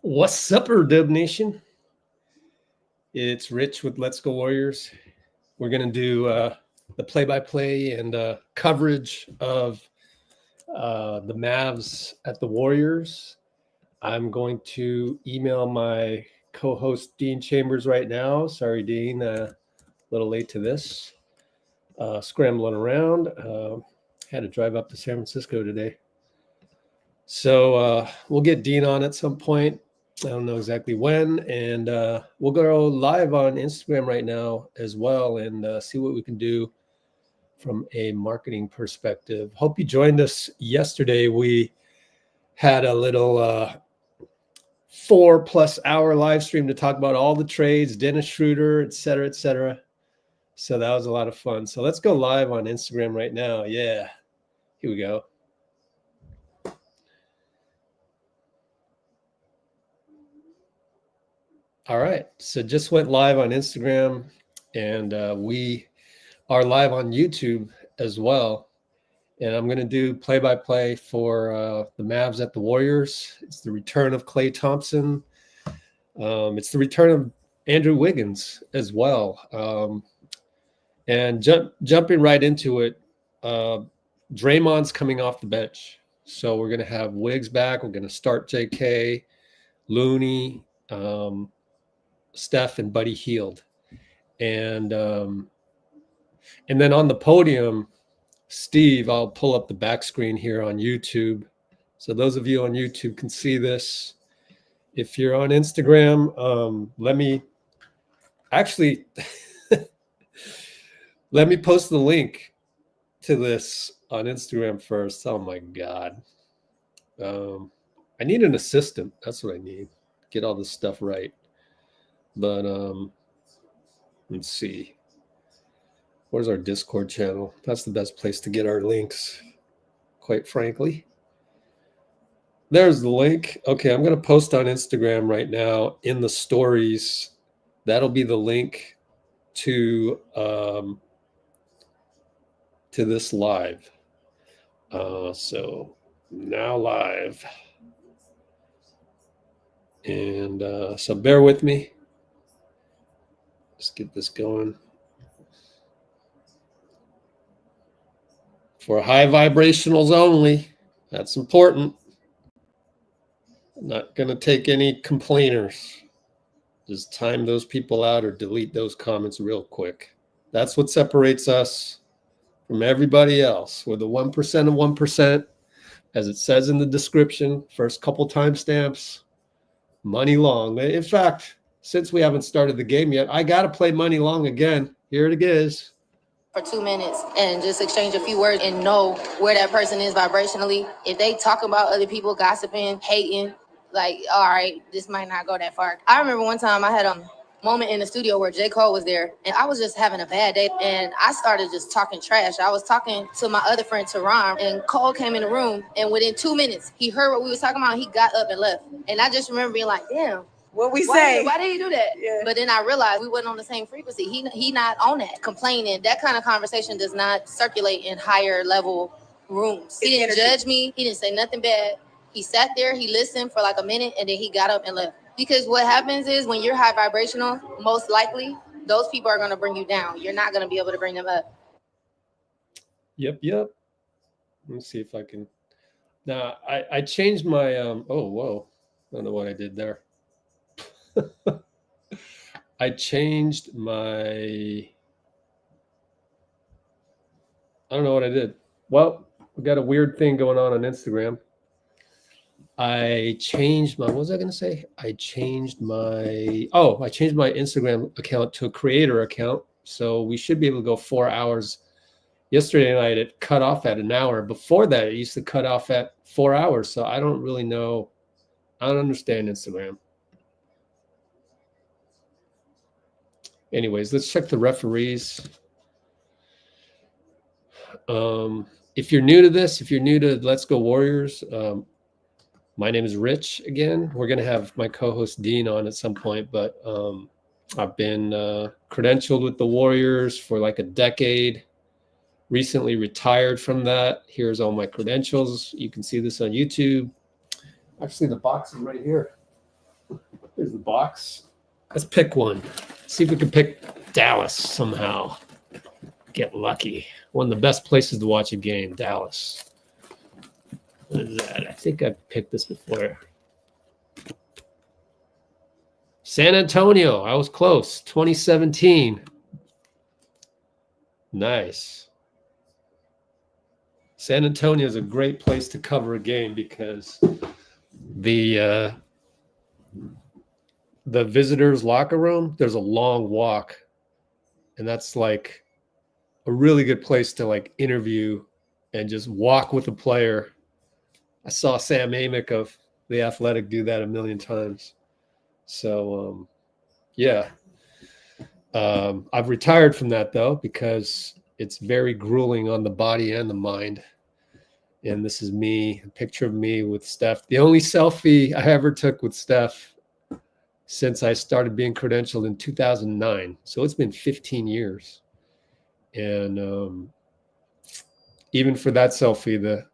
What's up, Dub Nation? It's Rich with Let's Go Warriors. We're going to do the play-by-play and coverage of the Mavs at the Warriors. I'm going to email my co-host Dean Chambers right now. Sorry, Dean, a little late to this. Scrambling around. Had to drive up to San Francisco today. So we'll get Dean on at some point. I don't know exactly when, and we'll go live on Instagram right now as well and see what we can do from a marketing perspective. Hope you joined us yesterday. We had a little 4+ hour live stream to talk about all the trades, Dennis Schroder, et cetera, et cetera. So that was a lot of fun. So let's go live on Instagram right now. Yeah, here we go. All right, so just went live on Instagram, and we are live on YouTube as well. And I'm going to do play-by-play for the Mavs at the Warriors. It's the return of Klay Thompson. It's the return of Andrew Wiggins as well. And jumping right into it, Draymond's coming off the bench. So we're going to have Wiggs back. We're going to start J.K., Looney, Steph, and Buddy Hield. And then on the podium, Steve, I'll pull up the back screen here on YouTube. So those of you on YouTube can see this. If you're on Instagram, let me post the link to this on Instagram first. Oh my God. I need an assistant. That's what I need. Get all this stuff right. But let's see. Where's our Discord channel? That's the best place to get our links, quite frankly. There's the link. Okay, I'm going to post on Instagram right now in the stories. That'll be the link to this live. So now live. And so bear with me. Let's get this going. For high vibrationals only. That's important. I'm not going to take any complainers. Just time those people out or delete those comments real quick. That's what separates us from everybody else. We're the 1% of 1%. As it says in the description, first couple timestamps, Muni Long. In fact, since we haven't started the game yet, I got to play Muni Long again. Here it is. For 2 minutes and just exchange a few words and know where that person is vibrationally. If they talk about other people, gossiping, hating, like, all right, this might not go that far. I remember one time I had a moment in the studio where J.Cole was there and I was just having a bad day and I started just talking trash. I was talking to my other friend Teron and Cole came in the room and within 2 minutes he heard what we was talking about and he got up and left. And I just remember being like, damn. What we say? Why did he do that? Yeah. But then I realized we wasn't on the same frequency. He not on that. Complaining, that kind of conversation does not circulate in higher level rooms. He didn't judge me. He didn't say nothing bad. He sat there, he listened for like a minute, and then he got up and left. Because what happens is when you're high vibrational, most likely, those people are going to bring you down. You're not going to be able to bring them up. Yep. Let me see if I can. Now, I changed my, oh, whoa. I don't know what I did there. I changed my, I don't know what I did. Well, we got a weird thing going on Instagram. I changed my, what was I going to say? I changed my Instagram account to a creator account. So we should be able to go 4 hours. Yesterday night, it cut off at an hour. Before that, it used to cut off at 4 hours. So I don't really know. I don't understand Instagram. Anyways, let's check the referees. If you're new to this, if you're new to Let's Go Warriors, my name is Rich again. We're going to have my co-host Dean on at some point, but I've been credentialed with the Warriors for like a decade. Recently retired from that. Here's all my credentials. You can see this on YouTube. Actually, the box is right here. Here's the box. Let's pick one. See if we can pick Dallas somehow. Get lucky. One of the best places to watch a game, Dallas. What is that? I think I've picked this before. San Antonio. I was close. 2017. Nice. San Antonio is a great place to cover a game because the visitors' locker room, there's a long walk, and that's like a really good place to like interview and just walk with a player. I saw Sam Amick of The Athletic do that a million times. So, yeah. I've retired from that, though, because it's very grueling on the body and the mind. And this is me, a picture of me with Steph. The only selfie I ever took with Steph since I started being credentialed in 2009. So it's been 15 years. And even for that selfie, the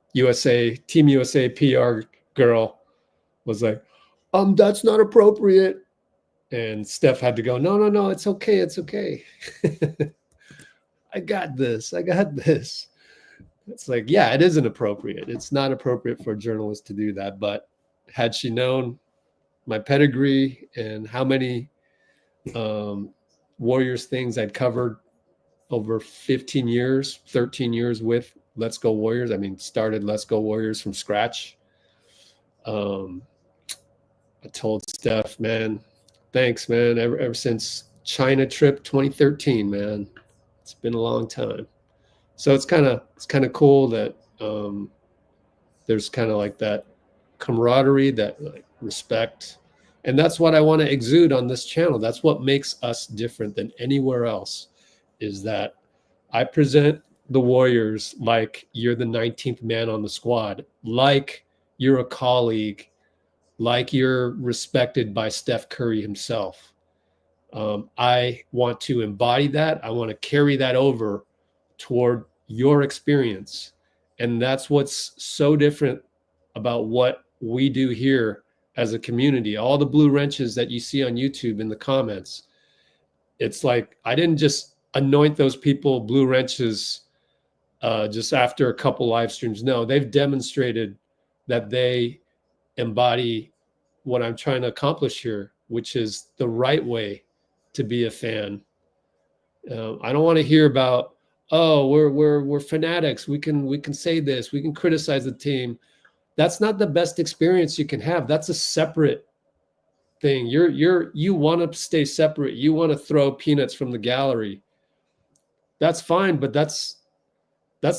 Team USA PR girl was like, that's not appropriate. And Steph had to go, no, it's okay. It's okay. I got this. It's like, yeah, it isn't appropriate. It's not appropriate for a journalist to do that. But had she known my pedigree and how many Warriors things I'd covered over 15 years, 13 years with Let's Go Warriors. I mean, started Let's Go Warriors from scratch. I told Steph, man, thanks, man. Ever since China trip 2013, man, it's been a long time. So it's kind of cool that there's kind of like that camaraderie, that like respect, and that's what I want to exude on this channel. That's what makes us different than anywhere else, is that I present the Warriors like you're the 19th man on the squad, like you're a colleague, like you're respected by Steph Curry himself. I want to embody that. I want to carry that over toward your experience. And that's what's so different about what we do here as a community. All the blue wrenches that you see on YouTube in the comments, it's like I didn't just anoint those people blue wrenches just after a couple live streams. No, they've demonstrated that they embody what I'm trying to accomplish here, which is the right way to be a fan. I don't want to hear about, oh, we're fanatics. We can say this. We can criticize the team. That's not the best experience you can have. That's a separate thing. You want to stay separate. You want to throw peanuts from the gallery. That's fine, but that's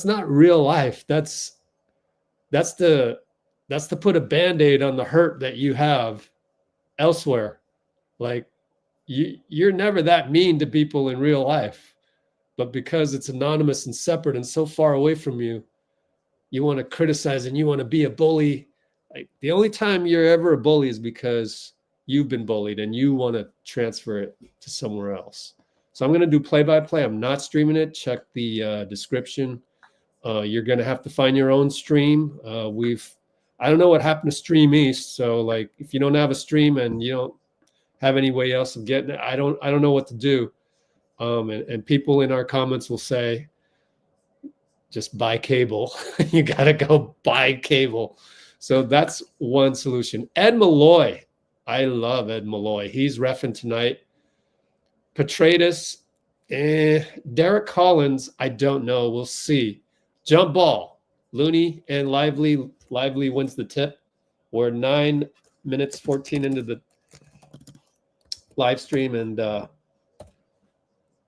not real life. That's to put a Band-Aid on the hurt that you have elsewhere. Like you're never that mean to people in real life, but because it's anonymous and separate and so far away from you, you want to criticize and you want to be a bully. Like the only time you're ever a bully is because you've been bullied and you want to transfer it to somewhere else. So I'm going to do play-by-play. I'm not streaming it. Check the description. You're going to have to find your own stream. I don't know what happened to Stream East. So like, if you don't have a stream and you don't have any way else of getting it, I don't know what to do. And people in our comments will say, just buy cable. You got to go buy cable. So that's one solution. Ed Malloy. I love Ed Malloy. He's reffing tonight. Petratus, Derek Collins, I don't know. We'll see. Jump ball. Looney and Lively. Lively wins the tip. We're 9 minutes 14 into the live stream, and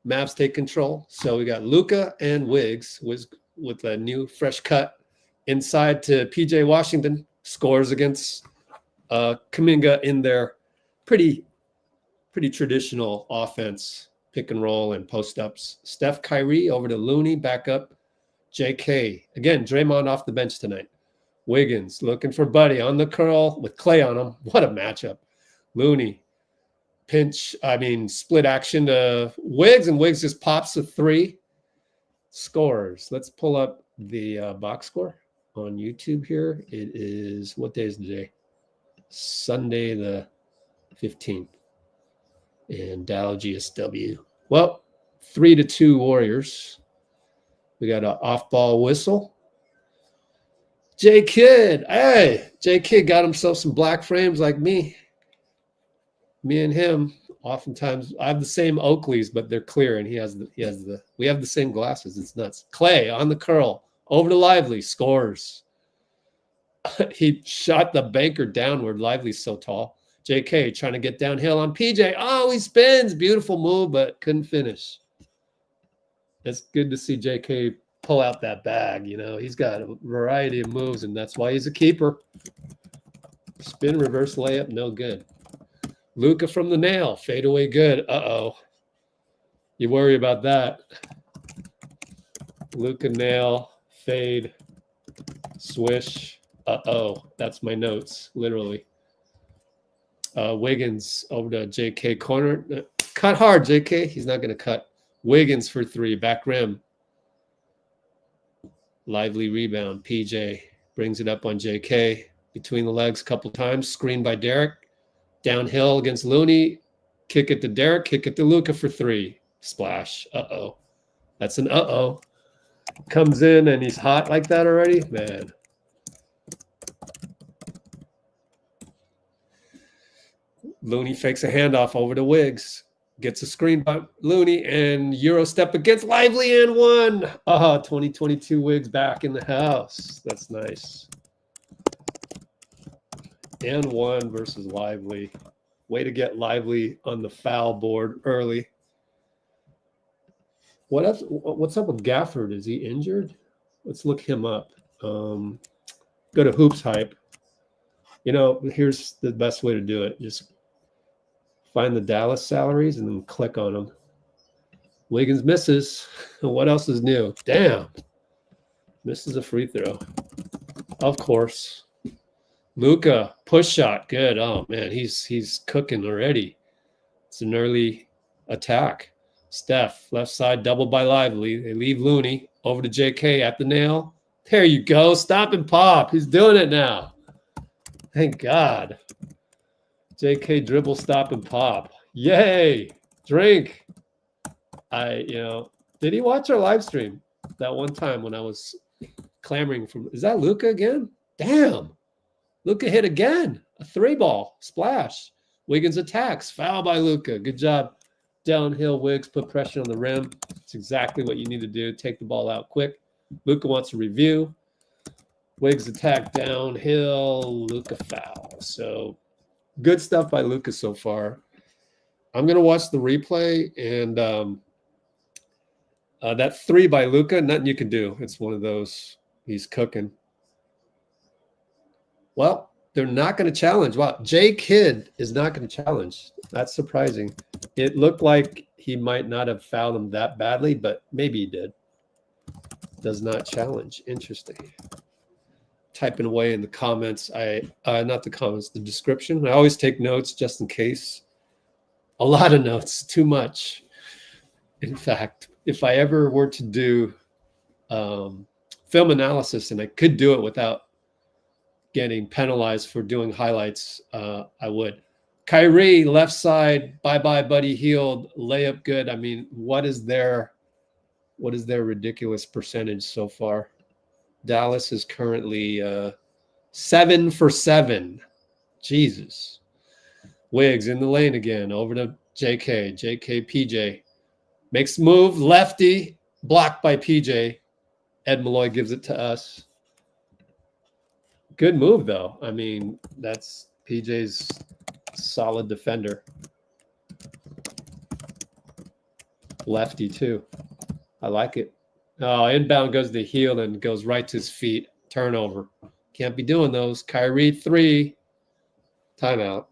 Mavs take control. So we got Luka and Wiggs with a new fresh cut inside to PJ Washington. Scores against Kuminga in their pretty traditional offense, pick and roll and post ups. Steph, Kyrie over to Looney, back up. J.K. Again, Draymond off the bench tonight. Wiggins looking for Buddy on the curl with Klay on him. What a matchup. Looney. Split action to Wiggs, and Wiggs just pops a three. Scores. Let's pull up the box score on YouTube here. It is, what day is the day? Sunday the 15. And Dow GSW. Well, 3-2 Warriors. We got an off-ball whistle. J.Kidd. Hey, J.Kidd got himself some black frames like me. Me and him, oftentimes, I have the same Oakleys, but they're clear, and we have the same glasses. It's nuts. Klay on the curl. Over to Lively. Scores. He shot the banker downward. Lively's so tall. J.K. trying to get downhill on PJ. Oh, he spins. Beautiful move, but couldn't finish. It's good to see J.K. pull out that bag. You know, he's got a variety of moves, and that's why he's a keeper. Spin, reverse layup, no good. Luka from the nail. Fade away good. Uh-oh. You worry about that. Luka nail, fade, swish. Uh-oh. That's my notes, literally. Wiggins over to J.K. corner. Cut hard, J.K. He's not going to cut. Wiggins for 3. Back rim. Lively rebound. PJ brings it up on J.K. Between the legs a couple times. Screen by Derek. Downhill against Looney. Kick it to Derek. Kick it to Luka for 3. Splash. Uh-oh. That's an uh-oh. Comes in and he's hot like that already? Man. Looney fakes a handoff over to Wiggs. Gets a screen by Looney and Euro step against Lively and 1. 2022 Wiggs back in the house. That's nice. And 1 versus Lively. Way to get Lively on the foul board early. What else? What's up with Gafford? Is he injured? Let's look him up. Go to Hoops Hype. You know, here's the best way to do it. Just find the Dallas salaries and then click on them. Wiggins misses. What else is new? Damn. Misses a free throw. Of course. Luka, push shot. Good. Oh, man, he's cooking already. It's an early attack. Steph, left side, double by Lively. They leave Looney over to J.K. at the nail. There you go. Stop and pop. He's doing it now. Thank God. J.K. dribble, stop, and pop. Yay. Drink. Did he watch our live stream that one time when I was clamoring from, is that Luka again? Damn. Luka hit again. A 3-ball. Splash. Wiggins attacks. Foul by Luka. Good job. Downhill, Wiggs put pressure on the rim. It's exactly what you need to do. Take the ball out quick. Luka wants a review. Wiggs attack downhill. Luka foul. So good stuff by Luka so far. I'm going to watch the replay, and that 3 by Luka, nothing you can do. It's one of those. He's cooking. Well, they're not going to challenge. Wow, J.Kidd is not going to challenge. That's surprising. It looked like he might not have fouled him that badly, but maybe he did. Does not challenge. Interesting. Typing away in the comments. Not the comments, the description. I always take notes just in case. A lot of notes, too much. In fact, if I ever were to do film analysis, and I could do it without getting penalized for doing highlights, I would. Kyrie, left side, bye-bye, buddy, healed, layup good. I mean, what is their ridiculous percentage so far? Dallas is currently 7 for 7. Jesus. Wiggs in the lane again, over to J.K. J.K. PJ. Makes move, lefty, blocked by PJ. Ed Malloy gives it to us. Good move, though. I mean, that's PJ's solid defender. Lefty, too. I like it. Oh, inbound goes to heel and goes right to his feet. Turnover. Can't be doing those. Kyrie 3. Timeout.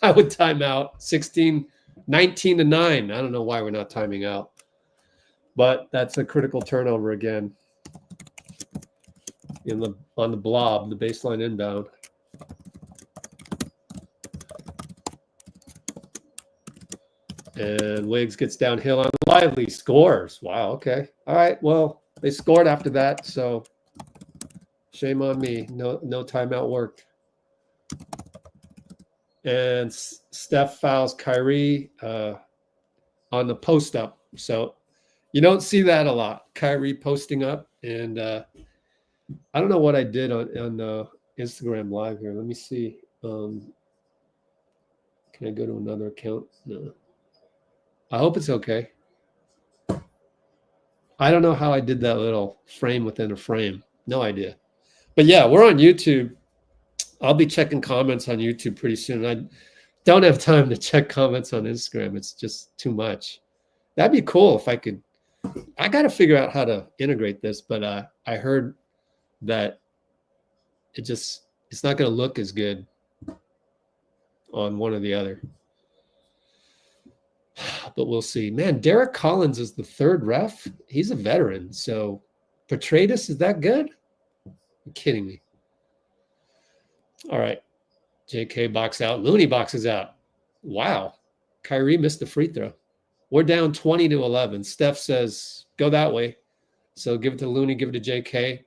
I would time out. 19-9. I don't know why we're not timing out. But that's a critical turnover again. On the blob, the baseline inbound. And Wiggs gets downhill on Lively, scores. Wow, okay. All right, well, they scored after that, so shame on me. No timeout worked. And Steph fouls Kyrie on the post up. So you don't see that a lot. Kyrie posting up. And I don't know what I did on Instagram Live here. Let me see. Can I go to another account? No. I hope it's okay. I don't know how I did that little frame within a frame. No idea. But yeah, we're on YouTube. I'll be checking comments on YouTube pretty soon. I don't have time to check comments on Instagram. It's just too much. That'd be cool if I could. I got to figure out how to integrate this, but I heard that it's not going to look as good on one or the other. But we'll see. Man, Derek Collins is the third ref. He's a veteran. So Petratus, is that good? You're kidding me. All right. JK box out. Looney boxes out. Wow. Kyrie missed the free throw. We're down 20-11. Steph says, go that way. So give it to Looney, give it to JK.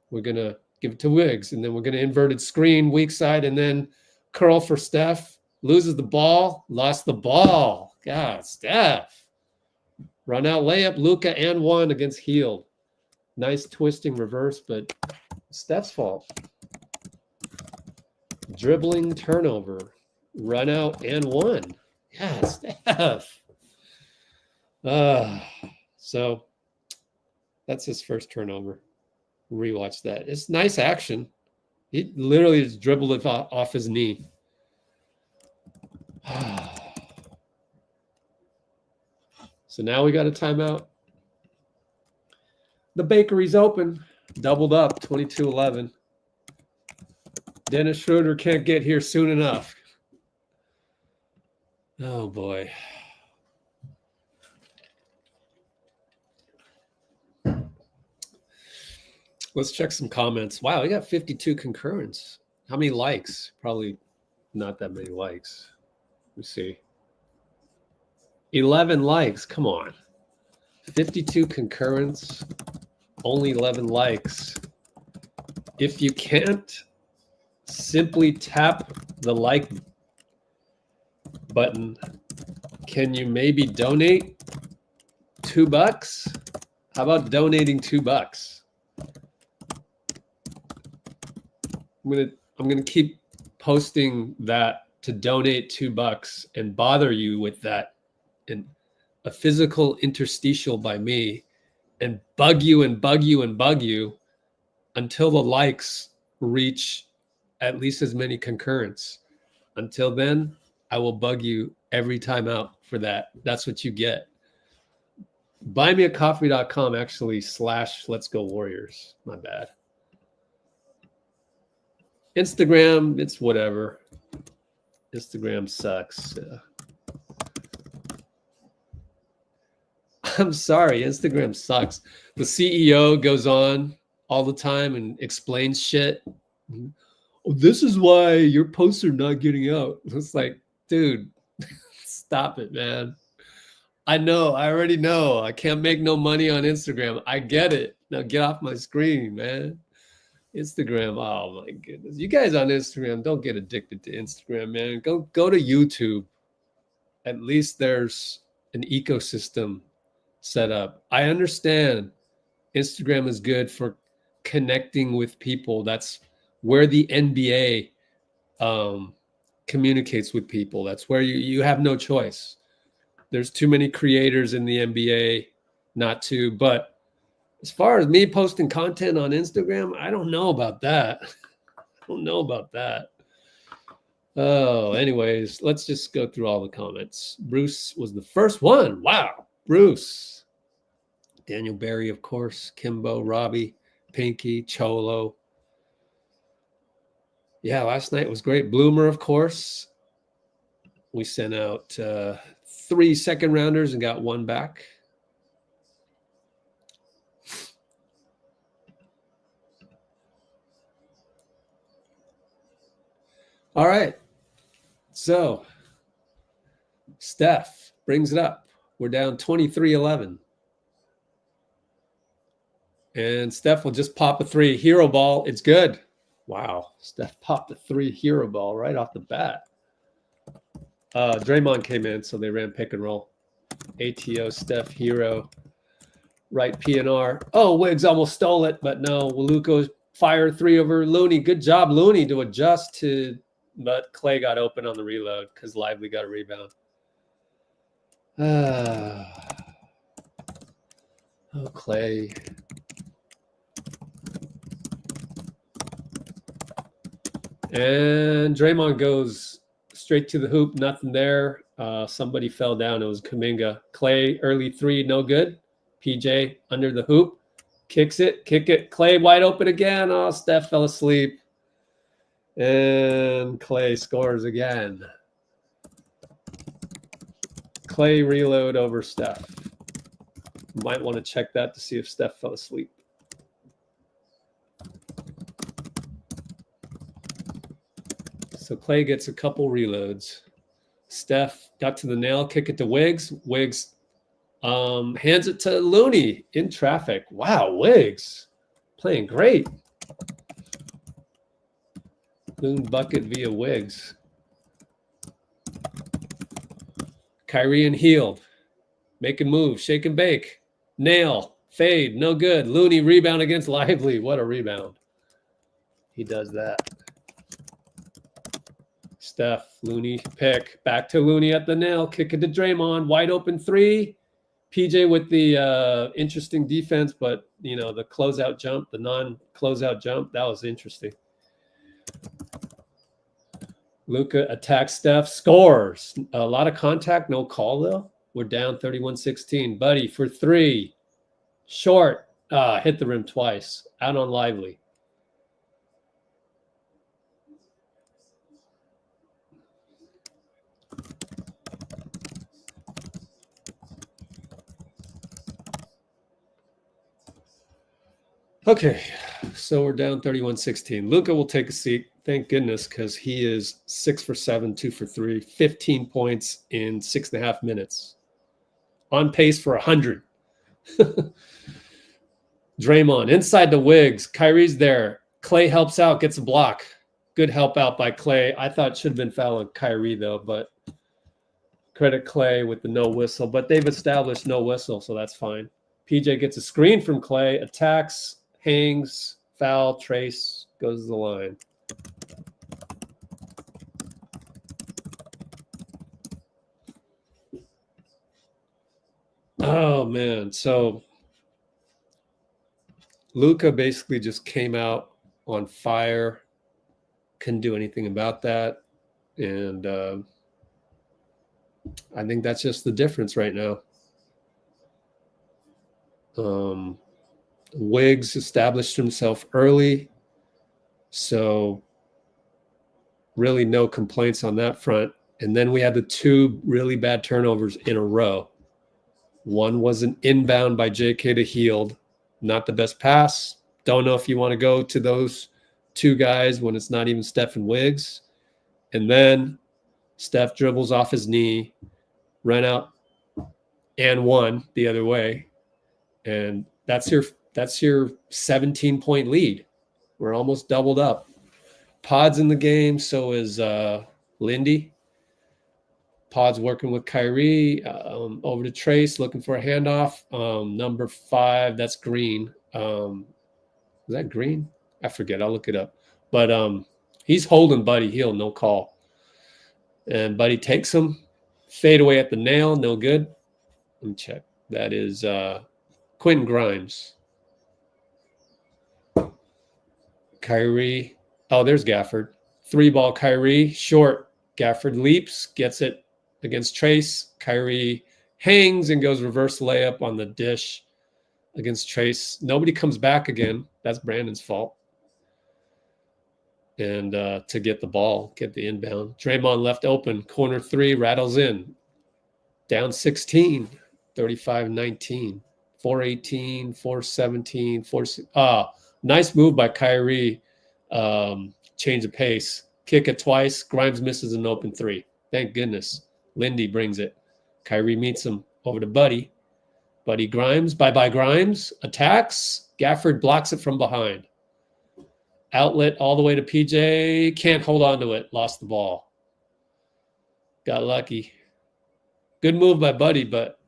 We're going to give it to Wiggs. And then we're going to inverted screen, weak side, and then curl for Steph. Loses the ball. Lost the ball. God, Steph. Run out layup. Luka and one against Hield. Nice twisting reverse, but Steph's fault. Dribbling turnover. Run out and one. Yeah, Steph. So that's his first turnover. Rewatch that. It's nice action. He literally just dribbled it off his knee. So now we got a timeout. The bakery's open. Doubled up, 22-11. Dennis Schroder can't get here soon enough. Oh, boy. Let's check some comments. Wow, we got 52 concurrents. How many likes? Probably not that many likes. Let's see. 11 likes. Come on. 52 concurrents. Only 11 likes. If you can't, simply tap the like button. Can you maybe donate $2? How about donating $2? I'm gonna keep posting that to donate $2 and bother you with that, and a physical interstitial by me, and bug you and bug you and bug you until the likes reach at least as many concurrents. Until then, I will bug you every time out for that. That's what you get. Buymeacoffee.com actually / Let's Go Warriors. My bad. Instagram, it's whatever. Instagram sucks. I'm sorry, Instagram sucks. The CEO goes on all the time and explains shit. Oh, this is why your posts are not getting out. It's like, dude, stop it, man. I know, I already know. I can't make no money on Instagram. I get it. Now get off my screen, man. Instagram, oh my goodness. You guys on Instagram, don't get addicted to Instagram, man. Go to YouTube. At least there's an ecosystem set up. I understand Instagram is good for connecting with people. That's where the NBA communicates with people. That's where you have no choice. There's too many creators in the NBA not to. But as far as me posting content on Instagram, I don't know about that. I don't know about that. Oh, anyways, let's just go through all the comments. Bruce was the first one. Wow, Bruce. Daniel Barry, of course. Kimbo, Robbie, Pinky, Cholo. Yeah, last night was great. Bloomer, of course. We sent out 3 second rounders and got 1 back. All right. So Steph brings it up. We're down 23-11. And Steph will just pop a 3 hero ball. It's good. Wow. Steph popped a 3 hero ball right off the bat. Draymond came in, so they ran pick and roll. ATO, Steph, Hero, right PNR. Oh, Wiggs almost stole it, but no. Luka fire 3 over Looney. Good job, Looney, to adjust to, but Klay got open on the reload because Lively got a rebound. Oh, Klay. And Draymond goes straight to the hoop. Nothing there. Somebody fell down. It was Kuminga. Klay, early 3, no good. PJ under the hoop. Kicks it. Kick it. Klay wide open again. Oh, Steph fell asleep. And Klay scores again. Klay reload over Steph. Might want to check that to see if Steph fell asleep. So Klay gets a couple reloads. Steph got to the nail, kick it to Wiggs. Wiggs hands it to Looney in traffic. Wow, Wiggs playing great. Loon bucket via Wiggs. Kyrie and Healed. Making moves, shake and bake. Nail, fade, no good. Looney rebound against Lively. What a rebound. He does that. Steph, Looney pick. Back to Looney at the nail. Kick it to Draymond. Wide open 3. PJ with the interesting defense, but, you know, the closeout jump, the non-closeout jump, that was interesting. Luka attacks Steph, scores. A lot of contact, no call, though. We're down 31-16. Buddy for 3. Short. Hit the rim twice. Out on Lively. Okay, so we're down 31-16. Luka will take a seat. Thank goodness, because he is 6 for 7, 2 for 3, 15 points in 6.5 minutes. On pace for 100. Draymond inside the Wiggs. Kyrie's there. Klay helps out, gets a block. Good help out by Klay. I thought it should have been foul on Kyrie, though, but credit Klay with the no whistle. But they've established no whistle, so that's fine. PJ gets a screen from Klay, attacks, hangs, foul, trace, goes to the line. Oh, man. So Luka basically just came out on fire. Couldn't do anything about that. And I think that's just the difference right now. Wiggs established himself early. So really no complaints on that front. And then we had the 2 really bad turnovers in a row. One was an inbound by J.Kidd to Healed. Not the best pass. Don't know if you want to go to those 2 guys when it's not even Steph and Wiggs. And then Steph dribbles off his knee, ran out and one the other way. And that's your 17-point lead. We're almost doubled up. Pod's in the game, so is Lindy. Pod's working with Kyrie. Over to Trace, looking for a handoff. Number 5, that's Green. Is that Green? I forget. I'll look it up. But he's holding Buddy Hield, no call. And Buddy takes him. Fade away at the nail, no good. Let me check. That is Quentin Grimes. Kyrie. Oh, there's Gafford. 3-ball Kyrie. Short. Gafford leaps, gets it against Trace. Kyrie hangs and goes reverse layup on the dish against Trace. Nobody comes back again. That's Brandon's fault. And to get the ball, get the inbound. Draymond left open. Corner 3, rattles in. Down 16, 35-19. 418, 417, 4. Nice move by Kyrie. Change of pace. Kick it twice. Grimes misses an open 3. Thank goodness. Lindy brings it. Kyrie meets him over to Buddy. Buddy Grimes. Bye-bye Grimes. Attacks. Gafford blocks it from behind. Outlet all the way to PJ. Can't hold on to it. Lost the ball. Got lucky. Good move by Buddy, but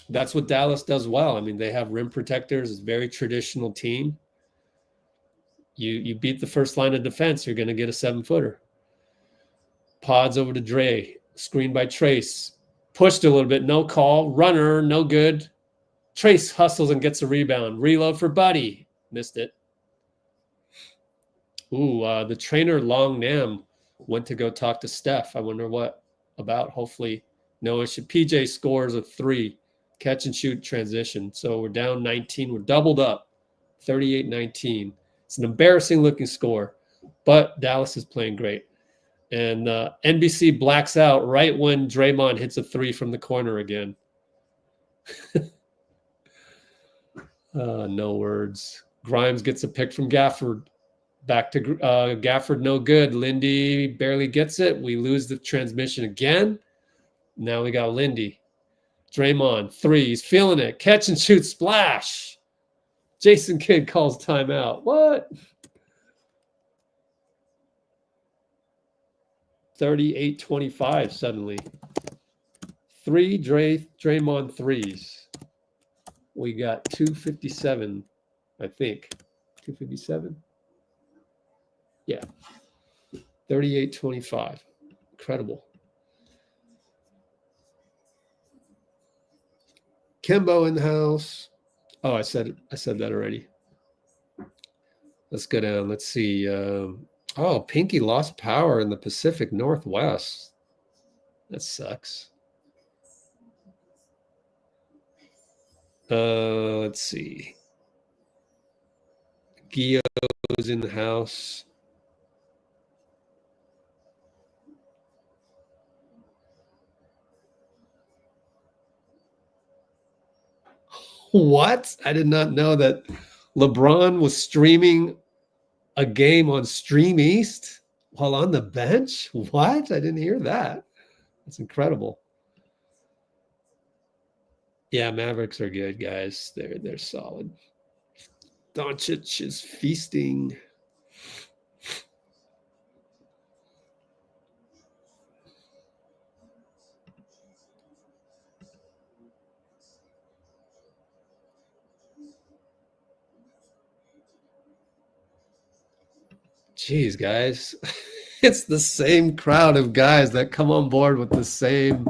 that's what Dallas does well. I mean, they have rim protectors. It's a very traditional team. You beat the first line of defense, you're going to get a 7-footer. Pods over to Dre. Screen by Trace. Pushed a little bit. No call. Runner. No good. Trace hustles and gets a rebound. Reload for Buddy. Missed it. Ooh, the trainer Long Nam went to go talk to Steph. I wonder what about. Hopefully no issue. PJ scores a 3. Catch and shoot transition. So we're down 19. We're doubled up. 38-19. It's an embarrassing looking score, but Dallas is playing great. And NBC blacks out right when Draymond hits a 3 from the corner again. No words. Grimes gets a pick from Gafford. Back to Gafford, no good. Lindy barely gets it. We lose the transmission again. Now we got Lindy. Draymond, 3. He's feeling it. Catch and shoot, splash. Jason Kidd calls timeout. What? 38-25 suddenly. 3 Draymond 3s. We got 257, I think. 257? Yeah. 38-25. Incredible. Kembo in the house. Oh, I said that already. Let's go down. Let's see. Oh, Pinky lost power in the Pacific Northwest. That sucks. Let's see. Gio's in the house. What? I did not know that LeBron was streaming a game on Stream East while on the bench. What? I didn't hear that. That's incredible. Yeah, Mavericks are good, guys. They're solid. Doncic is feasting. Jeez, guys. It's the same crowd of guys that come on board with the same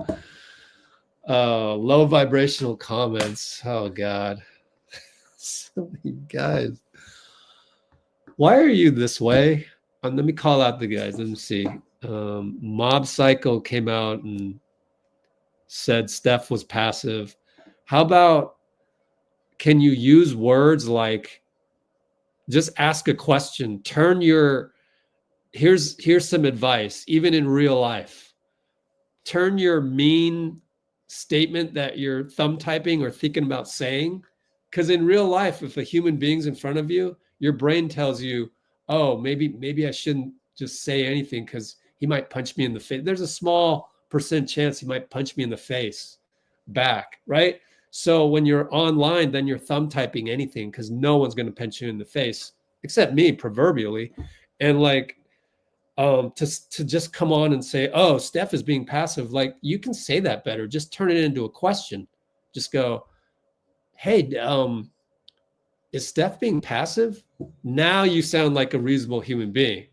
low vibrational comments. Oh, God. So many guys. Why are you this way? Let me call out the guys. Let me see. Mob Psycho came out and said Steph was passive. How about, can you use words like, just ask a question. Turn your, here's some advice, even in real life. Turn your mean statement that you're thumb typing or thinking about saying, because in real life, if a human being's in front of you, your brain tells you, oh, maybe I shouldn't just say anything because he might punch me in the face. There's a small % chance he might punch me in the face back, right? So when you're online, then you're thumb typing anything because no one's going to punch you in the face except me, proverbially. And like, to just come on and say, oh, Steph is being passive. Like, you can say that better. Just turn it into a question. Just go, hey, is Steph being passive? Now you sound like a reasonable human being.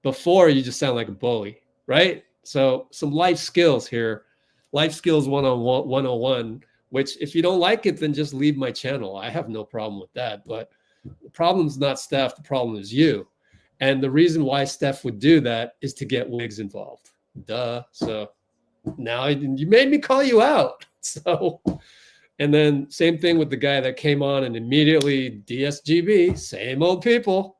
Before, you just sound like a bully, right? So some life skills here. Life skills 101, which if you don't like it, then just leave my channel. I have no problem with that. But the problem's not Steph. The problem is you. And the reason why Steph would do that is to get Wiggs involved. Duh. So now you made me call you out. So, and then same thing with the guy that came on and immediately DSGB, same old people.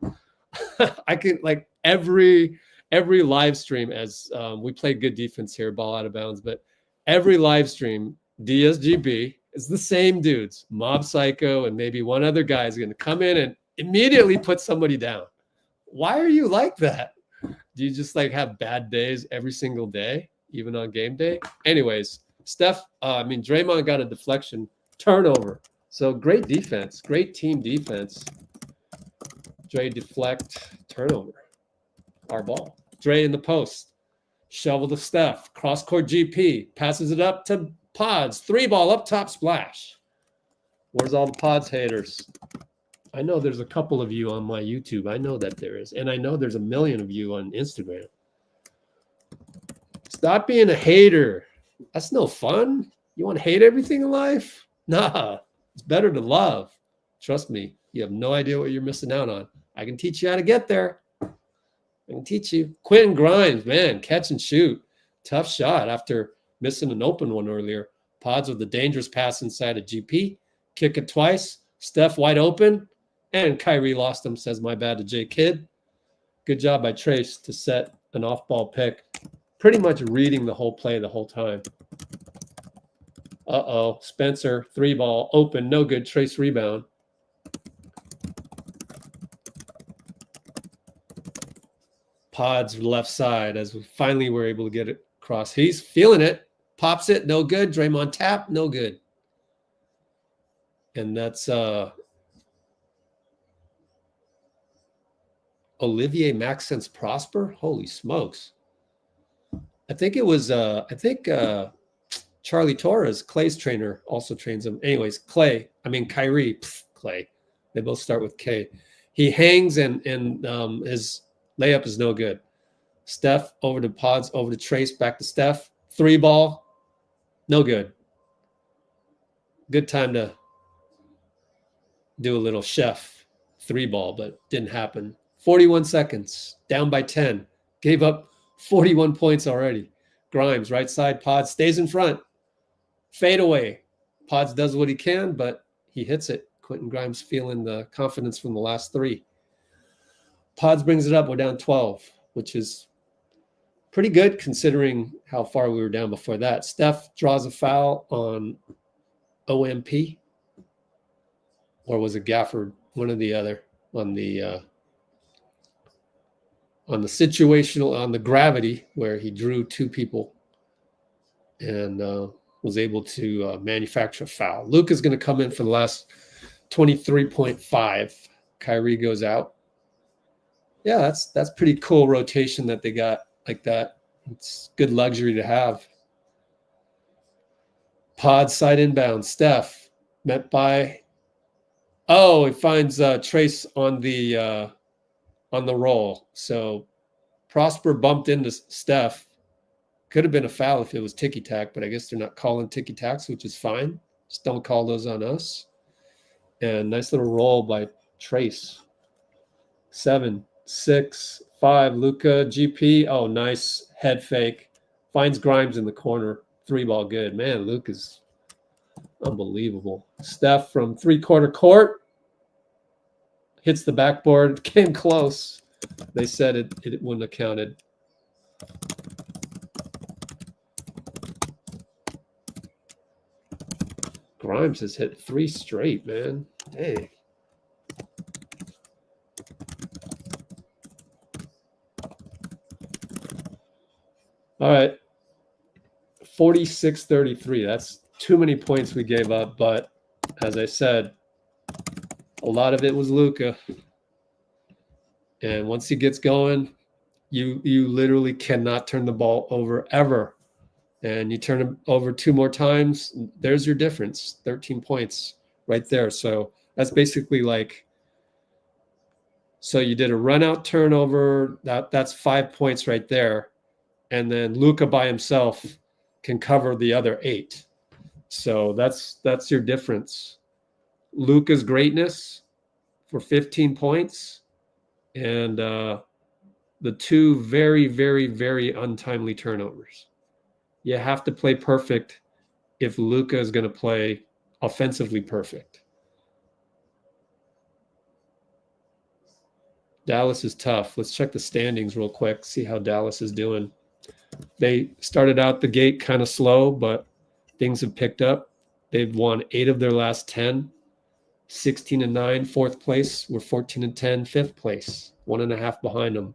I can, like, every live stream, as we play good defense here, ball out of bounds, but every live stream, DSGB is the same dudes. Mob Psycho and maybe one other guy is going to come in and immediately put somebody down. Why are you like that? Do you just like have bad days every single day, even on game day? Anyways, Draymond got a deflection, turnover. So great defense, great team defense. Dre deflect, turnover. Our ball. Dre in the post. Shovel to Steph. Cross-court GP. Passes it up to Pods. 3-ball up top splash. Where's all the Pods haters? I know there's a couple of you on my YouTube. I know that there is. And I know there's a million of you on Instagram. Stop being a hater. That's no fun. You want to hate everything in life? Nah. It's better to love. Trust me. You have no idea what you're missing out on. I can teach you how to get there. I can teach you. Quentin Grimes, man, catch and shoot. Tough shot after missing an open one earlier. Pods with the dangerous pass inside of GP. Kick it twice. Steph wide open. And Kyrie lost him, says my bad to J.Kidd. Good job by Trace to set an off-ball pick. Pretty much reading the whole play the whole time. Uh-oh. Spencer, 3-ball, open, no good. Trace rebound. Pods left side as we finally were able to get it across. He's feeling it. Pops it, no good. Draymond tap, no good. And that's Olivier Maxence Prosper. Holy smokes. I think it was Charlie Torres, Klay's trainer, also trains him. Anyways, Kyrie, Klay. They both start with K. He hangs and his layup is no good. Steph over to Pods, over to Trace, back to Steph. 3-ball, no good. Good time to do a little chef 3-ball, but didn't happen. 41 seconds, down by 10. Gave up 41 points already. Grimes, right side, Pods stays in front. Fade away. Pods does what he can, but he hits it. Quentin Grimes feeling the confidence from the last 3. Pods brings it up. We're down 12, which is pretty good considering how far we were down before that. Steph draws a foul on OMP. Or was it Gafford? One or the other on the situational, on the gravity where he drew 2 people and was able to manufacture a foul. Luka's going to come in for the last 23.5. Kyrie goes out. Yeah, that's pretty cool rotation that they got like that. It's good luxury to have. Pod side inbound. Steph met by. Oh, he finds Trace on the roll. So Prosper bumped into Steph. Could have been a foul if it was ticky-tack, but I guess they're not calling ticky-tacks, which is fine. Just don't call those on us. And nice little roll by Trace. 7, 6, 5. Luka, GP. Oh, nice head fake. Finds Grimes in the corner. 3-ball good. Man, Luka's unbelievable. Steph from 3-quarter court. Hits the backboard. Came close. They said it wouldn't have counted. Grimes has hit 3 straight, man. Dang. All right. 46-33. That's too many points we gave up, but as I said, a lot of it was Luka. And once he gets going, you literally cannot turn the ball over ever. And you turn him over 2 more times, there's your difference. 13 points right there. So that's basically like, so you did a run out turnover, that's 5 points right there. And then Luka by himself can cover the other 8. So that's your difference. Luka's greatness for 15 points and the 2 very, very, very untimely turnovers. You have to play perfect if Luka is going to play offensively perfect. Dallas is tough. Let's check the standings real quick, see how Dallas is doing. They started out the gate kind of slow, but things have picked up. They've won 8 of their last 10, 16-9, 4th place. We're 14-10, 5th place, 1.5 behind them.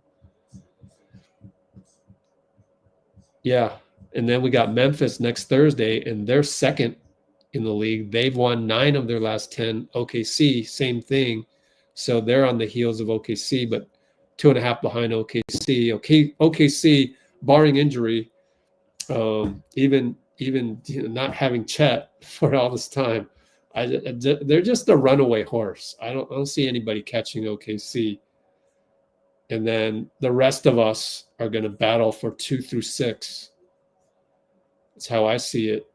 Yeah. And then we got Memphis next Thursday, and they're 2nd in the league. They've won 9 of their last 10. OKC, same thing. So they're on the heels of OKC, but 2.5 behind OKC. OKC barring injury, even not having Chet for all this time, they're just a runaway horse. I don't see anybody catching OKC. And then the rest of us are going to battle for 2 through 6. That's how I see it.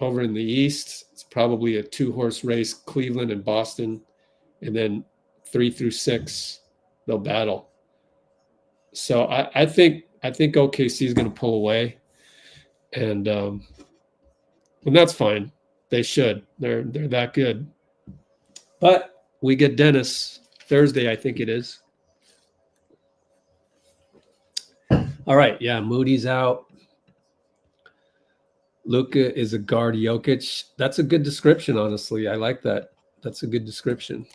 Over in the East, it's probably a 2-horse race, Cleveland and Boston. And then 3 through 6, they'll battle. So I think OKC is going to pull away. And that's fine. They should. They're that good. But we get Dennis Thursday, I think it is. All right. Yeah, Moody's out. Luka is a guard Jokic. That's a good description, honestly. I like that. That's a good description.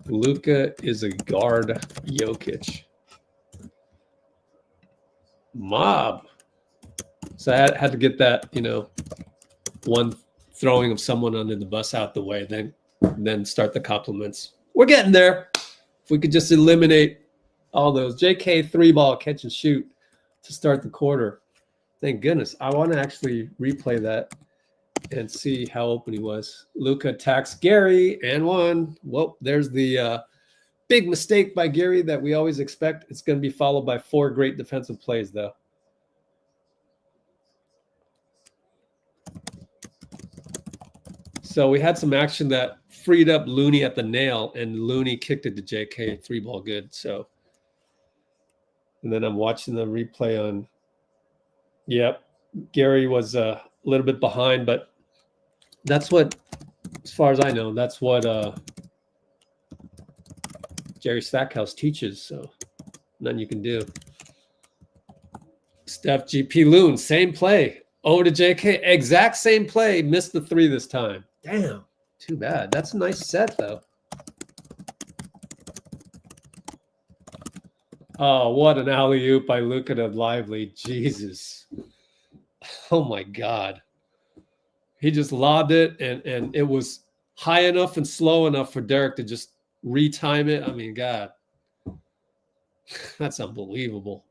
Luka is a guard Jokic. Mob. So I had to get that, one throwing of someone under the bus out the way, then start the compliments. We're getting there. If we could just eliminate all those. J.K. 3-ball catch and shoot to start the quarter. Thank goodness. I want to actually replay that and see how open he was. Luka attacks Gary and 1. Well, there's the big mistake by Gary that we always expect. It's going to be followed by 4 great defensive plays, though. So we had some action that freed up Looney at the nail, and Looney kicked it to J.K. 3-ball good. So, and then I'm watching the replay on. Yep, Gary was a little bit behind, but that's what, as far as I know, that's what Jerry Stackhouse teaches. So nothing you can do. Steph, GP, Loon, same play. Over to J.K. Exact same play. Missed the 3 this time. Damn, too bad. That's a nice set, though. Oh, what an alley-oop by Luka to Lively. Jesus. Oh, my God. He just lobbed it, and it was high enough and slow enough for Derek to just retime it. I mean, God. That's unbelievable.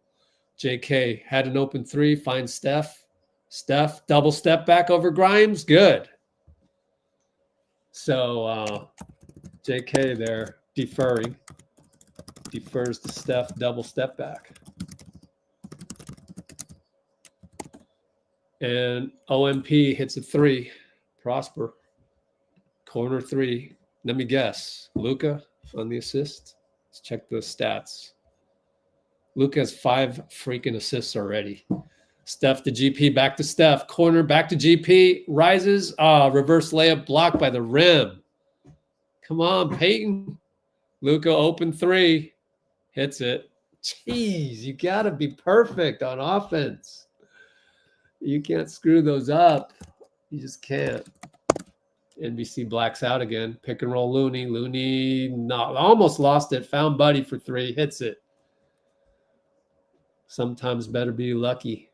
J.K. had an open 3, finds Steph. Steph, double step back over Grimes. Good. So J.K. there deferring. Defers to Steph, double step back. And OMP hits a 3. Prosper. Corner 3. Let me guess. Luka on the assist. Let's check the stats. Luka has 5 freaking assists already. Steph to GP, back to Steph. Corner, back to GP. Rises. Reverse layup blocked by the rim. Come on, Peyton. Luka open 3. Hits it. Jeez, you got to be perfect on offense. You can't screw those up. You just can't. NBC blacks out again. Pick and roll Looney. Looney almost lost it. Found Buddy for 3. Hits it. Sometimes better be lucky.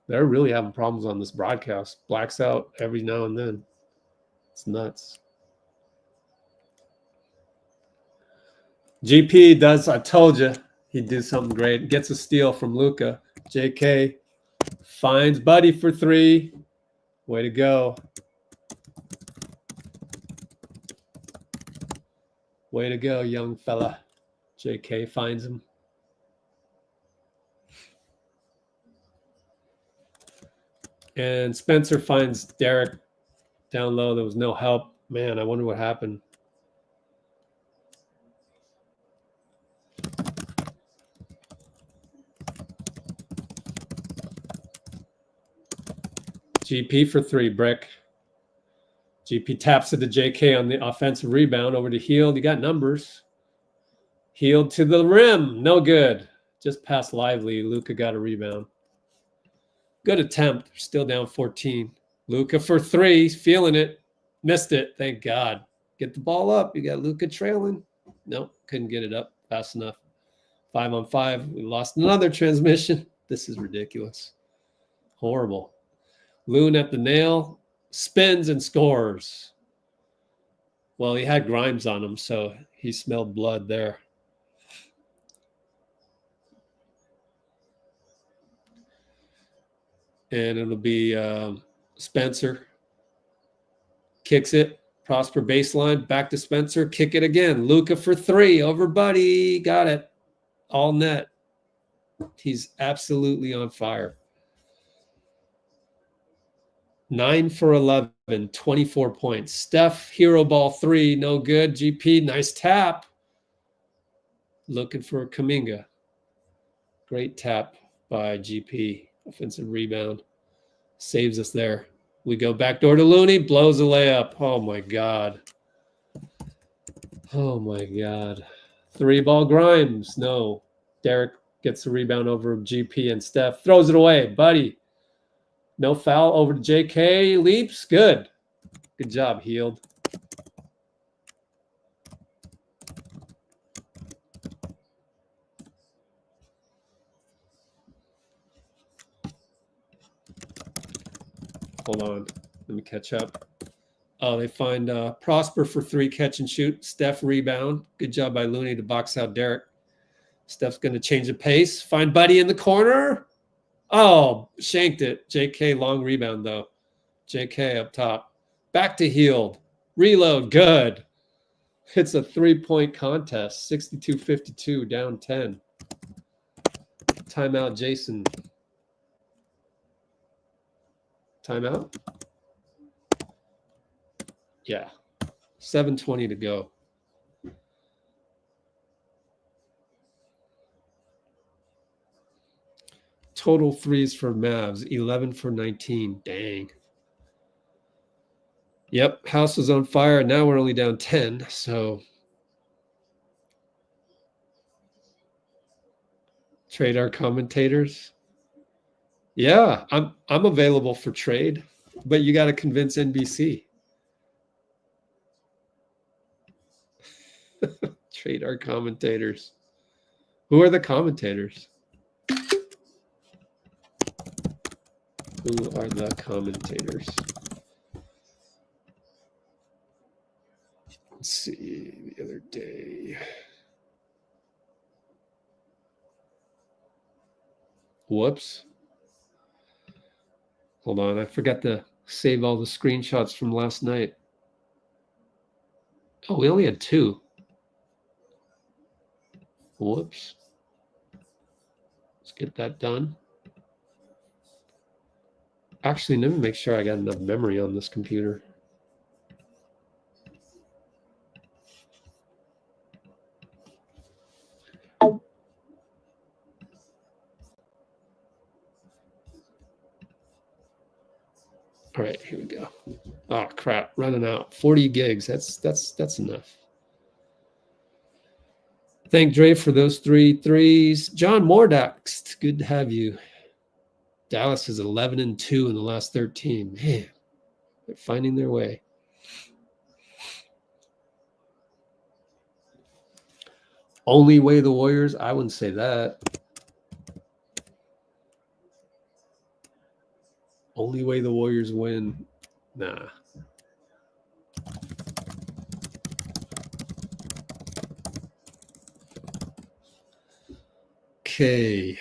They're really having problems on this broadcast. Blacks out every now and then. It's nuts. GP does, I told you, he'd do something great. Gets a steal from Luka. JK finds Buddy for 3. Way to go. Way to go, young fella. JK finds him. And Spencer finds Derek down low. There was no help. Man, I wonder what happened. GP for 3, Brick. GP taps it to JK on the offensive rebound. Over to Heald. You got numbers. Heald to the rim. No good. Just past Lively. Luka got a rebound. Good attempt. Still down 14. Luka for 3. Feeling it. Missed it. Thank God. Get the ball up. You got Luka trailing. Nope. Couldn't get it up fast enough. 5-on-5. We lost another transmission. This is ridiculous. Horrible. Loon at the nail. Spins and scores. Well, he had Grimes on him, so he smelled blood there. and it'll be Spencer. Kicks it. Prosper baseline. Back to Spencer. Kick it again. Luka for 3. Over Buddy. Got it. All net. He's absolutely on fire. 9 for 11. 24 points. Steph, hero ball 3. No good. GP, nice tap. Looking for Kuminga. Great tap by GP. Offensive rebound. Saves us there. We go backdoor to Looney. Blows a layup. Oh, my God. Oh, my God. 3-ball Grimes. No. Derek gets the rebound over GP and Steph. Throws it away. Buddy. No foul. Over to JK. Leaps. Good. Good job, Healed. Hold on. Let me catch up. Oh, they find Prosper for 3 catch and shoot. Steph rebound. Good job by Looney to box out Derek. Steph's going to change the pace. Find Buddy in the corner. Oh, shanked it. JK long rebound, though. JK up top. Back to Healed. Reload. Good. It's a 3-point contest. 62-52, down 10. Timeout, Jason. Timeout? Yeah. 7:20 to go. Total threes for Mavs, 11 for 19. Dang. Yep, house was on fire. Now we're only down 10, so trade our commentators. Yeah, I'm available for trade, but you got to convince NBC. Trade our commentators. Who are the commentators? Who are the commentators? Let's see, the other day. Whoops. Hold on, I forgot to save all the screenshots from last night. Oh, we only had 2. Whoops. Let's get that done. Actually, let me make sure I got enough memory on this computer. All right, here we go. Oh crap, running out. 40 gigs. That's enough. Thank Dre for those 3 threes. John Mordax, good to have you. Dallas is 11-2 in the last 13. Man, they're finding their way. Only way the Warriors? I wouldn't say that. Only way the Warriors win? Nah. Okay.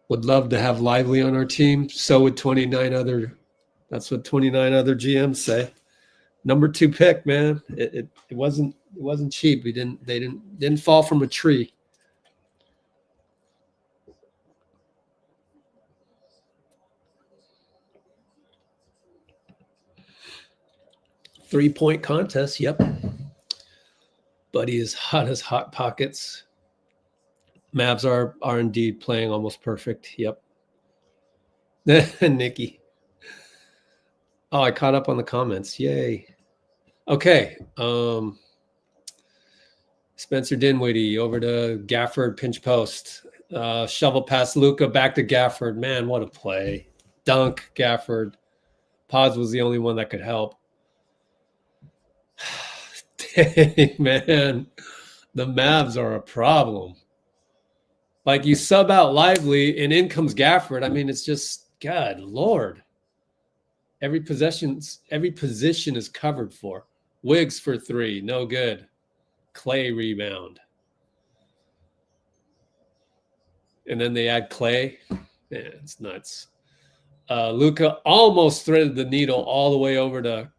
Would love to have Lively on our team. So would 29 other. That's what 29 other GMs say. Number 2 pick, man. It wasn't cheap. They didn't fall from a tree. Three-point contest. Yep. Buddy is hot as hot pockets. Mavs are indeed playing almost perfect. Yep. Nikki. Oh, I caught up on the comments. Yay. Okay. Spencer Dinwiddie over to Gafford, pinch post. Shovel past Luka, back to Gafford. Man, what a play. Dunk, Gafford. Pods was the only one that could help. Dang, man. The Mavs are a problem. Like, you sub out Lively and in comes Gafford. I mean, it's just, God, Lord. Every position is covered for. Wiggs for 3, no good. Klay rebound. And then they add Klay. Man, it's nuts. Luka almost threaded the needle all the way over to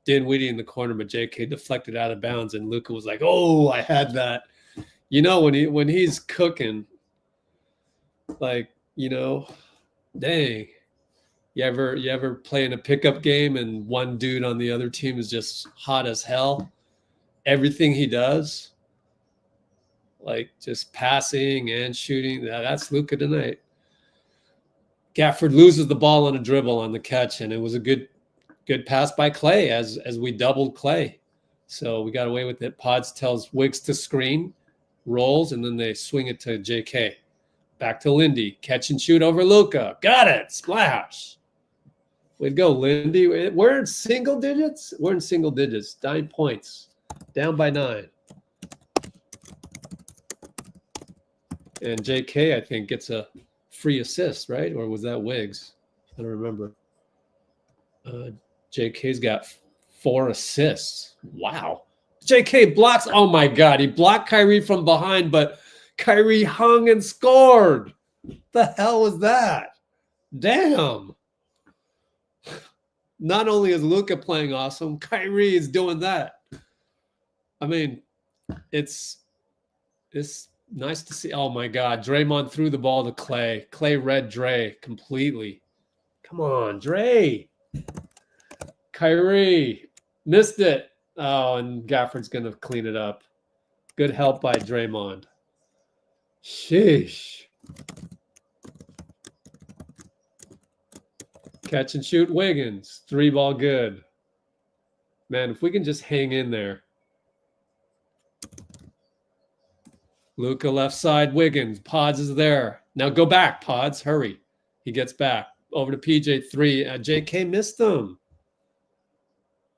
Dinwiddie in the corner, but J.K. deflected out of bounds, and Luka was like, "Oh, I had that." You know, when he's cooking, like, you know, dang. You ever play in a pickup game and one dude on the other team is just hot as hell? Everything he does, like just passing and shooting, that's Luka tonight. Gafford loses the ball on a dribble on the catch, and it was a good pass by Klay as we doubled Klay. So we got away with it. Pods tells Wiggs to screen, rolls, and then they swing it to JK. Back to Lindy. Catch and shoot over Luka. Got it. Splash. We'd go, Lindy. We're in single digits. 9 points. Down by 9. And JK, I think, gets a free assist, right? Or was that Wiggs? I don't remember. JK's got 4 assists. Wow. JK blocks. Oh, my God. He blocked Kyrie from behind, but Kyrie hung and scored. The hell was that? Damn. Not only is Luka playing awesome, Kyrie is doing that. I mean, it's nice to see. Oh, my God. Draymond threw the ball to Klay. Klay read Dre completely. Come on, Dre. Kyrie missed it. Oh, and Gafford's going to clean it up. Good help by Draymond. Sheesh. Catch and shoot Wiggins. 3-ball good. Man, if we can just hang in there. Luka left side, Wiggins. Pods is there. Now go back, Pods. Hurry. He gets back. Over to PJ 3. JK missed him.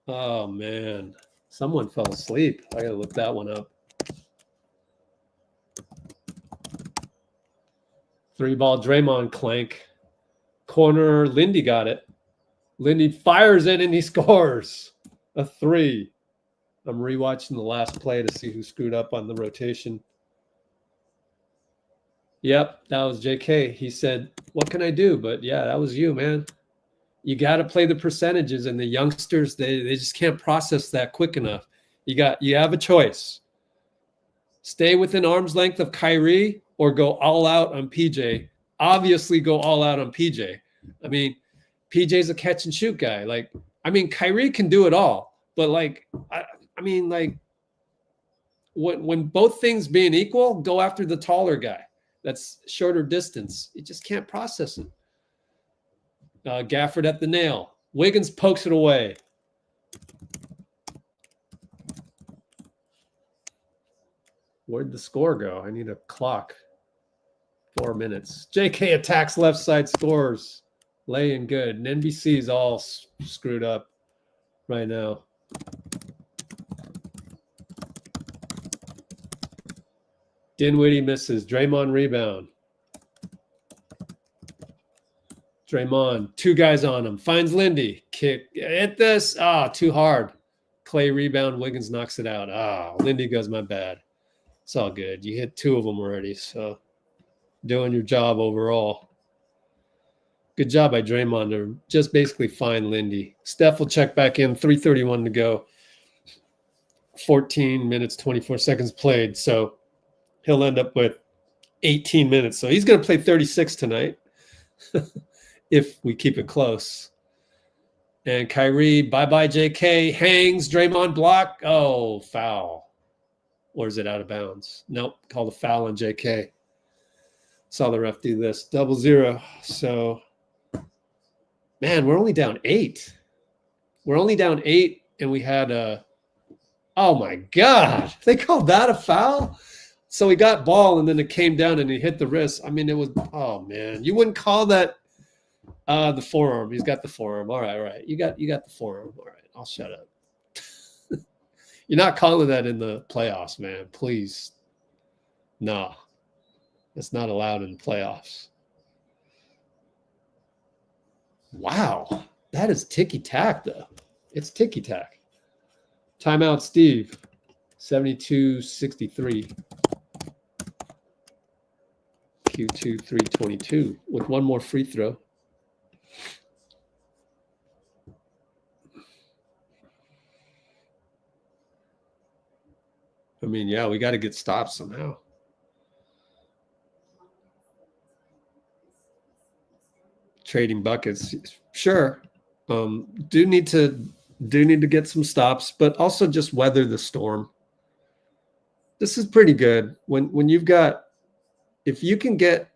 Oh, man. Someone fell asleep. I got to look that one up. 3-ball Draymond clank. Corner, Lindy got it. Lindy fires it and he scores a 3. I'm rewatching the last play to see who screwed up on the rotation. Yep, that was JK. He said, "What can I do?" But yeah, that was you, man. You got to play the percentages, and the youngsters, they just can't process that quick enough. You have a choice. Stay within arm's length of Kyrie or go all out on PJ. Obviously go all out on PJ. I mean, PJ's a catch and shoot guy. Like, I mean, Kyrie can do it all, but like, I mean, like, when both things being equal, go after the taller guy. That's shorter distance. You just can't process it. Gafford at the nail. Wiggins pokes it away. Where'd the score go? I need a clock. 4 minutes. JK attacks left side, scores. Laying good. And NBC is all screwed up right now. Dinwiddie misses. Draymond rebound. Draymond, 2 guys on him. Finds Lindy. Kick. Hit this. Too hard. Klay rebound. Wiggins knocks it out. Lindy goes, my bad. It's all good. You hit 2 of them already, so doing your job overall. Good job by Draymond to just basically find Lindy. Steph will check back in. 3:31 to go. 14 minutes, 24 seconds played. So he'll end up with 18 minutes. So he's going to play 36 tonight if we keep it close. And Kyrie, bye-bye JK, hangs, Draymond block. Oh, foul. Or is it out of bounds? Nope, called a foul on JK. Saw the ref do this. 0-0. So, man, we're only down 8. We're only down 8, and we had a – oh, my God. They called that a foul? So he got ball, and then it came down, and he hit the wrist. I mean, it was – oh, man. You wouldn't call that the forearm. He's got the forearm. All right. You got the forearm. All right, I'll shut up. You're not calling that in the playoffs, man. Please. No. It's not allowed in the playoffs. Wow. That is ticky-tack, though. It's ticky-tack. Timeout, Steve. 72-63. Q2 322 with one more free throw. I mean, yeah, we got to get stops somehow. Trading buckets, sure. Do need to get some stops, but also just weather the storm. This is pretty good when you've got, if you can get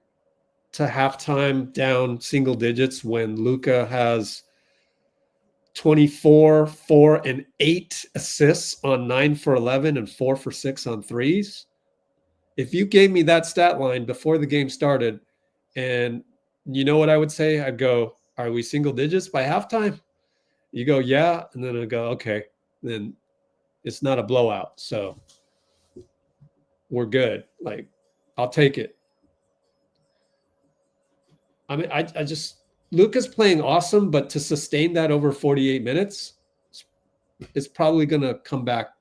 to halftime down single digits when Luka has 24, 4, and 8 assists on 9 for 11 and 4 for 6 on threes. If you gave me that stat line before the game started, and you know what I would say? I'd go, are we single digits by halftime? You go, yeah. And then I go, okay, then it's not a blowout. So we're good. Like, I'll take it. I mean, I just, Luka's playing awesome, but to sustain that over 48 minutes, it's probably going to come back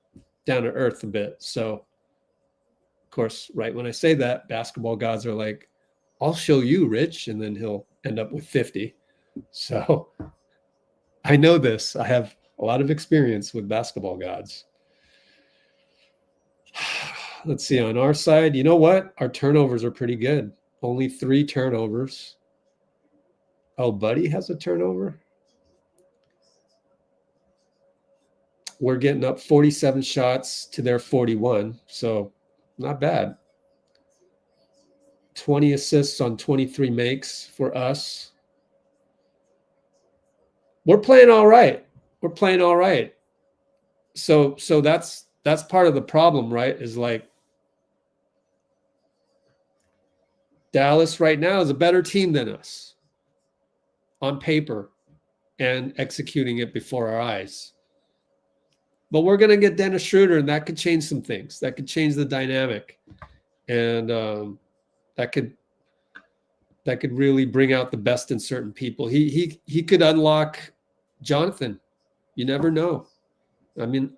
down to earth a bit. So, of course, right when I say that, basketball gods are like, I'll show you, Rich, and then he'll end up with 50. So I know this. I have a lot of experience with basketball gods. Let's see, on our side, you know what? Our turnovers are pretty good. Only 3 turnovers. Oh, Buddy has a turnover. We're getting up 47 shots to their 41, so not bad. 20 assists on 23 makes for us. We're playing all right. We're playing all right. So that's part of the problem, right? Is like Dallas right now is a better team than us on paper and executing it before our eyes. But we're going to get Dennis Schroder, and that could change some things. That could change the dynamic. And that could really bring out the best in certain people. He could unlock Jonathan. You never know. I mean,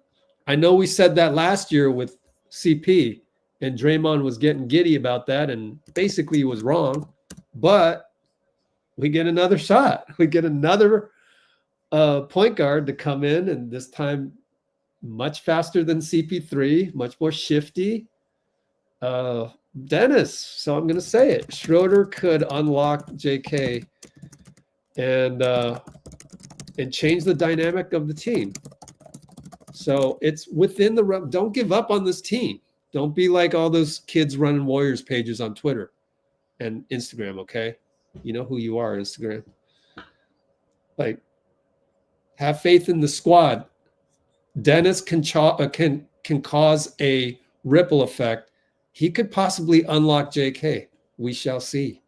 I know we said that last year with CP, and Draymond was getting giddy about that and basically was wrong. But we get another shot. We get another point guard to come in, and this time much faster than CP3, much more shifty. Dennis. So I'm going to say it. Schroder could unlock J.K. and change the dynamic of the team. So it's within the realm. Don't give up on this team. Don't be like all those kids running Warriors pages on Twitter and Instagram, okay? You know who you are, Instagram. Like, have faith in the squad. Dennis can cause a ripple effect. He could possibly unlock J.K. We shall see.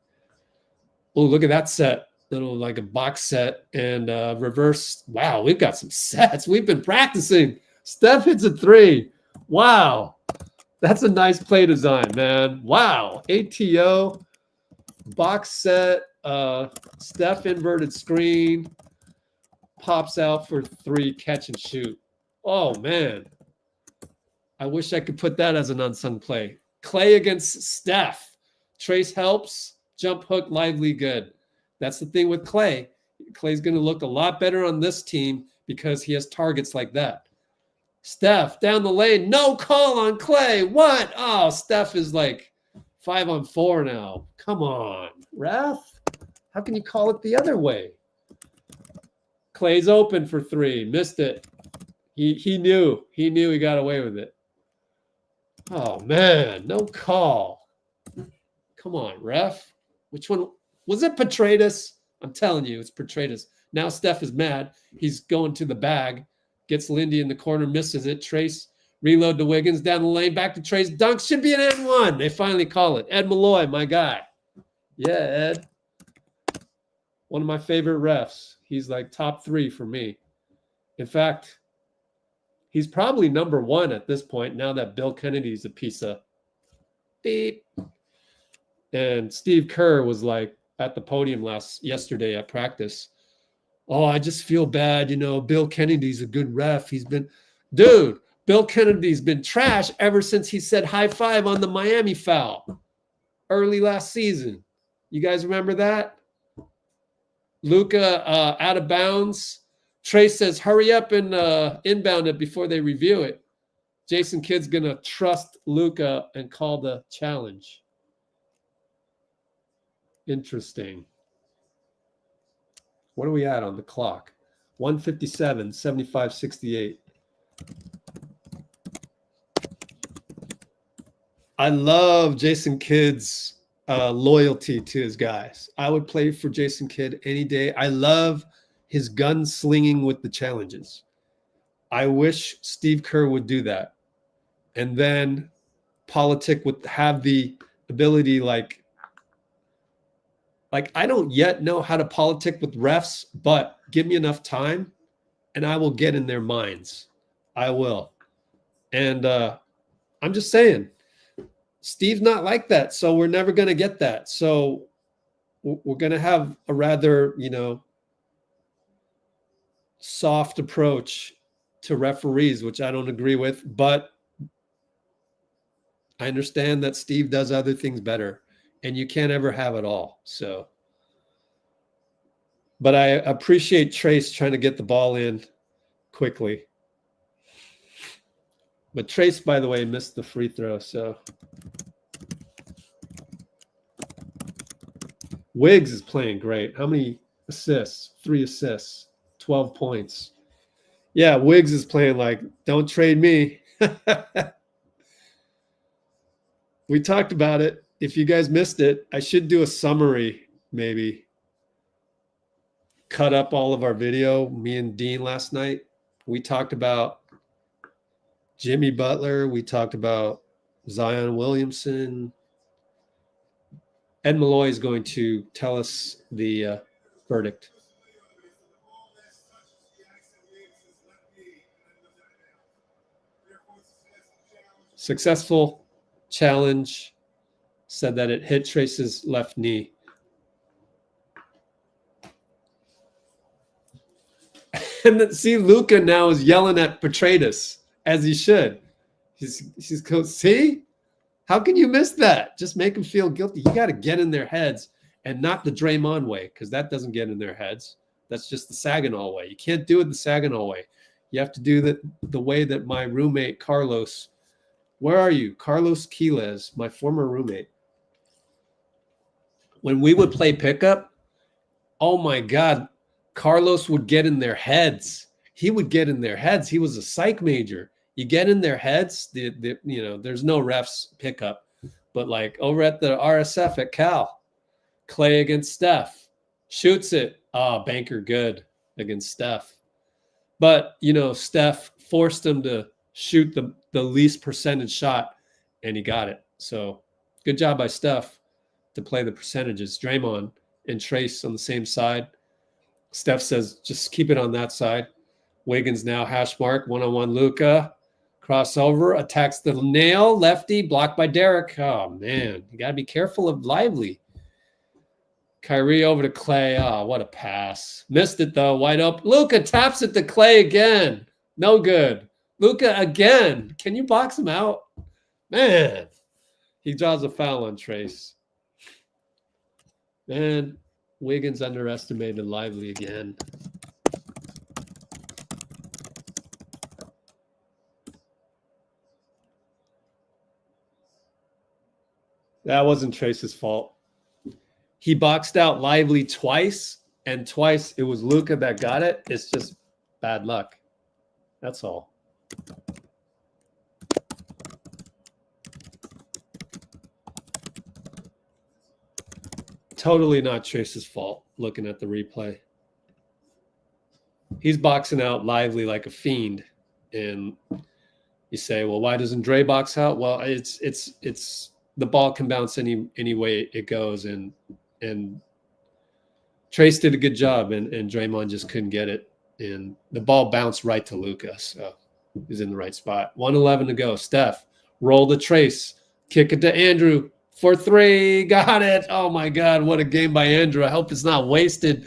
Oh, look at that set. Little like a box set and reverse. Wow, we've got some sets. We've been practicing. Steph hits a 3. Wow. That's a nice play design, man. Wow. ATO, box set, Steph inverted screen, pops out for 3, catch and shoot. Oh, man. I wish I could put that as an unsung play. Klay against Steph. Trace helps. Jump hook, lively, good. That's the thing with Klay. Klay's going to look a lot better on this team because he has targets like that. Steph down the lane. No call on Klay. What? Oh, Steph is like 5-on-4 now. Come on, ref. How can you call it the other way? Klay's open for 3. Missed it. He knew. He knew he got away with it. Oh, man. No call. Come on, ref. Which one? Was it Petratus? I'm telling you, it's Petratus. Now Steph is mad. He's going to the bag. Gets Lindy in the corner, misses it. Trace, reload to Wiggins, down the lane, back to Trace. Dunk should be an N1. They finally call it. Ed Malloy, my guy. Yeah, Ed. One of my favorite refs. He's like top 3 for me. In fact, he's probably number 1 at this point now that Bill Kennedy's a piece of beep. And Steve Kerr was like, at the podium yesterday at practice. oh, I just feel bad. You know, Bill Kennedy's a good ref. He's been, dude, Bill Kennedy's been trash ever since he said high five on the Miami foul early last season. You guys remember that? Luka out of bounds. Trey says, hurry up and inbound it before they review it. Jason Kidd's going to trust Luka and call the challenge. Interesting. What are we at on the clock? 157, 75, 68. I love Jason Kidd's loyalty to his guys. I would play for Jason Kidd any day. I love his gun slinging with the challenges. I wish Steve Kerr would do that. And then Politic would have the ability, like I don't yet know how to politic with refs, but give me enough time and I will get in their minds. I will. And I'm just saying, Steve's not like that. So we're never going to get that. So we're going to have a rather, you know, soft approach to referees, which I don't agree with, but I understand that Steve does other things better. And you can't ever have it all. So, but I appreciate Trace trying to get the ball in quickly. But Trace, by the way, missed the free throw. So Wiggs is playing great. How many assists? 3 assists, 12 points. Yeah, Wiggs is playing like, don't trade me. We talked about it. If you guys missed it, I should do a summary, maybe. Cut up all of our video, me and Dean last night. We talked about Jimmy Butler. We talked about Zion Williamson. Ed Malloy is going to tell us the verdict. Successful challenge. Said that it hit Trace's left knee. And then, see, Luka now is yelling at Petratus, as he should. He's going, see? How can you miss that? Just make them feel guilty. You got to get in their heads, and not the Draymond way, because that doesn't get in their heads. That's just the Saginaw way. You can't do it the Saginaw way. You have to do the way that my roommate, Carlos, where are you? Carlos Quiles, my former roommate. When we would play pickup, oh my God, Carlos would get in their heads. He would get in their heads. He was a psych major. You get in their heads, you know, there's no refs pickup, but like over at the RSF at Cal, Klay against Steph, shoots it. Oh, banker good against Steph. But, you know, Steph forced him to shoot the least percentage shot, and he got it. So good job by Steph to play the percentages. Draymond and Trace on the same side. Steph says, just keep it on that side. Wiggins now hash mark, one-on-one Luka. Crossover, attacks the nail, lefty, blocked by Derek. Oh, man, you got to be careful of Lively. Kyrie over to Klay. Oh, what a pass. Missed it, though, wide open. Luka taps it to Klay again. No good. Luka again. Can you box him out? Man, he draws a foul on Trace. Man, Wiggins underestimated Lively again. That wasn't Trace's fault. He boxed out Lively twice, and twice it was Luka that got it. It's just bad luck. That's all. Totally not Trace's fault, looking at the replay. He's boxing out Lively like a fiend. And you say, well, why doesn't Dre box out? Well, it's the ball can bounce any way it goes. And Trace did a good job, and Draymond just couldn't get it. And the ball bounced right to Luka. So he's in the right spot. 1:11 to go. Steph, roll the Trace. Kick it to Andrew. For 3, got it. Oh, my God, what a game by Andrew. I hope it's not wasted.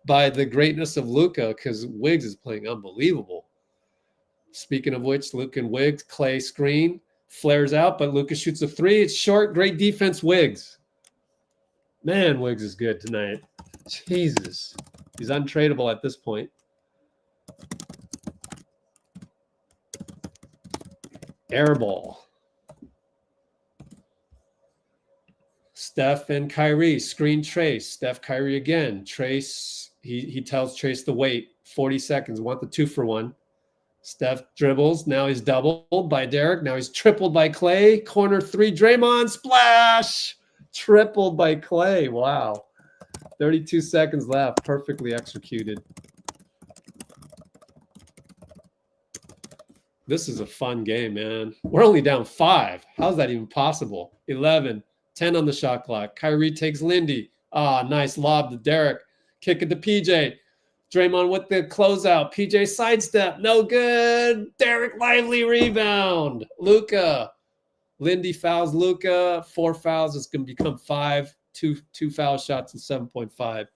by the greatness of Luka because Wiggs is playing unbelievable. Speaking of which, Luka and Wiggs, Klay screen, flares out, but Luka shoots a three. It's short, great defense, Wiggs. Man, Wiggs is good tonight. Jesus. He's untradeable at this point. Air ball. Steph and Kyrie, screen Trace. Steph, Kyrie again. Trace, he tells Trace to wait. 40 seconds, want the 2-for-1. Steph dribbles. Now he's doubled by Derek. Now he's tripled by Klay. Corner three, Draymond, splash. Tripled by Klay. Wow. 32 seconds left. Perfectly executed. This is a fun game, man. We're only down 5. How's that even possible? 11, 10 on the shot clock. Kyrie takes Lindy. Ah, nice lob to Derek. Kick it to PJ. Draymond with the closeout. PJ sidestep. No good. Derek Lively rebound. Luka. Lindy fouls Luka. 4 fouls. It's going to become 5. Two foul shots and 7.5.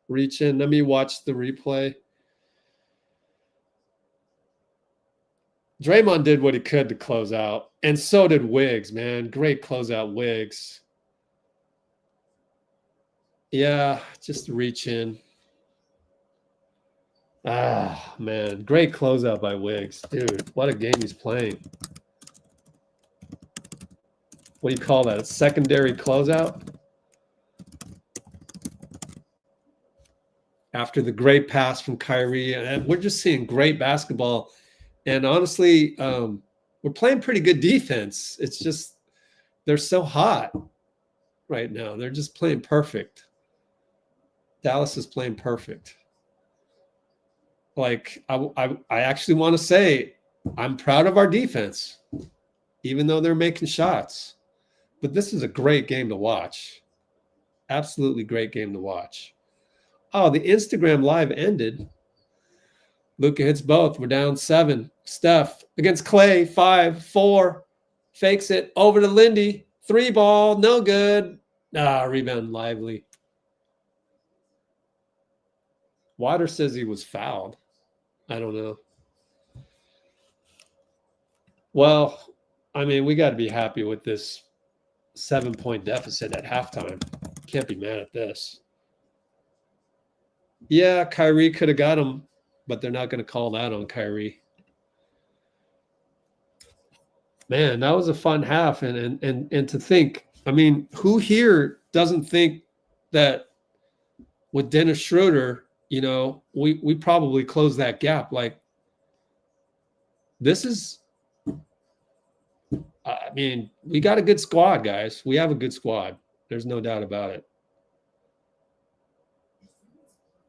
Reach in. Let me watch the replay. Draymond did what he could to close out. And so did Wiggs, man. Great closeout, Wiggs. Yeah, just reach in. Ah, man. Great closeout by Wiggs. Dude, what a game he's playing. What do you call that? A secondary closeout? After the great pass from Kyrie. And we're just seeing great basketball. And honestly, we're playing pretty good defense. It's just they're so hot right now. They're just playing perfect. Dallas is playing perfect. Like, I actually want to say I'm proud of our defense, even though they're making shots. But this is a great game to watch. Absolutely great game to watch. Oh, the Instagram live ended. Luka hits both. We're down 7. Steph against Klay. 5, 4. Fakes it. Over to Lindy. 3 ball. No good. Rebound Lively. Water says he was fouled. I don't know. Well, I mean, we got to be happy with this 7-point deficit at halftime. Can't be mad at this. Yeah, Kyrie could have got him, but they're not going to call that on Kyrie. Man, that was a fun half. And to think, I mean, who here doesn't think that with Dennis Schroder, you know, we probably closed that gap. Like, this is, I mean, we got a good squad, guys. We have a good squad. There's no doubt about it.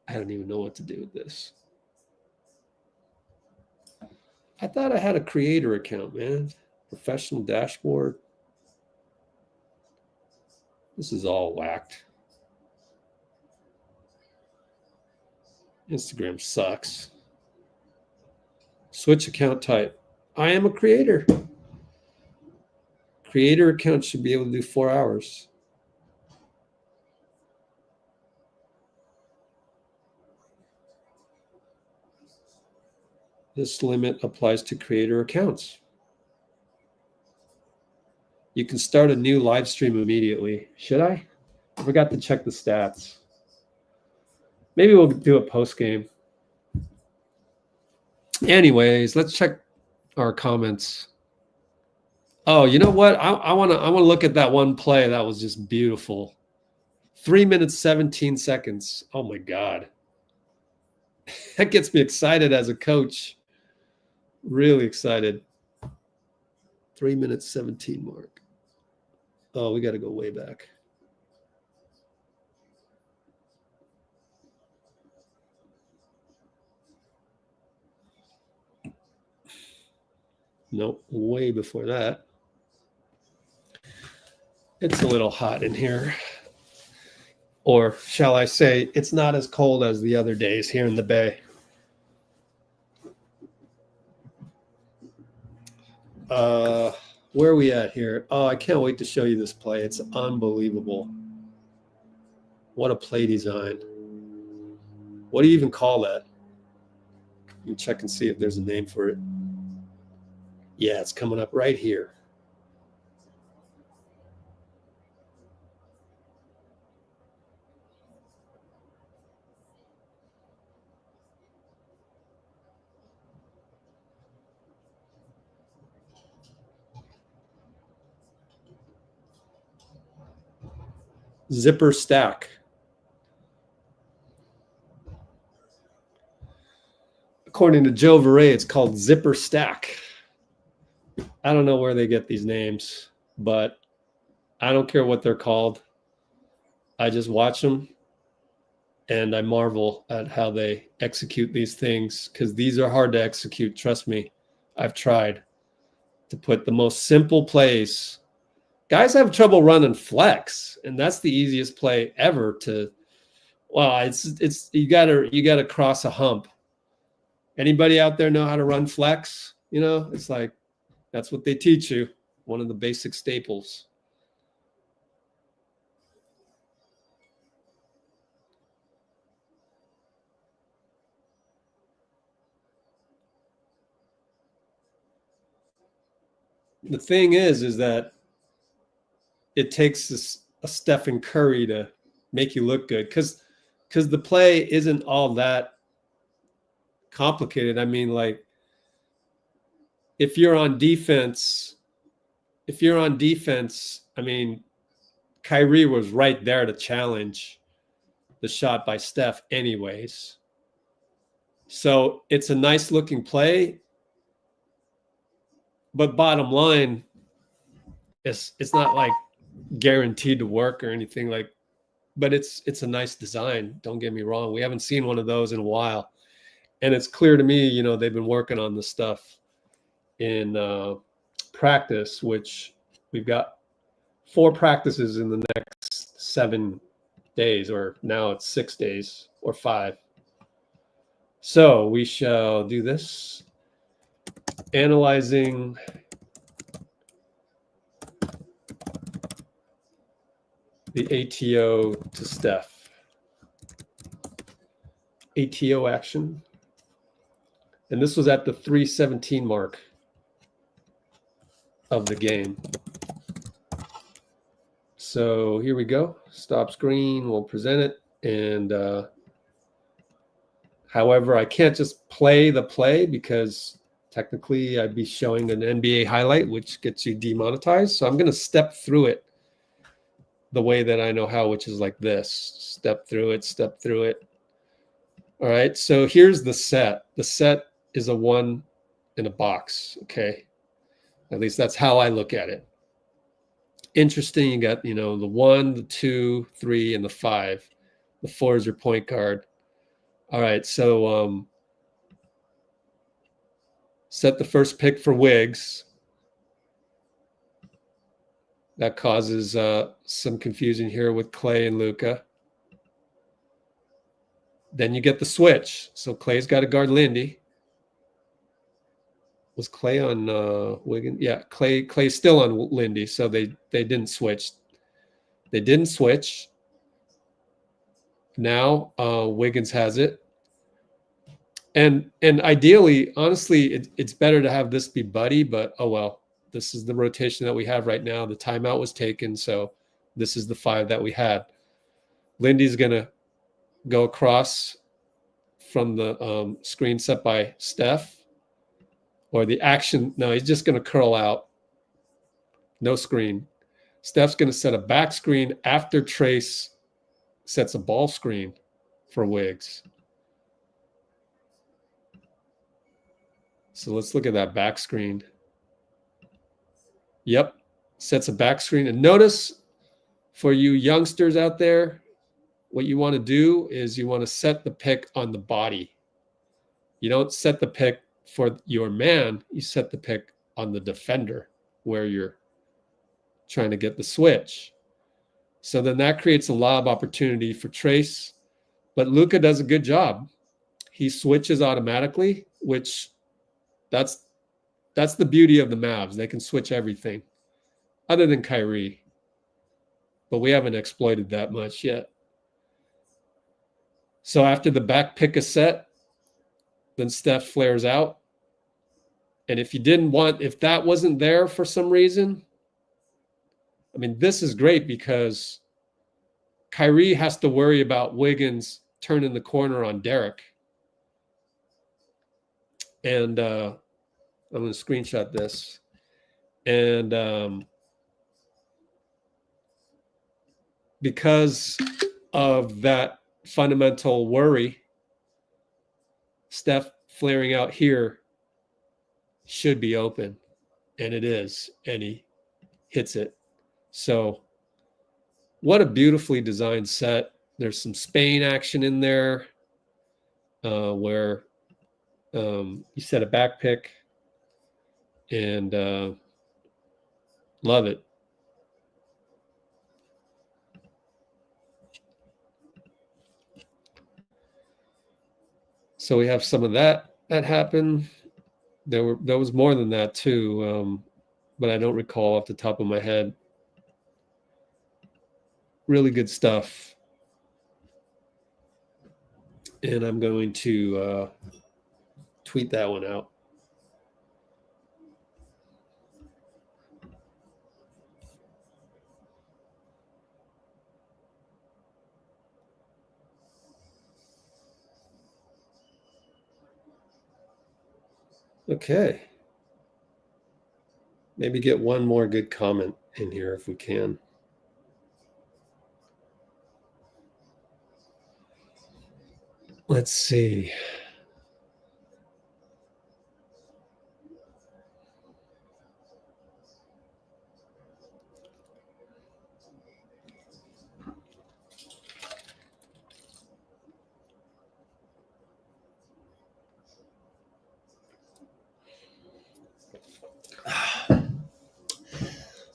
I don't even know what to do with this. I thought I had a creator account, man. Professional dashboard. This is all whacked. Instagram sucks. Switch account type. I am a creator. Creator account should be able to do 4 hours. This limit applies to creator accounts. You can start a new live stream immediately. Should I? I forgot to check the stats. Maybe we'll do a post game. Anyways, let's check our comments. Oh, you know what? I want to look at that one play that was just beautiful. 3 minutes 17 seconds. Oh my God. That gets me excited as a coach. Really excited. 3 minutes 17 mark. Oh, we got to go way back. Nope, way before that. It's a little hot in here. Or shall I say, it's not as cold as the other days here in the Bay. Where are we at here? Oh, I can't wait to show you this play. It's unbelievable. What a play design. What do you even call that? You can check and see if there's a name for it. Yeah, it's coming up right here. Zipper stack. According to Joe Verret, it's called zipper stack. I don't know where they get these names, but I don't care what they're called. I just watch them and I marvel at how they execute these things, because these are hard to execute. Trust me, I've tried to put the most simple plays. Guys have trouble running flex, and that's the easiest play ever to. Well, it's you gotta cross a hump. Anybody out there know how to run flex? You know, it's like that's what they teach you. One of the basic staples. The thing is that it takes a Stephen Curry to make you look good, because the play isn't all that complicated. I mean, like, if you're on defense, I mean, Kyrie was right there to challenge the shot by Steph anyways. So it's a nice looking play, but bottom line, it's not like guaranteed to work or anything, like, but it's a nice design. Don't get me wrong. We haven't seen one of those in a while. And it's clear to me, you know, they've been working on this stuff in practice, which we've got 4 practices in the next 7 days, or now it's 6 days or 5. So we shall do this. Analyzing the ATO to Steph. ATO action. And this was at the 3:17 mark of the game. So here we go. Stop screen. We'll present it. And however, I can't just play the play, because technically I'd be showing an NBA highlight, which gets you demonetized. So I'm going to step through it the way that I know how, which is like this. Step through it, step through it. All right. So here's the set. The set is a 1 in a box. Okay. At least that's how I look at it. Interesting. You got, you know, the 1, the 2, 3, and the 5. The 4 is your point guard. All right. So set the first pick for Wiggs. That causes some confusion here with Klay and Luka. Then you get the switch. So Klay's got to guard Lindy. Was Klay on Wiggins? Yeah, Klay's still on Lindy, so they didn't switch. They didn't switch. Now Wiggins has it. And ideally, honestly, it's better to have this be Buddy, but oh well. This is the rotation that we have right now. The timeout was taken, so this is the 5 that we had. Lindy's going to go across from the screen set by Steph. Or the action. No, he's just going to curl out. No screen. Steph's going to set a back screen after Trace sets a ball screen for Wiggs. So let's look at that back screen. Yep, sets a back screen. And notice, for you youngsters out there, what you want to do is you want to set the pick on the body. You don't set the pick for your man. You set the pick on the defender where you're trying to get the switch. So then that creates a lob opportunity for Trace. But Luka does a good job. He switches automatically, which that's the beauty of the Mavs. They can switch everything other than Kyrie. But we haven't exploited that much yet. So after the back pick a set, then Steph flares out. And if that wasn't there for some reason, I mean, this is great because Kyrie has to worry about Wiggins turning the corner on Derek. And I'm going to screenshot this. And because of that fundamental worry, Steph flaring out here should be open. And it is. And he hits it. So what a beautifully designed set. There's some Spain action in there where you set a back pick and love it. So we have some of that happened. There was more than that too, but I don't recall off the top of my head. Really good stuff. And I'm going to tweet that one out. Okay. Maybe get one more good comment in here if we can. Let's see.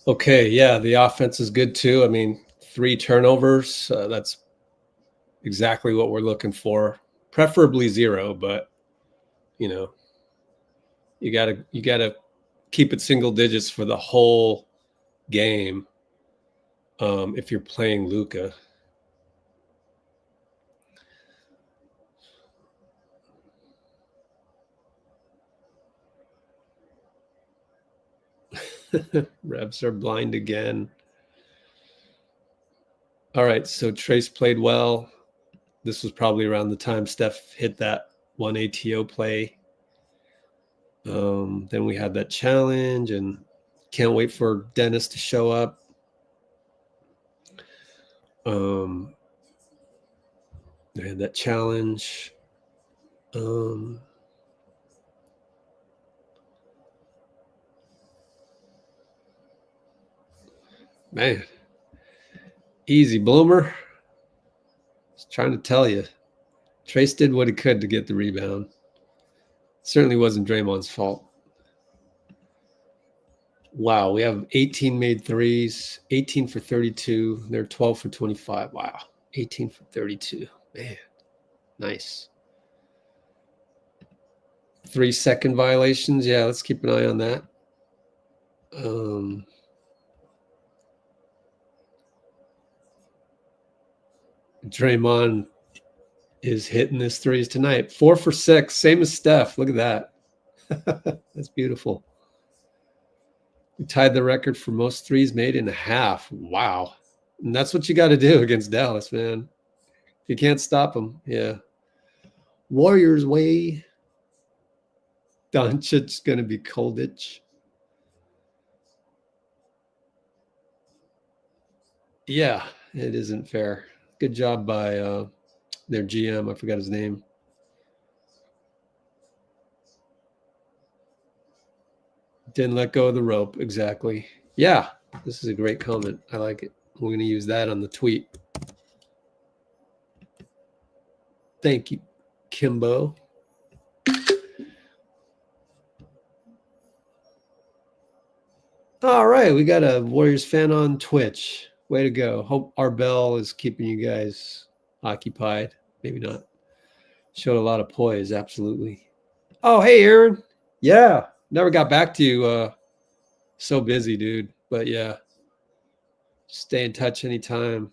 Okay, yeah, the offense is good too. I mean, 3 turnovers, that's exactly what we're looking for. Preferably 0, but you know, you gotta keep it single digits for the whole game if you're playing Luka. Revs are blind again. All right, so Trace played well. This was probably around the time Steph hit that one ATO play. Then we had that challenge, and can't wait for Dennis to show up. I had that challenge. Man, easy bloomer. Just trying to tell you. Trace did what he could to get the rebound. Certainly wasn't Draymond's fault. Wow, we have 18 made threes, 18 for 32. They're 12 for 25. Wow, 18 for 32. Man, nice. 3-second violations. Yeah, let's keep an eye on that. Draymond is hitting his threes tonight. 4 for 6, same as Steph. Look at that. That's beautiful. We tied the record for most threes made in a half. Wow. And that's what you got to do against Dallas, man. If you can't stop them, yeah. Warriors way. Doncic's going to be Kolditch. Yeah, it isn't fair. Good job by their GM. I forgot his name. Didn't let go of the rope. Exactly. Yeah, this is a great comment. I like it. We're going to use that on the tweet. Thank you, Kimbo. All right, we got a Warriors fan on Twitch. Way to go. Hope our bell is keeping you guys occupied. Maybe not. Showed a lot of poise, absolutely. Oh, hey, Aaron. Yeah, never got back to you. So busy, dude. But yeah, stay in touch anytime.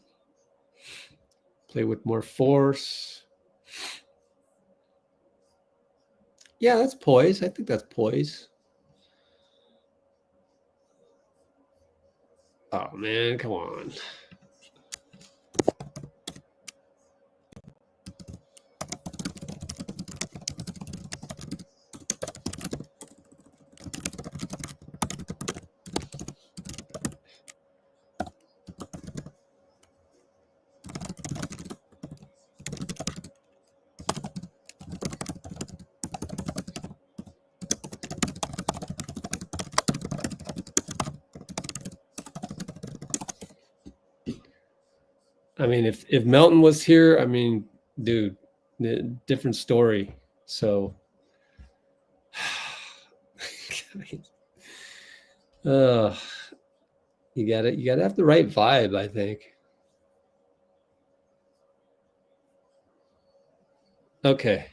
Play with more force. Yeah, that's poise. I think that's poise. Oh, man, come on. I mean, if Melton was here, I mean, dude, different story. So, you gotta have the right vibe, I think. Okay.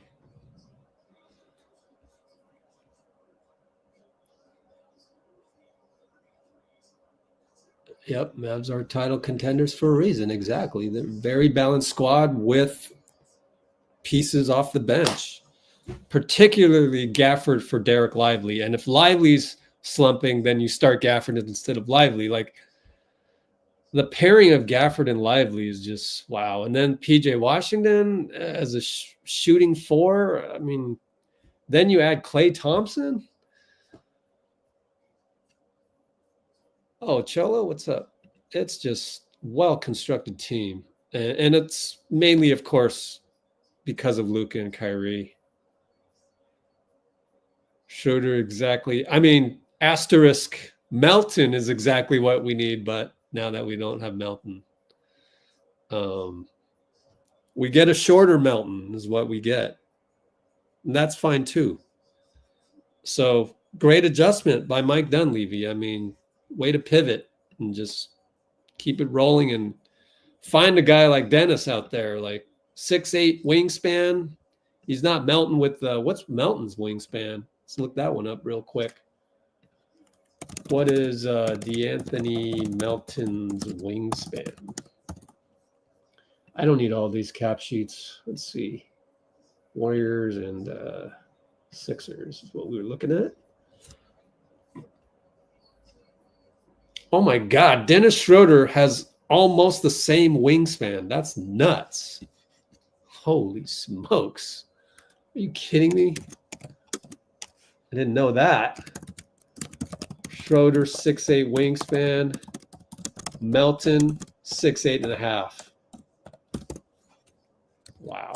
Yep, Mavs are title contenders for a reason. Exactly. They're a very balanced squad with pieces off the bench, particularly Gafford for Derek Lively. And if Lively's slumping, then you start Gafford instead of Lively. Like the pairing of Gafford and Lively is just wow. And then PJ Washington as a shooting four. I mean, then you add Klay Thompson. Oh, Cholo, what's up? It's just well-constructed team. And it's mainly, of course, because of Luka and Kyrie. Schroder, exactly. I mean, asterisk Melton is exactly what we need, but now that we don't have Melton, we get a shorter Melton is what we get. And that's fine too. So great adjustment by Mike Dunleavy. I mean, way to pivot and just keep it rolling and find a guy like Dennis out there, like 6'8" wingspan. He's not Melton with what's Melton's wingspan? Let's look that one up real quick. What is D'Anthony Melton's wingspan? I don't need all these cap sheets. Let's see. Warriors and Sixers is what we were looking at. Oh my God, Dennis Schroder has almost the same wingspan. That's nuts. Holy smokes. Are you kidding me? I didn't know that. Schroder, 6'8" wingspan. Melton, 6'8.5". Wow.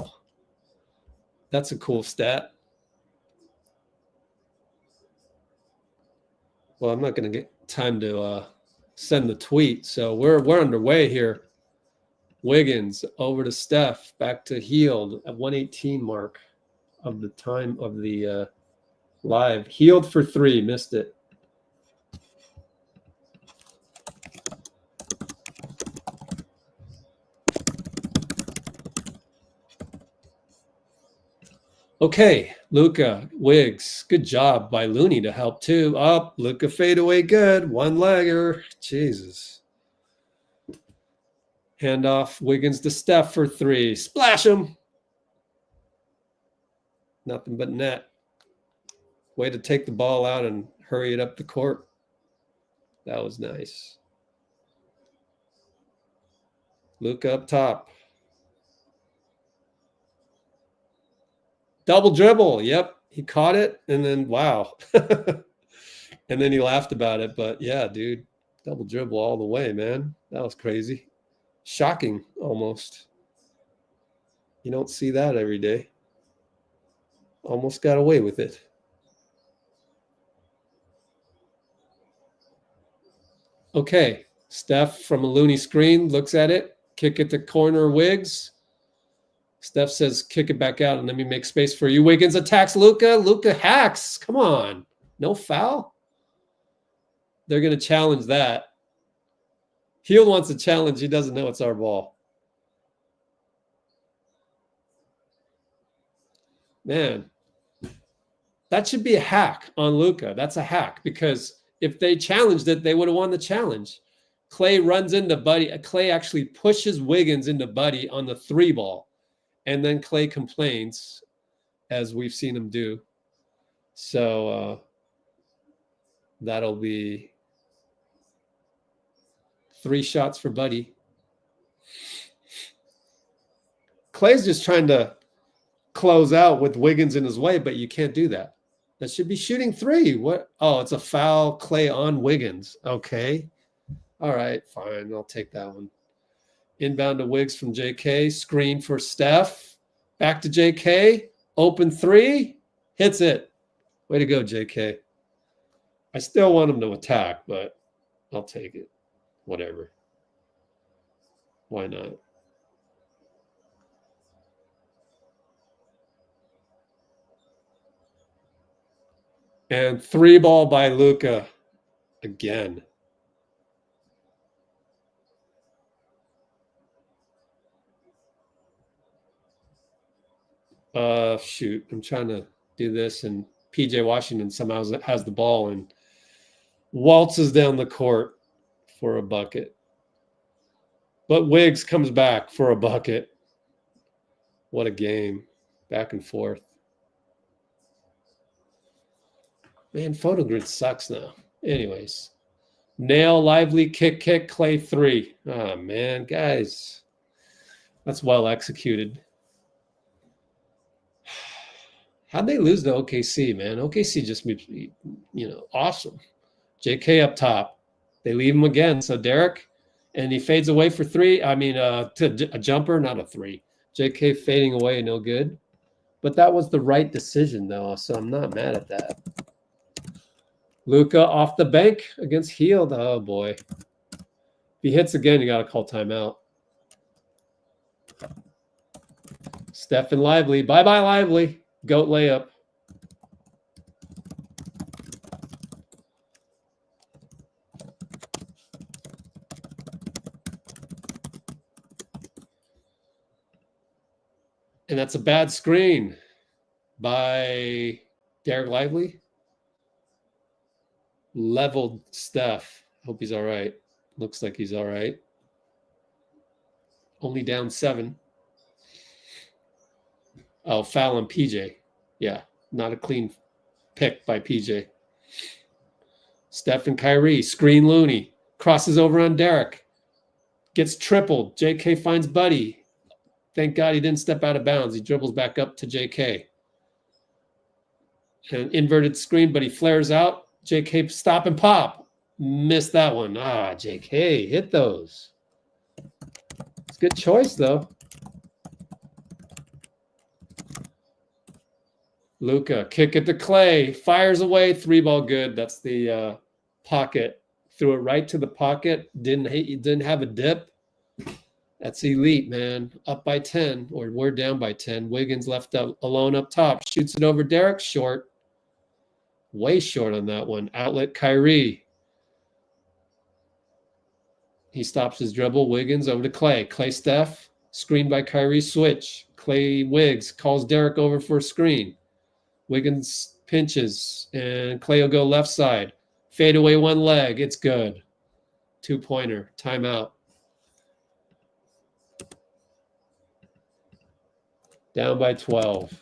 That's a cool stat. Well, I'm not going to get time to send the tweet. So we're underway here. Wiggins over to Steph, back to Healed at 118 mark of the time of the live. Healed for three, missed it. Okay, Luka, Wiggs, good job by Looney to help too. Up, Luka fadeaway, good, one-legger, Jesus. Handoff, Wiggins to Steph for three, splash him. Nothing but net. Way to take the ball out and hurry it up the court. That was nice. Luka up top. Double dribble. Yep. He caught it. And then, wow. And then he laughed about it. But yeah, dude, double dribble all the way, man. That was crazy. Shocking almost. You don't see that every day. Almost got away with it. Okay. Steph from a Looney screen looks at it. Kick it to corner Wiggs. Steph says, kick it back out and let me make space for you. Wiggins attacks Luka. Luka hacks. Come on. No foul? They're going to challenge that. Heel wants a challenge. He doesn't know it's our ball. Man, that should be a hack on Luka. That's a hack because if they challenged it, they would have won the challenge. Klay runs into Buddy. Klay actually pushes Wiggins into Buddy on the three ball. And then Klay complains, as we've seen him do. So that'll be 3 shots for Buddy. Klay's just trying to close out with Wiggins in his way, but you can't do that. That should be shooting 3. What? Oh, it's a foul. Klay on Wiggins. Okay. All right, fine. I'll take that one. Inbound to Wiggs from J.K. Screen for Steph. Back to J.K. Open 3. Hits it. Way to go, J.K. I still want him to attack, but I'll take it. Whatever. Why not? And 3 ball by Luka again. Shoot. I'm trying to do this, and PJ Washington somehow has the ball and waltzes down the court for a bucket. But Wiggs comes back for a bucket. What a game. Back and forth. Man, Photogrid sucks now. Anyways. Nail, lively, kick, Klay 3. Oh, man, guys. That's well executed. How'd they lose to OKC, man? OKC just, awesome. JK up top. They leave him again. So Derek, and he fades away for 3. I mean, to a jumper, not a 3. JK fading away, no good. But that was the right decision, though, so I'm not mad at that. Luka off the bank against Hield. Oh, boy. If he hits again, you got to call timeout. Steph and Lively. Bye-bye, Lively. Goat layup. And that's a bad screen by Derek Lively. Leveled Steph. Hope he's all right. Looks like he's all right. Only down 7. Oh, foul on PJ. Yeah, not a clean pick by PJ. Steph and Kyrie. Screen Looney. Crosses over on Derek. Gets tripled. JK finds Buddy. Thank God he didn't step out of bounds. He dribbles back up to JK. An inverted screen, but he flares out. JK stop and pop. Missed that one. Ah, JK, hit those. It's a good choice, though. Luka, kick it to Klay. Fires away. 3 ball good. That's the pocket. Threw it right to the pocket. Didn't have a dip. That's elite, man. Up by 10, or we're down by 10. Wiggins left alone up top. Shoots it over Derek. Short. Way short on that one. Outlet Kyrie. He stops his dribble. Wiggins over to Klay. Klay Steph. Screen by Kyrie. Switch. Klay Wiggs calls Derek over for a screen. Wiggins pinches, and Klay will go left side. Fade away 1 leg. It's good. 2-pointer. Timeout. Down by 12.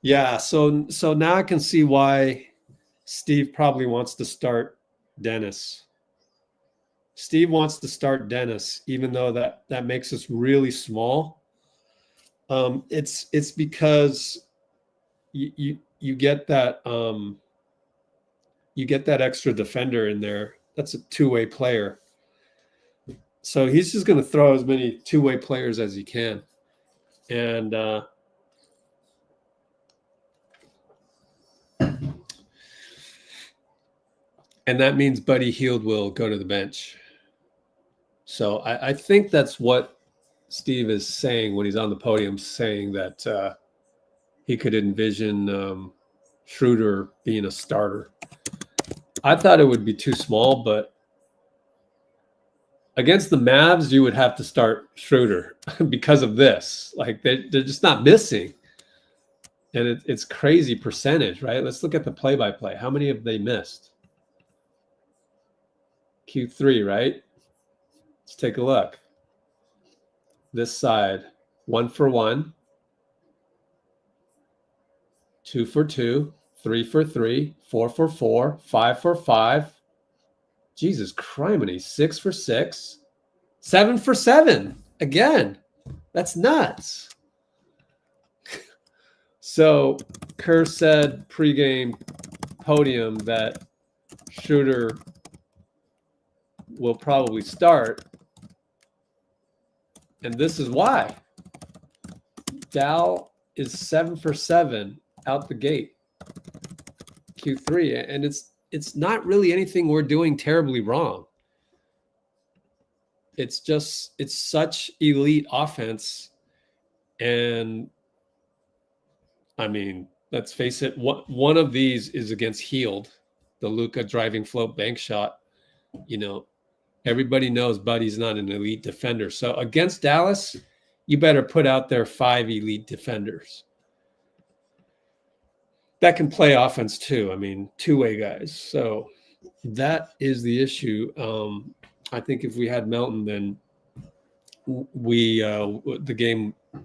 Yeah, so now I can see why Steve probably wants to start Dennis. Steve wants to start Dennis, even though that makes us really small. It's because you get that extra defender in there. That's a 2-way player. So he's just going to throw as many 2-way players as he can. And that means Buddy Hield will go to the bench. So I think that's what Steve is saying when he's on the podium, saying that he could envision Schroder being a starter. I thought it would be too small, but against the Mavs, you would have to start Schroder because of this. Like they're just not missing. And it's crazy percentage, right? Let's look at the play-by-play. How many have they missed? Q3, right? Let's take a look. This side, 1 for 1, 2 for 2, 3 for 3, 4 for 4, 5 for 5. Jesus criminy, 6 for 6, 7 for 7. Again, that's nuts. So Kerr said pregame podium that Schroder will probably start. And this is why. Dal is 7 for 7 out the gate. Q3. And it's not really anything we're doing terribly wrong. It's such elite offense. And I mean, let's face it, one of these is against Healed, the Luka driving float bank shot. You know, everybody knows Buddy's not an elite defender. So against Dallas, you better put out there 5 elite defenders that can play offense too. I mean, two-way guys. So that is the issue. I think if we had Melton, then we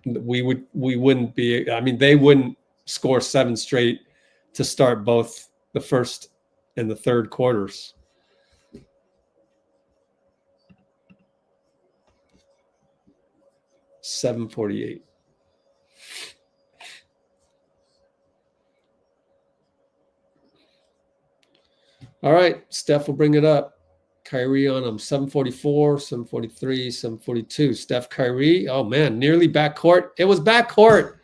wouldn't be. I mean, they wouldn't score 7 straight to start both the first and the third quarters. $7.48. All right, Steph will bring it up. Kyrie on him, 744, 743, 742. Steph, Kyrie, oh man, nearly backcourt. It was backcourt.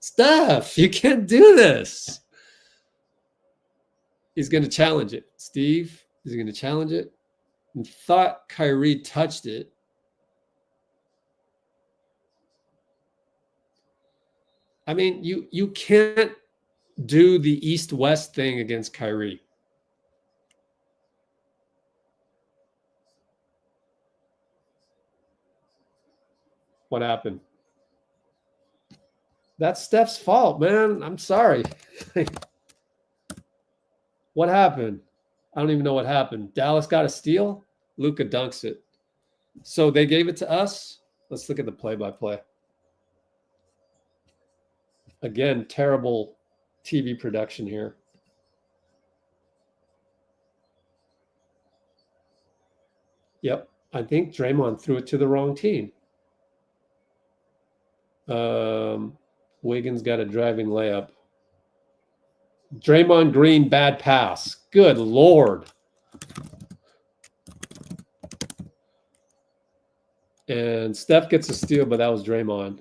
Steph, you can't do this. He's going to challenge it. Steve, is he going to challenge it? And thought Kyrie touched it. I mean, you can't do the East-West thing against Kyrie. What happened? That's Steph's fault, man. I'm sorry. What happened? I don't even know what happened. Dallas got a steal. Luka dunks it. So they gave it to us. Let's look at the play-by-play. Again, terrible TV production here. Yep, I think Draymond threw it to the wrong team. Wiggins got a driving layup. Draymond Green, bad pass. Good Lord. And Steph gets a steal, but that was Draymond.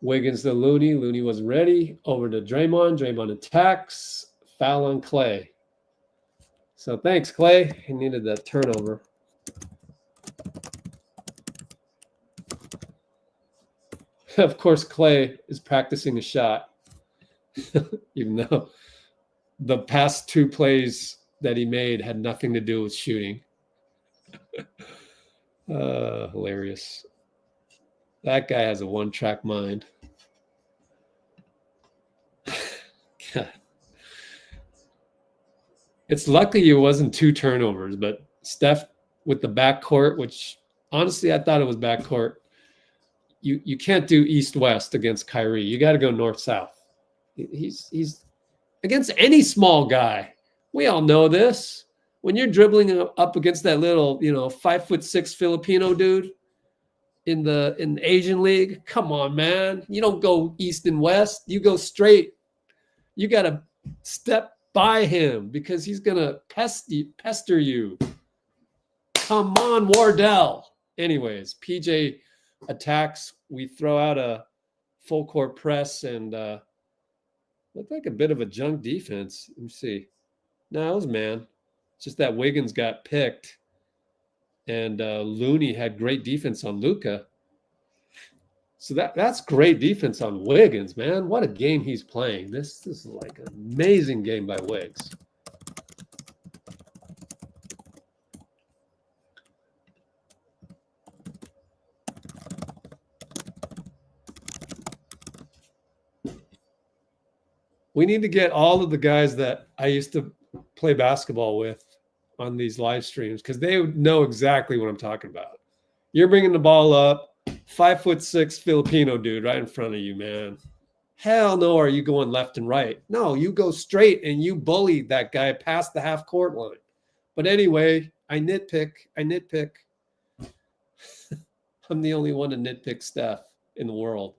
Wiggins to Looney. Looney was ready. Over to Draymond. Draymond attacks. Foul on Klay. So thanks, Klay. He needed that turnover. Of course, Klay is practicing a shot, even though the past 2 plays that he made had nothing to do with shooting. Hilarious. That guy has a one-track mind. God. It's lucky it wasn't 2 turnovers, but Steph with the backcourt, which honestly I thought it was backcourt. You can't do East-West against Kyrie. You got to go North-South. He's against any small guy. We all know this. When you're dribbling up against that little, 5'6" Filipino dude in the Asian League, come on, man. You don't go East and West. You go straight. You got to step by him because he's gonna pester you. Come on, Wardell. Anyways, PJ attacks. We throw out a full court press and looked like a bit of a junk defense. Let me see. No, it was man. Just that Wiggins got picked, and Looney had great defense on Luka. So that's great defense on Wiggins, man. What a game he's playing. This is like an amazing game by Wiggs. We need to get all of the guys that I used to play basketball with on these live streams because they know exactly what I'm talking about. You're bringing the ball up, 5'6" Filipino dude right in front of you, man. Hell no, are you going left and right? No, you go straight and you bully that guy past the half court line. But anyway, I nitpick. I'm the only one to nitpick Steph in the world.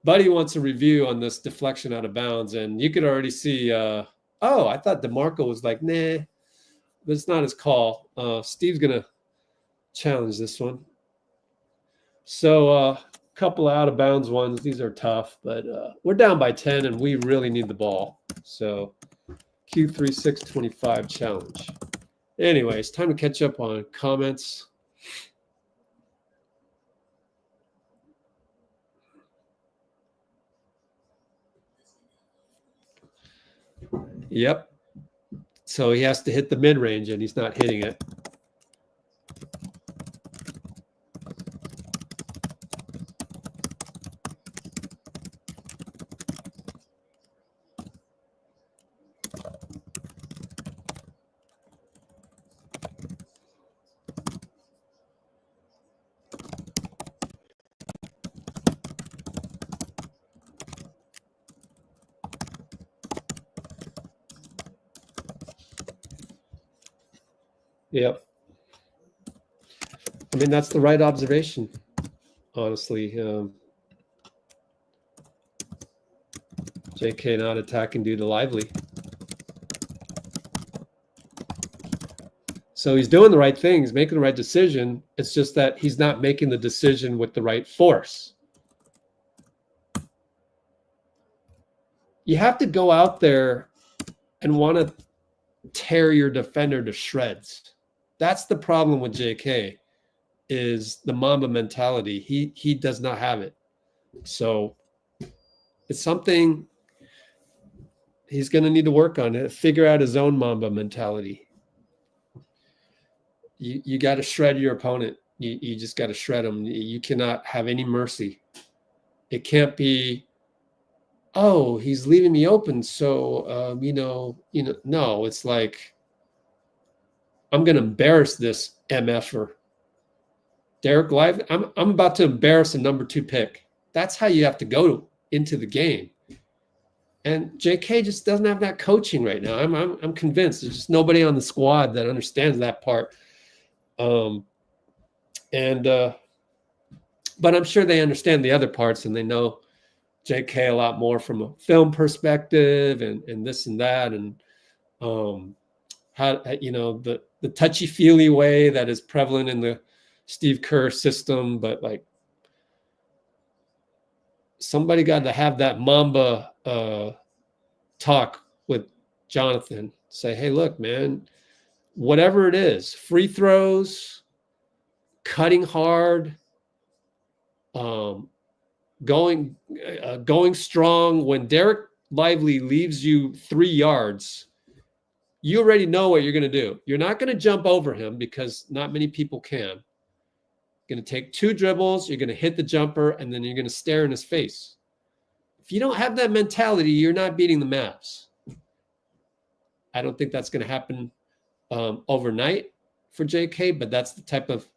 Buddy wants a review on this deflection out of bounds, and you could already see, I thought DeMarco was like, nah, but it's not his call. Steve's going to challenge this one. So a couple of out of bounds ones. These are tough, but we're down by 10, and we really need the ball. So Q3625 challenge. Anyways, time to catch up on comments. Yep. So he has to hit the mid-range, and he's not hitting it. Yep. I mean, that's the right observation, honestly. J.K. not attacking due to Lively. So he's doing the right things, making the right decision. It's just that he's not making the decision with the right force. You have to go out there and want to tear your defender to shreds. That's the problem with J.K. is the Mamba mentality. He does not have it. So it's something he's going to need to work on it, figure out his own Mamba mentality. You got to shred your opponent. You just got to shred them. You cannot have any mercy. It can't be, oh, he's leaving me open. So, no, it's like, I'm going to embarrass this MFer. Derek Lively, I'm about to embarrass a number 2 pick. That's how you have to go into the game. And J.K. just doesn't have that coaching right now. I'm convinced there's just nobody on the squad that understands that part. But I'm sure they understand the other parts, and they know J.K. a lot more from a film perspective and this and that, and how the touchy-feely way that is prevalent in the Steve Kerr system. But like, somebody got to have that Mamba talk with Jonathan. Say, hey, look, man, whatever it is, free throws, cutting hard, going strong. When Derek Lively leaves you 3 yards, you already know what you're going to do. You're not going to jump over him because not many people can. You're going to take 2 dribbles, you're going to hit the jumper, and then you're going to stare in his face. If you don't have that mentality, you're not beating the Mavs. I don't think that's going to happen overnight for J.K., but that's the type of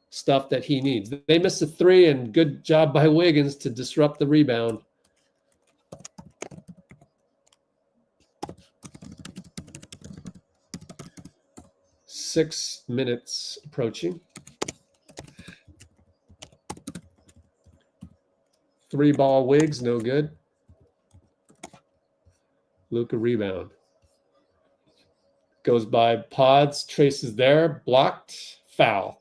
stuff that he needs. They missed a 3, and good job by Wiggins to disrupt the rebound. Six minutes approaching. 3-ball Wiggs, no good. Luka rebound. Goes by Pods, traces there, blocked, foul.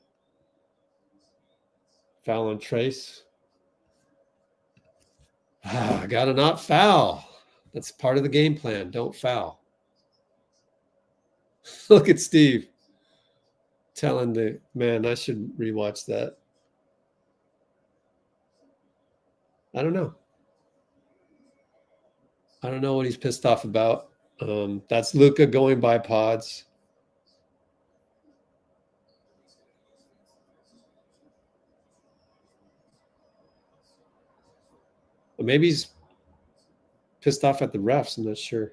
Foul on Trace. Got to not foul. That's part of the game plan. Don't foul. Look at Steve telling the man, I should rewatch that. I don't know. I don't know what he's pissed off about. That's Luka going by Pods. Or maybe he's pissed off at the refs. I'm not sure.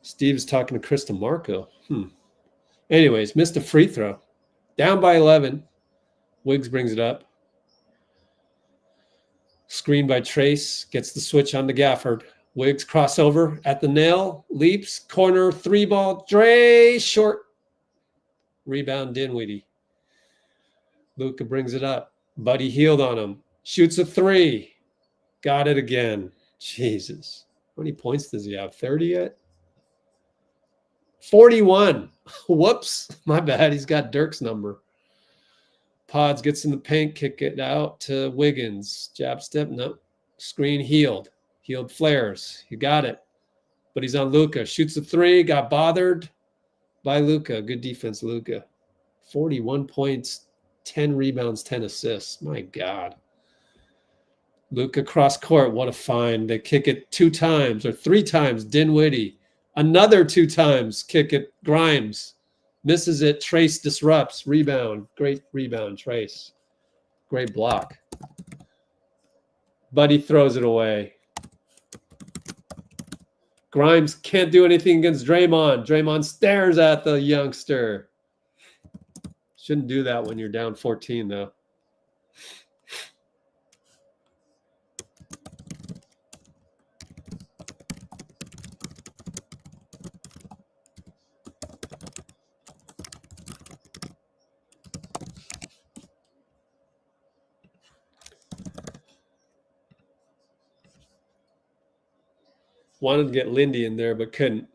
Steve's talking to Chris DeMarco. Anyways, missed a free throw. Down by 11. Wiggs brings it up. Screen by Trace. Gets the switch on to Gafford. Wiggs crossover at the nail. Leaps. Corner. 3-ball. Dre. Short. Rebound Dinwiddie. Luka brings it up. Buddy healed on him. Shoots a 3. Got it again. Jesus. How many points does he have? 30 yet? 41. Whoops. My bad. He's got Dirk's number. Pods gets in the paint. Kick it out to Wiggins. Jab step. No. Screen healed. Healed flares. He got it. But he's on Luka. Shoots a 3. Got bothered by Luka. Good defense, Luka. 41 points, 10 rebounds, 10 assists. My God. Luka cross court. What a find. They kick it 2 times or 3 times. Dinwiddie. Another 2 times. Kick it. Grimes. Misses it. Trace disrupts. Rebound. Great rebound, Trace. Great block. Buddy throws it away. Grimes can't do anything against Draymond. Draymond stares at the youngster. Shouldn't do that when you're down 14, though. Wanted to get Lindy in there, but couldn't.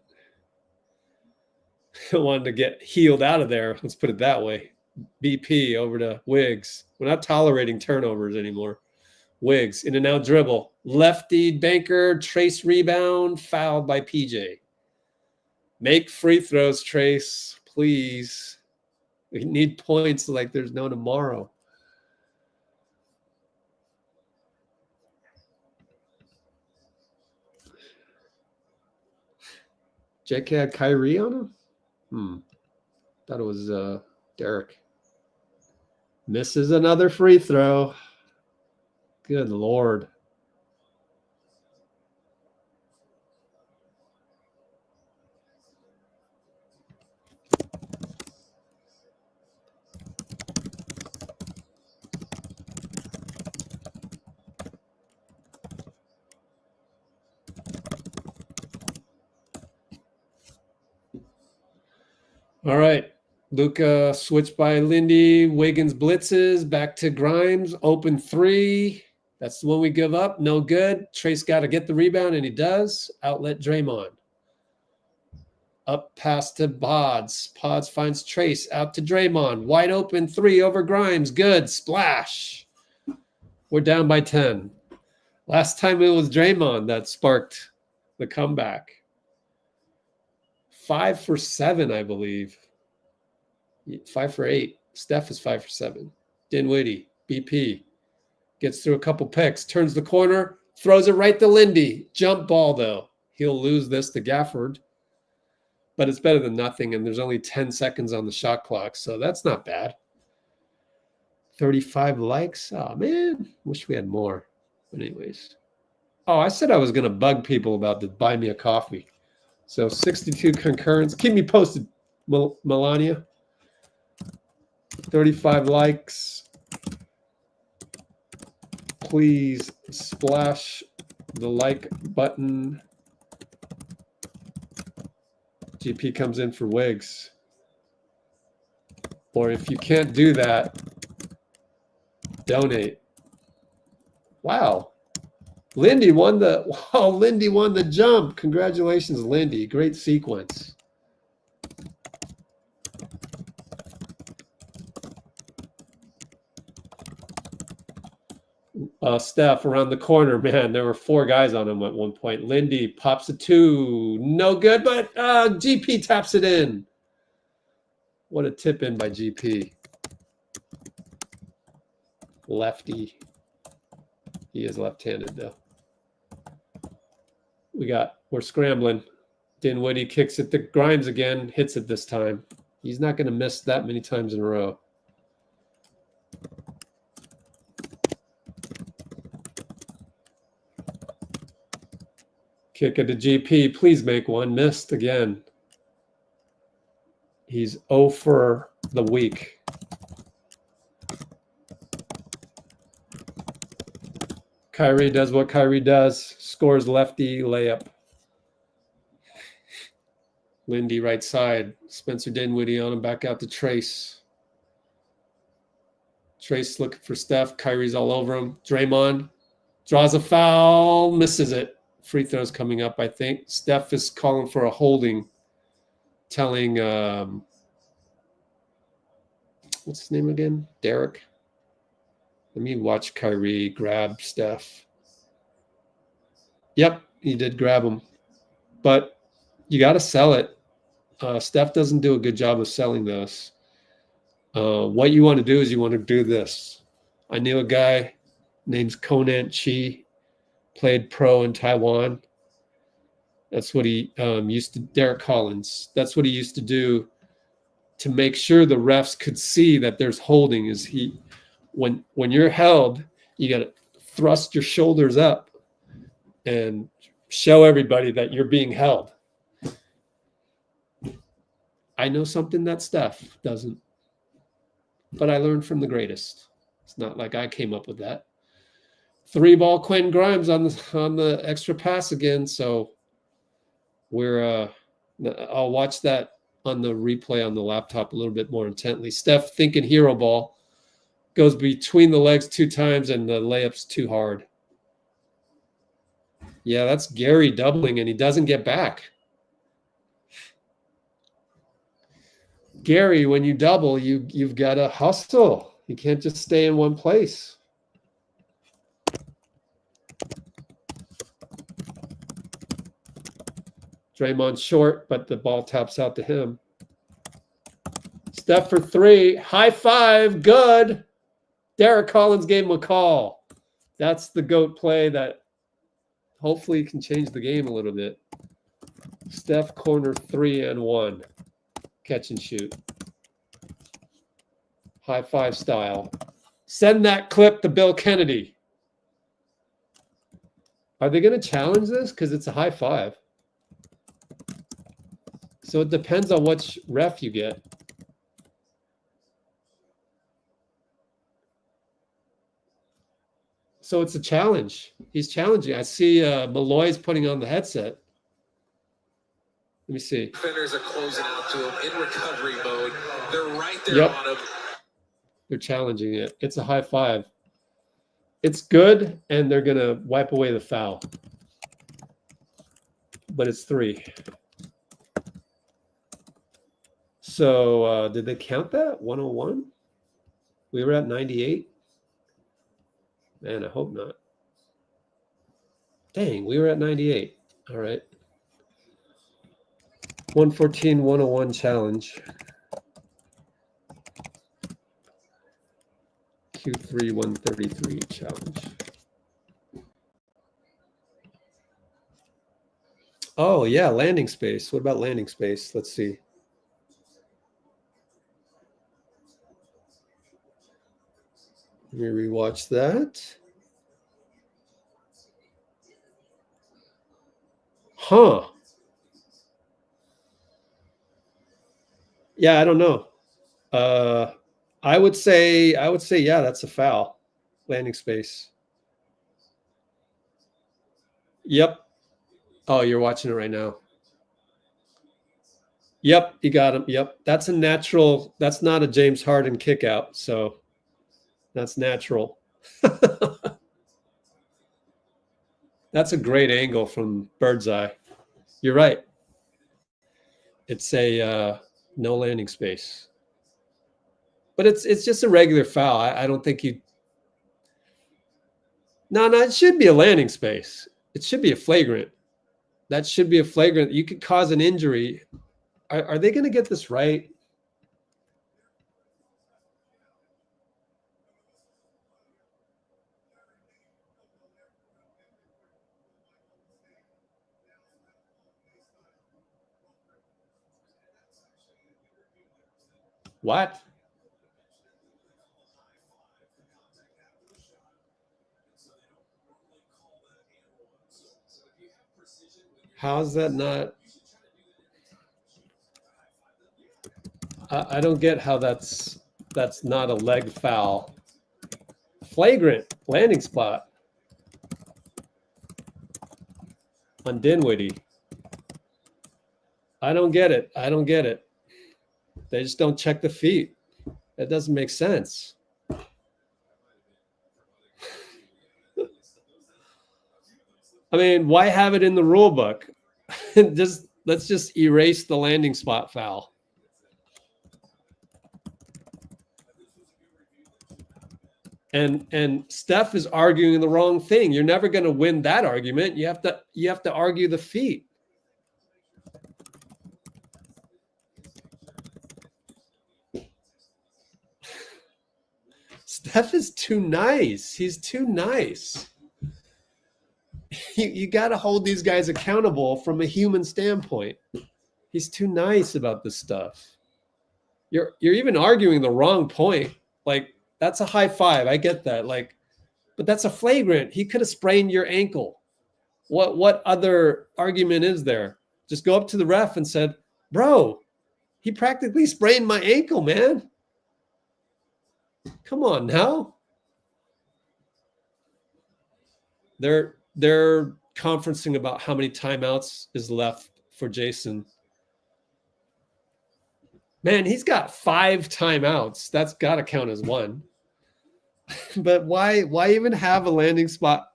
Wanted to get healed out of there. Let's put it that way. BP over to Wiggs. We're not tolerating turnovers anymore. Wiggs, in and out dribble. Lefty, banker, Trace rebound, fouled by PJ. Make free throws, Trace, please. We need points like there's no tomorrow. J.Kidd had Kyrie on him? Thought it was Derek. Misses another free throw. Good Lord. All right. Luka switched by Lindy. Wiggins blitzes. Back to Grimes. Open 3. That's the one we give up. No good. Trace got to get the rebound, and he does. Outlet Draymond. Up pass to Pods. Pods finds Trace. Out to Draymond. Wide open 3 over Grimes. Good. Splash. We're down by 10. Last time it was Draymond that sparked the comeback. 5 for 7, I believe. 5 for 8. Steph is 5 for 7. Dinwiddie, BP, gets through a couple picks, turns the corner, throws it right to Lindy. Jump ball, though. He'll lose this to Gafford, but it's better than nothing, and there's only 10 seconds on the shot clock, so that's not bad. 35 likes. Oh, man. Wish we had more. But anyways. Oh, I said I was going to bug people about the buy me a coffee. So 62 concurrents. Keep me posted, Melania. 35 likes. Please splash the like button. GP comes in for Wiggs. Or if you can't do that, donate. Wow. Lindy won the jump. Congratulations, Lindy. Great sequence. Steph around the corner, man. There were 4 guys on him at one point. Lindy pops a 2. No good, but GP taps it in. What a tip in by GP. Lefty. He is left-handed, though. We're scrambling. Dinwiddie kicks it to Grimes again, hits it this time. He's not going to miss that many times in a row. Kick it to GP. Please make one. Missed again. He's 0 for the week. Kyrie does what Kyrie does. Scores lefty layup. Lindy right side. Spencer Dinwiddie on him. Back out to Trace. Trace looking for Steph. Kyrie's all over him. Draymond draws a foul. Misses it. Free throws coming up, I think. Steph is calling for a holding. Telling, what's his name again? Derek. Let me watch Kyrie grab Steph. Yep, he did grab him. But you got to sell it. Steph doesn't do a good job of selling those. What you want to do is you want to do this. I knew a guy named Conan Chi, played pro in Taiwan. That's what he used to, Derek Collins. That's what he used to do to make sure the refs could see that there's holding. Is he, when you're held, you got to thrust your shoulders up and show everybody that you're being held. I know something that Steph doesn't, but I learned from the greatest. It's not like I came up with that. 3-ball Quentin Grimes on the extra pass again. So I'll watch that on the replay on the laptop a little bit more intently. Steph thinking hero ball, goes between the legs 2 times and the layup's too hard. Yeah, that's Gary doubling and he doesn't get back. Gary, when you double, you've got to hustle. You can't just stay in one place. Draymond short, but the ball taps out to him. Steph for 3. High five. Good. Derek Collins gave him a call. That's the GOAT play that hopefully can change the game a little bit. Steph corner 3 and 1. Catch and shoot. High five style. Send that clip to Bill Kennedy. Are they going to challenge this? Because it's a high five. So it depends on which ref you get. So it's a challenge. He's challenging. I see Malloy's putting on the headset. Let me see. Defenders are closing out to him in recovery mode. They're right there on him. They're challenging it. It's a high five. It's good, and they're going to wipe away the foul. But it's 3. So did they count that? 101? We were at 98? Man, I hope not. Dang, we were at 98. All right. 114, 101 challenge. Q3, 133 challenge. Oh, yeah, landing space. What about landing space? Let's see. Let me rewatch that. Huh. Yeah, I don't know. I would say, yeah, that's a foul. Landing space. Yep. Oh, you're watching it right now. Yep, you got him. Yep. That's a natural. That's not a James Harden kick out. So that's natural. That's a great angle from bird's eye. You're right. It's a no landing space. But it's just a regular foul. I don't think you. No, it should be a landing space. It should be a flagrant. That should be a flagrant. You could cause an injury. Are they going to get this right? What? How's that not? I don't get how that's not a leg foul. Flagrant landing spot on Dinwiddie. I don't get it. I don't get it. They just don't check the feet. That doesn't make sense. I mean, why have it in the rule book? Let's just erase the landing spot foul. And Steph is arguing the wrong thing. You're never going to win that argument. You have to argue the feet. Steph is too nice. He's too nice. You got to hold these guys accountable from a human standpoint. He's too nice about this stuff. You're even arguing the wrong point. Like, that's a high five. I get that. Like, but that's a flagrant. He could have sprained your ankle. What other argument is there? Just go up to the ref and said, bro, he practically sprained my ankle, man. Come on now. They're conferencing about how many timeouts is left for Jason. Man, he's got 5 timeouts. That's got to count as one. But why even have a landing spot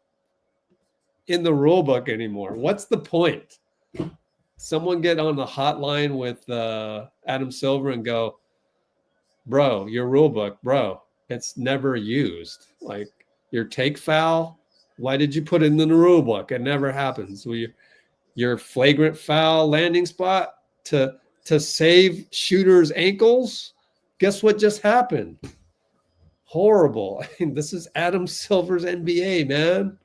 in the rule book anymore? What's the point? Someone get on the hotline with Adam Silver and go, bro, your rule book, bro, it's never used. Like, your take foul, why did you put it in the rule book? It never happens. Your flagrant foul landing spot to save shooters' ankles, guess what just happened? Horrible. I mean, this is Adam Silver's NBA, man.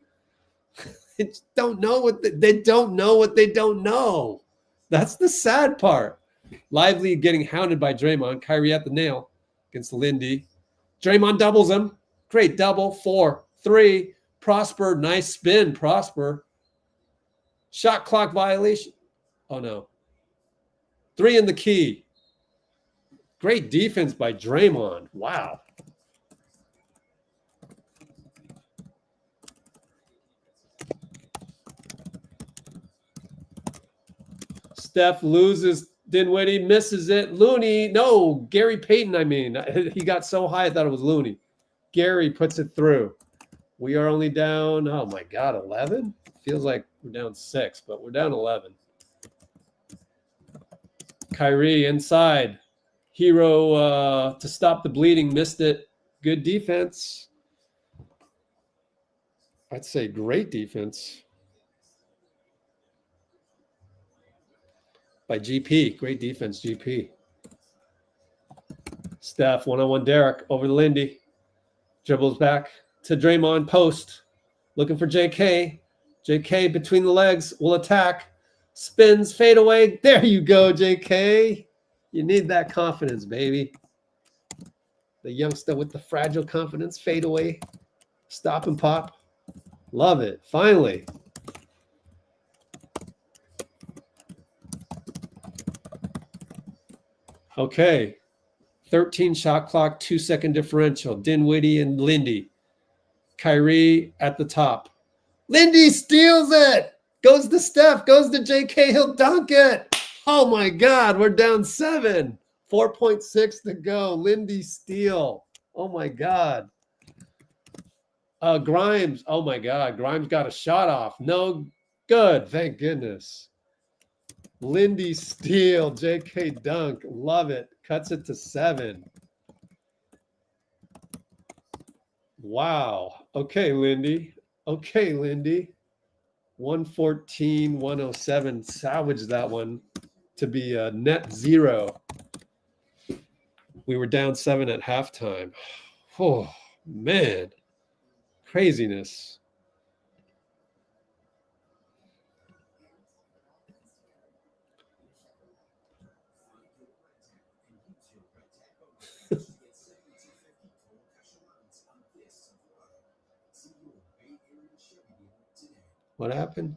They don't know what they don't know what they don't know. That's the sad part. Lively getting hounded by Draymond. Kyrie at the nail against Lindy. Draymond doubles him. Great double. 4, 3. Prosper. Nice spin. Prosper. Shot clock violation. Oh, no. 3 in the key. Great defense by Draymond. Wow. Steph loses. Dinwiddie misses it. Looney. No, Gary Payton, I mean. He got so high I thought it was Looney. Gary puts it through. We are only down, oh my God, 11? Feels like we're down 6, but we're down 11. Kyrie inside. Hero to stop the bleeding. Missed it. Good defense. I'd say great defense by GP. Great defense, GP. Steph, one-on-one Derek over to Lindy. Dribbles back to Draymond, post. Looking for J.K. J.K. between the legs will attack. Spins, fade away. There you go, J.K. You need that confidence, baby. The youngster with the fragile confidence. Fade away. Stop and pop. Love it. Finally. Okay. 13 shot clock, 2-second differential. Dinwiddie and Lindy. Kyrie at the top. Lindy steals it. Goes to Steph. Goes to J.K. He'll dunk it. Oh, my God. We're down 7. 4.6 to go. Lindy steal. Oh, my God. Grimes. Oh, my God. Grimes got a shot off. No good. Thank goodness. Lindy steal. J.K. dunk. Love it. Cuts it to 7. Wow. Okay, Lindy. Okay, Lindy. 114, 107. Salvage that one to be a net 0. We were down 7 at halftime. Oh, man. Craziness. What happened?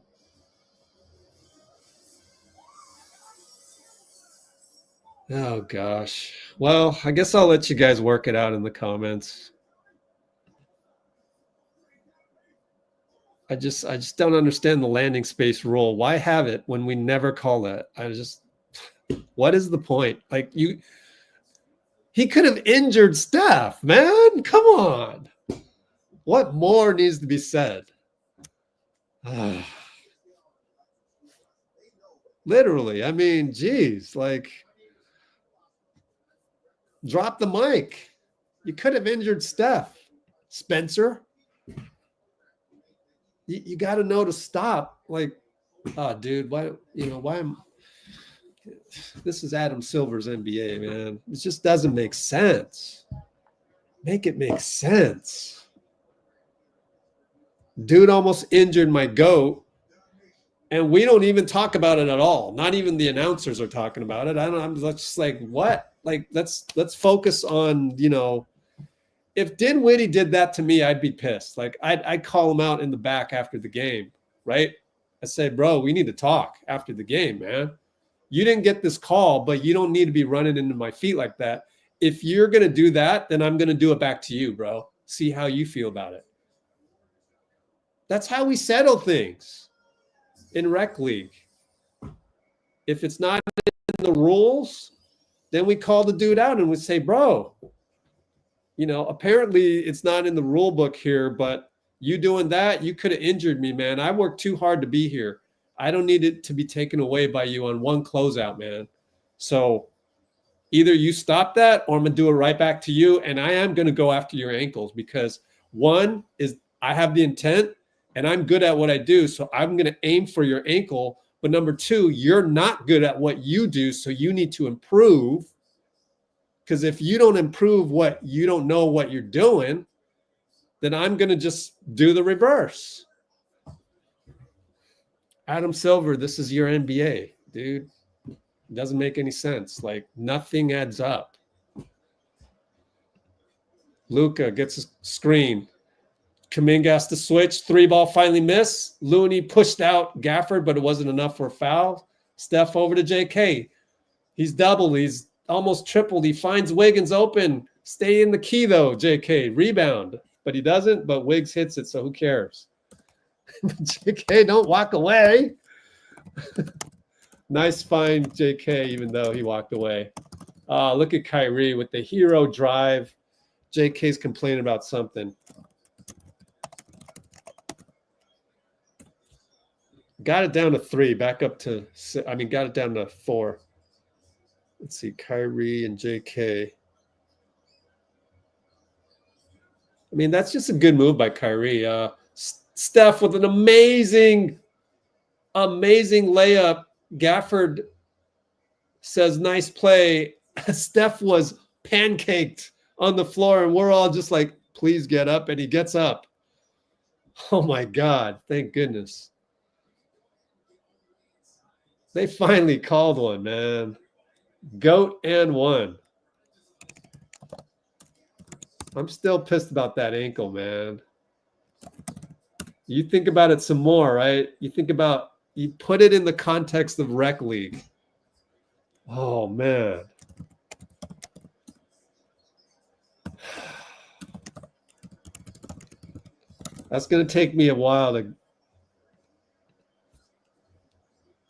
Oh gosh. Well, I guess I'll let you guys work it out in the comments. I just don't understand the landing space rule. Why have it when we never call that? What is the point? Like he could have injured Steph, man. Come on. What more needs to be said? Literally, I mean, geez, like drop the mic. You could have injured Steph. Spencer. You got to know to stop. Like, oh, dude, why am this is Adam Silver's NBA, man. It just doesn't make sense. Make it make sense. Dude almost injured my GOAT, and we don't even talk about it at all. Not even the announcers are talking about it. I'm just like, what? Like, let's focus on, if Dinwiddie did that to me, I'd be pissed. Like, I'd call him out in the back after the game, right? I say, bro, we need to talk after the game, man. You didn't get this call, but you don't need to be running into my feet like that. If you're going to do that, then I'm going to do it back to you, bro. See how you feel about it. That's how we settle things in rec league. If it's not in the rules, then we call the dude out and we say, bro, apparently it's not in the rule book here, but you doing that, you could have injured me, man. I worked too hard to be here. I don't need it to be taken away by you on one closeout, man. So either you stop that or I'm going to do it right back to you. And I am going to go after your ankles because one is I have the intent and I'm good at what I do. So I'm going to aim for your ankle. But number two, you're not good at what you do. So you need to improve. Because if you don't improve what you don't know what you're doing, then I'm going to just do the reverse. Adam Silver, this is your NBA, dude. It doesn't make any sense. Like, nothing adds up. Luka gets a screen. Kuminga has to switch. 3-ball finally missed. Looney pushed out Gafford, but it wasn't enough for a foul. Steph over to J.K. He's doubled. He's almost tripled. He finds Wiggins open. Stay in the key, though, J.K. Rebound. But he doesn't, but Wiggs hits it, so who cares? J.K., don't walk away. Nice find, J.K., even though he walked away. Look at Kyrie with the hero drive. J.K.'s complaining about something. Got it down to 3, back up to got it down to 4. Let's see, Kyrie and J.K. I mean, that's just a good move by Kyrie. Steph with an amazing layup. Gafford says, nice play. Steph was pancaked on the floor, and we're all just like, please get up. And he gets up. Oh, my God. Thank goodness. They finally called one, man. GOAT and 1. I'm still pissed about that ankle, man. You think about it some more, right? You put it in the context of rec league. Oh, man. That's going to take me a while to...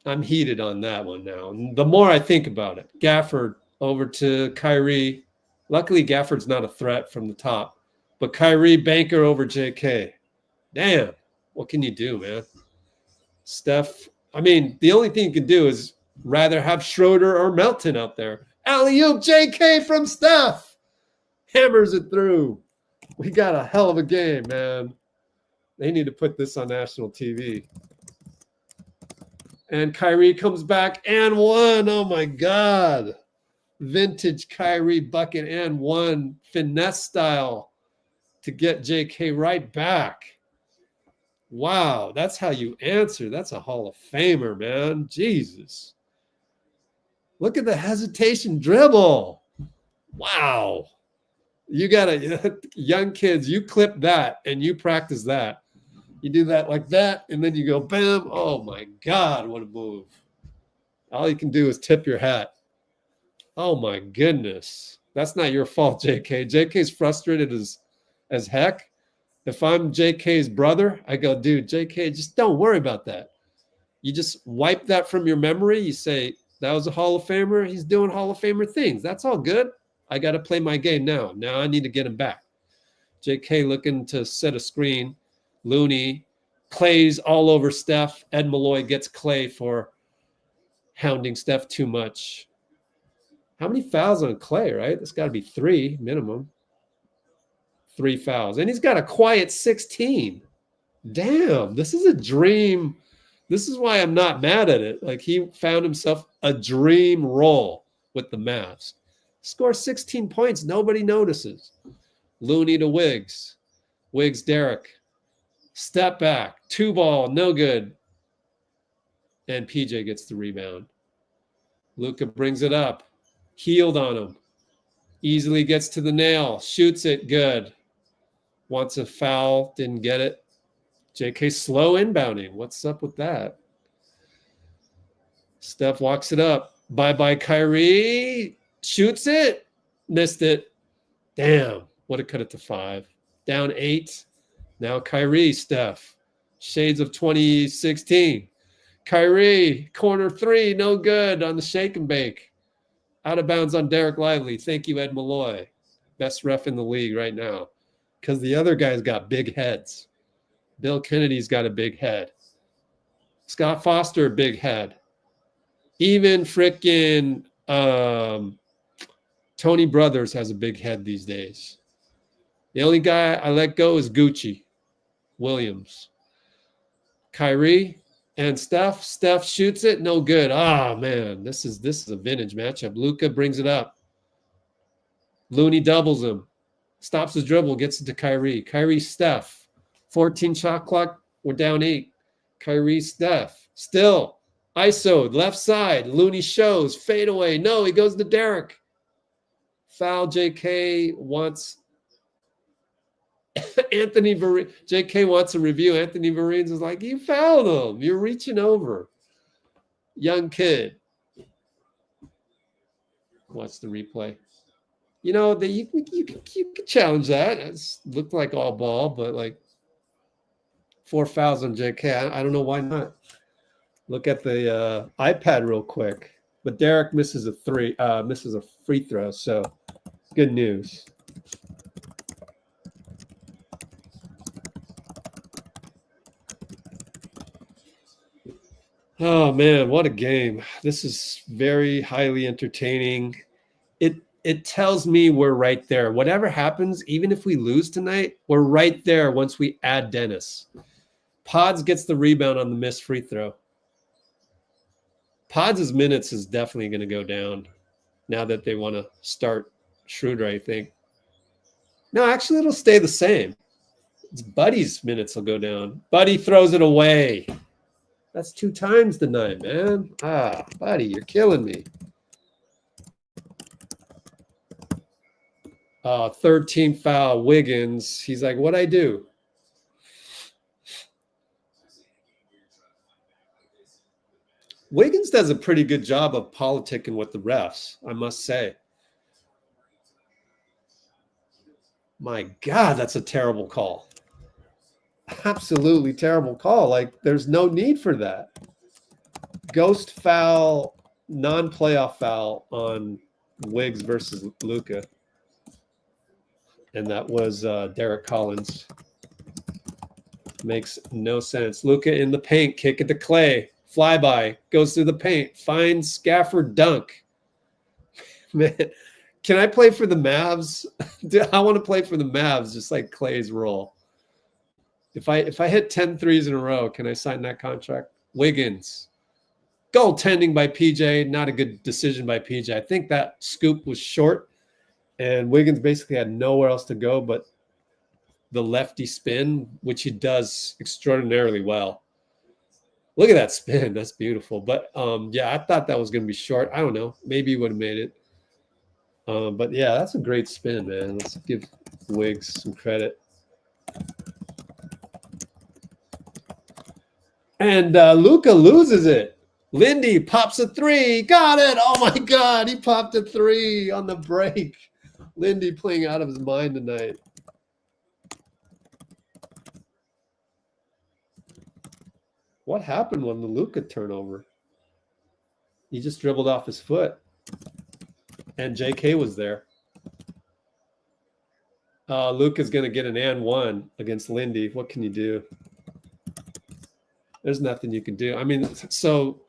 I'm heated on that one now. The more I think about it, Gafford over to Kyrie. Luckily, Gafford's not a threat from the top. But Kyrie, banker over J.K. Damn. What can you do, man? Steph, the only thing you can do is rather have Schroder or Melton out there. Alley-oop, J.K. from Steph. Hammers it through. We got a hell of a game, man. They need to put this on national TV. And Kyrie comes back and 1. Oh, my God. Vintage Kyrie bucket and 1. Finesse style to get J.K. right back. Wow, that's how you answer. That's a Hall of Famer, man. Jesus. Look at the hesitation dribble. Wow. You got to, young kids, you clip that and you practice that. You do that like that, and then you go, bam. Oh, my God, what a move. All you can do is tip your hat. Oh my goodness. That's not your fault, JK. JK's frustrated as heck. If I'm JK's brother, I go, dude, JK, just don't worry about that. You just wipe that from your memory. You say, that was a Hall of Famer. He's doing Hall of Famer things. That's all good. I got to play my game now. Now I need to get him back. JK looking to set a screen. Looney. Klay's all over Steph. Ed Malloy gets Klay for hounding Steph too much. How many fouls on Klay, right? That's got to be 3 minimum. 3 fouls. And he's got a quiet 16. Damn, this is a dream. This is why I'm not mad at it. Like, he found himself a dream role with the Mavs. Scores 16 points. Nobody notices. Looney to Wiggs. Wiggs, Derek. Step back. 2 ball. No good. And PJ gets the rebound. Luka brings it up. Healed on him. Easily gets to the nail. Shoots it. Good. Wants a foul. Didn't get it. JK slow inbounding. What's up with that? Steph walks it up. Bye-bye, Kyrie. Shoots it. Missed it. Damn. Would have cut it to 5. Down 8. Now Kyrie, Steph. Shades of 2016. Kyrie, corner 3. No good on the shake and bake. Out of bounds on Derek Lively. Thank you, Ed Malloy. Best ref in the league right now. Because the other guy's got big heads. Bill Kennedy's got a big head. Scott Foster, big head. Even frickin' Tony Brothers has a big head these days. The only guy I let go is Gucci Williams. Kyrie and Steph. Steph shoots it. No good. Ah, man. This is a vintage matchup. Luka brings it up. Looney doubles him. Stops his dribble. Gets it to Kyrie. Kyrie, Steph. 14 shot clock. We're down 8. Kyrie, Steph. Still. ISO. Left side. Looney shows. Fade away. No, he goes to Derek. Foul. JK wants Anthony Vereen. JK wants a review. Anthony Vereen is like, you fouled him. You're reaching over. Young kid. Watch the replay. You know, you could challenge that. It looked like all ball, but like 4 fouls on JK. I don't know why not. Look at the iPad real quick. But Derek misses a free throw. So good news. Oh man, what a game. This is very highly entertaining. It tells me we're right there. Whatever happens, even if we lose tonight, we're right there once we add Dennis. Pods gets the rebound on the missed free throw. Pods' minutes is definitely going to go down now that they want to start Schroder, I think. No, actually, it'll stay the same. It's Buddy's minutes will go down. Buddy throws it away. That's 2 times tonight, man. Ah, Buddy, you're killing me. 3rd team foul, Wiggins. He's like, what'd I do? Wiggins does a pretty good job of politicking with the refs, I must say. My God, that's a terrible call. Absolutely terrible call. Like, there's no need for that. Ghost foul, non-playoff foul on Wiggs versus Luka. And that was Derek Collins. Makes no sense. Luka in the paint, kick it to Klay. Flyby, goes through the paint, finds Gafford, dunk. Man, can I play for the Mavs? I want to play for the Mavs, just like Klay's role. If I hit 10 threes in a row, can I sign that contract? Wiggins. Goaltending by PJ, not a good decision by PJ. I think that scoop was short, and Wiggins basically had nowhere else to go but the lefty spin, which he does extraordinarily well. Look at that spin. That's beautiful. But, yeah, I thought that was going to be short. I don't know. Maybe he would have made it. But, yeah, that's a great spin, man. Let's give Wiggs some credit. And Luka loses it. Lindy pops a three. Got it. Oh my God. He popped a three on the break. Lindy playing out of his mind tonight. What happened when the Luka turnover? He just dribbled off his foot. And J.K. was there. Luka's going to get an and one against Lindy. What can you do? There's nothing you can do. I mean, so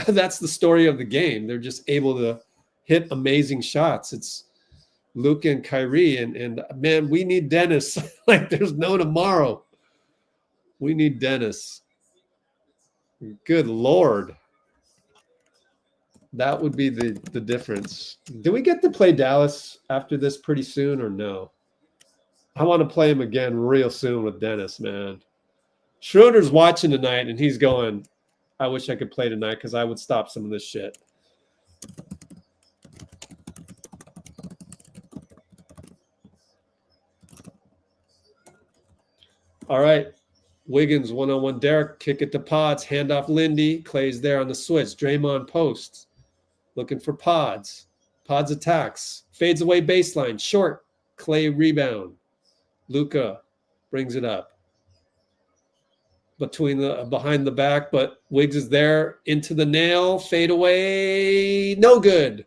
that's the story of the game. They're just able to hit amazing shots. It's Luka and Kyrie. And man, we need Dennis. Like there's no tomorrow. We need Dennis. Good Lord. That would be the difference. Do we get to play Dallas after this pretty soon or no? I want to play him again real soon with Dennis, man. Schroder's watching tonight, and he's going, I wish I could play tonight because I would stop some of this shit. All right. Wiggins, one-on-one Derek. Kick it to Pods. Hand off Lindy. Klay's there on the switch. Draymond posts. Looking for Pods. Pods attacks. Fades away baseline. Short. Klay rebound. Luka brings it up. Behind the back, but Wiggs is there. Into the nail. Fade away. No good.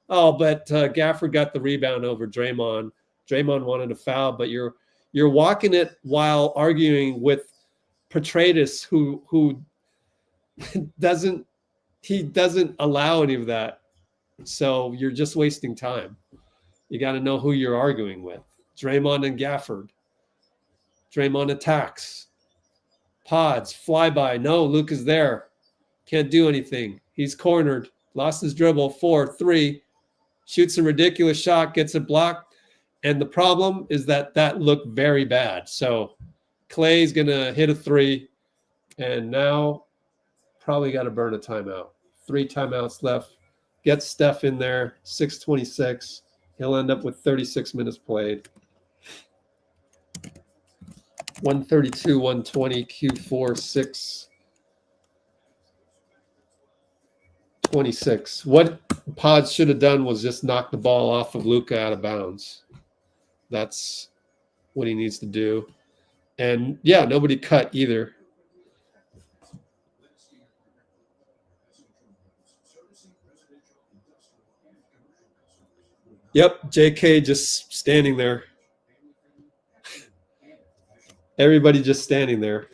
Oh, but Gafford got the rebound over Draymond. Draymond wanted a foul, but you're walking it while arguing with Petratus, who doesn't allow any of that. So you're just wasting time. You got to know who you're arguing with. Draymond and Gafford. Draymond attacks. Pods, flyby. No, Luka's there. Can't do anything. He's cornered. Lost his dribble. 4-3. Shoots a ridiculous shot. Gets it blocked. And the problem is that looked very bad. So Klay's going to hit a three. And now probably got to burn a timeout. 3 timeouts left. Get Steph in there. 6:26. He'll end up with 36 minutes played. 132, 120, Q4, 6, 26. What Pods should have done was just knock the ball off of Luka out of bounds. That's what he needs to do. And, yeah, nobody cut either. Yep, J.K. just standing there. Everybody just standing there.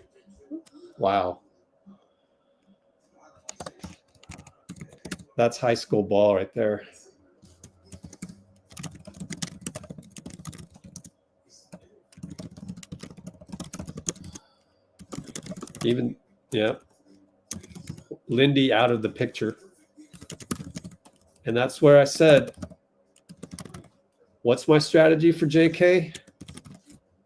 Wow. That's high school ball right there. Even, yeah. Lindy out of the picture. And that's where I said, what's my strategy for JK?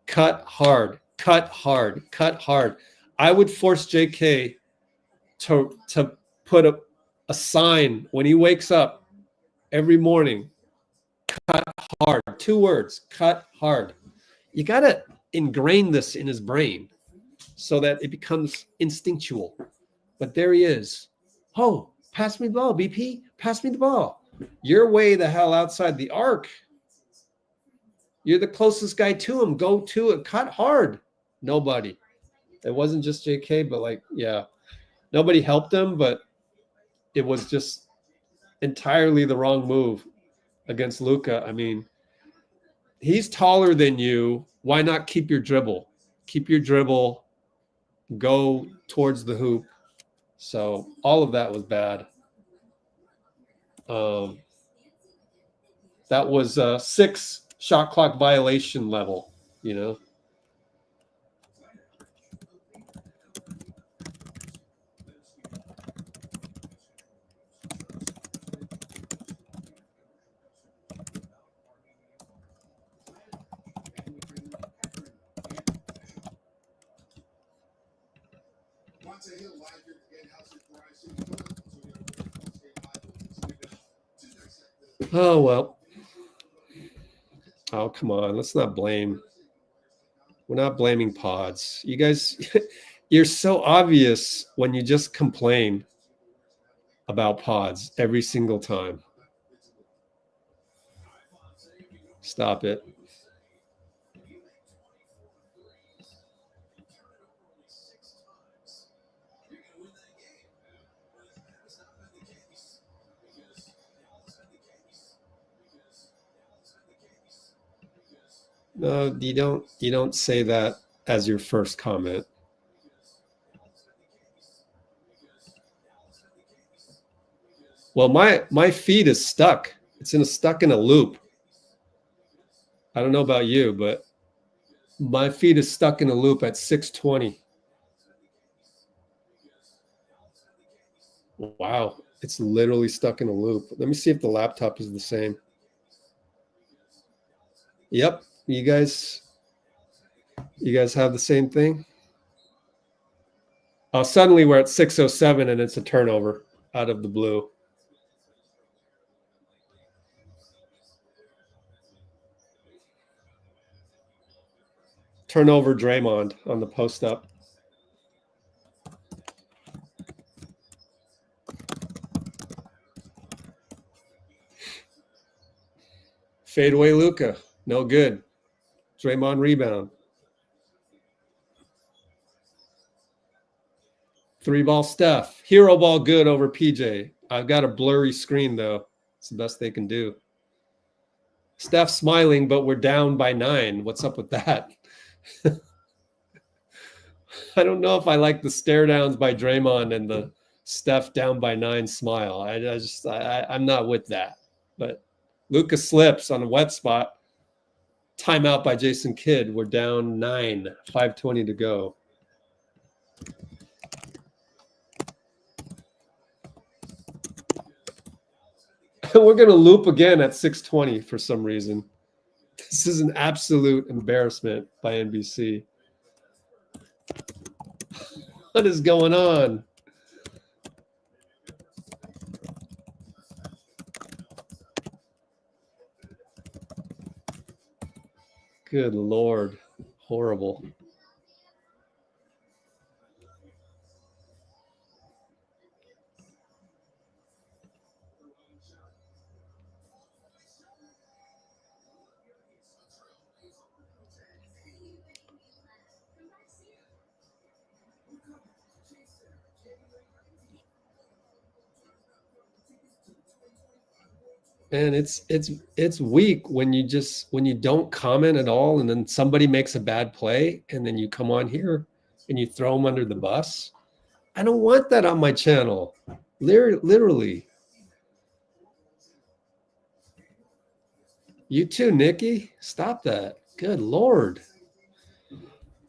Cut hard. Cut hard, cut hard. I would force JK to put a sign when he wakes up every morning. Cut hard. 2 words, cut hard. You got to ingrain this in his brain so that it becomes instinctual. But there he is. Oh, pass me the ball, BP. Pass me the ball. You're way the hell outside the arc. You're the closest guy to him. Go to it. Cut hard. Nobody. It wasn't just JK, but like, yeah, nobody helped him, but it was just entirely the wrong move against Luka. I mean, he's taller than you. Why not keep your dribble? Keep your dribble. Go towards the hoop. So all of that was bad. That was a 6 shot clock violation level, you know. Oh, well. Oh, come on. Let's not blame. We're not blaming Pods. You guys, you're so obvious when you just complain. about pods every single time. Stop it. No, you don't say that as your first comment. Well, my feed is stuck. It's stuck in a loop. I don't know about you, but my feed is stuck in a loop at 620. Wow, it's literally stuck in a loop. Let me see if the laptop is the same. Yep, you guys have the same thing? Oh, suddenly we're at 607 and it's a turnover out of the blue. Turnover Draymond on the post up. Fadeaway Luka, no good. Draymond rebound. 3-ball Steph. Hero ball good over PJ. I've got a blurry screen though. It's the best they can do. Steph smiling, but we're down by 9. What's up with that? I don't know if I like the stare downs by Draymond and the Steph down by 9 smile. I'm not with that. But Luka slips on a wet spot. Timeout by J.Kidd. We're down 9. 5:20 to go. We're going to loop again at 6:20 for some reason. This is an absolute embarrassment by NBC. What is going on? Good Lord. Horrible. And it's weak when you don't comment at all, and then somebody makes a bad play, and then you come on here and you throw them under the bus. I don't want that on my channel. Literally. You too, Nikki. Stop that. Good Lord.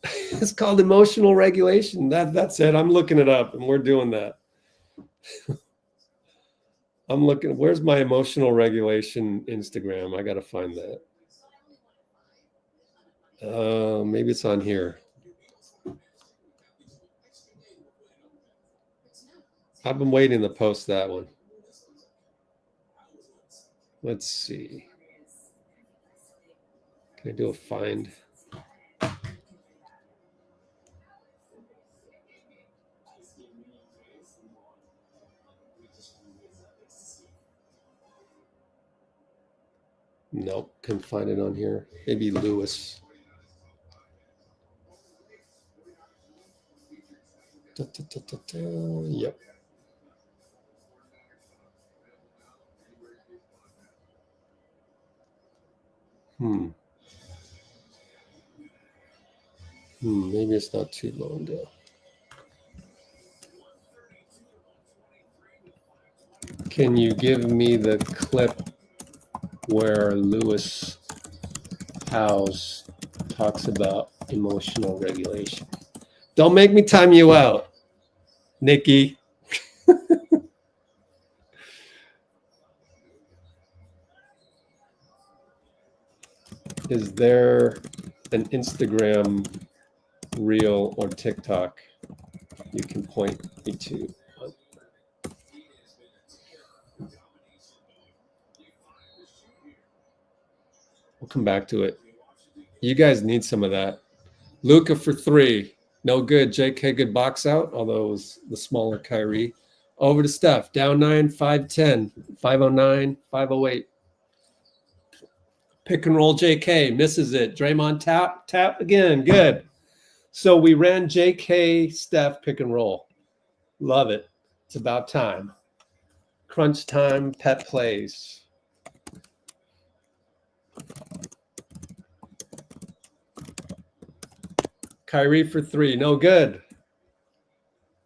It's called emotional regulation. That's it. I'm looking it up, and we're doing that. I'm looking. Where's my emotional regulation Instagram? I got to find that. Maybe it's on here. I've been waiting to post that one. Let's see. Can I do a find? Nope, couldn't find it on here. Maybe Lewis. Yep. Maybe it's not too long though. Can you give me the clip where Lewis Howes talks about emotional regulation? Don't make me time you out, Nikki. Is there an Instagram reel or TikTok you can point me to? We'll come back to it. You guys need some of that. Luka for 3. No good. J.K. good box out, although it was the smaller Kyrie. Over to Steph. Down 9, 5-10, 509, 508. Pick and roll JK. Misses it. Draymond tap again. Good. So we ran JK, Steph, pick and roll. Love it. It's about time. Crunch time, pet plays. Kyrie for 3. No good.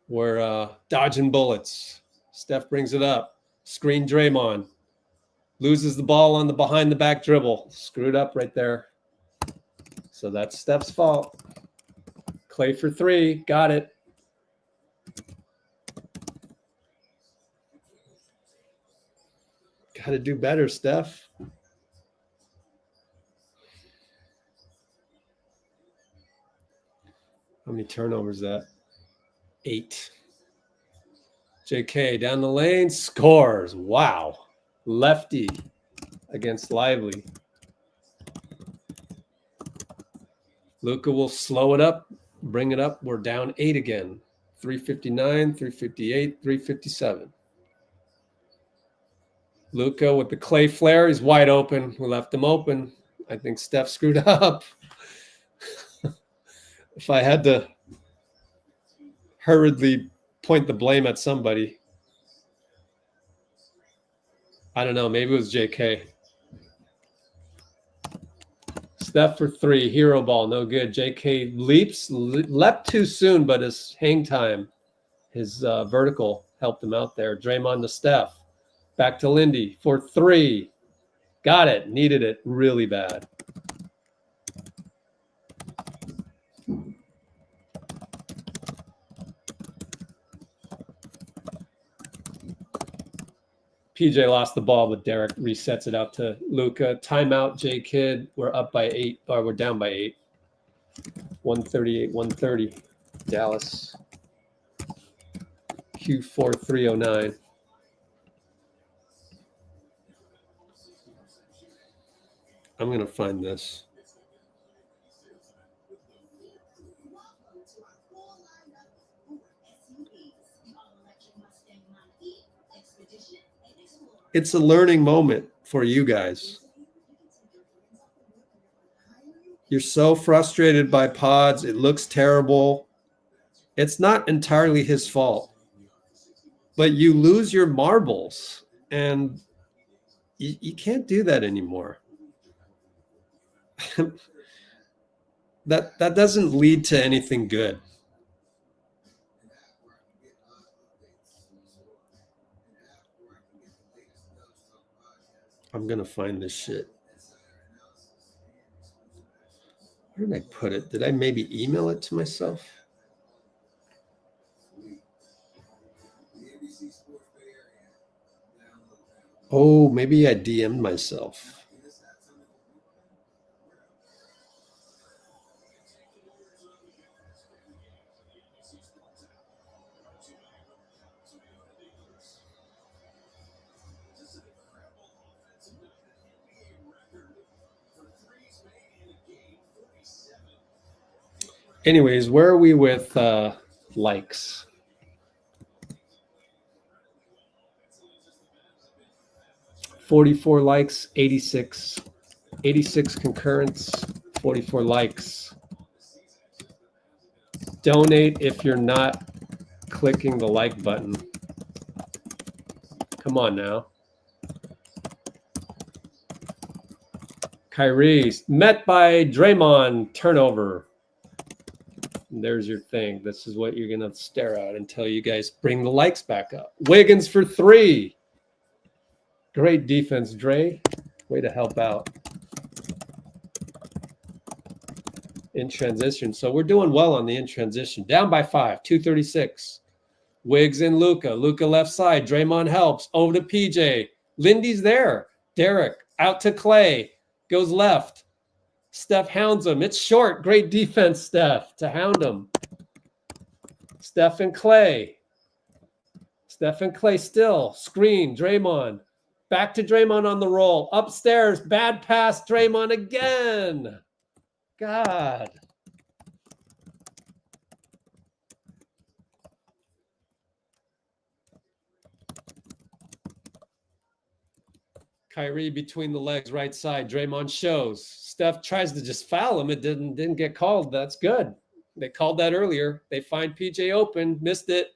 We're dodging bullets. Steph brings it up. Screen Draymond. Loses the ball on the behind the back dribble. Screwed up right there. So that's Steph's fault. Klay for 3. Got it. Got to do better, Steph. How many turnovers is that? 8. JK down the lane, scores. Wow. Lefty against Lively. Luka will slow it up, bring it up. We're down 8 again. 359, 358, 357. Luka with the Klay flare. He's wide open. We left him open. I think Steph screwed up. If I had to hurriedly point the blame at somebody, I don't know. Maybe it was JK. Steph for 3. Hero ball. No good. JK leapt too soon, but his hang time, his vertical helped him out there. Draymond to Steph. Back to Lindy for 3. Got it. Needed it really bad. PJ lost the ball, but Derek resets it out to Luka. Timeout, J.Kidd. We're up by 8, or we're down by 8. 138, 130. Dallas. Q4309. I'm going to find this. It's a learning moment for you guys. You're so frustrated by pods. It looks terrible. It's not entirely his fault. But you lose your marbles, and you can't do that anymore. That doesn't lead to anything good. I'm going to find this shit. Where did I put it? Did I maybe email it to myself? Oh, maybe I DM'd myself. Anyways, where are we with likes? $44 likes, 86 concurrents, 44 likes. Donate if you're not clicking the like button. Come on now. Kyrie met by Draymond, turnover. And there's your thing. This is what you're going to stare at until you guys bring the likes back up. Wiggins for 3. Great defense, Dre. Way to help out. In transition. So we're doing well on the in transition. Down by 5, 236. Wiggs and Luka. Luka left side. Draymond helps. Over to PJ. Lindy's there. Derek out to Klay. Goes left. Steph hounds him. It's short. Great defense, Steph, to hound him. Steph and Klay. Steph and Klay still. Screen. Draymond. Back to Draymond on the roll. Upstairs. Bad pass. Draymond again. God. Kyrie between the legs, right side. Draymond shows. Steph tries to just foul him. It didn't get called. That's good. They called that earlier. They find PJ open, missed it.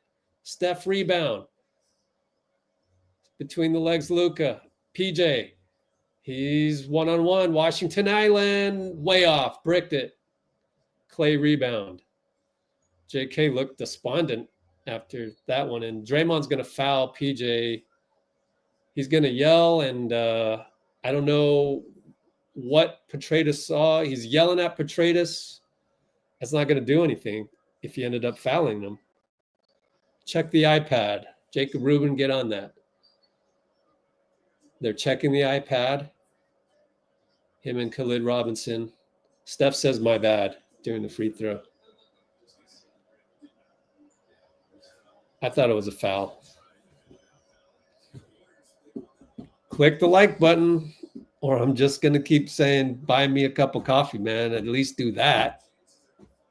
Steph rebound. Between the legs, Luka. PJ. He's one-on-one. Washington Island. Way off. Bricked it. Klay rebound. J.K. looked despondent after that one. And Draymond's going to foul PJ. He's going to yell, and I don't know what Petraeus saw. He's yelling at Petraeus. That's not going to do anything if he ended up fouling them. Check the iPad. Jacob Rubin, get on that. They're checking the iPad. Him and Khalid Robinson. Steph says, my bad, during the free throw. I thought it was a foul. Click the like button, or I'm just going to keep saying, buy me a cup of coffee, man. At least do that.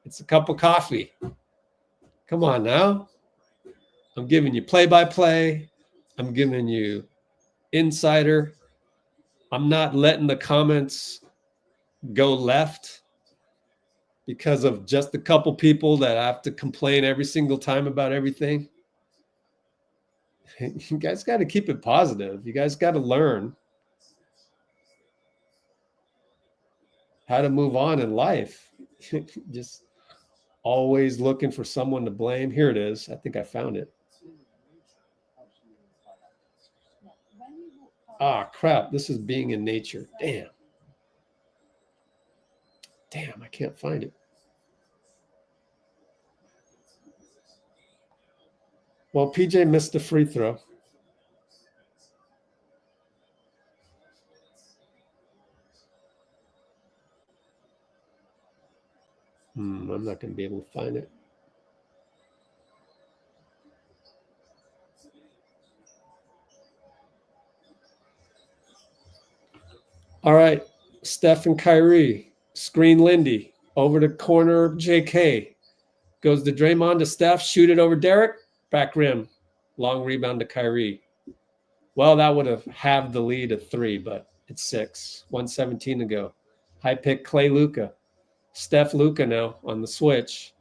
It's a cup of coffee. Come on now. I'm giving you play-by-play. I'm giving you insider. I'm not letting the comments go left because of just a couple people that have to complain every single time about everything. You guys got to keep it positive. You guys got to learn how to move on in life. Just always looking for someone to blame. Here it is. I think I found it. Ah, crap. This is being in nature. Damn, I can't find it. Well, PJ missed the free throw. I'm not going to be able to find it. All right, Steph and Kyrie. Screen Lindy. Over to corner JK. Goes to Draymond to Steph. Shoot it over Derek. Back rim. Long rebound to Kyrie. Well, that would have halved the lead at 3, but it's 6. 1:17 to go. High pick Klay Luka. Steph Luka now on the switch.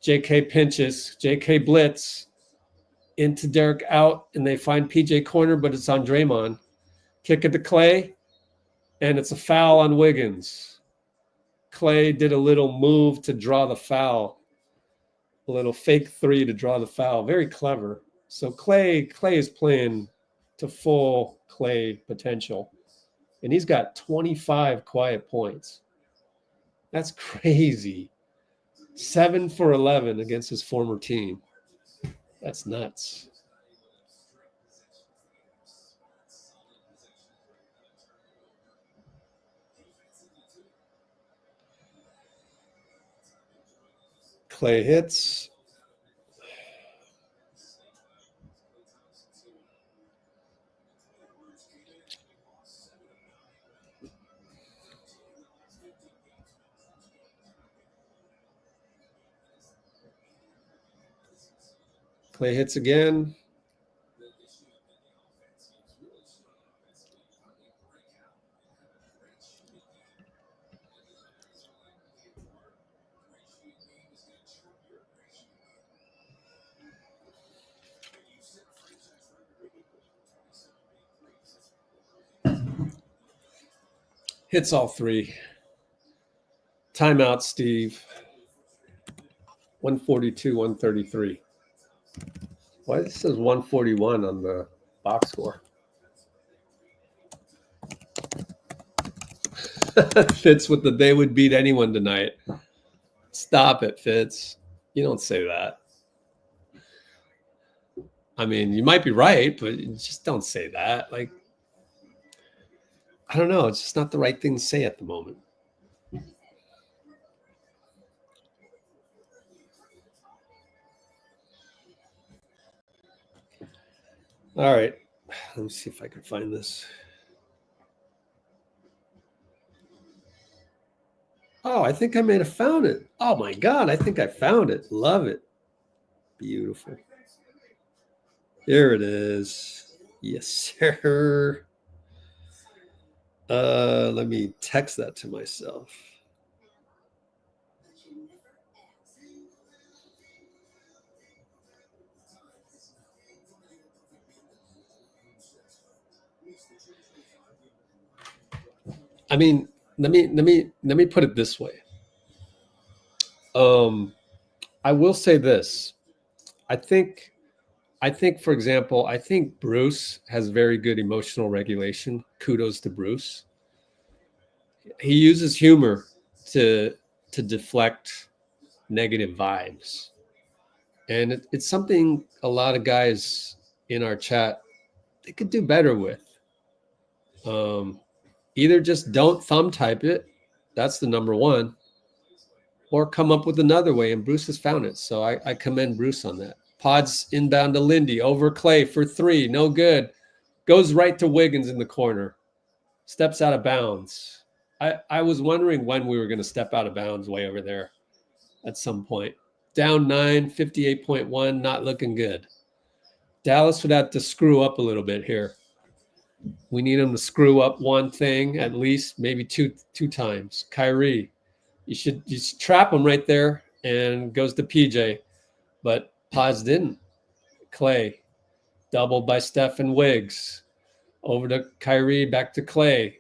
JK pinches. JK blitz. Into Derek out, and they find PJ corner, but it's on Draymond. Kick it to Klay, and it's a foul on Wiggins. Klay did a little move to draw the foul. A little fake 3 to draw the foul. Very clever. So Klay is playing to full Klay potential. And he's got 25 quiet points. That's crazy. 7 for 11 against his former team. That's nuts. Klay hits. Klay hits again. Hits all 3. Timeout, Steve. 142, 133. Why it says 141 on the box score? Fitz with the they would beat anyone tonight. Stop it, Fitz. You don't say that. I mean, you might be right, but just don't say that. Like, I don't know. It's just not the right thing to say at the moment. All right. Let me see if I can find this. Oh, I think I may have found it. Oh, my God. I think I found it. Love it. Beautiful. Here it is. Yes, sir. Let me text that to myself. I mean, let me put it this way. I will say this. I think, for example, I think Bruce has very good emotional regulation. Kudos to Bruce. He uses humor to deflect negative vibes, and it's something a lot of guys in our chat, they could do better with. Either just don't thumb type it. That's the number one. Or come up with another way, and Bruce has found it. So I commend Bruce on that. Pods inbound to Lindy, over Klay for three, no good. Goes right to Wiggins in the corner. Steps out of bounds. I was wondering when we were going to step out of bounds way over there at some point. Down 9, 58.1, not looking good. Dallas would have to screw up a little bit here. We need them to screw up one thing at least, maybe two times. Kyrie, you should trap him right there, and goes to PJ, but Pods didn't. Klay, doubled by Steph and Wiggs, over to Kyrie, back to Klay.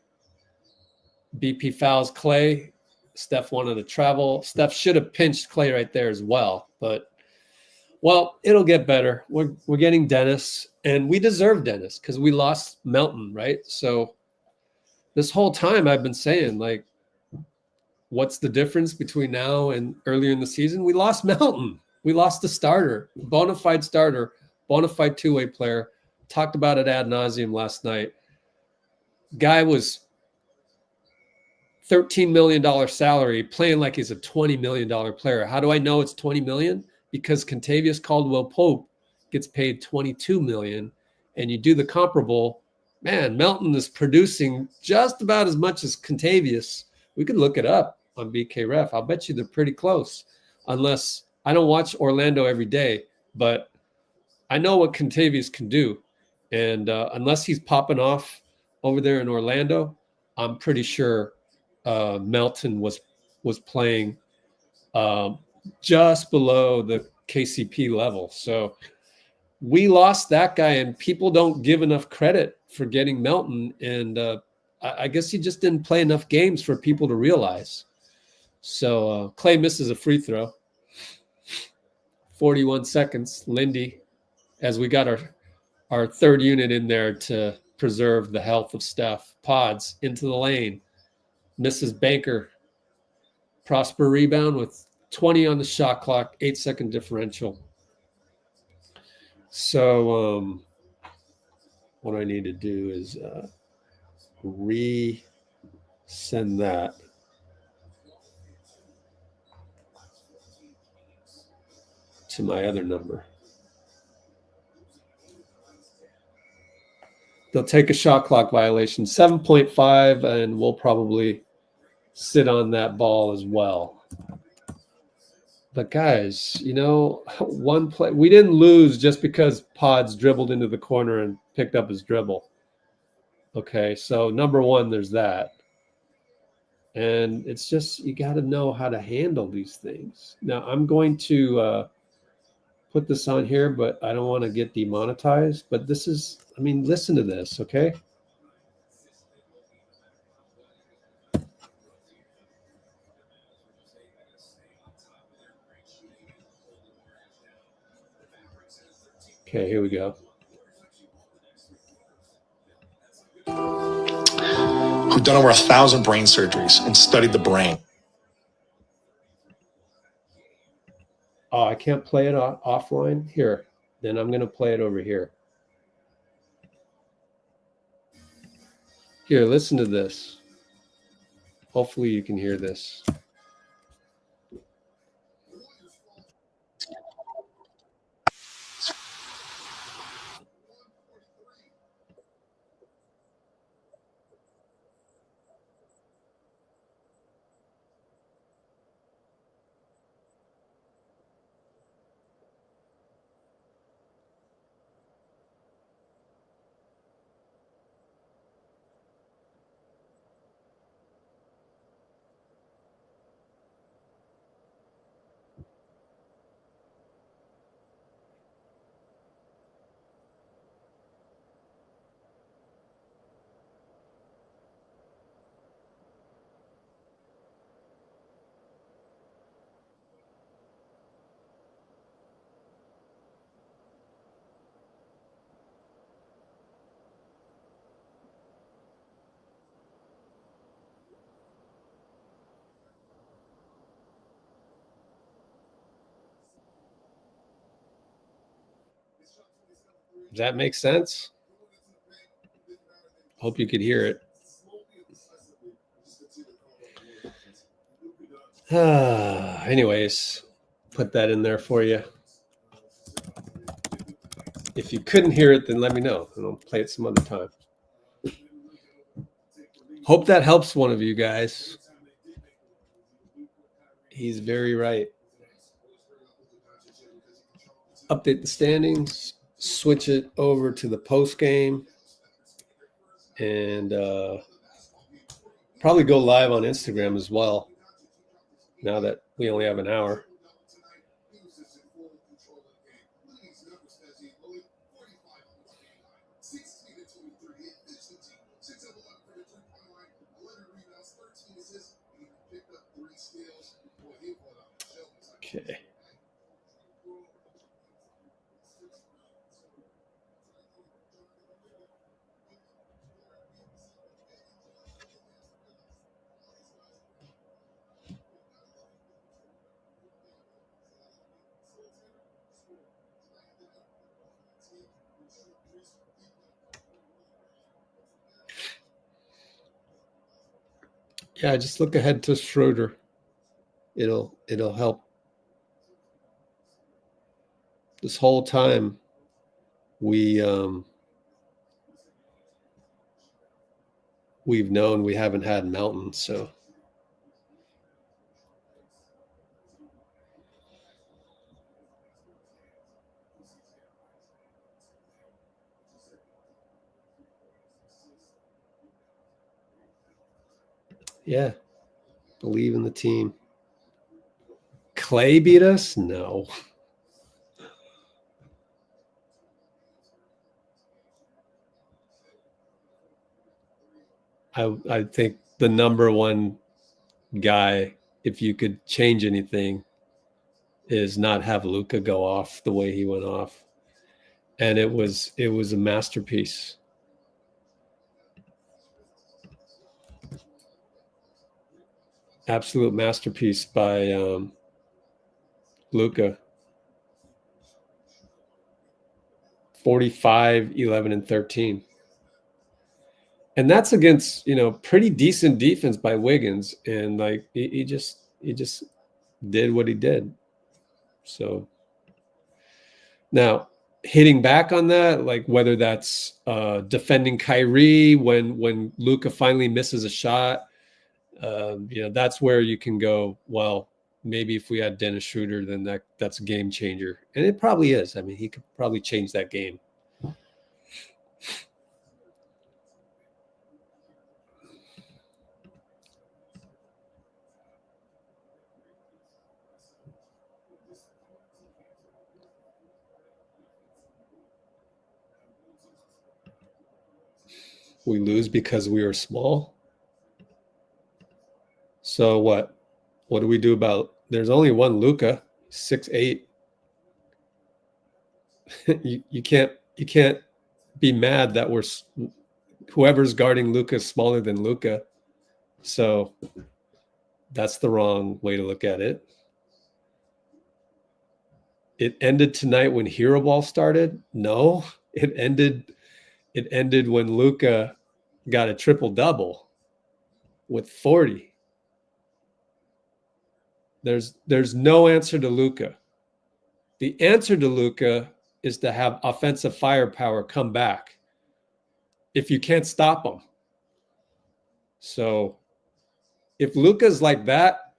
BP fouls Klay. Steph wanted to travel. Steph should have pinched Klay right there as well, but well, it'll get better. We're getting Dennis, and we deserve Dennis because we lost Melton, right? So this whole time I've been saying, like, what's the difference between now and earlier in the season? We lost Melton. We lost the starter, bona fide starter, bona fide two-way player. Talked about it ad nauseum last night. Guy was $13 million salary, playing like he's a $20 million player. How do I know it's $20 million? Because Kentavious Caldwell-Pope gets paid $22 million, and you do the comparable, man, Melton is producing just about as much as Kentavious. We could look it up on BKRef. I'll bet you they're pretty close, unless I don't watch Orlando every day, but I know what Kentavious can do. And unless he's popping off over there in Orlando, I'm pretty sure Melton was playing just below the KCP level. So we lost that guy, and people don't give enough credit for getting Melton. And I guess he just didn't play enough games for people to realize. So Klay misses a free throw. 41 seconds. Lindy, as we got our third unit in there to preserve the health of Steph. Pods into the lane. Misses Banker. Prosper rebound with 20 on the shot clock, 8-second differential. So what I need to do is resend that. To my other number. They'll take a shot clock violation, 7.5, and we'll probably sit on that ball as well. But guys, you know, one play, we didn't lose just because Pods dribbled into the corner and picked up his dribble. Okay, so number one, there's that. And it's just, you got to know how to handle these things. Now, I'm going to put this on here, but I don't want to get demonetized. But this is, I mean, listen to this, okay? Okay, here we go. Who've done over 1,000 brain surgeries and studied the brain. Oh, I can't play it offline? Here, then I'm going to play it over here. Here, listen to this. Hopefully you can hear this. Does that make sense? Hope you could hear it. Anyways, put that in there for you. If you couldn't hear it, then let me know, and I'll play it some other time. Hope that helps one of you guys. He's very right. Update the standings, switch it over to the post game, and probably go live on Instagram as well, now that we only have an hour. Okay. Yeah, just look ahead to Schroder. It'll help. This whole time we've known we haven't had Melton, so yeah. Believe in the team. Klay beat us? No. I think the number one guy, if you could change anything, is not have Luka go off the way he went off. And it was a masterpiece. Absolute masterpiece by Luka. 45, 11, and 13. And that's against, pretty decent defense by Wiggins. And like he just did what he did. So now hitting back on that, like whether that's defending Kyrie when Luka finally misses a shot, that's where you can go, well, maybe if we had Dennis Schroder, then that's a game changer. And it probably is. I mean, he could probably change that game. We lose because we were small. So what do we do about? There's only one Luka, 6'8". you can't be mad that whoever's guarding Luka is smaller than Luka. So that's the wrong way to look at it. It ended tonight when Hero Ball started. No, it ended when Luka got a triple-double with 40. There's no answer to Luka. The answer to Luka is to have offensive firepower come back if you can't stop him. So if Luka's like that,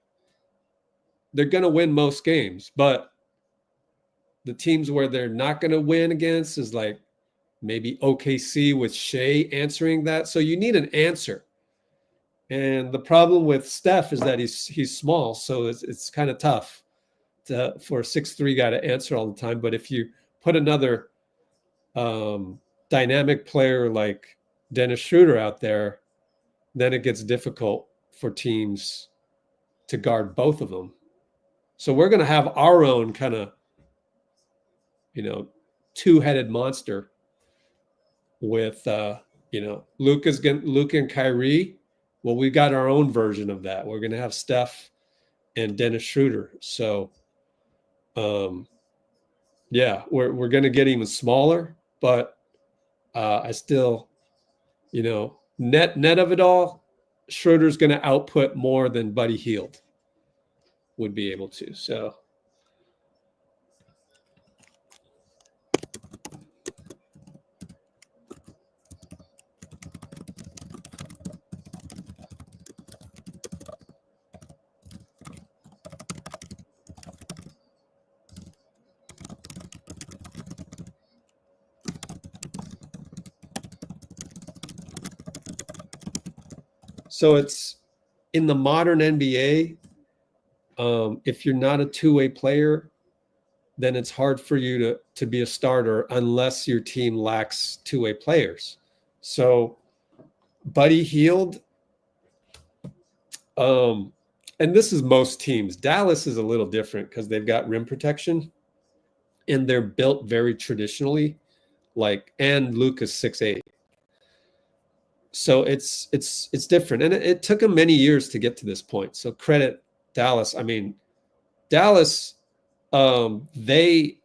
they're going to win most games. But the teams where they're not going to win against is like maybe OKC with Shea answering that. So you need an answer. And the problem with Steph is that he's small, so it's kind of tough for a 6'3" guy to answer all the time. But if you put another dynamic player like Dennis Schroder out there, then it gets difficult for teams to guard both of them. So we're going to have our own kind of, two-headed monster with, Luka and Kyrie. Well, we got our own version of that. We're going to have Steph and Dennis Schroder. So, we're going to get even smaller, but I still, you know, net of it all, Schroeder's going to output more than Buddy Hield would be able to. So it's in the modern NBA. If you're not a two-way player, then it's hard for you to be a starter unless your team lacks two-way players. So Buddy Hield, and this is most teams. Dallas is a little different because they've got rim protection and they're built very traditionally, and Luka's 6'8". So it's different. And it took them many years to get to this point. So credit Dallas. I mean, Dallas, they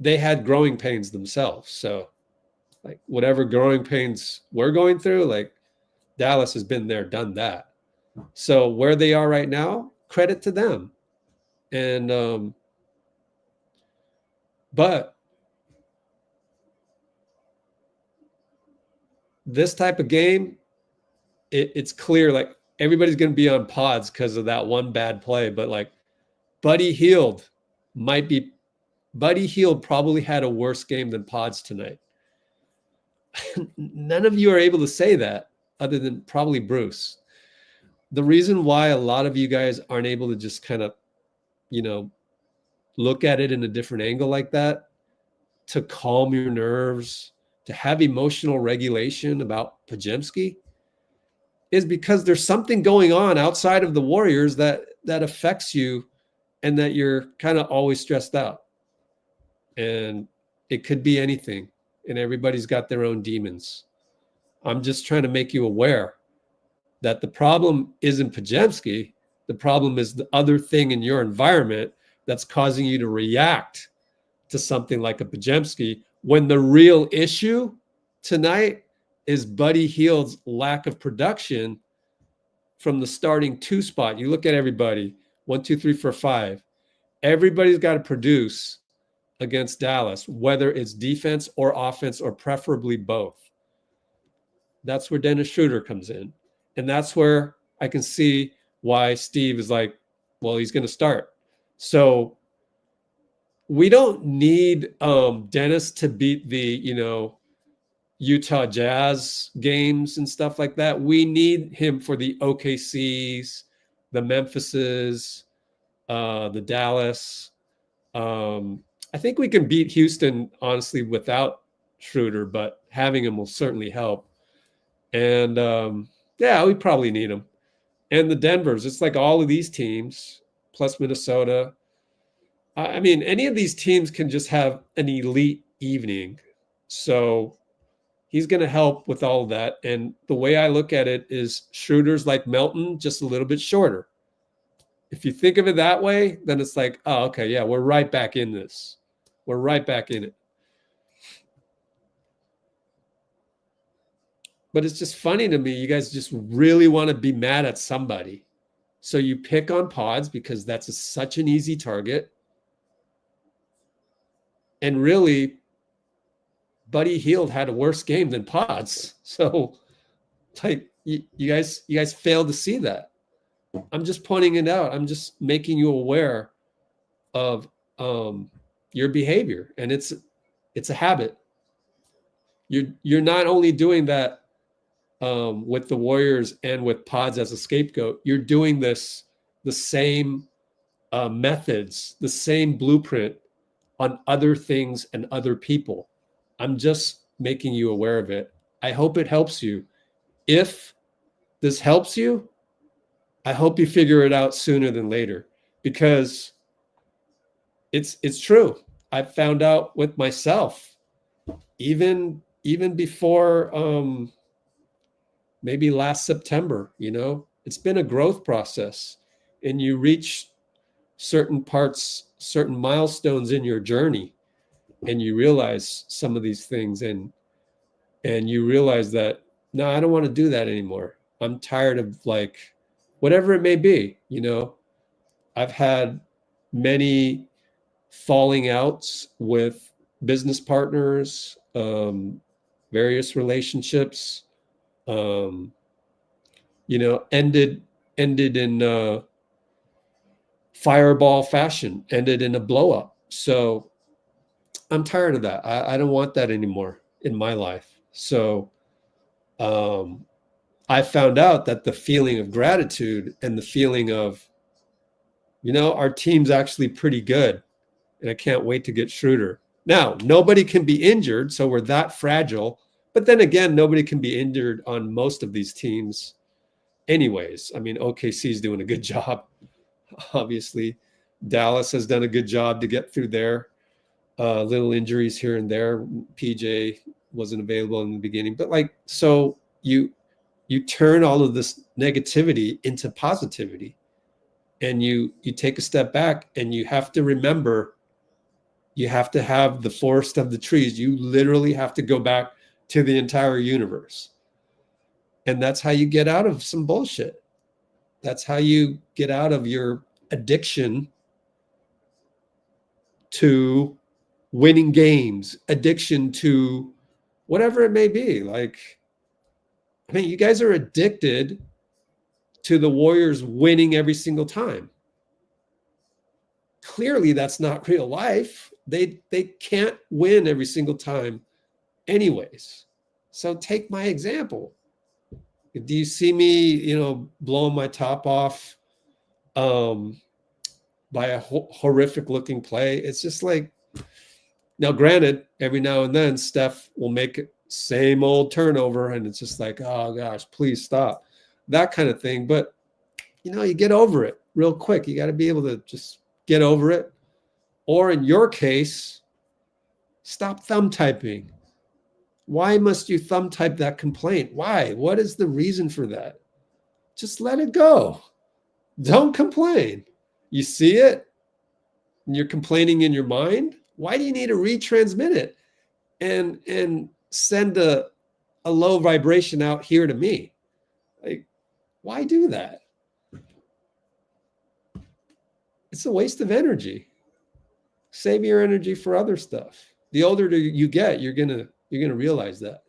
had growing pains themselves. So like whatever growing pains we're going through, like Dallas has been there, done that. So where they are right now, credit to them. And but this type of game, it's clear like everybody's going to be on pods because of that one bad play. But like Buddy Hield probably had a worse game than pods tonight. None of you are able to say that other than probably Bruce. The reason why a lot of you guys aren't able to just kind of, you know, look at it in a different angle like that, to calm your nerves, to have emotional regulation about Podziemski, is because there's something going on outside of the Warriors that affects you and that you're kind of always stressed out. And it could be anything. And everybody's got their own demons. I'm just trying to make you aware that the problem isn't Podziemski. The problem is the other thing in your environment that's causing you to react to something like a Podziemski, when the real issue tonight is Buddy Hield's lack of production from the starting two spot. You look at everybody, 1, 2, 3, 4, 5. Everybody's got to produce against Dallas, whether it's defense or offense or preferably both. That's where Dennis Schroder comes in. And that's where I can see why Steve is like, well, he's going to start. So we don't need Dennis to beat the, you know, Utah Jazz games and stuff like that. We need him for the OKCs, the Memphises, the Dallas. I think we can beat Houston, honestly, without Schroder, but having him will certainly help. And yeah, we probably need him. And the Denvers, it's like all of these teams, plus Minnesota. I mean, any of these teams can just have an elite evening. So he's going to help with all of that. And the way I look at it is Schroeder's like Melton, just a little bit shorter. If you think of it that way, then it's like, oh, okay, yeah, we're right back in this. We're right back in it. But it's just funny to me. You guys just really want to be mad at somebody. So you pick on pods because that's such an easy target. And really, Buddy Hield had a worse game than pods. So like you guys failed to see that. I'm just pointing it out. I'm just making you aware of your behavior. And it's a habit. You're not only doing that with the Warriors and with pods as a scapegoat, you're doing this the same methods, the same blueprint on other things and other people. I'm just making you aware of it. I hope it helps you. If this helps you, I hope you figure it out sooner than later, because it's true. I found out with myself, even before maybe last September, you know, it's been a growth process, and you reach certain parts, certain milestones in your journey and you realize some of these things, and you realize that, no, I don't want to do that anymore. I'm tired of like whatever it may be, you know. I've had many falling outs with business partners, various relationships, you know, ended in fireball fashion, ended in a blow up. So I'm tired of that. I don't want that anymore in my life. So I found out that the feeling of gratitude and the feeling of, you know, our team's actually pretty good, and I can't wait to get Schroder. Now, nobody can be injured, so we're that fragile. But then again, nobody can be injured on most of these teams anyways. I mean, OKC is doing a good job. Obviously, Dallas has done a good job to get through their little injuries here and there. PJ wasn't available in the beginning, but like, so you turn all of this negativity into positivity, and you take a step back, and you have to remember, you have to have the forest of the trees. You literally have to go back to the entire universe. And that's how you get out of some bullshit. That's how you get out of your addiction to winning games, addiction to whatever it may be. Like, I mean, you guys are addicted to the Warriors winning every single time. Clearly, that's not real life. They can't win every single time anyways. So take my example. Do you see me, you know, blowing my top off by a horrific looking play? It's just like, now granted, every now and then Steph will make it same old turnover, and it's just like, oh gosh, please stop. That kind of thing. But, you know, you get over it real quick. You got to be able to just get over it. Or in your case, stop thumb typing. Why must you thumb type that complaint? Why? What is the reason for that? Just let it go. Don't complain. You see it, and you're complaining in your mind. Why do you need to retransmit it and send a low vibration out here to me? Like, why do that? It's a waste of energy. Save your energy for other stuff. The older you get, you're gonna realize that.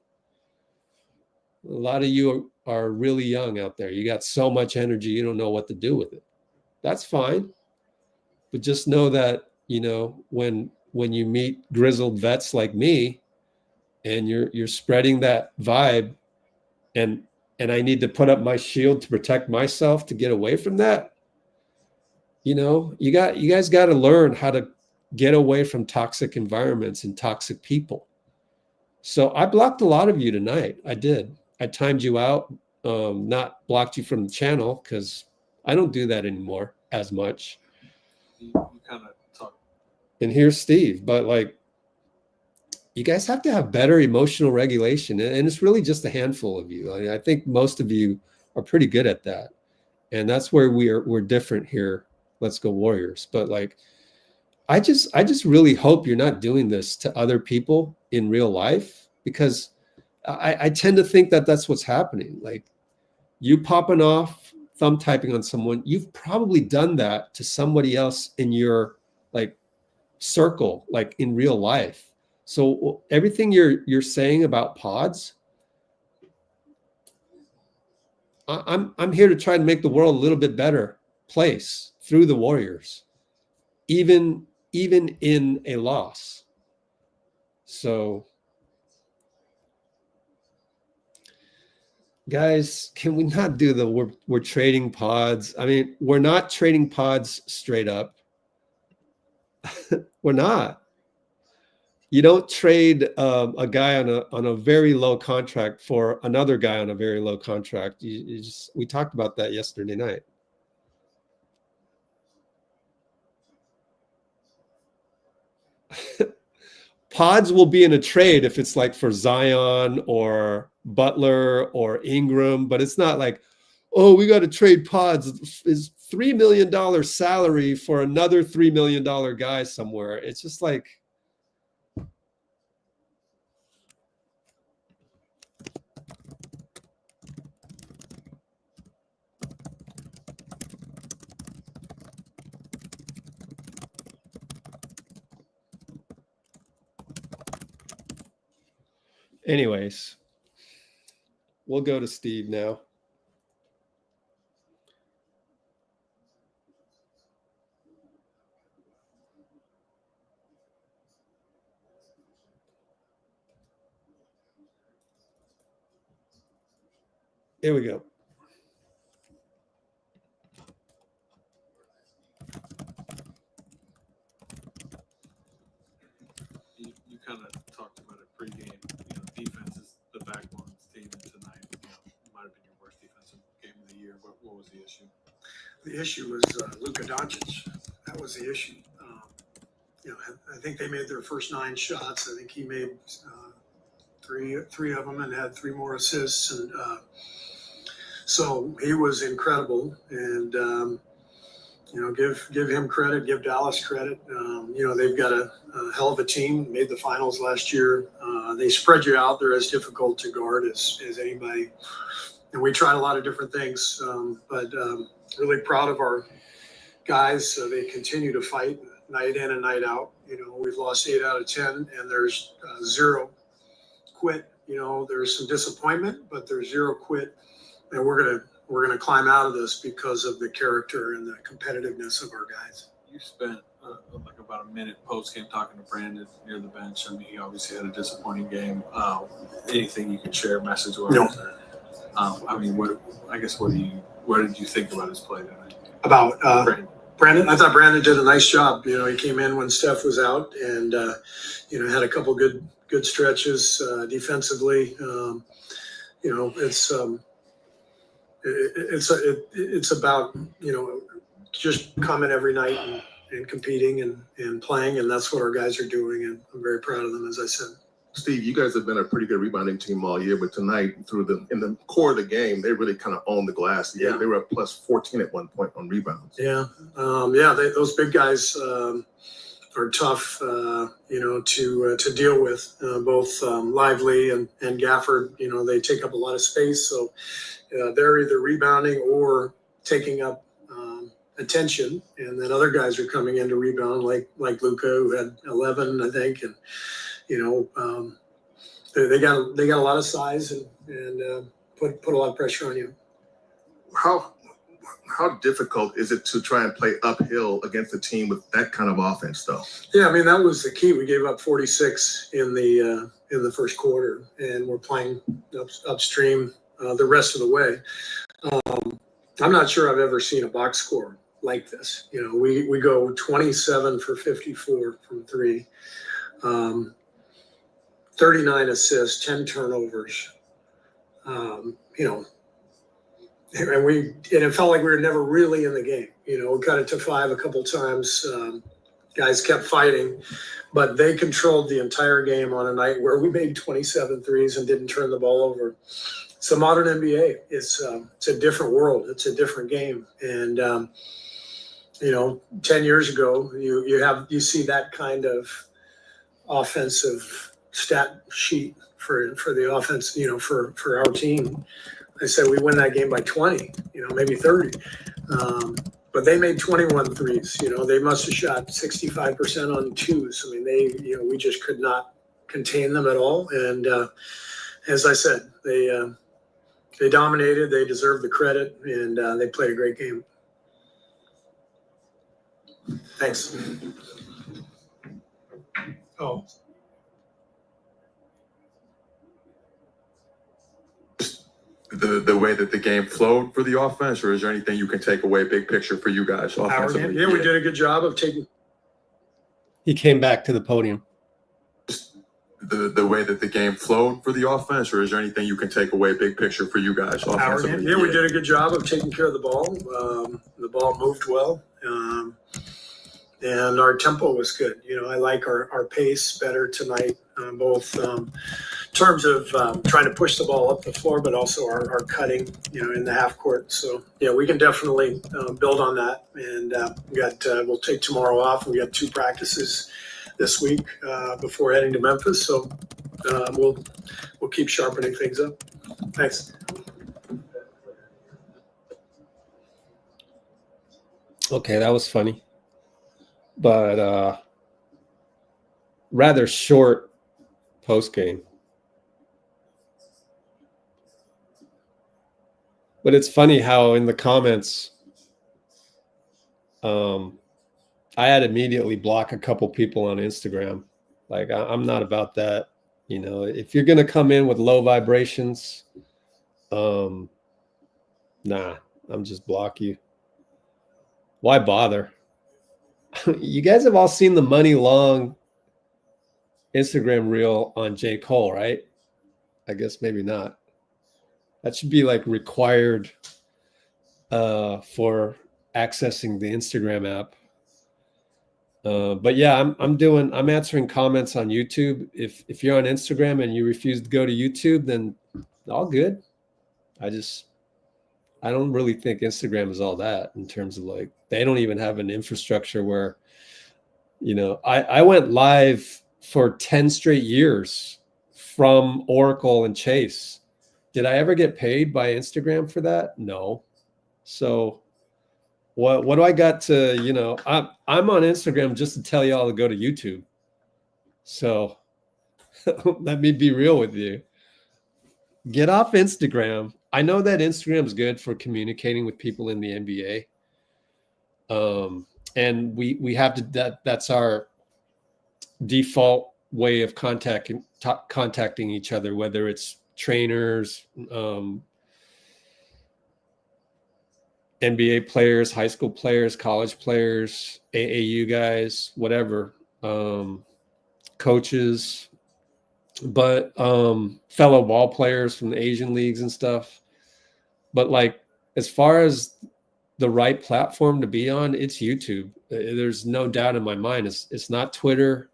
A lot of you are really young out there. You got so much energy, you don't know what to do with it. That's fine. But just know that, you know, when you meet grizzled vets like me, and you're spreading that vibe, and I need to put up my shield to protect myself to get away from that, you know, you guys got to learn how to get away from toxic environments and toxic people. So I blocked a lot of you tonight. I did. I timed you out, not blocked you from the channel, because I don't do that anymore as much. You kind of talk. And here's Steve. But like, you guys have to have better emotional regulation. And it's really just a handful of you. I think most of you are pretty good at that. And that's where we're different here. Let's Go Warriors. But like, I just really hope you're not doing this to other people in real life, because I tend to think that that's what's happening. Like, you popping off, thumb typing on someone, you've probably done that to somebody else in your like circle, like in real life. So everything you're saying about pods, I'm here to try to make the world a little bit better place through the Warriors, even in a loss. So guys, can we not do the we're trading pods? I mean, we're not trading pods straight up. We're not. You don't trade a guy on a very low contract for another guy on a very low contract. We talked about that yesterday night. Pods will be in a trade if it's like for Zion or Butler or Ingram, but it's not like, oh, we got to trade pods. Is $3 million salary for another $3 million guy somewhere. It's just like, Anyways, we'll go to Steve now. Here we go. You kind of talked about it pregame. Defense is the backbone of the team, and tonight might have been your worst defensive game of the year. What was the issue? The issue was Luka Doncic. That was the issue. I think they made their first 9 shots. I think he made three of them and had 3 more assists, and so he was incredible. And give him credit, give Dallas credit. They've got a hell of a team. Made the finals last year. They spread you out. They're as difficult to guard as anybody. And we tried a lot of different things, but really proud of our guys. They continue to fight night in and night out. We've lost 8 out of 10, and there's 0 quit. There's some disappointment, but there's 0 quit, and we're gonna climb out of this because of the character and the competitiveness of our guys. You spent like about a minute post game talking to Brandon near the bench. I mean, he obviously had a disappointing game. Anything you could share message wise? No. I mean, what did you think about his play tonight? About Brandon? I thought Brandon did a nice job. He came in when Steph was out, and had a couple good stretches defensively. It's about just coming every night and competing and playing, and that's what our guys are doing, and I'm very proud of them, as I said. Steve, you guys have been a pretty good rebounding team all year, but tonight, in the core of the game, they really kind of owned the glass. Yeah. They were up plus 14 at one point on rebounds. Yeah, those big guys are tough, to deal with. Both Lively and Gafford, they take up a lot of space, so they're either rebounding or taking up attention, and then other guys are coming in to rebound, like Luka, who had 11, I think, and they got a lot of size and put a lot of pressure on you. How difficult is it to try and play uphill against a team with that kind of offense, though? Yeah, I mean, that was the key. We gave up 46 in the first quarter, and we're playing upstream the rest of the way. I'm not sure I've ever seen a box score like this. We go 27 for 54 from 3. 39 assists, 10 turnovers. And it felt like we were never really in the game. We got it to 5 a couple times. Guys kept fighting, but they controlled the entire game on a night where we made 27 threes and didn't turn the ball over. It's a modern NBA. It's a different world. It's a different game. And 10 years ago, you see that kind of offensive stat sheet for the offense, for our team. I said we win that game by 20, maybe 30. But they made 21 threes. They must have shot 65% on 2s. I mean, we just could not contain them at all. And as I said, they dominated. They deserve the credit, and they played a great game. Thanks. Oh. The way that the game flowed for the offense, or is there anything you can take away big picture for you guys offensively? Yeah, we did a good job of taking. He came back to the podium. The way that the game flowed for the offense, or is there anything you can take away big picture for you guys offensively? Yeah, we did a good job of taking care of the ball. The ball moved well, and our tempo was good. I like our pace better tonight, both in terms of trying to push the ball up the floor, but also our cutting, in the half court. So yeah, we can definitely build on that. And we'll take tomorrow off. We got 2 practices this week before heading to Memphis. So we'll keep sharpening things up. Thanks. Okay, that was funny, but rather short post game. But it's funny how in the comments, I had immediately block a couple people on Instagram. Like I'm not about that. You know, if you're gonna come in with low vibrations, nah, I'm just block you. Why bother? You guys have all seen the Muni Long Instagram reel on J.Cole, right? I guess maybe not. That should be like required for accessing the Instagram app. But yeah, I'm answering comments on YouTube. If you're on Instagram and you refuse to go to YouTube, then all good. I don't really think Instagram is all that in terms of like, they don't even have an infrastructure where, you know, I went live for 10 straight years from Oracle and Chase. Did I ever get paid by Instagram for that? No. So what do I got to, you know, I'm on Instagram just to tell y'all to go to YouTube. So let me be real with you. Get off Instagram. I know that Instagram is good for communicating with people in the NBA. And we have to, that's our default way of contacting each other, whether it's trainers, NBA players, high school players, college players, AAU guys, whatever, coaches, but fellow ball players from the Asian leagues and stuff. But like, as far as the right platform to be on, it's YouTube. There's no doubt in my mind. It's not Twitter.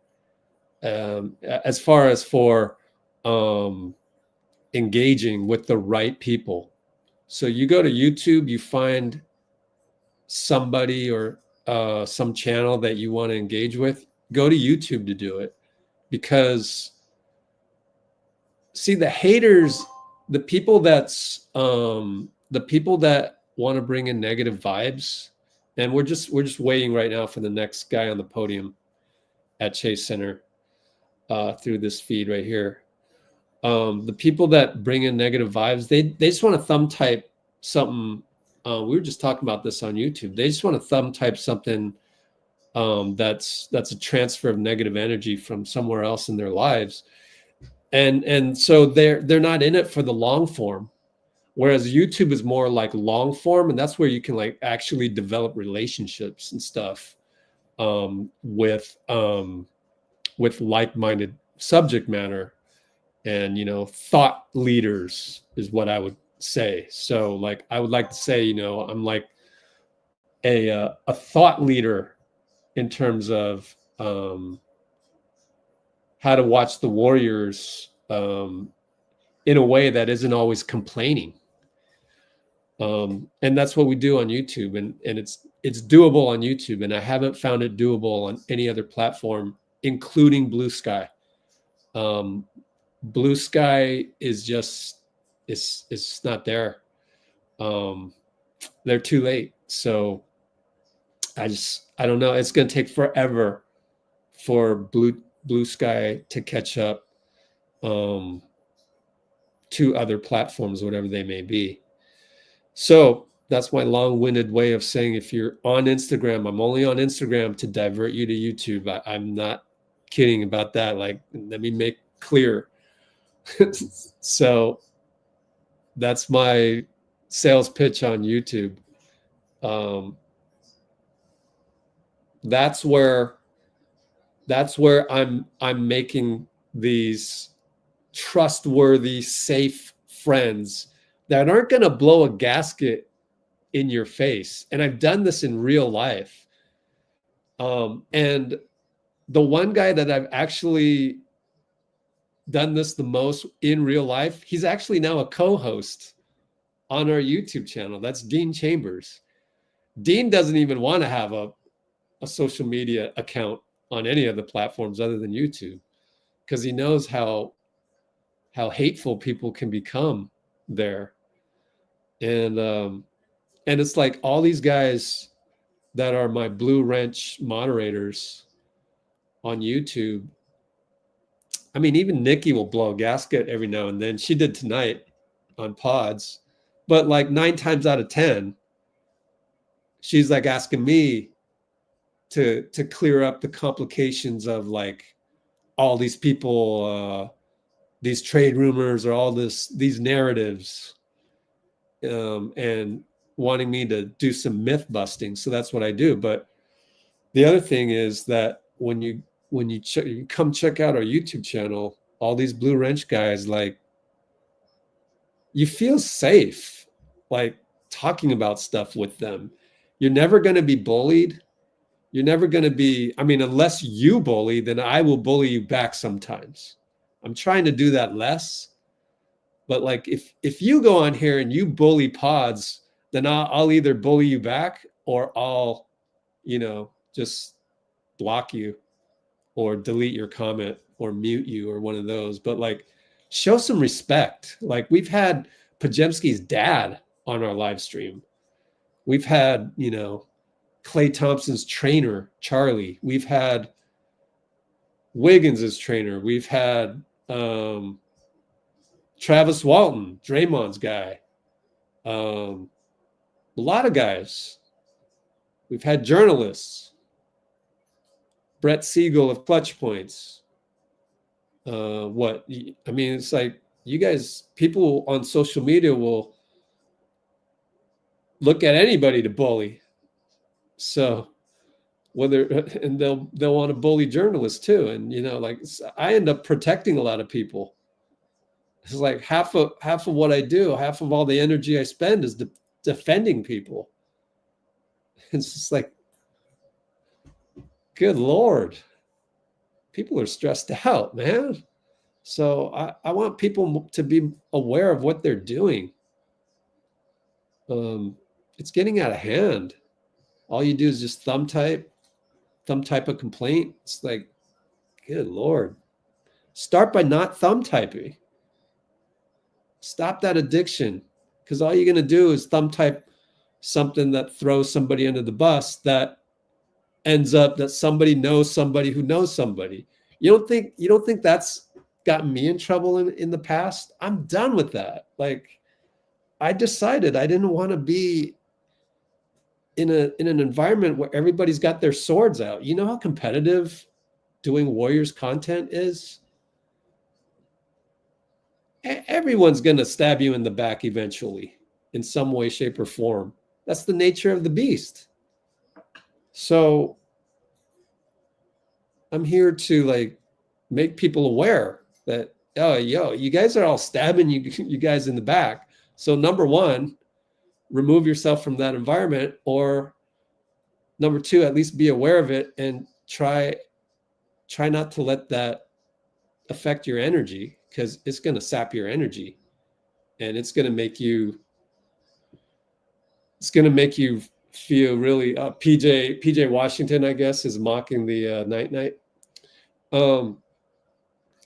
As far as for engaging with the right people. So you go to YouTube, you find somebody or some channel that you want to engage with, go to YouTube to do it. Because see, the haters, the people that want to bring in negative vibes, and we're just waiting right now for the next guy on the podium at Chase Center through this feed right here. The people that bring in negative vibes, they just want to thumb type something. We were just talking about this on YouTube. They just want to thumb type something that's a transfer of negative energy from somewhere else in their lives, and so they're not in it for the long form. Whereas YouTube is more like long form, and that's where you can like actually develop relationships and stuff with like-minded subject matter. And, you know, thought leaders is what I would say. So like, I would like to say, you know, I'm like a thought leader in terms of how to watch the Warriors in a way that isn't always complaining. And that's what we do on YouTube. And it's doable on YouTube. And I haven't found it doable on any other platform, including Blue Sky. Blue Sky is just it's not there. They're too late. So I don't know. It's going to take forever for Blue Sky to catch up to other platforms, whatever they may be. So that's my long-winded way of saying, if you're on Instagram, I'm only on Instagram to divert you to YouTube. I'm not kidding about that. Like, let me make clear. So that's my sales pitch on YouTube. That's where I'm making these trustworthy, safe friends that aren't going to blow a gasket in your face. And I've done this in real life. And the one guy that I've actually done this the most in real life, he's actually now a co-host on our YouTube channel. That's Dean Chambers. Dean doesn't even want to have a social media account on any of the platforms other than YouTube, because he knows how hateful people can become there. And it's like all these guys that are my Blue Wrench moderators on YouTube. I mean, even Nikki will blow a gasket every now and then. She did tonight on pods. But like 9 times out of 10, she's like asking me to clear up the complications of like all these people, these trade rumors or all these narratives, and wanting me to do some myth busting. So that's what I do. But the other thing is that when you come check out our YouTube channel, all these Blue Wrench guys, like, you feel safe, like talking about stuff with them. You're never going to be bullied. You're never going to be, I mean, unless you bully, then I will bully you back sometimes. I'm trying to do that less. But like, if you go on here and you bully pods, then I'll either bully you back or I'll, just block you or delete your comment or mute you or one of those. But like, show some respect. Like, we've had Pajemski's dad on our live stream. We've had, Klay Thompson's trainer, Charlie. We've had Wiggs's trainer. We've had Travis Walton, Draymond's guy. A lot of guys. We've had journalists. Brett Siegel of Clutch Points. It's like, you guys, people on social media will look at anybody to bully. So and they'll want to bully journalists too. And, I end up protecting a lot of people. It's like half of what I do, half of all the energy I spend is defending people. It's just like, good Lord, people are stressed out, man. So I want people to be aware of what they're doing. It's getting out of hand. All you do is just thumb type a complaint. It's like, good Lord. Start by not thumb typing. Stop that addiction, because all you're going to do is thumb type something that throws somebody under the bus that ends up that somebody knows somebody who knows somebody. You don't think that's gotten me in trouble in the past? I'm done with that. Like, I decided I didn't want to be in an environment where everybody's got their swords out. You know how competitive doing Warriors content is? Everyone's going to stab you in the back eventually in some way, shape, or form. That's the nature of the beast. So I'm here to like make people aware that, you guys are all stabbing you guys in the back. So number one, remove yourself from that environment, or number two, at least be aware of it and try not to let that affect your energy, because it's going to sap your energy and it's going to make you feel really PJ Washington, I guess, is mocking the night.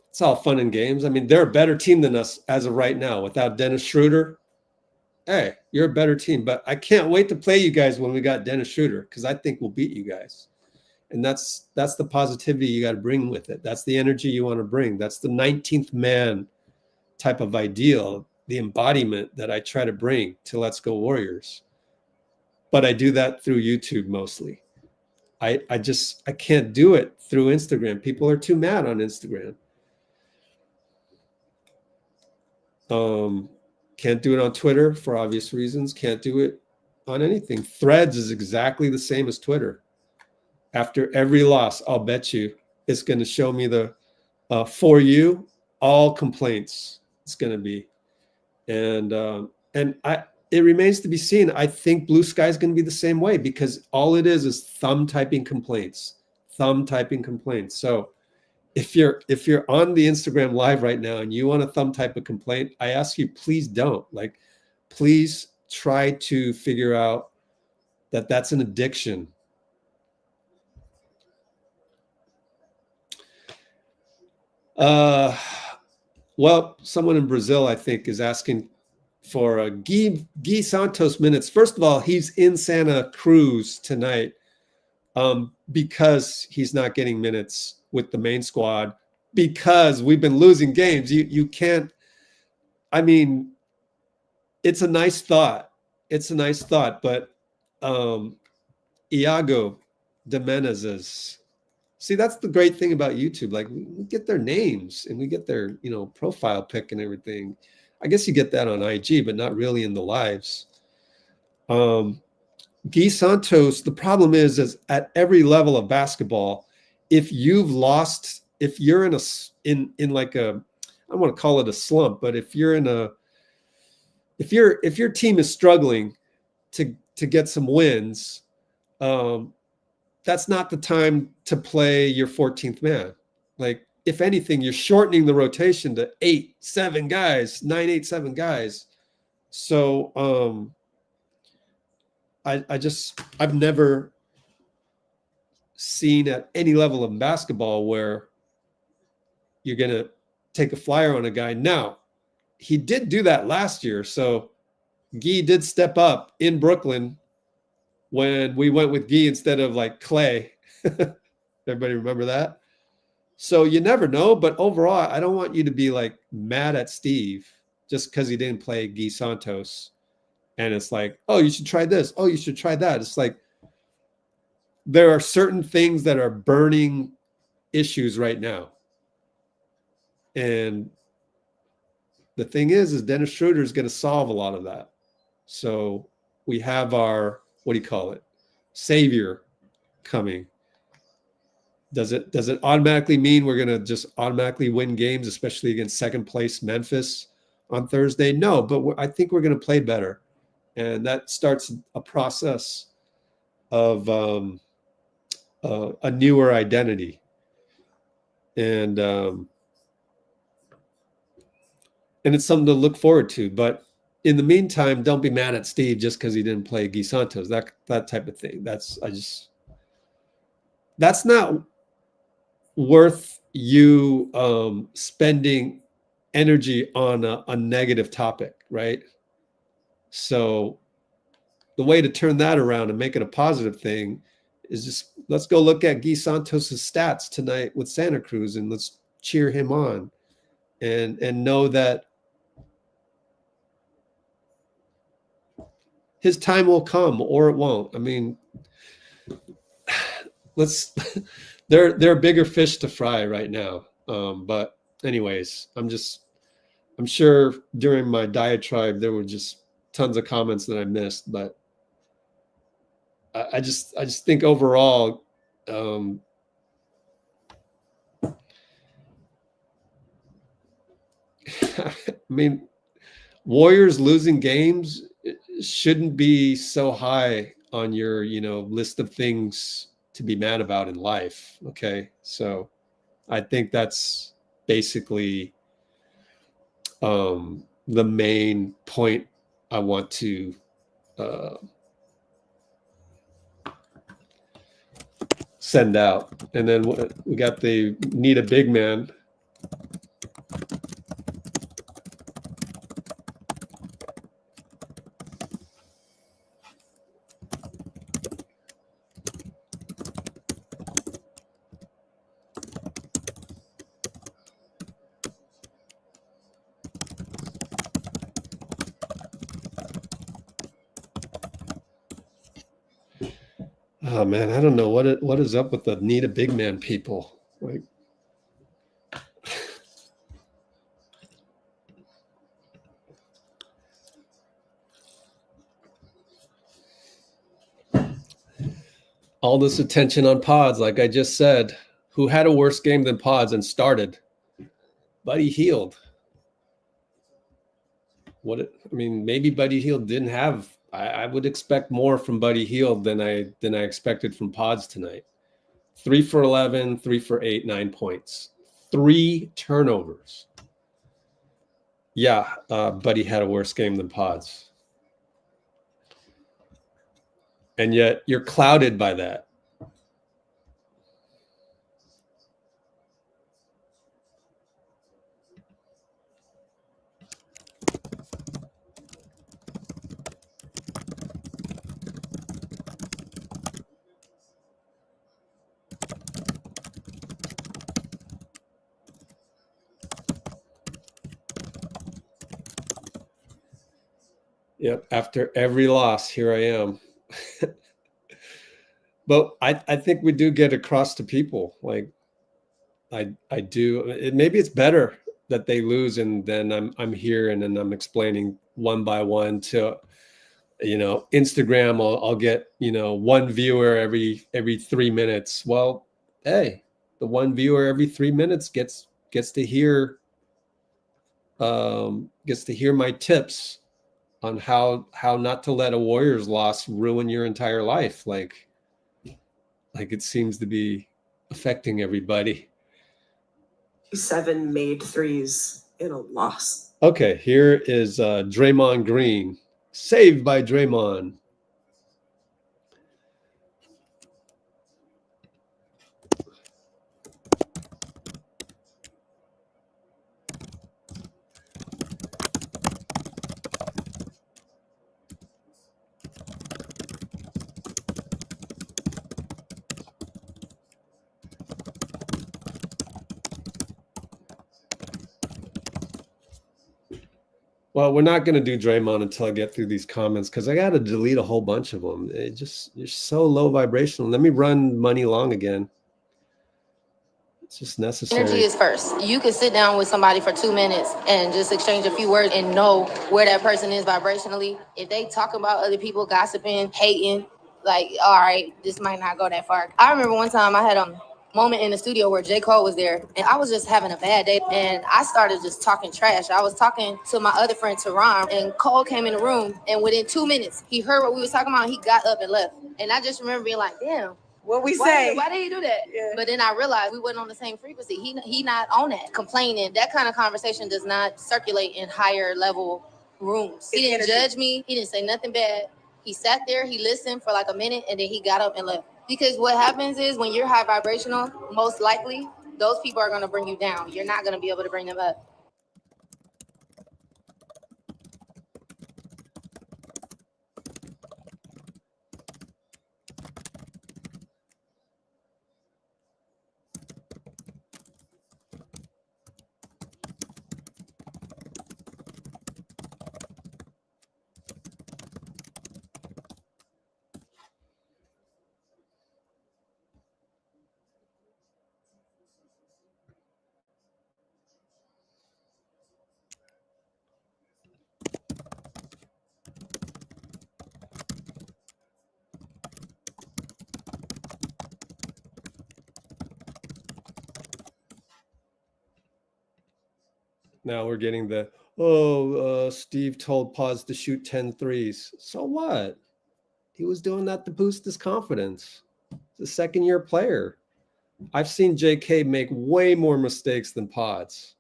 It's all fun and games. I mean, they're a better team than us as of right now. Without Dennis Schroder, hey, you're a better team. But I can't wait to play you guys when we got Dennis Schroder, because I think we'll beat you guys. And that's the positivity you got to bring with it. That's the energy you want to bring. That's the 19th man type of ideal, the embodiment that I try to bring to Let's Go Warriors. But I do that through YouTube mostly. I can't do it through Instagram. People are too mad on Instagram. Can't do it on Twitter for obvious reasons. Can't do it on anything. Threads is exactly the same as Twitter. After every loss, I'll bet you it's going to show me the for you all complaints. It's going to be, and it remains to be seen. I think Blue Sky is going to be the same way, because all it is thumb typing complaints. So if you're on the Instagram live right now and you want to thumb type a complaint, I ask you, please don't. Like, please try to figure out that that's an addiction. Well, someone in Brazil, I think, is asking for Gui Santos minutes. First of all, he's in Santa Cruz tonight because he's not getting minutes with the main squad, because we've been losing games. You can't, I mean, it's a nice thought. It's a nice thought, but Iago de Menezes. See, that's the great thing about YouTube. Like we get their names and we get their, profile pic and everything. I guess you get that on IG, but not really in the lives. Guy Santos, the problem is at every level of basketball, if you're in like a, I don't want to call it a slump, but if your team is struggling to get some wins, that's not the time to play your 14th man. Like, if anything, you're shortening the rotation to 8-7 guys, 9-8-7 guys. So I've never seen at any level of basketball where you're gonna take a flyer on a guy. Now, he did do that last year, so Guy did step up in Brooklyn when we went with Guy instead of like Klay. Everybody remember that? So you never know, but overall, I don't want you to be like mad at Steve just because he didn't play Guy Santos. And it's like, oh, you should try this. Oh, you should try that. It's like there are certain things that are burning issues right now. And the thing is Dennis Schroder is going to solve a lot of that. So we have our, savior coming. Does it automatically mean we're going to just automatically win games, especially against second place Memphis on Thursday? No, but I think we're going to play better. And that starts a process of a newer identity. And it's something to look forward to. But in the meantime, don't be mad at Steve just because he didn't play Guy Santos. That type of thing. That's not worth you spending energy on a negative topic, right? So the way to turn that around and make it a positive thing is just let's go look at Guy Santos's stats tonight with Santa Cruz and let's cheer him on and know that his time will come or it won't. I mean, there are bigger fish to fry right now. But anyways, I'm sure during my diatribe there were just tons of comments that I missed, but I just think overall, I mean, Warriors losing games shouldn't be so high on your, list of things to be mad about in life. Okay. So I think that's basically the main point I want to send out. And then we got the need a big man. Oh man, I don't know what is up with the need a big man people. Like, all this attention on Pods, like I just said, who had a worse game than Pods and started? Buddy Hield. Maybe Buddy Hield didn't have. I would expect more from Buddy Hield than I expected from Pods tonight. 3 for 11, 3 for 8, 9 points, 3 turnovers. Yeah, Buddy had a worse game than Pods. And yet you're clouded by that. Yep. After every loss, here I am. But I think we do get across to people. Like I do. Maybe it's better that they lose, and then I'm here, and then I'm explaining one by one to, Instagram. I'll get, one viewer every 3 minutes. Well, hey, the one viewer every 3 minutes gets to hear my tips on how not to let a Warriors loss ruin your entire life. Like it seems to be affecting everybody. 7 made threes in a loss. Okay, here is Draymond Green, saved by Draymond. Well, we're not going to do Draymond until I get through these comments because I got to delete a whole bunch of them. You're so low vibrational. Let me run Muni Long again. It's just necessary. Energy is first. You can sit down with somebody for 2 minutes and just exchange a few words and know where that person is vibrationally. If they talk about other people, gossiping, hating, like, all right, this might not go that far. I remember one time I had moment in the studio where J.Cole was there, and I was just having a bad day, and I started just talking trash. I was talking to my other friend, Teron, and Cole came in the room, and within 2 minutes, he heard what we was talking about, and he got up and left. And I just remember being like, damn. What we Why say? did he do that? Yeah. But then I realized we wasn't on the same frequency. He not on that. Complaining, that kind of conversation does not circulate in higher level rooms. He didn't judge me. He didn't say nothing bad. He sat there, he listened for like a minute, and then he got up and left. Because what happens is when you're high vibrational, most likely, those people are going to bring you down. You're not going to be able to bring them up. Now we're getting the, Steve told Paz to shoot 10 threes. So what? He was doing that to boost his confidence. He's a second-year player. I've seen J.K. make way more mistakes than Pods.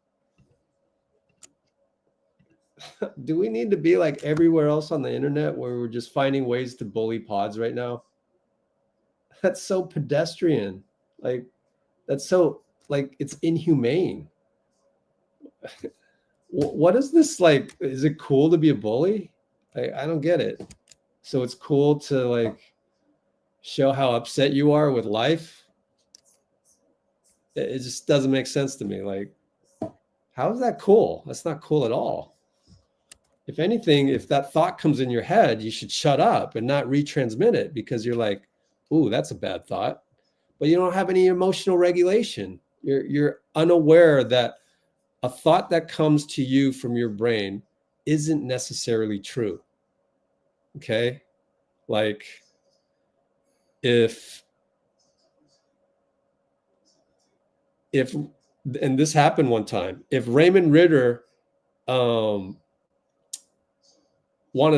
Do we need to be like everywhere else on the internet where we're just finding ways to bully Pods right now? That's so pedestrian. Like, that's so, like, it's inhumane. What is this like? Is it cool to be a bully? I don't get it. So it's cool to like show how upset you are with life. It just doesn't make sense to me. Like, how is that cool? That's not cool at all. If anything, if that thought comes in your head, you should shut up and not retransmit it because you're like, ooh, that's a bad thought. But you don't have any emotional regulation. You're unaware that a thought that comes to you from your brain isn't necessarily true. Okay? Like, if and this happened one time, if Raymond Ritter wanted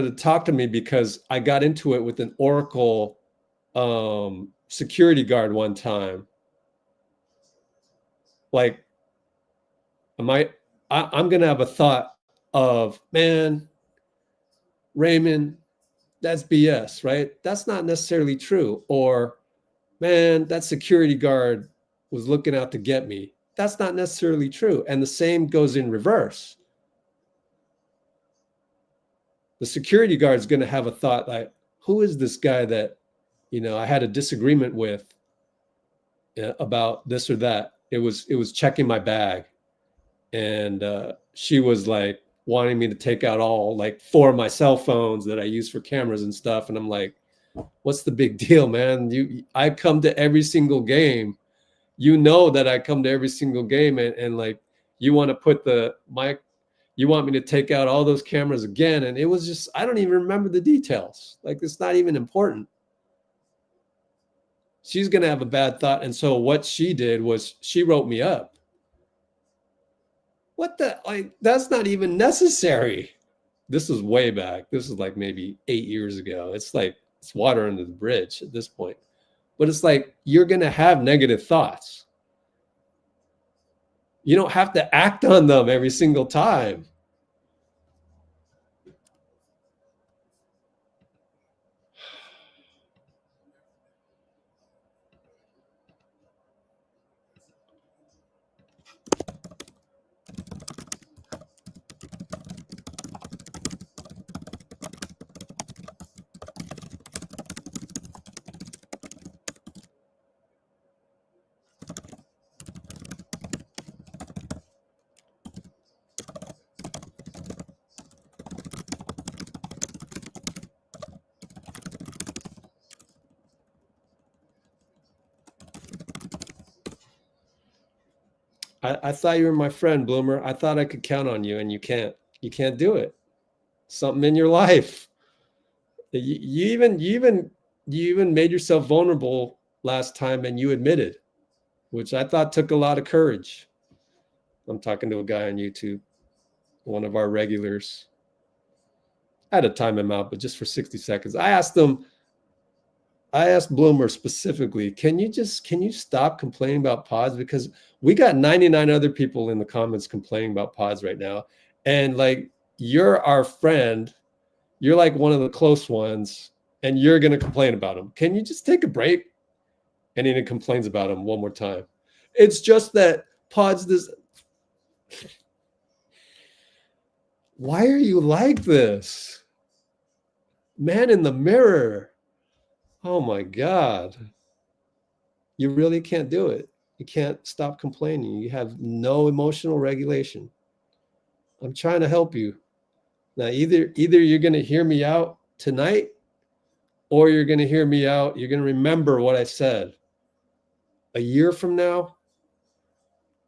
to talk to me because I got into it with an Oracle security guard one time, like, I'm gonna have a thought of, man, Raymond, that's BS, right? That's not necessarily true. Or, man, that security guard was looking out to get me. That's not necessarily true. And the same goes in reverse. The security guard is going to have a thought like, who is this guy that, I had a disagreement with about this or that? It was checking my bag. And she was like, wanting me to take out all like 4 of my cell phones that I use for cameras and stuff. And I'm like, what's the big deal, man? I come to every single game. You know that I come to every single game, and like you want to put you want me to take out all those cameras again. And it was just, I don't even remember the details. Like, it's not even important. She's going to have a bad thought. And so what she did was she wrote me up. What the, like, that's not even necessary. This is way back. This is like maybe 8 years ago. It's like, it's water under the bridge at this point. But it's like, you're going to have negative thoughts. You don't have to act on them every single time. I thought you were my friend, Bloomer. I thought I could count on you, and you can't. You can't do it. Something in your life. You even made yourself vulnerable last time, and you admitted, which I thought took a lot of courage. I'm talking to a guy on YouTube, one of our regulars. I had to time him out, but just for 60 seconds. I asked Bloomer specifically, can you stop complaining about pods? Because we got 99 other people in the comments complaining about pods right now. And like, you're our friend. You're like one of the close ones, and you're going to complain about them. Can you just take a break? And then he complains about them one more time. It's just that pods this. Why are you like this? Man in the mirror. Oh my God. You really can't do it. You can't stop complaining. You have no emotional regulation. I'm trying to help you. Now, either you're going to hear me out tonight, or you're going to hear me out. You're going to remember what I said a year from now,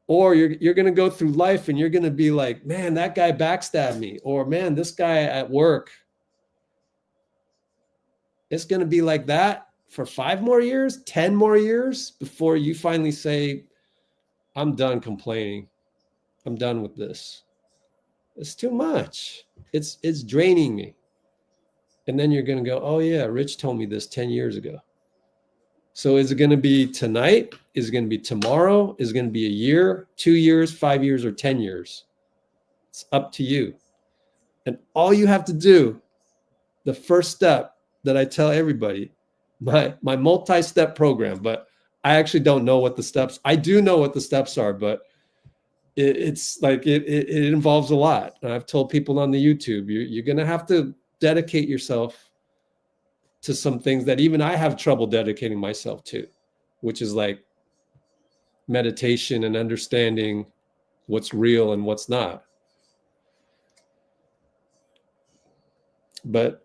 or you're going to go through life and you're going to be like, man, that guy backstabbed me, or man, this guy at work. It's going to be like that for 5 more years, 10 more years before you finally say, I'm done complaining. I'm done with this. It's too much. It's draining me. And then you're going to go, oh yeah, Rich told me this 10 years ago. So is it going to be tonight? Is it going to be tomorrow? Is it going to be a year, 2 years, 5 years, or 10 years? It's up to you. And all you have to do, the first step that I tell everybody, my multi-step program, but I actually don't know what the steps, I do know what the steps are, but it's like, it involves a lot. And I've told people on the YouTube, you're going to have to dedicate yourself to some things that even I have trouble dedicating myself to, which is like meditation and understanding what's real and what's not. But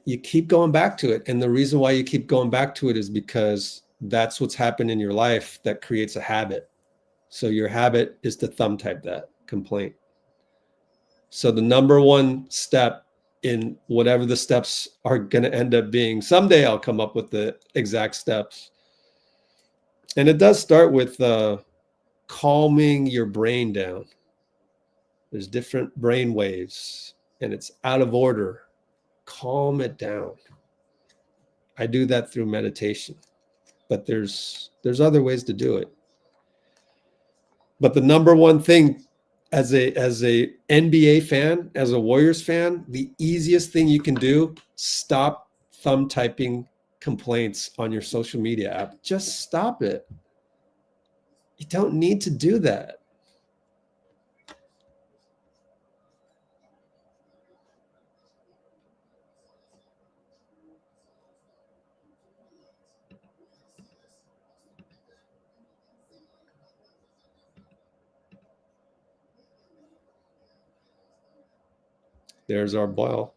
you keep going back to it. And the reason why you keep going back to it is because that's what's happened in your life that creates a habit. So your habit is to thumb type that complaint. So the number one step in whatever the steps are going to end up being, someday I'll come up with the exact steps. And it does start with calming your brain down. There's different brain waves and it's out of order. Calm it down. I do that through meditation, but there's other ways to do it. But the number one thing as a NBA fan, as a Warriors fan, the easiest thing you can do, stop thumb typing complaints on your social media app. Just stop it. You don't need to do that. There's our ball.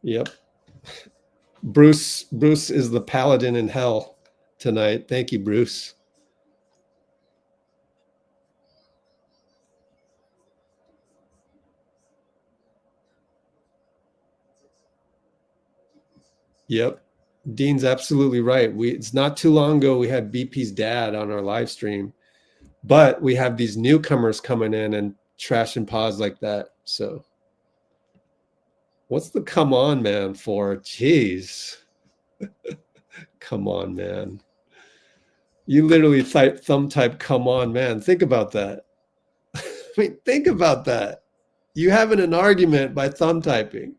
Yep. Bruce is the paladin in hell tonight. Thank you, Bruce. Yep. Dean's absolutely right. It's not too long ago we had BP's dad on our live stream, but we have these newcomers coming in and trashing pods like that. So what's the come on, man, for? Jeez. Come on, man. You literally thumb type come on, man. Think about that. I mean, think about that. You having an argument by thumb typing.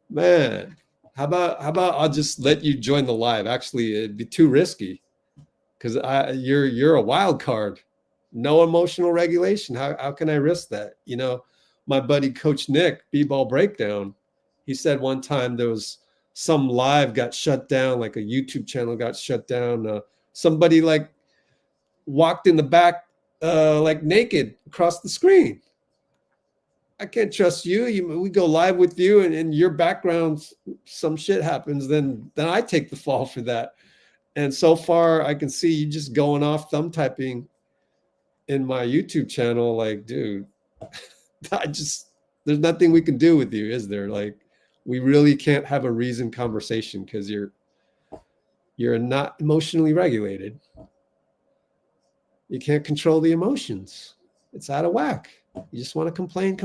Man, how about I'll just let you join the live? Actually, it'd be too risky because you're a wild card. No emotional regulation. How can I risk that? You know, my buddy Coach Nick, B-ball breakdown, he said one time there was some live got shut down, like a YouTube channel got shut down. Somebody like walked in the back like naked across the screen. I can't trust you. We go live with you, and in your background, some shit happens, then I take the fall for that. And so far, I can see you just going off thumb typing in my YouTube channel. Like, dude, there's nothing we can do with you, is there? Like, we really can't have a reasoned conversation because you're not emotionally regulated. You can't control the emotions. It's out of whack. You just want to complain.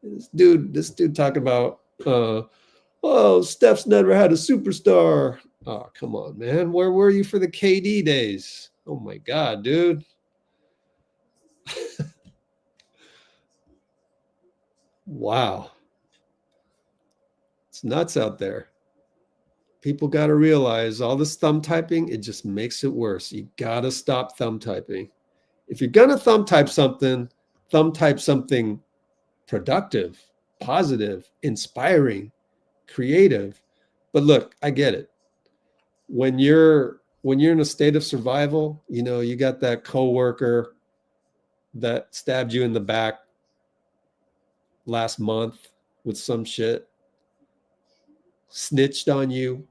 This dude talking about, oh, Steph's never had a superstar. Oh, come on, man. Where were you for the KD days? Oh my God, dude. Wow. It's nuts out there. People got to realize all this thumb typing, it just makes it worse. You got to stop thumb typing. If you're going to thumb type something productive, positive, inspiring, creative. But look, I get it. When you're in a state of survival, you know, you got that coworker that stabbed you in the back last month with some shit, snitched on you.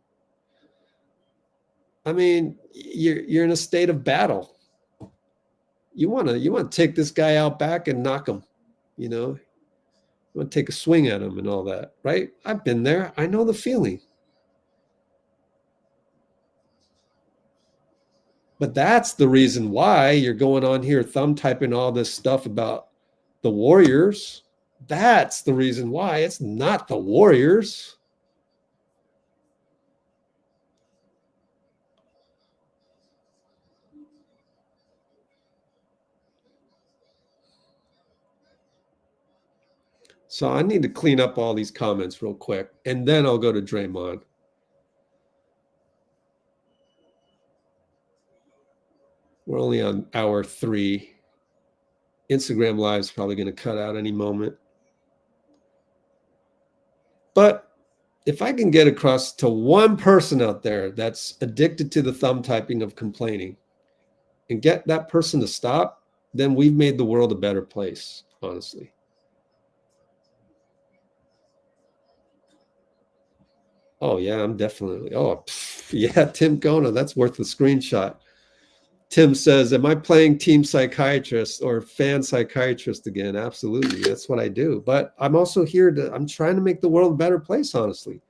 I mean, you're in a state of battle. You want to take this guy out back and knock him, you know. You want to take a swing at him and all that, right? I've been there. I know the feeling. But that's the reason why you're going on here thumb typing all this stuff about the Warriors. That's the reason why. It's not the Warriors. So I need to clean up all these comments real quick, and then I'll go to Draymond. We're only on hour 3. Instagram Live's probably going to cut out any moment. But if I can get across to one person out there that's addicted to the thumb typing of complaining and get that person to stop, then we've made the world a better place, honestly. Oh, yeah, I'm definitely. Oh, yeah, Tim Gona, that's worth the screenshot. Tim says, am I playing team psychiatrist or fan psychiatrist again? Absolutely. That's what I do. But I'm also here I'm trying to make the world a better place, honestly.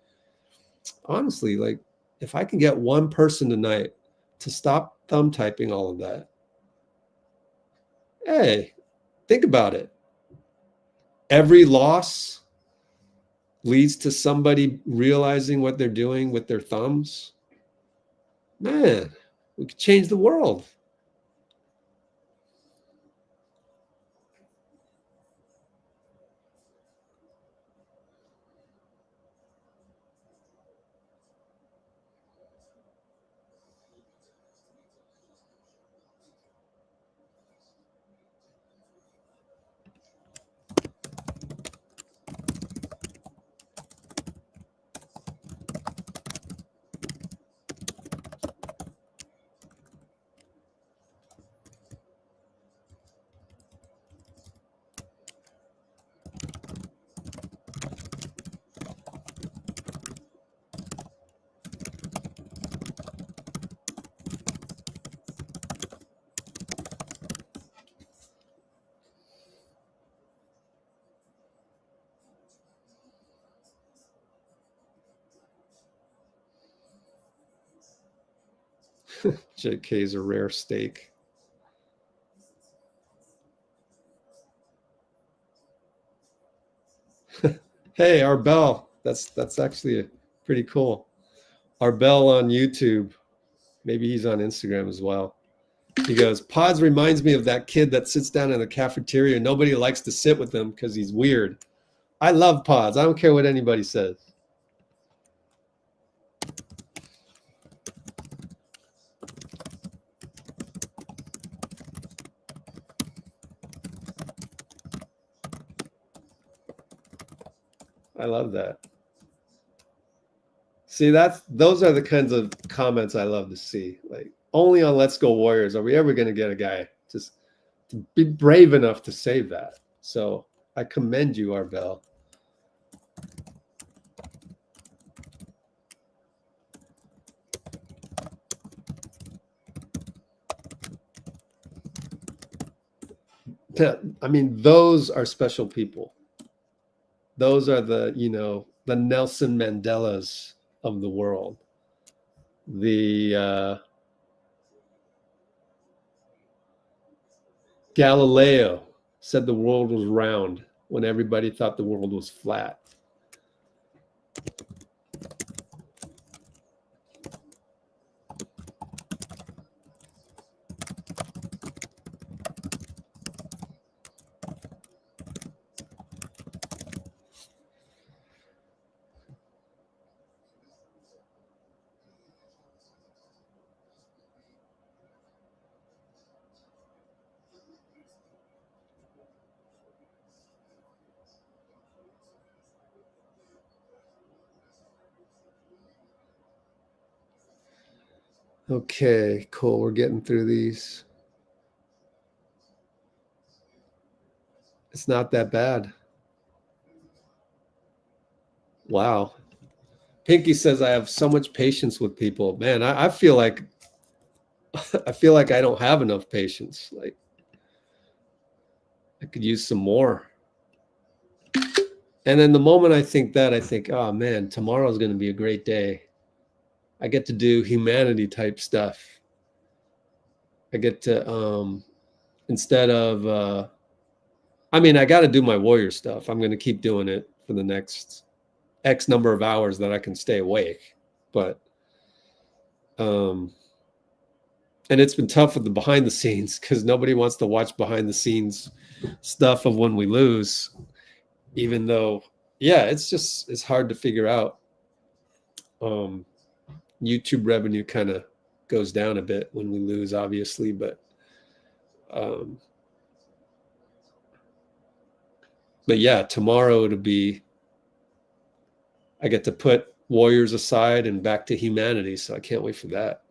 Honestly, like if I can get one person tonight to stop thumb typing all of that, hey, think about it. Every loss leads to somebody realizing what they're doing with their thumbs. Man, we could change the world. J.K. is a rare steak. Hey, Arbel. That's actually pretty cool. Arbel on YouTube. Maybe he's on Instagram as well. He goes, Pods reminds me of that kid that sits down in the cafeteria and nobody likes to sit with him because he's weird. I love Pods. I don't care what anybody says. I love that. See, those are the kinds of comments I love to see. Like, only on Let's Go Warriors are we ever going to get a guy just to be brave enough to say that. So I commend you, Arbel. I mean, those are special people. Those are the, the Nelson Mandelas of the world. The Galileo said the world was round when everybody thought the world was flat. Okay, cool. We're getting through these. It's not that bad. Wow. Pinky says I have so much patience with people. Man, I feel like I feel like I don't have enough patience. Like I could use some more. And then the moment I think that, I think, oh man, tomorrow's going to be a great day. I get to do humanity type stuff. I get to instead of I mean, I got to do my warrior stuff. I'm going to keep doing it for the next X number of hours that I can stay awake. But and it's been tough with the behind the scenes because nobody wants to watch behind the scenes stuff of when we lose, even though, yeah, it's hard to figure out. YouTube revenue kind of goes down a bit when we lose, obviously, but yeah, tomorrow it'll be, I get to put Warriors aside and back to humanity, so I can't wait for that.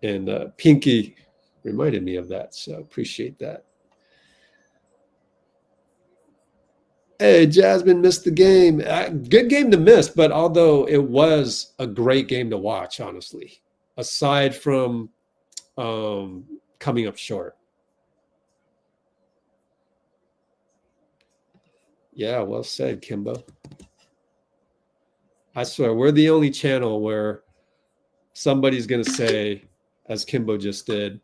And Pinky reminded me of that, so appreciate that. Hey, Jasmine missed the game. Good game to miss, but although it was a great game to watch, honestly, aside from coming up short. Yeah, well said, Kimbo. I swear, we're the only channel where somebody's going to say, as Kimbo just did,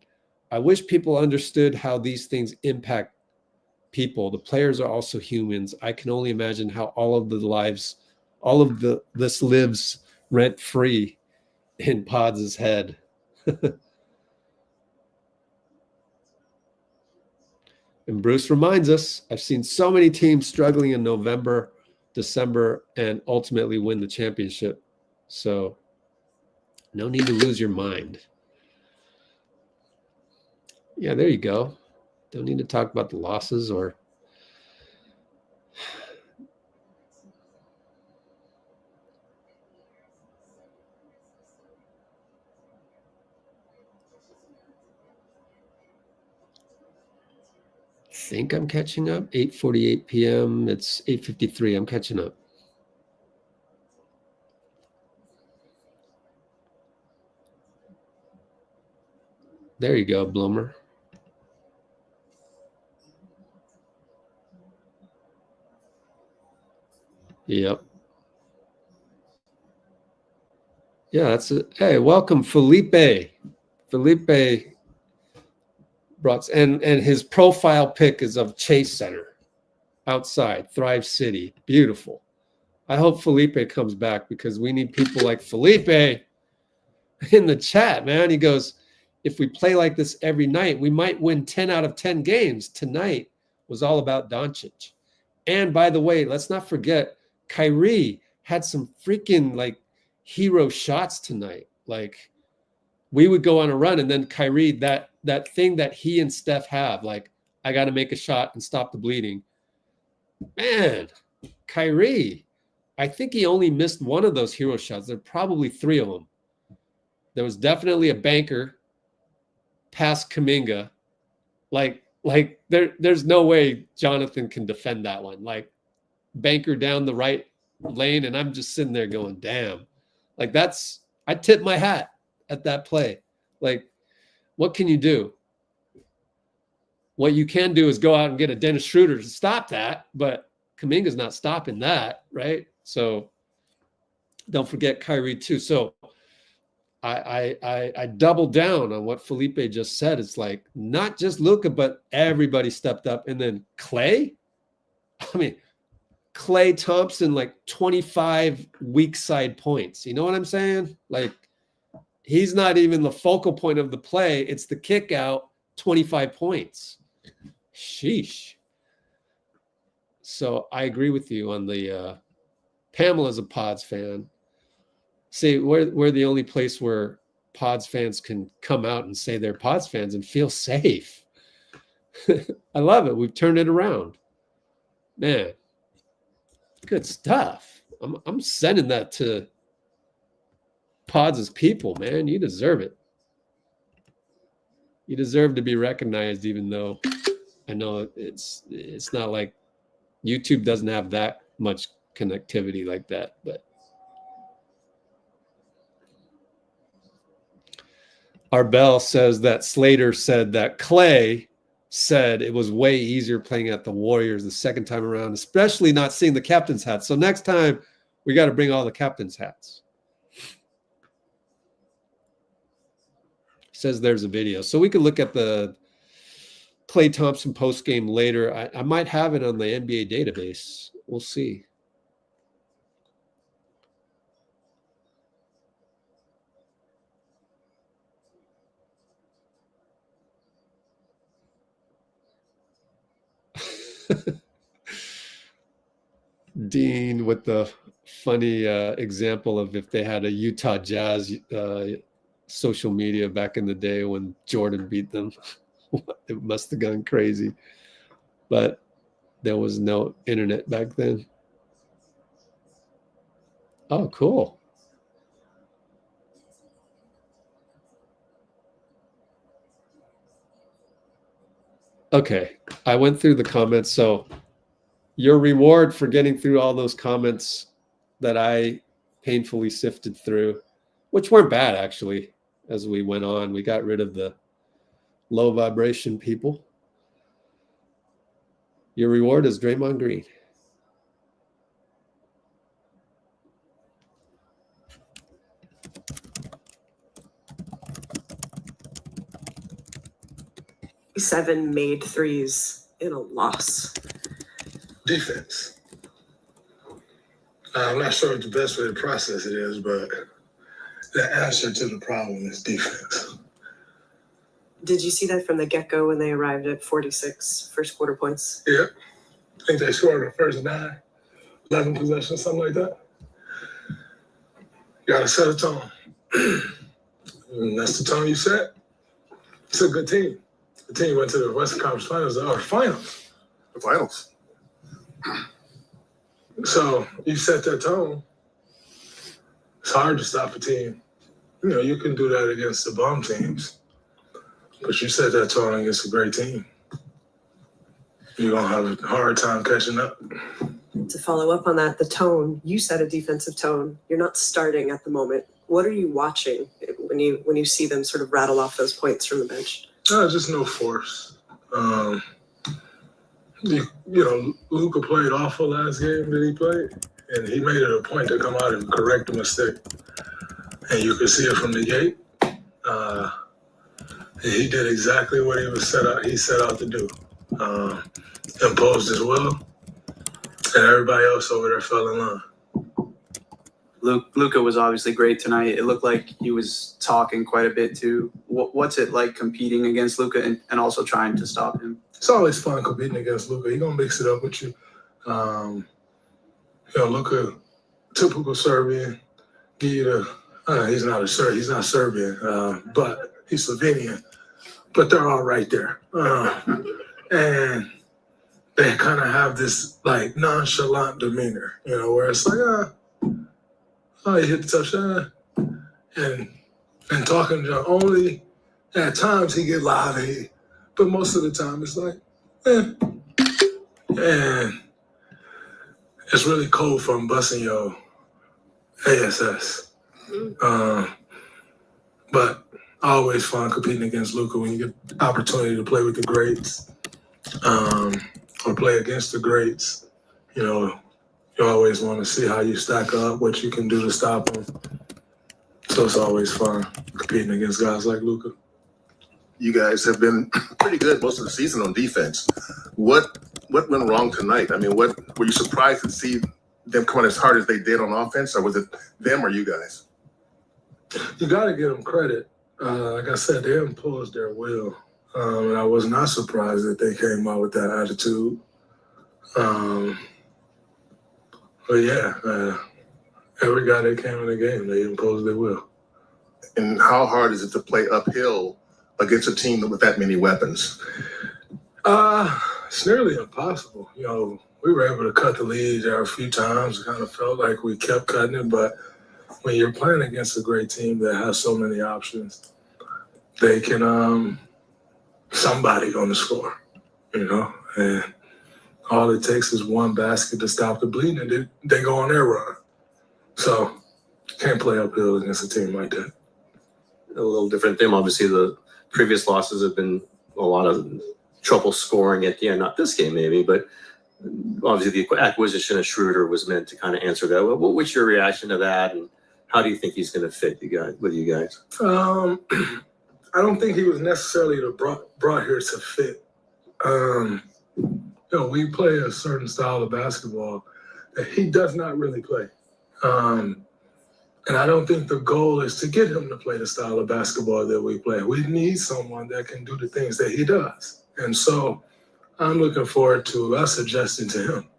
I wish people understood how these things impact people. The players are also humans. I can only imagine how all of this lives rent free in Pods' head. And Bruce reminds us, I've seen so many teams struggling in November, December, and ultimately win the championship. So no need to lose your mind. Yeah, there you go. Don't need to talk about the losses or think I'm catching up. 8:48 p.m. It's 8:53. I'm catching up. There you go, Bloomer. Yep. Yeah, that's it. Hey, welcome, Felipe. Felipe brought and his profile pic is of Chase Center outside Thrive City. Beautiful. I hope Felipe comes back because we need people like Felipe in the chat, man. He goes, if we play like this every night, we might win 10 out of 10 games. Tonight was all about Doncic. And by the way, let's not forget, Kyrie had some freaking like hero shots tonight. Like we would go on a run and then Kyrie, that thing that he and Steph have, like, I got to make a shot and stop the bleeding. Man, Kyrie, I think he only missed one of those hero shots. There are probably 3 of them. There was definitely a banker past Kuminga. Like there's no way Jonathan can defend that one. Like banker down the right lane, and I'm just sitting there going, damn. Like I tip my hat at that play. Like, what can you do? What you can do is go out and get a Dennis Schroder to stop that, but Kuminga's not stopping that, right? So don't forget Kyrie too. So I double down on what Felipe just said. It's like not just Luka, but everybody stepped up. And then Klay, I mean, Klay Thompson, like 25 weak side points. You know what I'm saying? Like he's not even the focal point of the play. It's the kick out, 25 points. Sheesh. So I agree with you on the Pamela's a Pods fan. See, we're the only place where Pods fans can come out and say they're Pods fans and feel safe. I love it. We've turned it around. Man, good stuff. I'm sending that to Pods' people, man. You deserve it. You deserve to be recognized, even though I know it's not like YouTube doesn't have that much connectivity like that, but Arbel says that Slater said that Klay said it was way easier playing at the Warriors the second time around, especially not seeing the captain's hat. So next time we got to bring all the captain's hats. Says there's a video. So we could look at the Klay Thompson post game later. I might have it on the NBA database. We'll see. Dean with the funny example of if they had a Utah Jazz social media back in the day when Jordan beat them. It must have gone crazy. But there was no internet back then. Oh, cool. Okay, I went through the comments. So your reward for getting through all those comments that I painfully sifted through, which weren't bad, actually, as we went on. We got rid of the low vibration people. Your reward is Draymond Green. Seven made threes in a loss. Defense. I'm not sure what the best way to process it is, but the answer to the problem is defense. Did you see that from the get-go when they arrived at 46 first quarter points? Yeah. I think they scored the first 11 possessions, something like that. You got to set a tone. And that's the tone you set. It's a good team. The team went to the Western Conference Finals, or finals. The finals. So you set that tone. It's hard to stop a team. You know, you can do that against the bum teams, but you set that tone against a great team. You're going to have a hard time catching up. To follow up on that, the tone, you set a defensive tone. You're not starting at the moment. What are you watching when you see them sort of rattle off those points from the bench? Just no force. You know, Luka played awful last game that he played, and he made it a point to come out and correct the mistake. and you could see it from the gate. He did exactly what he set out to do. Imposed his will, and everybody else over there fell in line. Luka was obviously great tonight. It looked like he was talking quite a bit too. What's it like competing against Luka and also trying to stop him? It's always fun competing against Luka. He's gonna mix it up with you. Luka, typical Serbian. Give you the he's not Serbian, but he's Slovenian. But they're all right there, and they kind of have this like nonchalant demeanor, where it's like, oh, you hit the touchdown, and talking to only at times he get loud, but most of the time it's like, and it's really cold from busting your ASS. But always fun competing against Luka when you get the opportunity to play with the greats, or play against the greats. You always want to see how you stack up, what you can do to stop them. So it's always fun competing against guys like Luka. You guys have been pretty good most of the season on defense. What went wrong tonight? I mean, were you surprised to see them come out as hard as they did on offense, or was it them or you guys? You got to give them credit. Like I said, they imposed their will. And I was not surprised that they came out with that attitude. But yeah, every guy that came in the game, they imposed their will. And how hard is it to play uphill against a team with that many weapons? It's nearly impossible. We were able to cut the lead there a few times. It kind of felt like we kept cutting it, but when you're playing against a great team that has so many options, they can somebody on the score, and all it takes is one basket to stop the bleeding, and they go on their run. So can't play uphill against a team like that. A little different thing. Obviously, the previous losses have been a lot of trouble scoring at the end. Not this game, maybe, but obviously the acquisition of Schroder was meant to kind of answer that. What was your reaction to that, and how do you think he's going to fit with you guys? I don't think he was necessarily brought here to fit. We play a certain style of basketball that he does not really play. And I don't think the goal is to get him to play the style of basketball that we play. We need someone that can do the things that he does. And so I'm looking forward to us adjusting to him.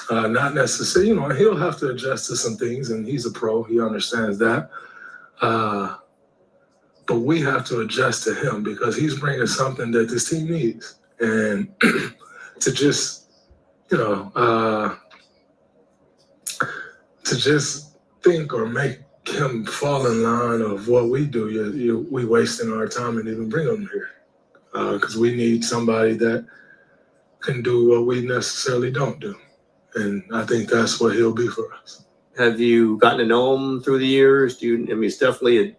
Not necessarily, he'll have to adjust to some things, and he's a pro. He understands that. But we have to adjust to him because he's bringing something that this team needs. And to just think or make him fall in line of what we do, we wasting our time and even bring him here. Because we need somebody that can do what we necessarily don't do. And I think that's what he'll be for us. Have you gotten to know him through the years? He's definitely a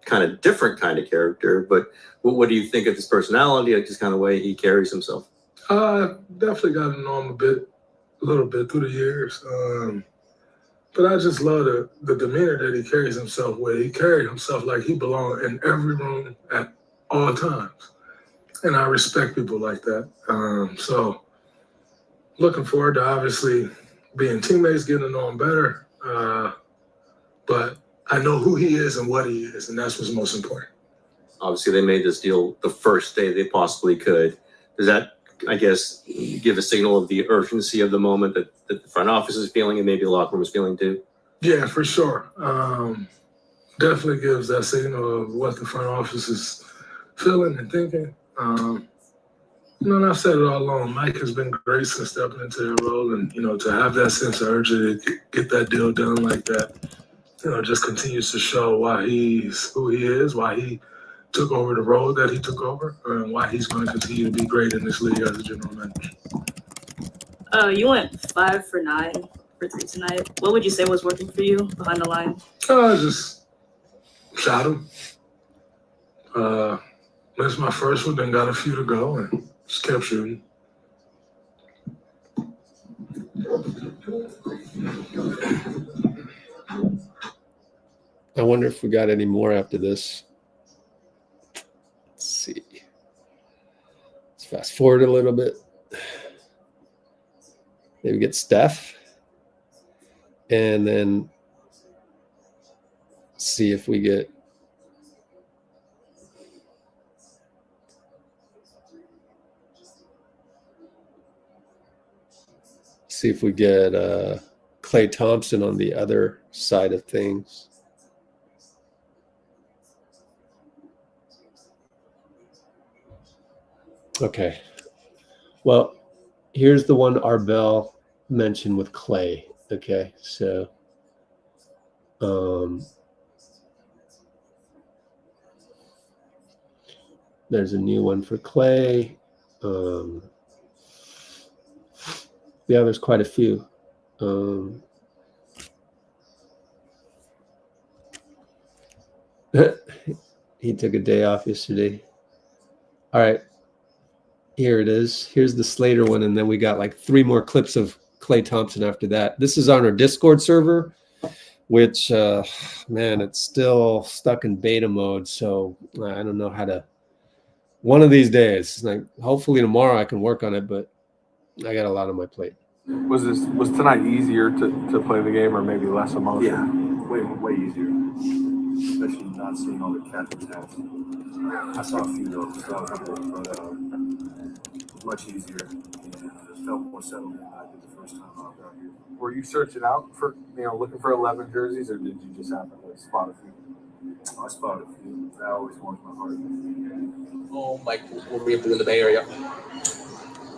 kind of different kind of character, but what do you think of his personality, like just kind of way he carries himself? Definitely got to know him a little bit through the years. But I just love the demeanor that he carries himself with. He carried himself like he belonged in every room at all times. And I respect people like that. So looking forward to obviously being teammates, getting to know him better. But I know who he is and what he is, and that's what's most important. Obviously, they made this deal the first day they possibly could. Does that, I guess, give a signal of the urgency of the moment that the front office is feeling and maybe the locker room is feeling too? Yeah, for sure. Definitely gives that signal of what the front office is feeling and thinking. And I've said it all along, Mike has been great since stepping into the role, and, to have that sense of urgency to get that deal done like that, just continues to show why he's who he is, why he took over the role that he took over, and why he's going to continue to be great in this league as a general manager. You went 5 for 9 for 3 tonight. What would you say was working for you behind the line? Just shot him. Missed my first one, then got a few to go, and just kept shooting. I wonder if we got any more after this. Let's see. Let's fast forward a little bit. Maybe get Steph. And then see if we get Klay Thompson on the other side of things. Okay. Well, here's the one Arbel mentioned with Klay. Okay, so there's a new one for Klay. Yeah, there's quite a few. He took a day off yesterday. All right, here it is. Here's the Slater one, and then we got like 3 more clips of Klay Thompson after that. This is on our Discord server, which, man, it's still stuck in beta mode, so I don't know how to. One of these days, like hopefully tomorrow, I can work on it, but I got a lot on my plate. Was tonight easier to play the game, or maybe less emotion? Yeah, way easier. Especially not seeing all the catch attempts. I saw a few though, but much easier. It felt more settled than I did the first time out here. Were you searching out for, looking for 11 jerseys, or did you just happen to spot a few? I spotted a few. That always warms my heart. Oh, like what were you able to do in the Bay Area?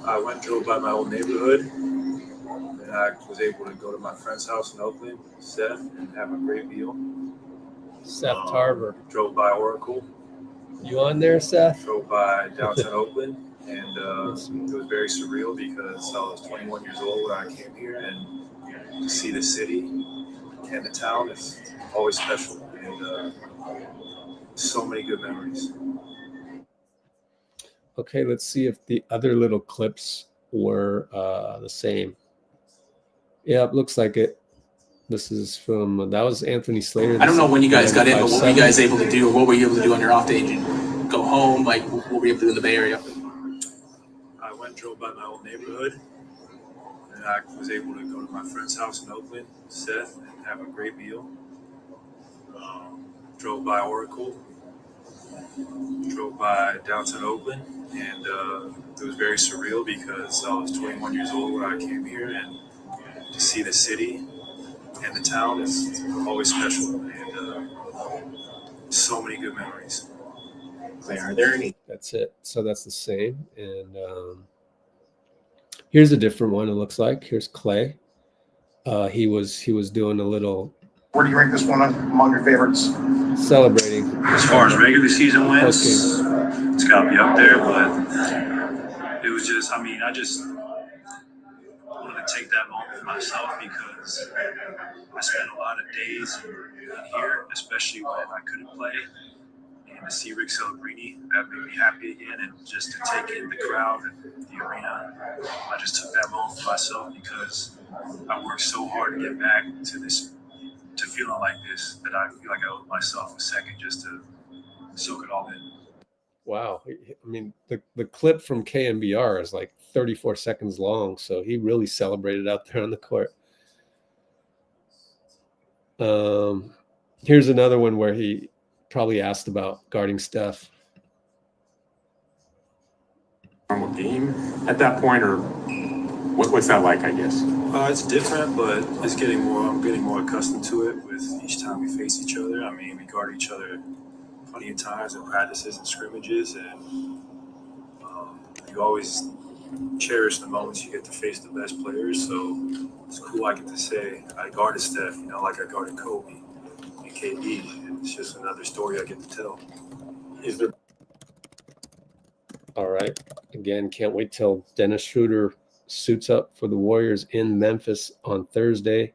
I went and drove by my old neighborhood, and I was able to go to my friend's house in Oakland, Seth, and have a great meal. Seth Tarver. Drove by Oracle. You on there, Seth? Drove by downtown Oakland, and it was very surreal because I was 21 years old when I came here, and to see the city and the town is always special, and so many good memories. Okay, let's see if the other little clips were the same. Yeah, it looks like it. This is from, that was Anthony Slater. I don't know when you guys got in, but what were you guys able to do? What were you able to do on your off day? Did you go home? Like, what were you able to do in the Bay Area? I went and drove by my old neighborhood, and I was able to go to my friend's house in Oakland, Seth, and have a great meal. Drove by Oracle. Drove by downtown Oakland, and it was very surreal because I was 21 years old when I came here, and to see the city and the town is always special, and so many good memories. Are there any? That's it. So that's the same. And here's a different one. It looks like here's Klay. He was doing a little. Where do you rank this one among your favorites? Celebrating. As far as regular season wins, it's got to be up there, but it was just, I just wanted to take that moment for myself because I spent a lot of days here, especially when I couldn't play. And to see Rick Celebrini, that made me happy again, and just to take in the crowd and the arena, I just took that moment for myself because I worked so hard to get back to this, to feeling like this, that I feel like I owed myself a second just to soak it all in. Wow. I mean, the clip from KNBR is like 34 seconds long, so he really celebrated out there on the court. Here's another one where he probably asked about guarding Steph. Normal game at that point, or what's that like, I guess? It's different, but I'm getting more accustomed to it with each time we face each other. I mean, we guard each other plenty of times in practices and scrimmages, and you always cherish the moments you get to face the best players. So it's cool I get to say I guarded Steph, like I guarded Kobe and KD, and it's just another story I get to tell. All right. Again, can't wait till Dennis Schroder suits up for the Warriors in Memphis on Thursday.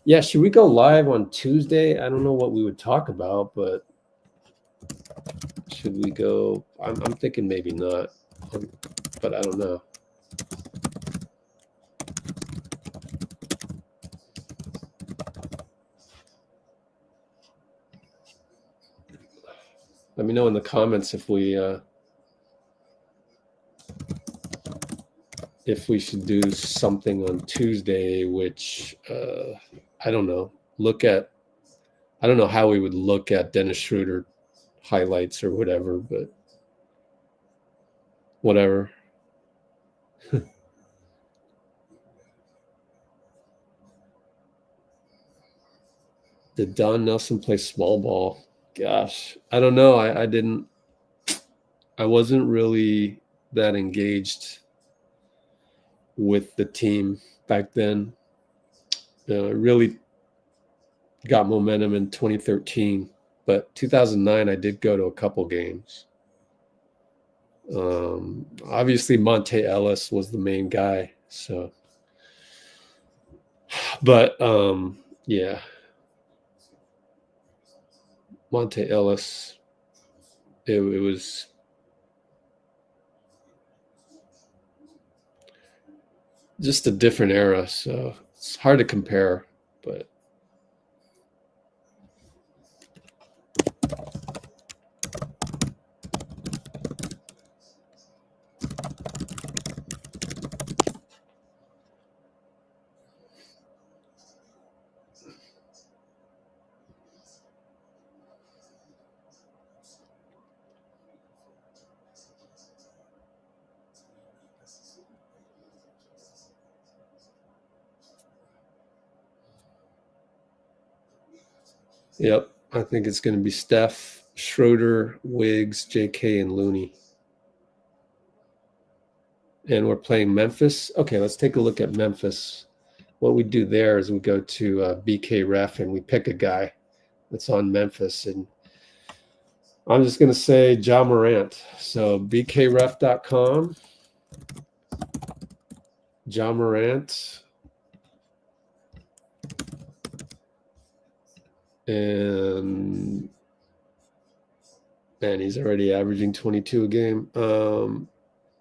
Yeah, should we go live on Tuesday? I don't know what we would talk about, but should we go? I'm thinking maybe not, but I don't know. Let me know in the comments if we should do something on Tuesday, which I don't know. I don't know how we would look at Dennis Schroder highlights or whatever, but whatever. Did Don Nelson play small ball? Gosh, I don't know. I wasn't really that engaged with the team back then. Really got momentum in 2013, but 2009 I did go to a couple games. Obviously Monte Ellis was the main guy, so but yeah, Monte Ellis, it was just a different era, so it's hard to compare, but yep, I think it's going to be Steph, Schroder, Wiggs, J.K., and Looney. And we're playing Memphis. Okay, let's take a look at Memphis. What we do there is we go to BK Ref and we pick a guy that's on Memphis. And I'm just going to say Ja Morant. So bkref.com, Ja Morant. And man, he's already averaging 22 a game.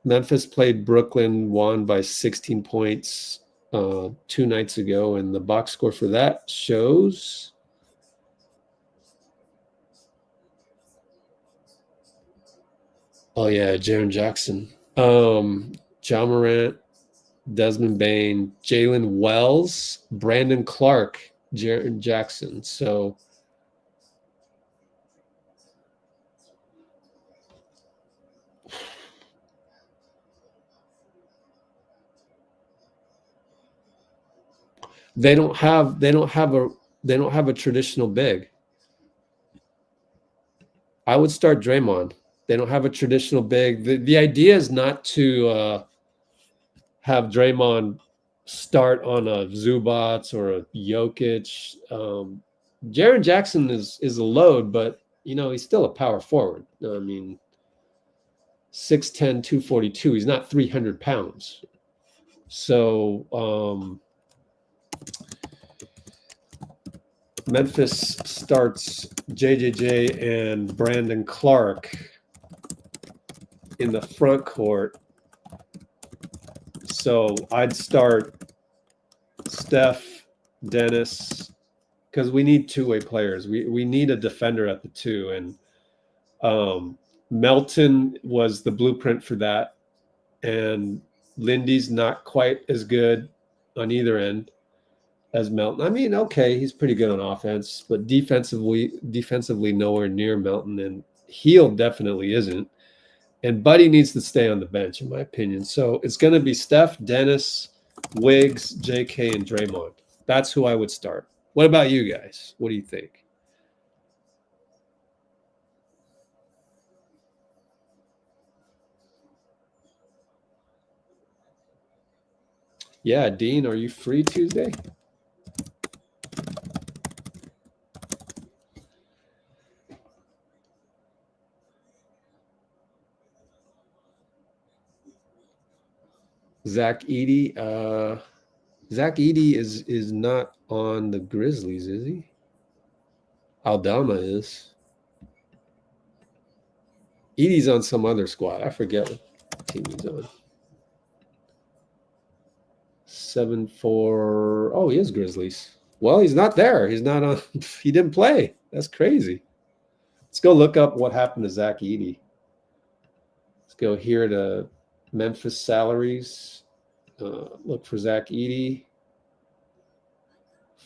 Memphis played Brooklyn, won by 16 points 2 nights ago, and the box score for that shows Jaren Jackson, Ja Morant, Desmond Bane, Jalen Wells, Brandon Clark, Jaren Jackson. So they don't have a traditional big. I would start Draymond. They don't have a traditional big. The idea is not to have Draymond start on a Zubats or a Jokic. Jaren Jackson is a load, but he's still a power forward. I mean, 6'10", 242. He's not 300 pounds. So Memphis starts JJJ and Brandon Clark in the front court. So I'd start Steph, Dennis, because we need two-way players. We need a defender at the 2, and Melton was the blueprint for that. And Lindy's not quite as good on either end as Melton. I mean, okay, he's pretty good on offense, but defensively nowhere near Melton, and Heel definitely isn't. And Buddy needs to stay on the bench, in my opinion. So it's going to be Steph, Dennis, Wiggs, J.K., and Draymond. That's who I would start. What about you guys? What do you think? Yeah, Dean, are you free Tuesday? Zach Edey. Zach Edey is not on the Grizzlies, is he? Aldama is. Edey's on some other squad. I forget what team he's on. 7-4. Oh, he is Grizzlies. Well, he's not there. He's not on. He didn't play. That's crazy. Let's go look up what happened to Zach Edey. Let's go here to Memphis salaries. Look for Zach Edey.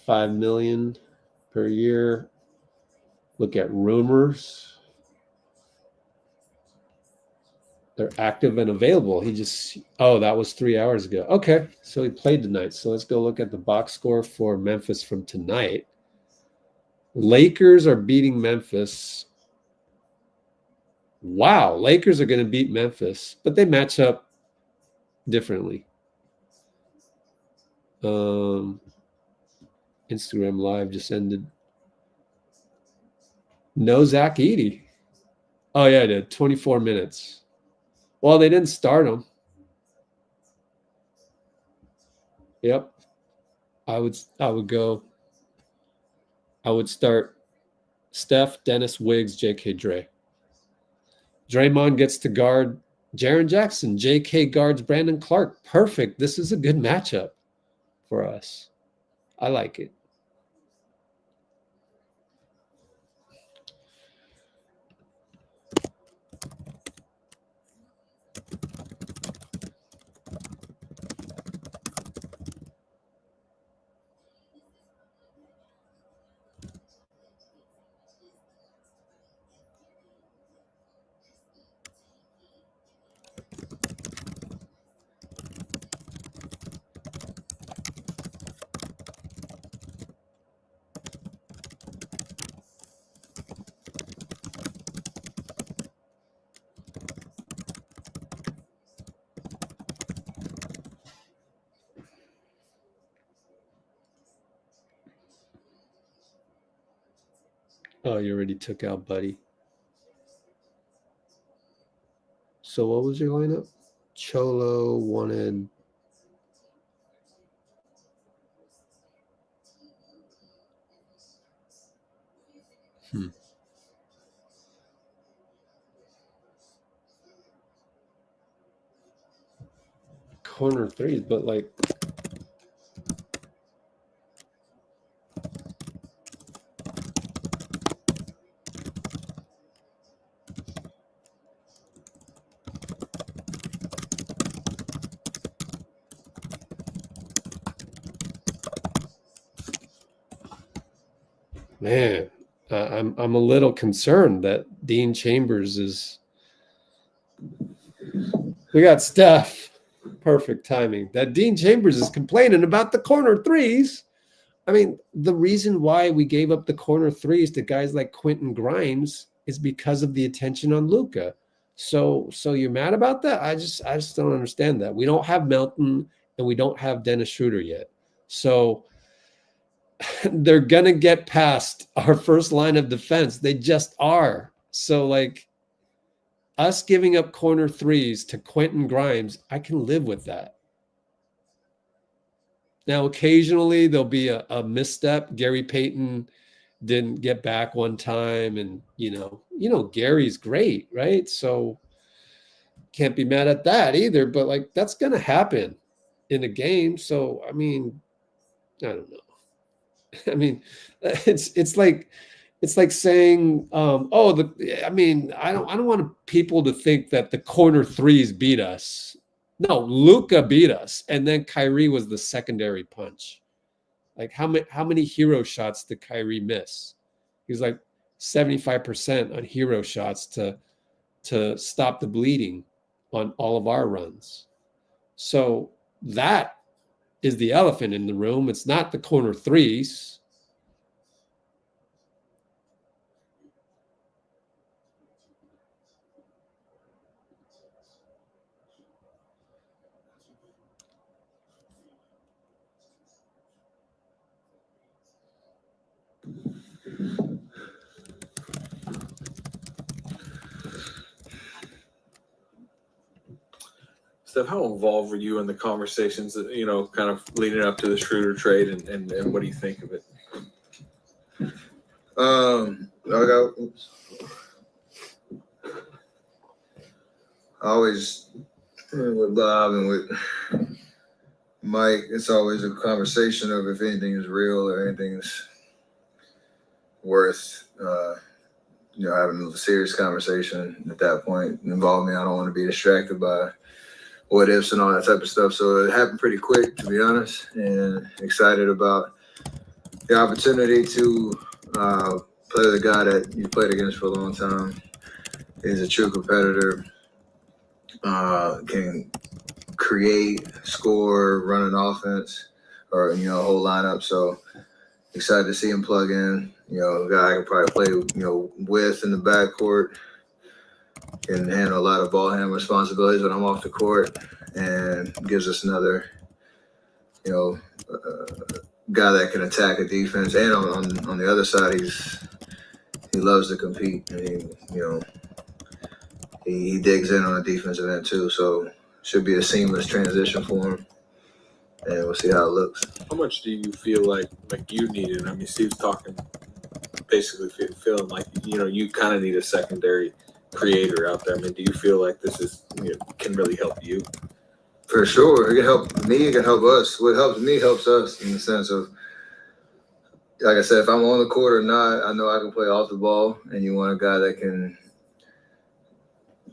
$5 million per year. Look at rumors. They're active and available. He just, that was 3 hours ago. Okay, so he played tonight. So let's go look at the box score for Memphis from tonight. Lakers are beating Memphis. Wow, Lakers are going to beat Memphis, but they match up differently. Instagram Live just ended. No Zach Edey. Oh, yeah, I did. 24 minutes. Well, they didn't start him. Yep. I would start Steph, Dennis, Wiggs, J.K. Dre. Draymond gets to guard Jaren Jackson. J.K. guards Brandon Clark. Perfect. This is a good matchup for us. I like it. Oh, you already took out Buddy. So what was your lineup? Cholo wanted... corner threes, but like... Man, I'm a little concerned that Dean Chambers is... We got Steph. Perfect timing. That Dean Chambers is complaining about the corner threes. I mean, the reason why we gave up the corner threes to guys like Quentin Grimes is because of the attention on Luka. So you're mad about that? I just don't understand that. We don't have Melton and we don't have Dennis Schroder yet. So they're going to get past our first line of defense. They just are. So like us giving up corner threes to Quentin Grimes, I can live with that. Now, occasionally there'll be a misstep. Gary Payton didn't get back one time, and you know, Gary's great, right? So can't be mad at that either. But like that's gonna happen in a game. So I mean, I don't know. I mean, it's like saying, I don't want people to think that the corner threes beat us. No, Luka beat us, and then Kyrie was the secondary punch. Like how many hero shots did Kyrie miss? He was like 75% on hero shots to stop the bleeding on all of our runs. So that is the elephant in the room. It's not the corner threes. Steph, how involved were you in the conversations that, kind of leading up to the Schroder trade, and what do you think of it? Always with Bob and with Mike, it's always a conversation of if anything is real or anything is worth having a serious conversation at that point involved me. I don't want to be distracted by what ifs and all that type of stuff. So it happened pretty quick, to be honest, and excited about the opportunity to play the guy that you played against for a long time. He's a true competitor, can create, score, run an offense, or, a whole lineup. So excited to see him plug in. A guy I can probably play, with in the backcourt, can handle a lot of ball handling responsibilities when I'm off the court, and gives us another, guy that can attack a defense. And on the other side, he loves to compete, and he digs in on the defensive end too. So should be a seamless transition for him, and we'll see how it looks. How much do you feel like you needed? I mean, Steve's talking, basically feeling like you kind of need a secondary creator out there. I mean, do you feel like this is can really help you? For sure, it can help me. It can help us. What helps me helps us in the sense of, like I said, if I'm on the court or not, I know I can play off the ball, and you want a guy that can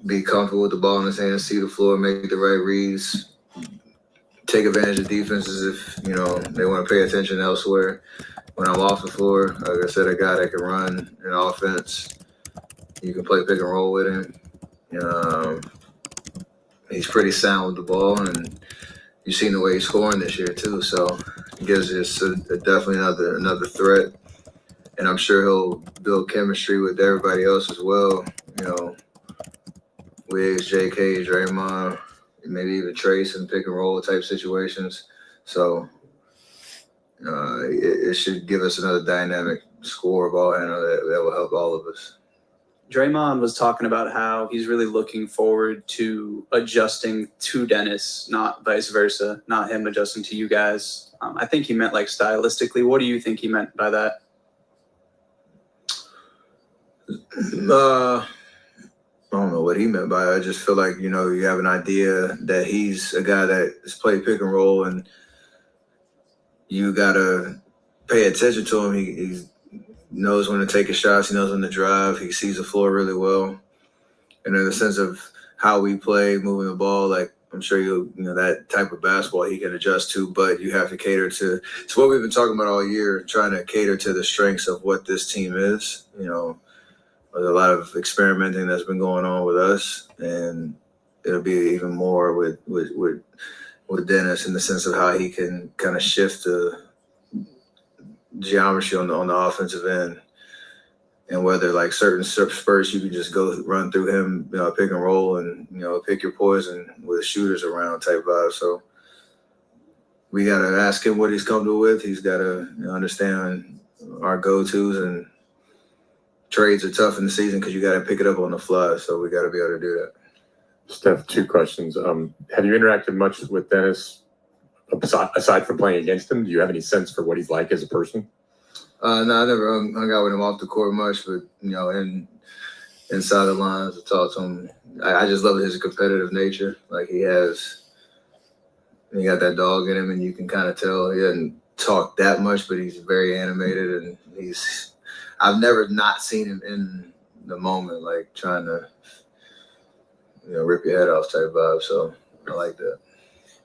be comfortable with the ball in his hands, see the floor, make the right reads, take advantage of defenses if, they want to pay attention elsewhere. When I'm off the floor, like I said, a guy that can run an offense, you can play pick and roll with him. He's pretty sound with the ball, and you've seen the way he's scoring this year too. So it gives us definitely another threat, and I'm sure he'll build chemistry with everybody else as well. Wiggs, J.Kidd, Draymond, maybe even Trace in pick and roll type situations. So it should give us another dynamic score ball handler that will help all of us. Draymond was talking about how he's really looking forward to adjusting to Dennis, not vice versa, not him adjusting to you guys. I think he meant like stylistically. What do you think he meant by that? I don't know what he meant by it. I just feel like, you have an idea that he's a guy that has played pick and roll, and you got to pay attention to him. He knows when to take his shots. He knows when to drive. He sees the floor really well. And in the sense of how we play, moving the ball, like I'm sure that type of basketball he can adjust to, but you have to cater to. It's what we've been talking about all year, trying to cater to the strengths of what this team is. There's a lot of experimenting that's been going on with us, and it'll be even more with Dennis in the sense of how he can kind of shift the geometry on the offensive end, and whether like certain spurts you can just go run through him, pick and roll, and pick your poison with shooters around type vibe. So we got to ask him what he's comfortable with. He's got to understand our go-tos, and trades are tough in the season because you got to pick it up on the fly. So we got to be able to do that. Steph, 2 questions. Have you interacted much with Dennis aside from playing against him? Do you have any sense for what he's like as a person? No, I never hung out with him off the court much, but inside the lines, I talked to him. I just love his competitive nature. Like he got that dog in him, and you can kind of tell he doesn't talk that much, but he's very animated, and I've never not seen him in the moment, like trying to rip your head off type vibe. So I like that.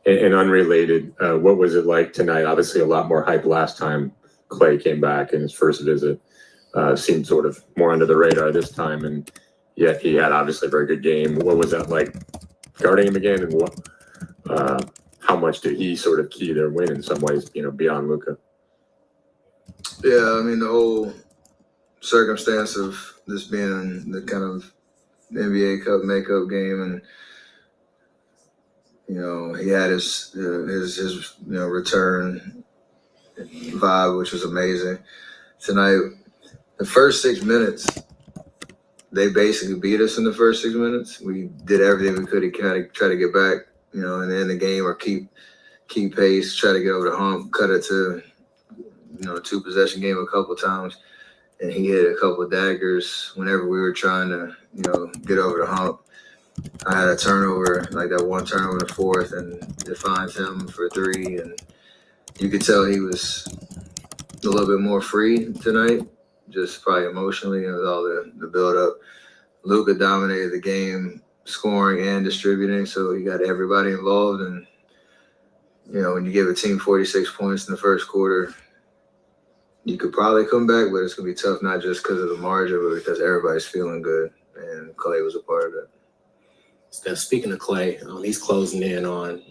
And unrelated, what was it like tonight? Obviously, a lot more hype last time Klay came back in his first visit. Seemed sort of more under the radar this time, and yet he had obviously a very good game. What was that like guarding him again, and how much did he sort of key their win in some ways, beyond Luka? Yeah, I mean, the whole circumstance of this being the kind of NBA Cup makeup game, and he had his return vibe, which was amazing. Tonight, the first 6 minutes, they basically beat us in the first 6 minutes. We did everything we could to kind of try to get back, and end the game or keep pace, try to get over the hump, cut it to, a 2-possession game a couple times. And he hit a couple of daggers whenever we were trying to, get over the hump. I had a turnover, like that one turnover in the fourth, and defined him for 3. And you could tell he was a little bit more free tonight. just probably emotionally and with all the build up. Luka dominated the game, scoring and distributing, so he got everybody involved. And when you give a team 46 points in the first quarter, you could probably come back, but it's gonna be tough, not just because of the margin, but because everybody's feeling good, and Klay was a part of that. Steph, speaking of Klay, he's closing in on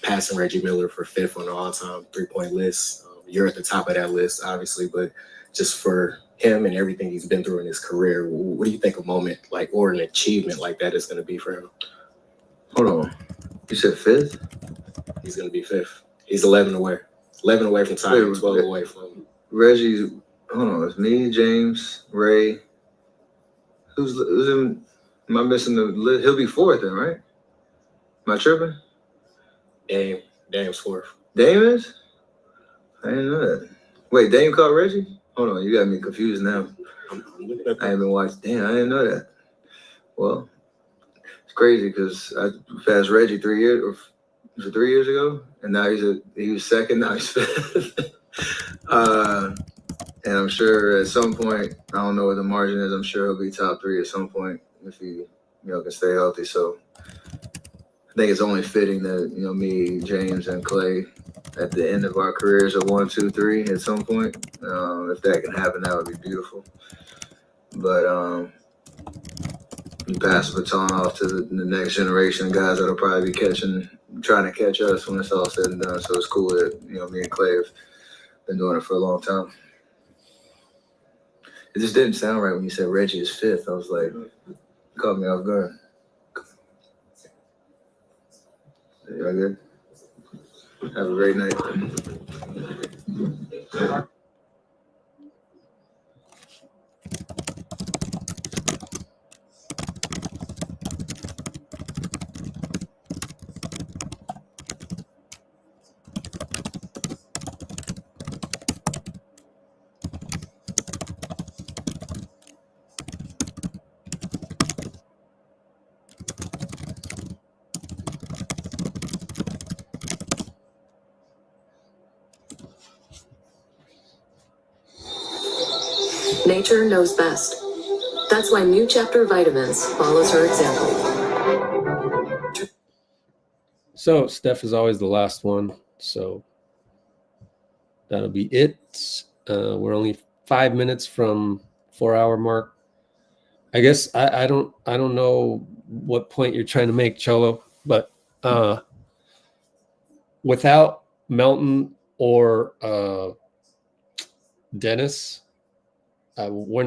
passing Reggie Miller for 5th on the all-time three-point list. You're at the top of that list, obviously, but just for him and everything he's been through in his career, what do you think a moment like or an achievement like that is going to be for him? Hold on, you said 5th? He's going to be 5th. He's 11 away. 11 away from time, 12 away from Reggie's. Hold on, it's me, James, Ray. Who's in? Am I missing the list? He'll be 4th then, right? Am I tripping? Dame's 4th. Dame is? I didn't know that. Wait, Dame caught Reggie? Hold on, you got me confused now. I haven't watched. Damn, I didn't know that. Well, it's crazy because I passed Reggie 3 years, or was it 3 years ago? And now he was 2nd, now he's 5th. And I'm sure at some point, I don't know what the margin is, I'm sure he'll be top 3 at some point if he can stay healthy. So I think it's only fitting that me, James, and Klay at the end of our careers are 1, 2, 3 at some point. If that can happen, that would be beautiful. But you pass the baton off to the next generation of guys that'll probably be trying to catch us when it's all said and done. So it's cool that me and Klay have been doing it for a long time. It just didn't sound right when you said Reggie is 5th. I was like, caught me off guard. Y'all good? Have a great night. Nature knows best. That's why New Chapter Vitamins follows her example. So Steph is always the last one. So that'll be it. We're only 5 minutes from 4-hour mark. I guess I don't know what point you're trying to make, Cholo, but without Melton or Dennis, we're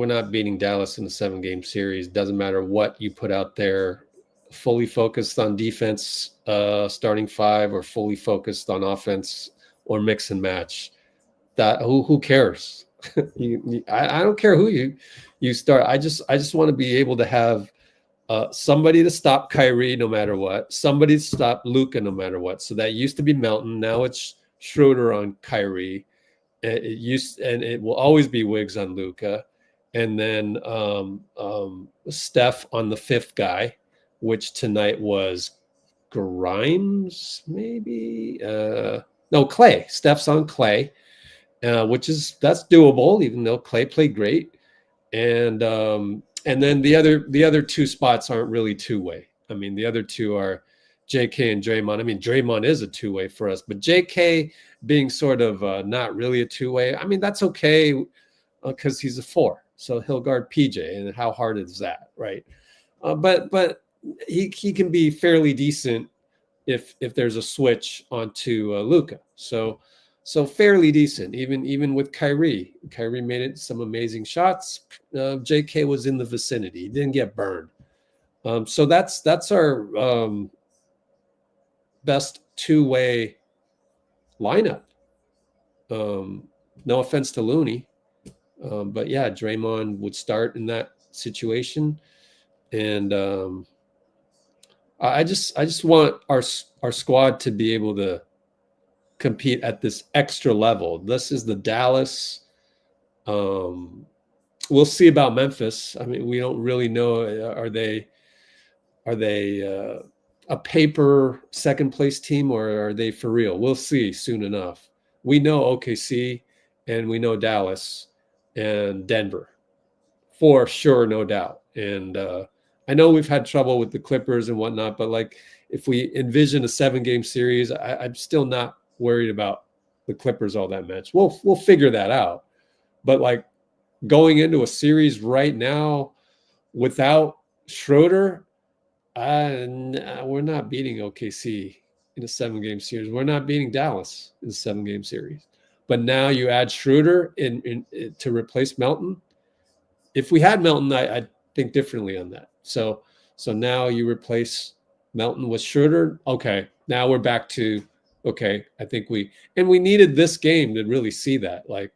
not beating Dallas in a 7-game series. Doesn't matter what you put out there, fully focused on defense, starting 5, or fully focused on offense or mix and match. That who cares? I don't care who you start. I just want to be able to have somebody to stop Kyrie no matter what, somebody to stop Luka no matter what. So that used to be Melton, now it's Schroder on Kyrie. It will always be Wiggs on Luka, and then Steph on the 5th guy, which tonight was Grimes, maybe. No, Klay. Steph's on Klay, that's doable, even though Klay played great. And then the other 2 spots aren't really two-way. I mean, the other 2 are J.K. and Draymond. I mean, Draymond is a two-way for us, but J.K. being sort of not really a two-way, I mean, that's okay because he's a 4. So he'll guard PJ, and how hard is that, right? But he can be fairly decent if there's a switch onto Luka. So fairly decent, even with Kyrie. Kyrie made it some amazing shots. J.K. was in the vicinity. He didn't get burned. So that's our best two-way lineup. No offense to Looney, but yeah, Draymond would start in that situation, and I just want our squad to be able to compete at this extra level. This is the Dallas. We'll see about Memphis. I mean, we don't really know. Are they a paper second place team, or are they for real? We'll see soon enough. We know OKC and we know Dallas. and Denver, for sure, no doubt. And I know we've had trouble with the Clippers and whatnot, but like if we envision a 7-game series, I'm still not worried about the Clippers all that much. We'll figure that out. But like going into a series right now without Schroder, we're not beating OKC in a 7-game series. We're not beating Dallas in a 7-game series. But now you add Schroder in to replace Melton. If we had Melton, I'd think differently on that. So now you replace Melton with Schroder. Okay, now we're back to okay. I think we needed this game to really see that. Like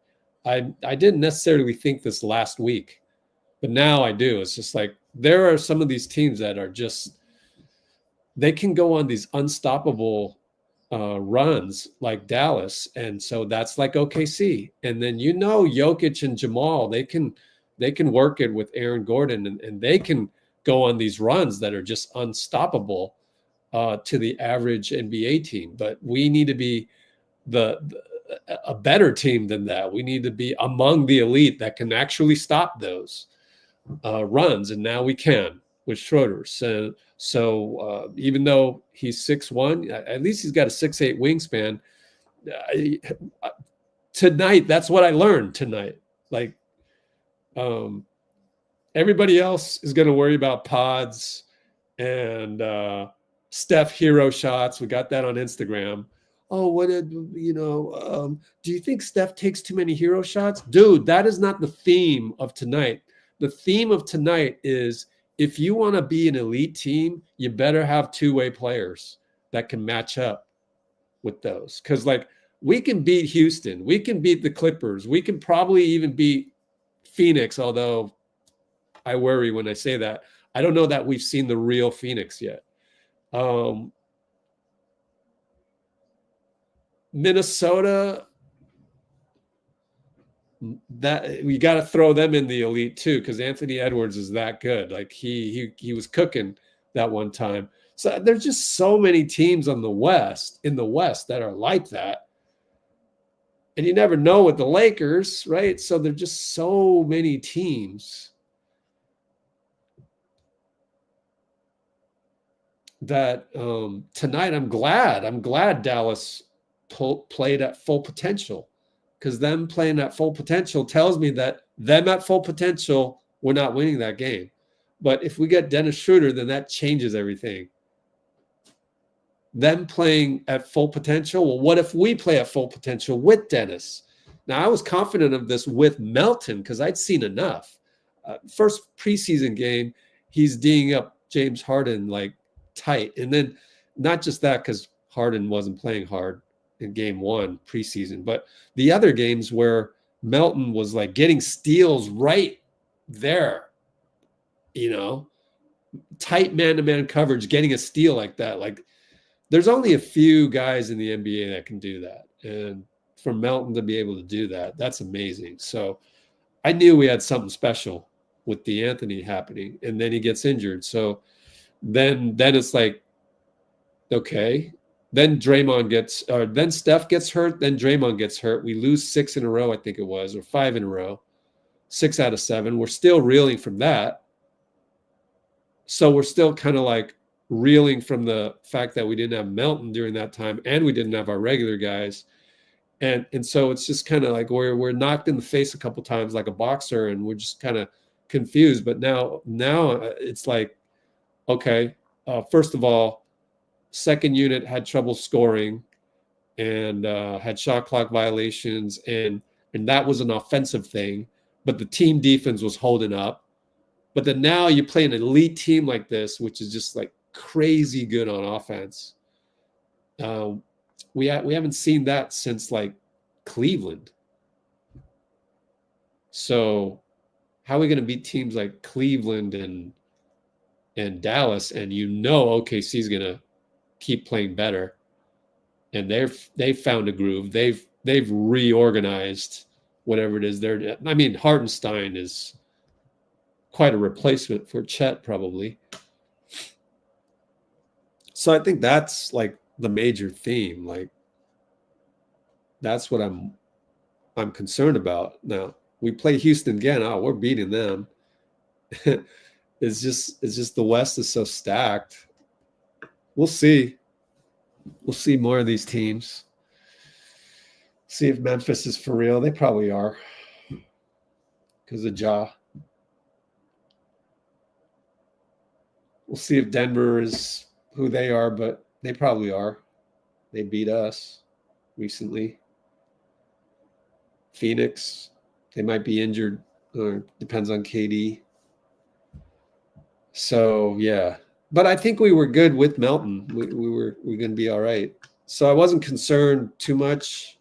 I didn't necessarily think this last week, but now I do. It's just like there are some of these teams that are just they can go on these unstoppable runs like Dallas, and so that's like OKC. And then Jokic and Jamal, they can work it with Aaron Gordon, and they can go on these runs that are just unstoppable to the average NBA team. But we need to be a better team than that. We need to be among the elite that can actually stop those runs, and now we can with Schroder. So even though he's 6'1", at least he's got a 6'8" wingspan. Tonight, that's what I learned tonight. Like, everybody else is going to worry about pods and Steph hero shots. We got that on Instagram. Oh, do you think Steph takes too many hero shots? Dude, that is not the theme of tonight. The theme of tonight is if you want to be an elite team, you better have two-way players that can match up with those. Because, like, we can beat Houston. We can beat the Clippers. We can probably even beat Phoenix, although I worry when I say that. I don't know that we've seen the real Phoenix yet. Minnesota, that we got to throw them in the elite too, because Anthony Edwards is that good. Like he was cooking that one time. So there's just so many teams in the West that are like that. And you never know with the Lakers, right? So there's just so many teams that tonight I'm glad Dallas played at full potential, because them playing at full potential tells me that them at full potential, we're not winning that game. But if we get Dennis Schroder, then that changes everything. Them playing at full potential. Well, what if we play at full potential with Dennis? Now, I was confident of this with Melton because I'd seen enough. First preseason game, he's D'ing up James Harden like tight. And then not just that, because Harden wasn't playing hard in game one preseason, but the other games where Melton was like getting steals right there, tight man-to-man coverage, getting a steal like that. Like, there's only a few guys in the NBA that can do that. And for Melton to be able to do that, that's amazing. So I knew we had something special with DeAnthony happening, and then he gets injured. So then it's like, okay, then then Steph gets hurt, then Draymond gets hurt. We lose 6 in a row, I think it was, or 5 in a row, 6 out of 7. We're still reeling from that. So we're still kind of like reeling from the fact that we didn't have Melton during that time, and we didn't have our regular guys. And so it's just kind of like we're knocked in the face a couple times like a boxer, and we're just kind of confused. But now it's like, okay, first of all, second unit had trouble scoring and had shot clock violations, and that was an offensive thing, but the team defense was holding up. But then now you play an elite team like this, which is just like crazy good on offense. We haven't seen that since like Cleveland. So how are we going to beat teams like Cleveland and Dallas? And OKC is going to keep playing better, and they've found a groove. They've reorganized whatever it is. Hartenstein is quite a replacement for Chet, probably. So I think that's like the major theme. Like, that's what I'm concerned about. Now, We play Houston again. Oh, we're beating them. It's just the West is so stacked. We'll see. We'll see more of these teams. See if Memphis is for real. They probably are because of Ja. We'll see if Denver is who they are, but they probably are. They beat us recently. Phoenix, they might be injured, or depends on KD. So yeah, but I think we were good with Melton. We're going to be all right. So I wasn't concerned too much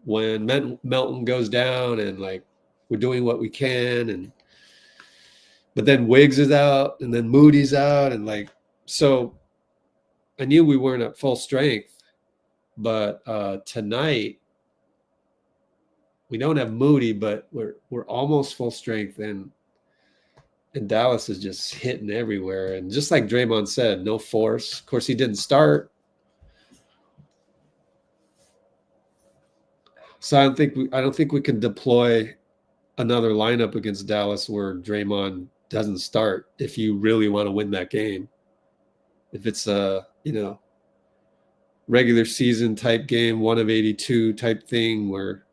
when Melton goes down, and like we're doing what we can, but then Wiggs is out, and then Moody's out, and like so I knew we weren't at full strength. But tonight we don't have Moody, but we're almost full strength, and Dallas is just hitting everywhere. And just like Draymond said, no force. Of course, he didn't start. So I don't think we can deploy another lineup against Dallas where Draymond doesn't start if you really want to win that game. If it's a, regular season type game, 1 of 82 type thing where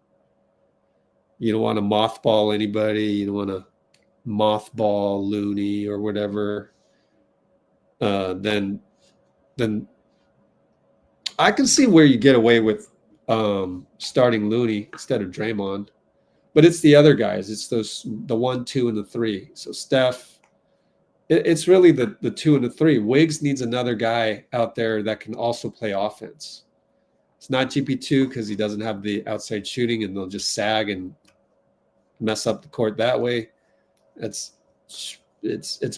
you don't want to mothball anybody, you don't want to mothball Looney or whatever, then I can see where you get away with starting Looney instead of Draymond. But it's the other guys. It's the 1, 2, and the 3. So Steph, it's really the 2 and the 3. Wiggs needs another guy out there that can also play offense. It's not GP2 because he doesn't have the outside shooting, and they'll just sag and mess up the court that way. It's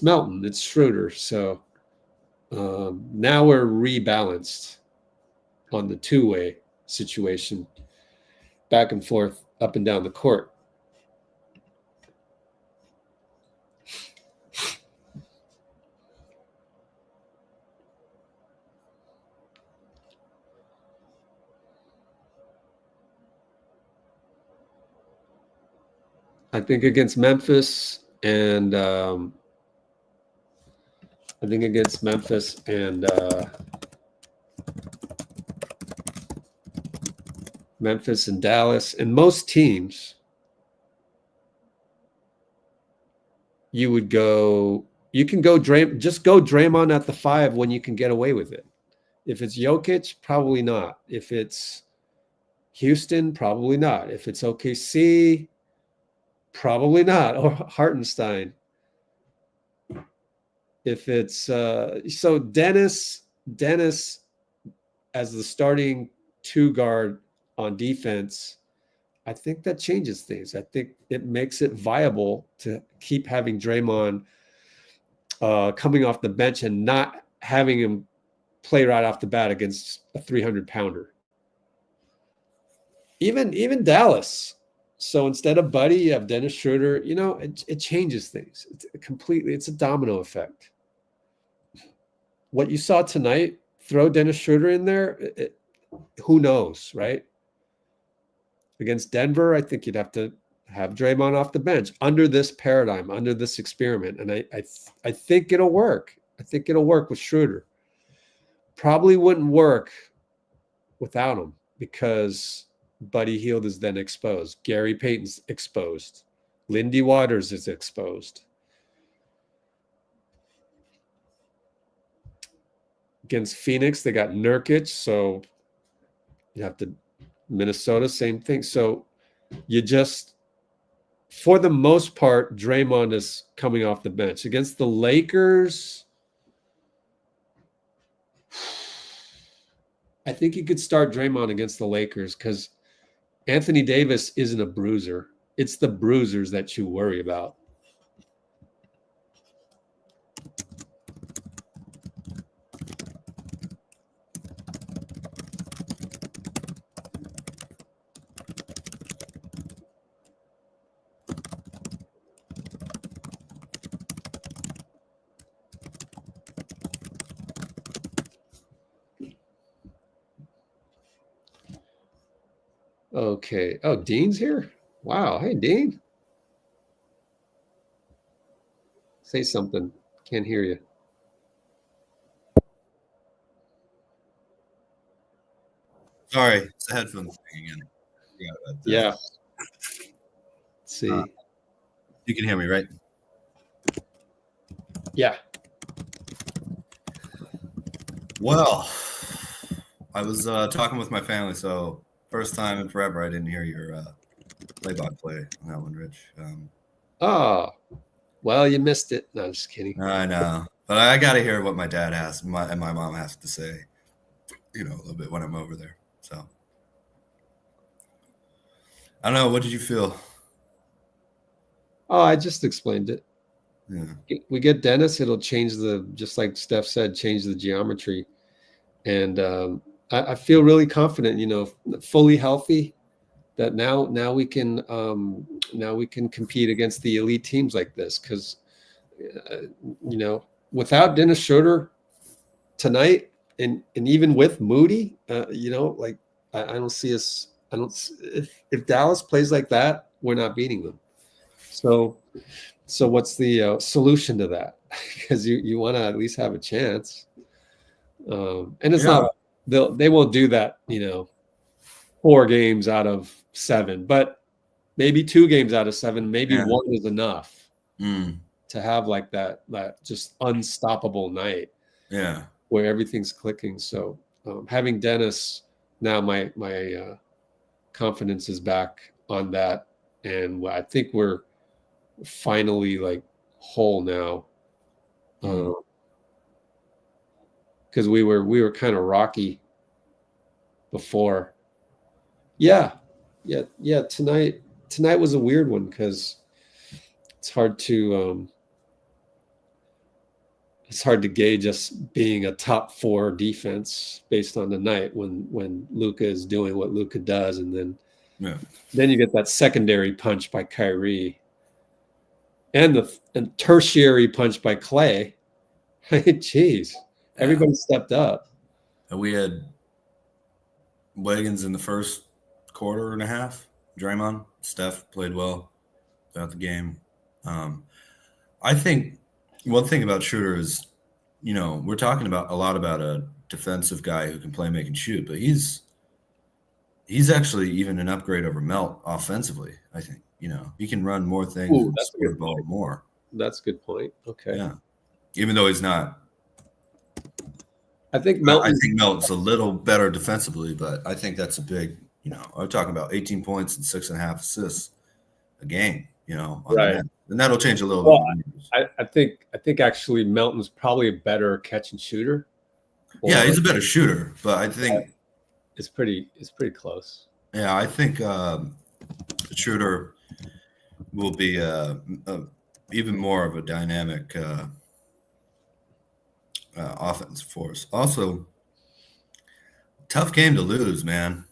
Melton, it's Schroder. So now we're rebalanced on the two-way situation, back and forth, up and down the court. I think against Memphis and Memphis and Dallas and most teams, you can go Draymond at the 5 when you can get away with it. If it's Jokic, probably not. If it's Houston, probably not. If it's OKC, probably not. Or Hartenstein. If it's so Dennis as the starting 2 guard on defense, I think that changes things. I think it makes it viable to keep having Draymond coming off the bench and not having him play right off the bat against a 300-pounder. Even Dallas. So instead of Buddy, you have Dennis Schroder. It changes things. It's a domino effect. What you saw tonight, throw Dennis Schroder in there, who knows, right? Against Denver, I think you'd have to have Draymond off the bench under this paradigm, under this experiment. And I think it'll work. I think it'll work with Schroder. Probably wouldn't work without him because Buddy Hield is then exposed. Gary Payton's exposed. Lindy Waters is exposed. Against Phoenix, they got Nurkic, so you have to Minnesota, same thing. So you just, for the most part, Draymond is coming off the bench. Against the Lakers, I think you could start Draymond against the Lakers because Anthony Davis isn't a bruiser. It's the bruisers that you worry about. Okay. Oh, Dean's here? Wow. Hey, Dean. Say something. Can't hear you. Sorry, it's the headphones thing again. Yeah. Let's see. You can hear me, right? Yeah. Well, I was talking with my family, so first time in forever I didn't hear your play-by-play on that one, Rich. Oh, well, you missed it. No, I'm just kidding. I know, but I got to hear what my dad has and my mom has to say, a little bit when I'm over there. So I don't know. What did you feel? Oh, I just explained it. Yeah. We get Dennis, it'll change just like Steph said, change the geometry. And I feel really confident, fully healthy, that now we can compete against the elite teams like this. Because without Dennis Schroder tonight, and even with Moody, I don't see us. If Dallas plays like that, we're not beating them. So what's the solution to that? Because you want to at least have a chance. And it's not they won't do that, 4 games out of 7, but maybe 2 games out of 7, maybe 1 is enough to have like that just unstoppable night. Yeah, where everything's clicking. So having Dennis now, my confidence is back on that, and I think we're finally like whole now. Because we were kind of rocky before. Yeah. Tonight was a weird one because it's hard to gauge us being a top 4 defense based on the night when Luka is doing what Luka does, and then you get that secondary punch by Kyrie and the tertiary punch by Klay. Jeez. Everybody stepped up. And we had Wiggins in the first quarter and a half. Draymond, Steph played well throughout the game. I think one thing about Schroder is, we're talking about a lot about a defensive guy who can play, make, and shoot, but he's actually even an upgrade over Melt offensively. I think he can run more things. Ooh, and that's score the ball more. That's a good point. Okay. Yeah, even though he's not. I think Melton's a little better defensively, but I think that's a big. I'm talking about 18 points and 6.5 assists a game. On right, the net. And that'll change a little bit. I think actually Melton's probably a better catch and shooter. Yeah, he's a better shooter, but I think it's pretty close. Yeah, I think Schroder will be even more of a dynamic offense for us. Also, tough game to lose, man.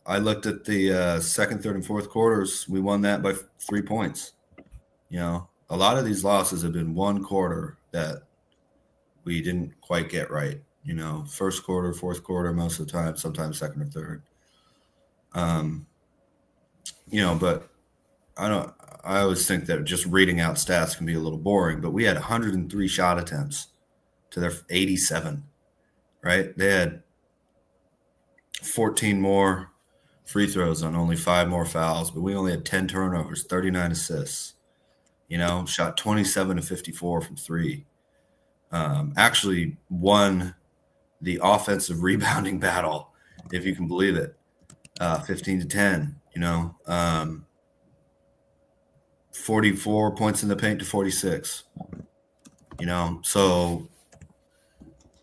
I looked at the second, third, and fourth quarters. We won that by 3 points. A lot of these losses have been one quarter that we didn't quite get right. First quarter, fourth quarter, most of the time, sometimes second or third. But I always think that just reading out stats can be a little boring, but we had 103 shot attempts to their 87, right? They had 14 more free throws on only 5 more fouls, but we only had 10 turnovers, 39 assists, shot 27 to 54 from 3. Actually won the offensive rebounding battle, if you can believe it, 15 to 10, 44 points in the paint to 46, so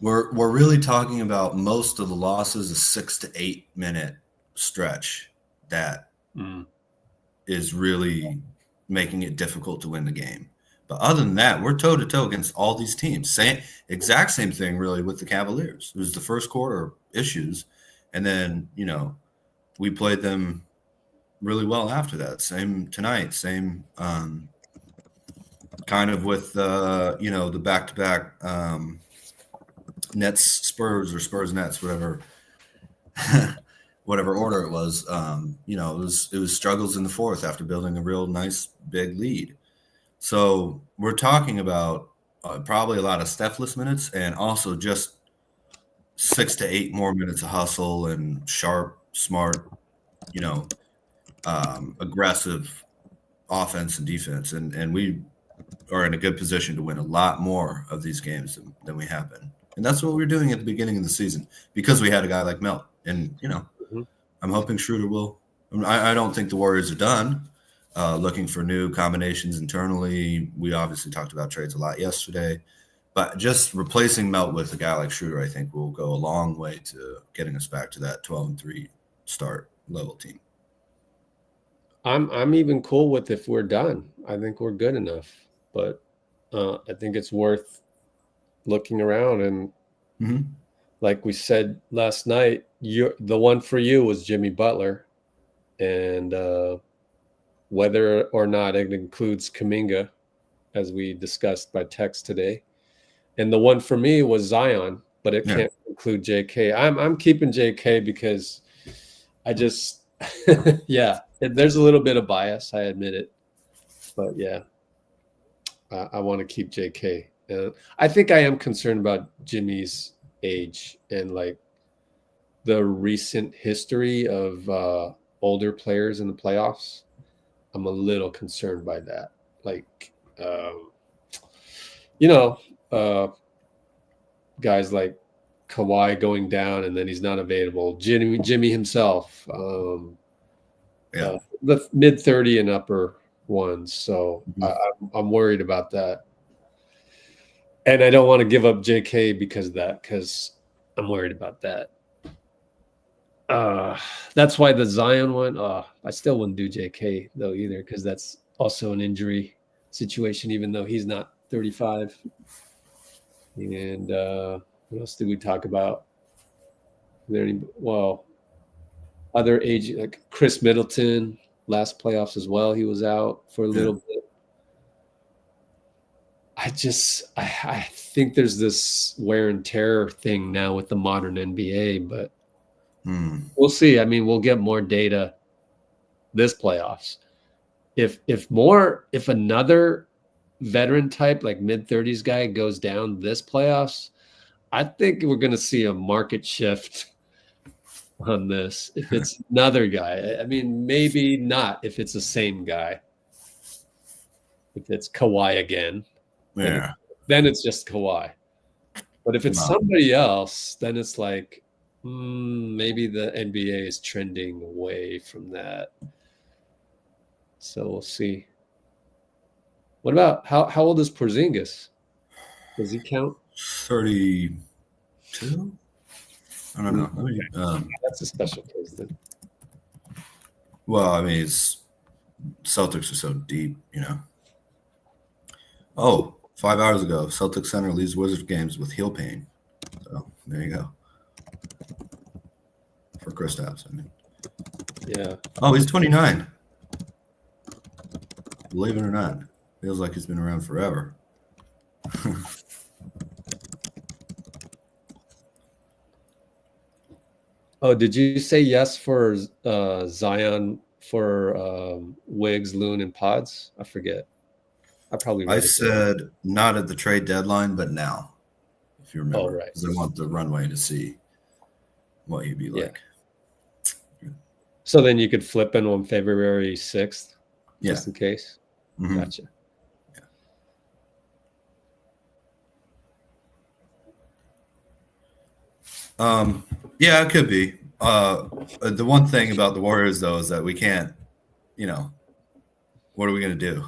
we're really talking about most of the losses a 6 to 8 minute stretch that is really making it difficult to win the game. But other than that, we're toe to toe against all these teams. Exact same thing really with the Cavaliers. It was the first quarter issues, and then we played them really well after that. Same tonight. Same kind of with the back-to-back Nets Spurs or Spurs Nets, whatever. whatever order it was, it was struggles in the fourth after building a real nice big lead. So we're talking about probably a lot of Steph-less minutes and also just 6 to 8 more minutes of hustle and sharp, smart, aggressive offense and defense. And we are in a good position to win a lot more of these games than we have been. And that's what we were doing at the beginning of the season because we had a guy like Melton. And, I'm hoping Schroder will. I don't think the Warriors are done looking for new combinations internally. We obviously talked about trades a lot yesterday. But just replacing Melt with a guy like Schroder, I think, will go a long way to getting us back to that 12-3 start level team. I'm even cool with if we're done. I think we're good enough. But I think it's worth looking around and like we said last night, the one for you was Jimmy Butler, and whether or not it includes Kuminga, as we discussed by text today, and the one for me was Zion, but it can't include J.K. I'm keeping J.K. because I just there's a little bit of bias, I admit it, but I want to keep J.K. I think I am concerned about Jimmy's age and like the recent history of older players in the playoffs. I'm a little concerned by that. Like, guys like Kawhi going down and then he's not available. Jimmy himself, the mid 30 and upper ones. So I'm worried about that. And I don't want to give up JK because of that, because I'm worried about that. That's why the Zion one, I still wouldn't do JK though either, because that's also an injury situation, even though he's not 35. And what else did we talk about? Other age, like Chris Middleton, last playoffs as well, he was out for a little bit. I think there's this wear and tear thing now with the modern NBA, but we'll see. I mean, we'll get more data this playoffs. If another veteran type, like mid-30s guy, goes down this playoffs, I think we're going to see a market shift on this. If it's another guy, I mean, maybe not if it's the same guy. If it's Kawhi again, then it's just Kawhi. But if it's somebody else, then it's like, maybe the NBA is trending away from that. So we'll see. What about how old is Porzingis? Does he count? 32? I don't know. That's a special case then. Well, I mean, Celtics are so deep, Oh, 5 hours ago, Celtics center leaves Wizards games with heel pain. So there you go. For Kristaps, I mean. Yeah. Oh, he's 29. Believe it or not, feels like he's been around forever. Oh, did you say yes for Zion for Wiggs, Loon, and Pods? I forget. I said not at the trade deadline, but now, if you remember. Oh, right. Because I want the runway to see what he'd be like. So then you could flip in on February 6th, just in case? Mm-hmm. Gotcha. Yeah, it could be. The one thing about the Warriors, though, is that we can't, what are we going to do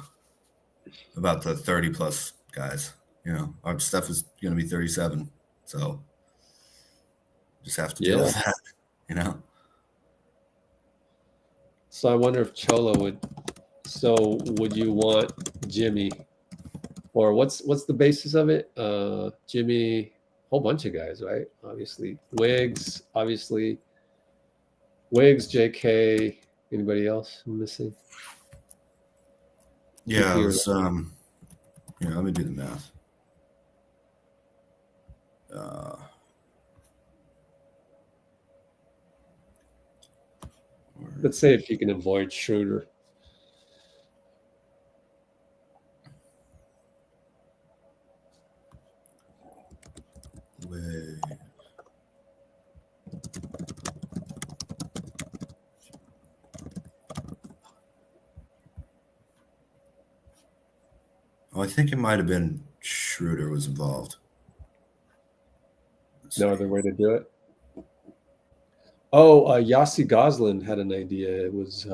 about the 30-plus guys? Our Steph is going to be 37, so just have to deal with that, So I wonder if Cholo would. So would you want Jimmy, or what's the basis of it? Jimmy, whole bunch of guys, right? Obviously, Wiggs, JK. Anybody else I'm missing? Yeah, it was, let me do the math. Let's say if you can avoid Schroder. Oh, I think it might have been Schroder was involved. No other way to do it. Oh, Yossi Goslin had an idea. It was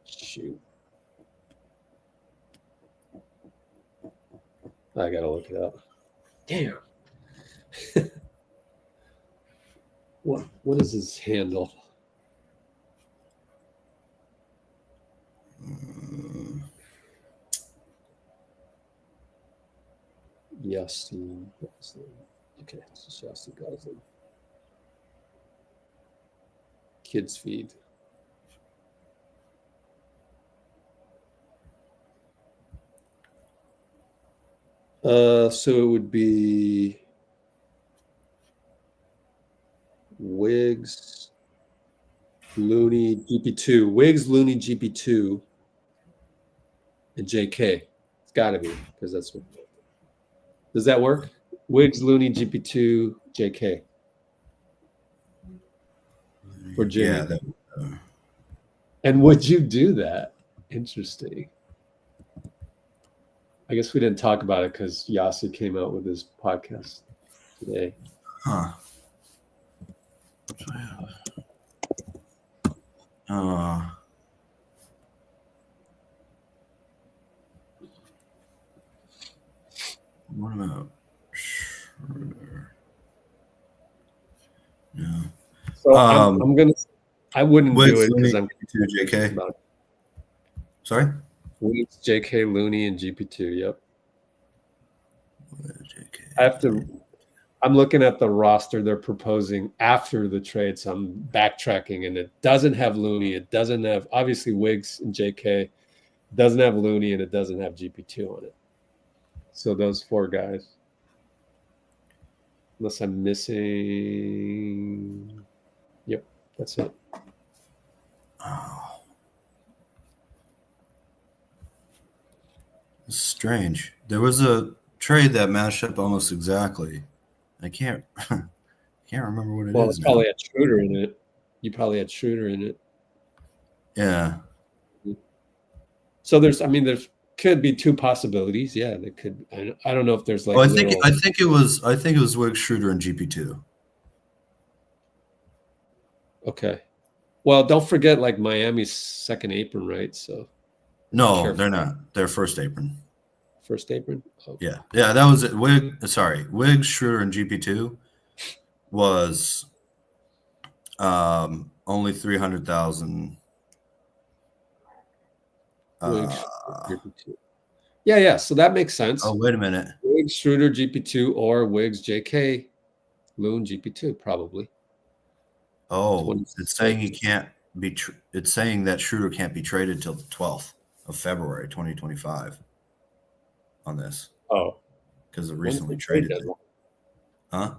shoot. I gotta look it up. Damn. What is his handle? Yossi Goslin. Okay, this is Yossi Goslin. Kids feed. So it would be Wiggs, Looney, GP2. Wiggs, Looney, GP2, and J.K. It's got to be, because that's what. Does that work? Wiggs, Looney, GP2, J.K. For Jimmy. Yeah. And would you do that? Interesting. I guess we didn't talk about it because Yossi came out with his podcast today. Huh. What about Schroder? No. So I'm gonna. I wouldn't do it because I'm to JK. Sorry. Wiggs, JK, Looney, and GP2. Yep. JK. I have to. I'm looking at the roster they're proposing after the trade, so I'm backtracking, and it doesn't have Looney. It doesn't have obviously Wiggs and JK. It doesn't have Looney, and it doesn't have GP2 on it. So those four guys. Unless I'm missing. Yep, that's it. Oh. It's strange. There was a trade that matched up almost exactly. I can't remember what it is. Well, it's probably had Schroder in it. You probably had Schroder in it. Yeah. So there could be two possibilities. Yeah, there could. I don't know if there's like. Well, I think it was Wiggs, Schroder, and GP2. Okay. Well, don't forget like Miami's second apron, right? So. No, they're not. They're first apron. First apron. Okay. Yeah, that was it. Wiggs, Schroder, and GP2 was only 300,000. Yeah. So that makes sense. Oh, wait a minute. Wiggs, Schroder, GP2, or Wiggs, JK, Loon, GP2, probably. Oh, it's saying he can't be. It's saying that Schroder can't be traded till the 12th of February, 2025. On this. Oh, because it recently traded. Huh?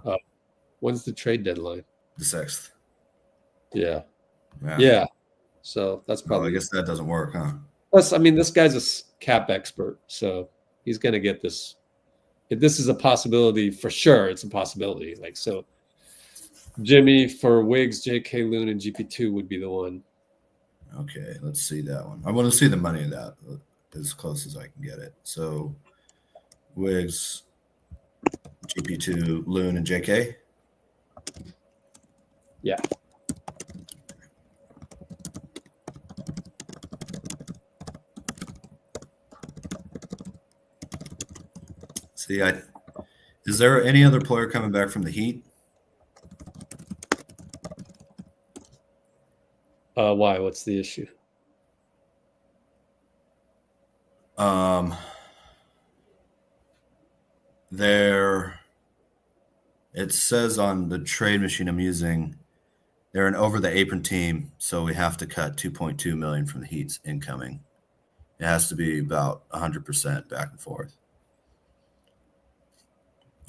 When's the trade deadline? The 6th. Yeah. Yeah. So that's probably. I guess that doesn't work, huh? Plus, I mean, this guy's a cap expert, so he's going to get this. If this is a possibility, for sure, it's a possibility. Like so, Jimmy for Wiggs, JK, Loon, and GP2 would be the one. Okay, let's see that one. I want to see the money of that as close as I can get it. So, Wiggs, GP2, Loon, and JK. Yeah. See, is there any other player coming back from the Heat? Why? What's the issue? It says on the trade machine I'm using, they're an over the apron team, so we have to cut $2.2 million from the Heat's incoming. It has to be about 100% back and forth.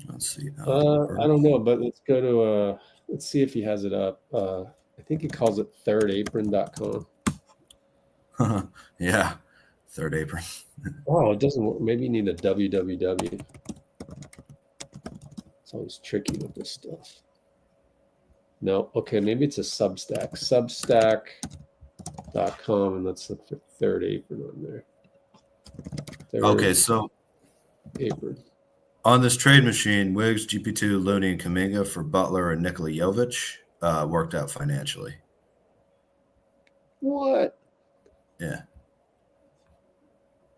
Let's see. I don't know, but let's go to let's see if he has it up. I think he calls it thirdapron.com. Yeah, third apron. Oh, it doesn't work. Maybe you need a www. It's always tricky with this stuff. No, okay, maybe it's a Substack. Substack.com, and let's look for third apron on there. Okay, so apron. On this trade machine, Wiggs, GP2, Looney, and Kuminga for Butler and Nikola Jovic worked out financially. What? Yeah.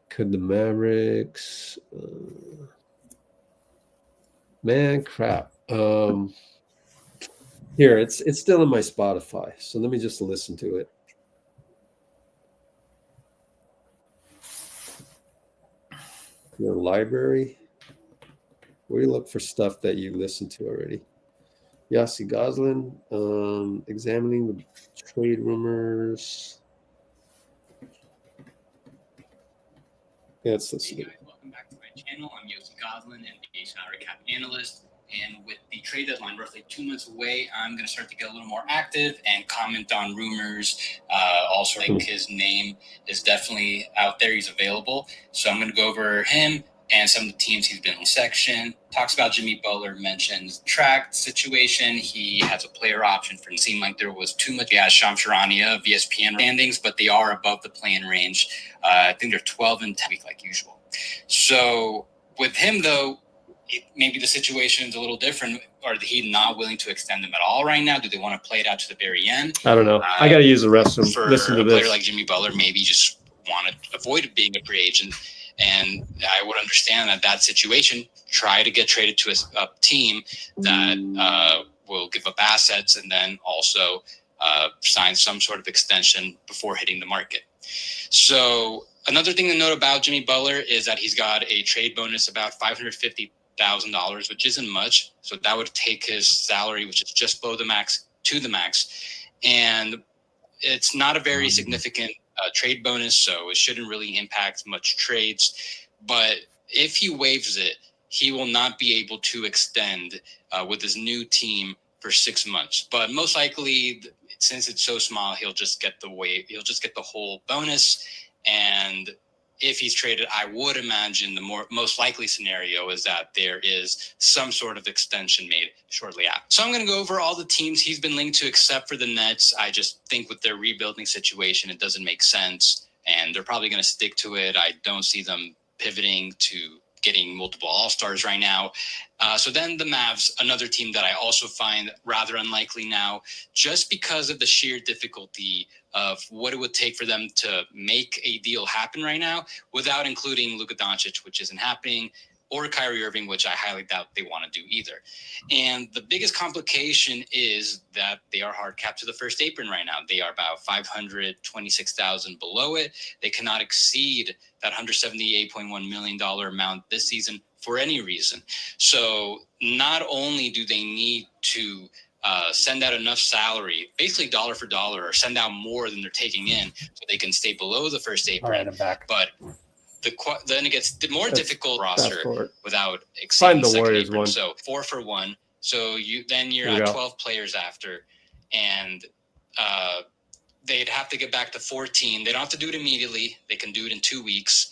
Could the Mavericks? Man, crap. Here, it's still in my Spotify, so let me just listen to it. Your library. Where do you look for stuff that you listened to already? Yossi Goslin, examining the trade rumors. Yeah, let's listen. Hey guys, welcome back to my channel. I'm Yossi Goslin, NBA salary cap analyst. And with the trade deadline roughly 2 months away, I'm going to start to get a little more active and comment on rumors. Also, I think his name is definitely out there. He's available. So I'm going to go over him and some of the teams he's been in section. Talks about Jimmy Butler, mentions track situation. He has a player option for it. Seemed like there was too much. Yeah, Shams Charania of ESPN standings, but they are above the play-in range. I think they're 12 and 10 like usual. So with him, though, maybe the situation is a little different. Are the Heat not willing to extend them at all right now? Do they want to play it out to the very end? I don't know. I got to use the restroom. For Listen to a this. player like Jimmy Butler, maybe just want to avoid being a free agent. And I would understand that situation. Try to get traded to a team that will give up assets and then also sign some sort of extension before hitting the market. So another thing to note about Jimmy Butler is that he's got a trade bonus about $550,000, which isn't much. So that would take his salary, which is just below the max, to the max. And it's not a very significant trade bonus, so it shouldn't really impact much trades. But if he waives it, he will not be able to extend with his new team for 6 months. But most likely, since it's so small, he'll just get the whole bonus. And if he's traded, I would imagine the most likely scenario is that there is some sort of extension made shortly after. So I'm going to go over all the teams he's been linked to except for the Nets. I just think with their rebuilding situation, it doesn't make sense, and they're probably going to stick to it. I don't see them pivoting to getting multiple All-Stars right now. So then the Mavs, another team that I also find rather unlikely now, just because of the sheer difficulty of what it would take for them to make a deal happen right now without including Luka Doncic, which isn't happening, or Kyrie Irving, which I highly doubt they want to do either. And the biggest complication is that they are hard capped to the first apron right now. They are about $526,000 below it. They cannot exceed that $178.1 million amount this season for any reason. So not only do they need to send out enough salary, basically dollar for dollar, or send out more than they're taking in so they can stay below the first apron. All right, I'm back. But then it gets more difficult roster without exceeding Find the second Warriors apron. one. So 4 for 1. So you're There you at go. 12 players after, and they'd have to get back to 14. They don't have to do it immediately. They can do it in 2 weeks,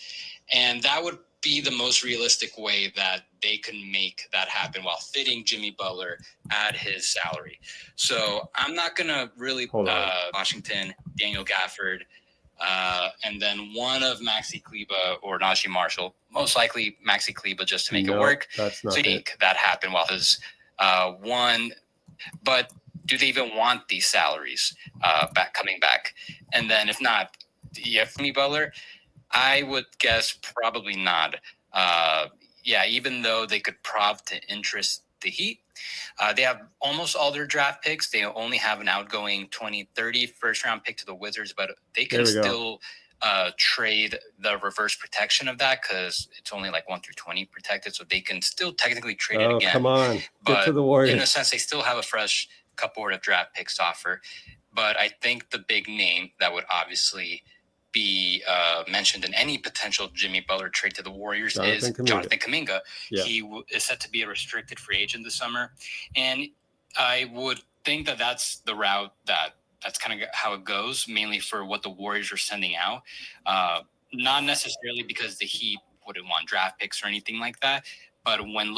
and that would be the most realistic way that they can make that happen while fitting Jimmy Butler at his salary. So I'm not going to really Washington, Daniel Gafford, and then one of Maxi Kleba or Najee Marshall, most likely Maxi Kleba, just to make it work. That's not So make that happen while his one. But do they even want these salaries coming back? And then if not, Jimmy Butler, I would guess probably not. Even though they could prov to interest the Heat. They have almost all their draft picks. They only have an outgoing 2030 first-round pick to the Wizards, but they can still trade the reverse protection of that because it's only like 1 through 20 protected, so they can still technically trade it again. Come on. But Get to the Warriors. in a sense, they still have a fresh cupboard of draft picks to offer. But I think the big name that would obviously be mentioned in any potential Jimmy Butler trade to the Warriors is Jonathan Kuminga. Yeah. He is set to be a restricted free agent this summer. And I would think that that's the route that that's kind of how it goes, mainly for what the Warriors are sending out. Not necessarily because the Heat wouldn't want draft picks or anything like that, but when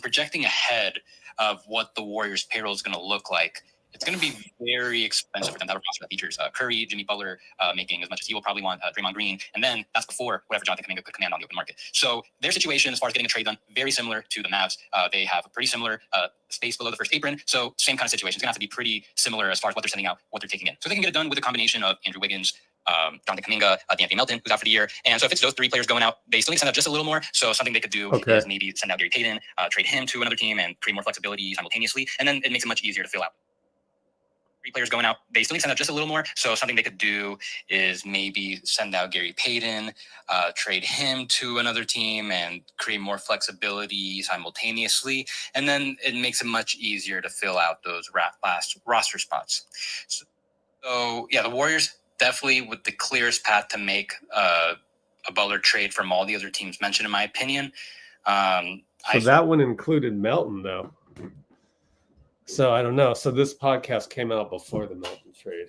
projecting ahead of what the Warriors' payroll is going to look like, it's going to be very expensive for them to have a roster that features Curry, Jimmy Butler making as much as he will probably want, Draymond Green, and then that's before whatever Jonathan Kuminga could command on the open market. So their situation as far as getting a trade done, very similar to the Mavs. They have a pretty similar space below the first apron, so same kind of situation. It's going to have to be pretty similar as far as what they're sending out, what they're taking in. So they can get it done with a combination of Andrew Wiggins, Jonathan Kuminga, D'Anthony Melton, who's out for the year. And so if it's those three players going out, they still need to send out just a little more. So something they could do is maybe send out Gary Payton, trade him to another team and create more flexibility simultaneously. And then it makes it much easier to fill out. Three players going out, they still need to send out just a little more. So something they could do is maybe send out Gary Payton, trade him to another team and create more flexibility simultaneously. And then it makes it much easier to fill out those last roster spots. So yeah, the Warriors definitely with the clearest path to make a Butler trade from all the other teams mentioned, in my opinion. So that one included Melton, though. So I don't know. So this podcast came out before the Melton trade.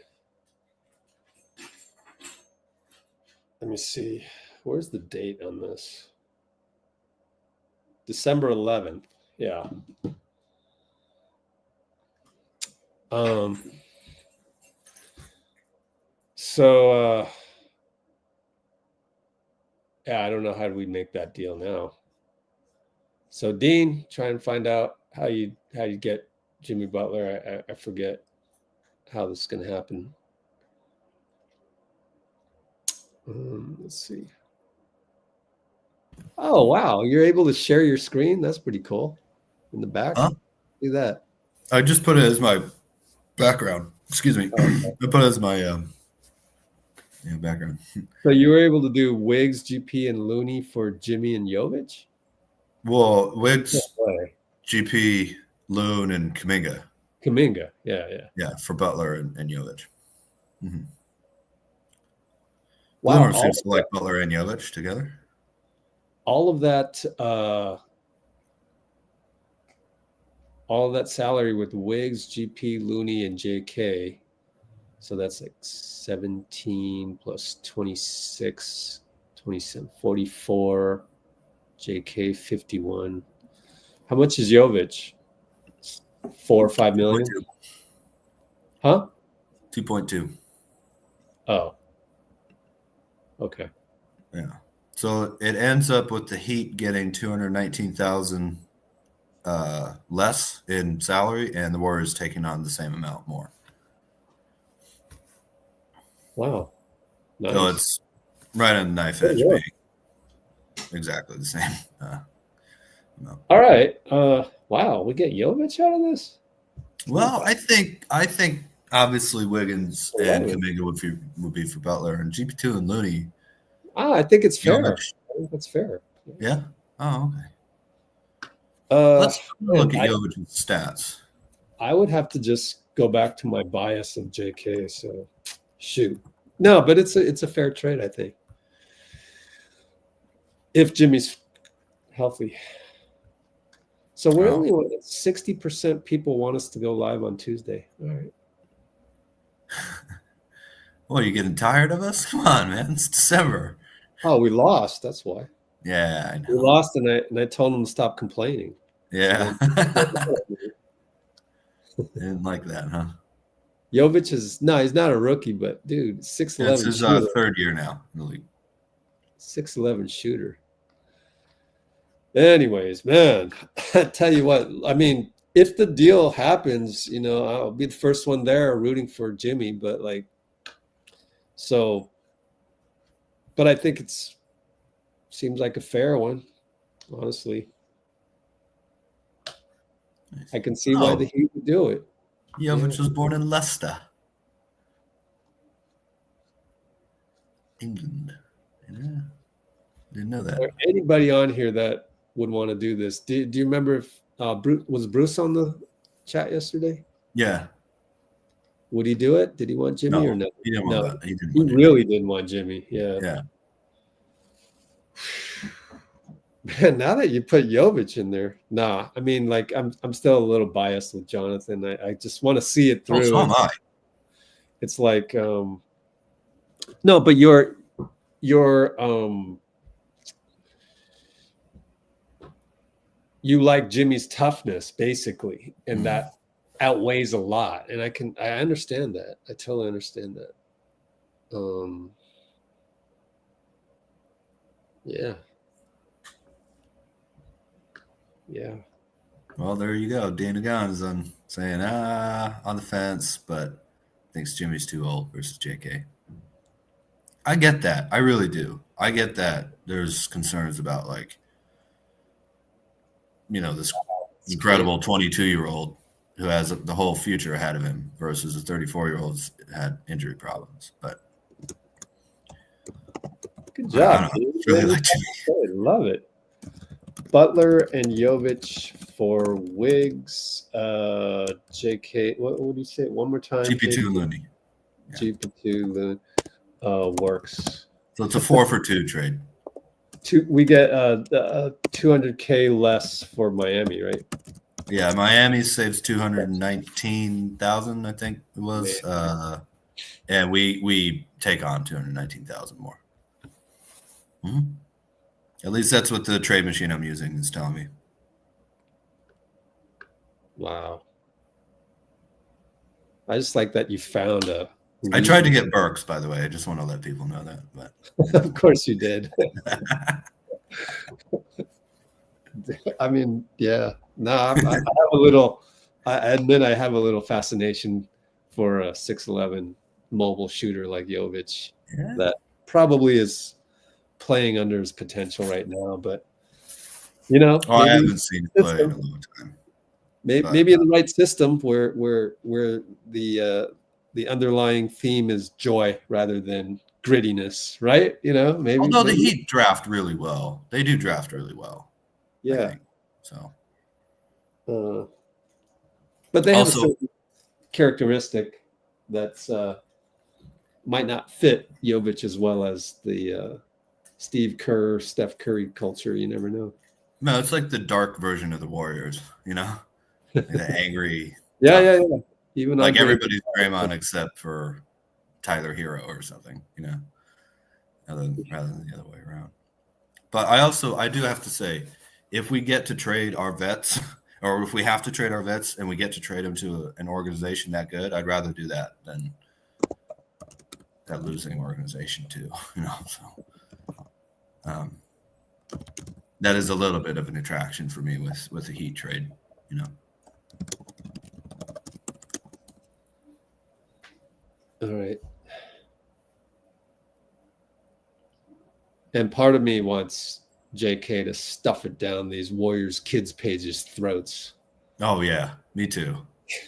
Let me see. Where's the date on this? December 11th. Yeah. Yeah, I don't know how we make that deal now. So Dean, try and find out how you get Jimmy Butler. I forget how this is going to happen. Let's see. Oh, wow. You're able to share your screen? That's pretty cool. In the back? Huh? Do that. I just put it as my background. Excuse me. I put it as my background. So you were able to do Wiggs, GP, and Looney for Jimmy and Jokic? Well, Wiggs, GP, Loon, and Kuminga. Kuminga, yeah. Yeah, for Butler and Jokic. Mm-hmm. Wow, Loon seems to like Butler and Jokic together. All of that salary with Wiggs, GP, Looney, and J.K. So that's like 17 plus 26, 27, 44. J.K. 51. How much is Jokic? 4 or 5 million? 2.2. Huh? 2.2. Oh. Okay. Yeah. So it ends up with the Heat getting $219,000 less in salary, and the Warriors taking on the same amount more. Wow. Nice. So it's right on the knife edge, being exactly the same. All right. Wow, we get Jokic out of this? Well, I think obviously Wiggins and Kuminga would be for Butler, and GP2 and Looney. I think it's fair. I think that's fair. Yeah. Oh, okay. Let's look at Jokic's stats. I would have to just go back to my bias of JK. So, shoot. No, but it's a fair trade, I think. If Jimmy's healthy. So we're only 60% people want us to go live on Tuesday. All right. Well, you getting tired of us? Come on, man. It's December. Oh, we lost. That's why. Yeah, I know. We lost, and I told them to stop complaining. Yeah. Didn't like that, huh? Jokic he's not a rookie, but dude, 6'11". It's his third year now in the league. 6'11" shooter. Anyways, man, I tell you what, I mean, if the deal happens, I'll be the first one there rooting for Jimmy, but I think seems like a fair one, honestly. I can see why the Heat would do it. Jokic was born in Leicester, England. Yeah. Didn't know that. Anybody on here that would want to do this? Do you remember if was Bruce on the chat yesterday? Yeah. Would he do it? Did he want Jimmy or no? He didn't want that. He really didn't want Jimmy. Yeah. Yeah. Man, now that you put Jokic in there, nah. I mean, I'm still a little biased with Jonathan. I just want to see it through. So am I. It's like no, but your you like Jimmy's toughness basically, and that outweighs a lot. And I understand that. I totally understand that. Yeah. Yeah. Well, there you go. Dana Guns on saying on the fence, but thinks Jimmy's too old versus JK. I get that. I really do. I get that there's concerns about, like, this incredible 22-year-old who has the whole future ahead of him versus a 34-year-old who's had injury problems. But good job. Really love it. Butler and Jokic for Wiggs. J.K. What would you say? One more time. GP2 Looney. Yeah. GP2 Looney works. So it's a 4 for 2 trade. We get $200K less for Miami, right? Yeah, Miami saves 219,000, I think it was, and we take on 219,000 more. Mm-hmm. At least that's what the trade machine I'm using is telling me. Wow. I just like that you found a. I tried to get Burks, by the way. I just want to let people know that. But of course you did. I mean, yeah. No, I have a little. I admit I have a little fascination for a 6'11" mobile shooter like Jokic. Yeah. That probably is playing under his potential right now, but I haven't seen him play in a long time. Maybe in the right system where the underlying theme is joy rather than grittiness, right? Maybe. Although the Heat draft really well, they do draft really well. Yeah. So. But they have a certain characteristic that's might not fit Jokic as well as the Steve Kerr, Steph Curry culture. You never know. No, it's like the dark version of the Warriors, like the angry. Yeah. Even like everybody's Draymond except for Tyler Hero or something, rather than the other way around. But I do have to say, if we get to trade our vets, or if we have to trade our vets and we get to trade them to an organization that good, I'd rather do that than that losing organization too. So that is a little bit of an attraction for me with the Heat trade. All right. And part of me wants J.K. to stuff it down these Warriors kids pages' throats. Oh yeah, me too.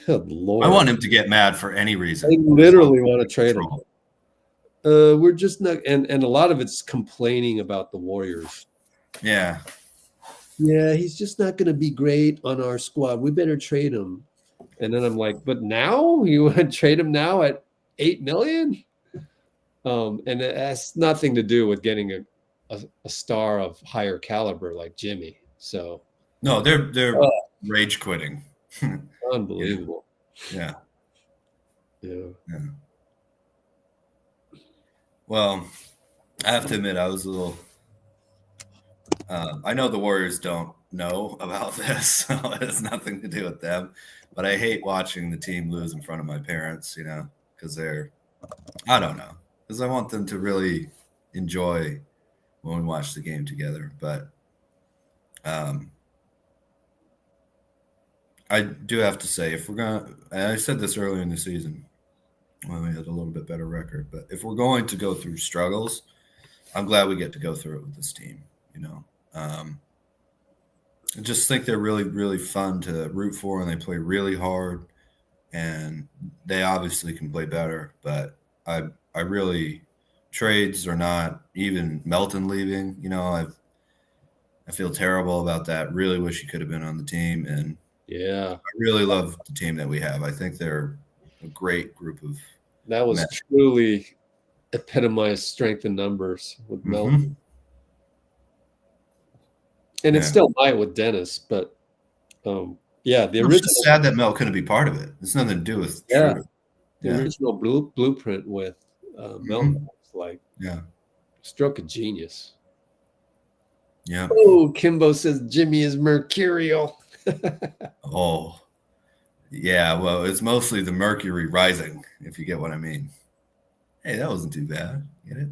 Good Lord. I want him to get mad for any reason. I literally want to trade him. We're just not, and a lot of it's complaining about the Warriors. Yeah. Yeah, he's just not going to be great on our squad. We better trade him. And then I'm like, but now you want to trade him now at $8 million? And it has nothing to do with getting a star of higher caliber like Jimmy. So no, they're rage quitting. Unbelievable. Yeah. Yeah. Well, I have to admit, I was a little. I know the Warriors don't know about this, so it has nothing to do with them. But I hate watching the team lose in front of my parents, because I don't know, because I want them to really enjoy when we watch the game together. But I do have to say, if we're going to, and I said this earlier in the season when we had a little bit better record, but if we're going to go through struggles, I'm glad we get to go through it with this team, I just think they're really, really fun to root for, and they play really hard, and they obviously can play better, but I really, trades or not, even Melton leaving, I feel terrible about that. Really wish he could have been on the team, and yeah, I really love the team that we have. I think they're a great group of that was truly epitomized strength in numbers with Melton. And it still might with Dennis, but the I'm original. just sad that Mel couldn't be part of it. It's nothing to do with Schroder. The original blueprint with Melton was like stroke of genius. Yeah. Oh, Kimbo says Jimmy is mercurial. Oh, yeah. Well, it's mostly the Mercury rising, if you get what I mean. Hey, that wasn't too bad. Get it?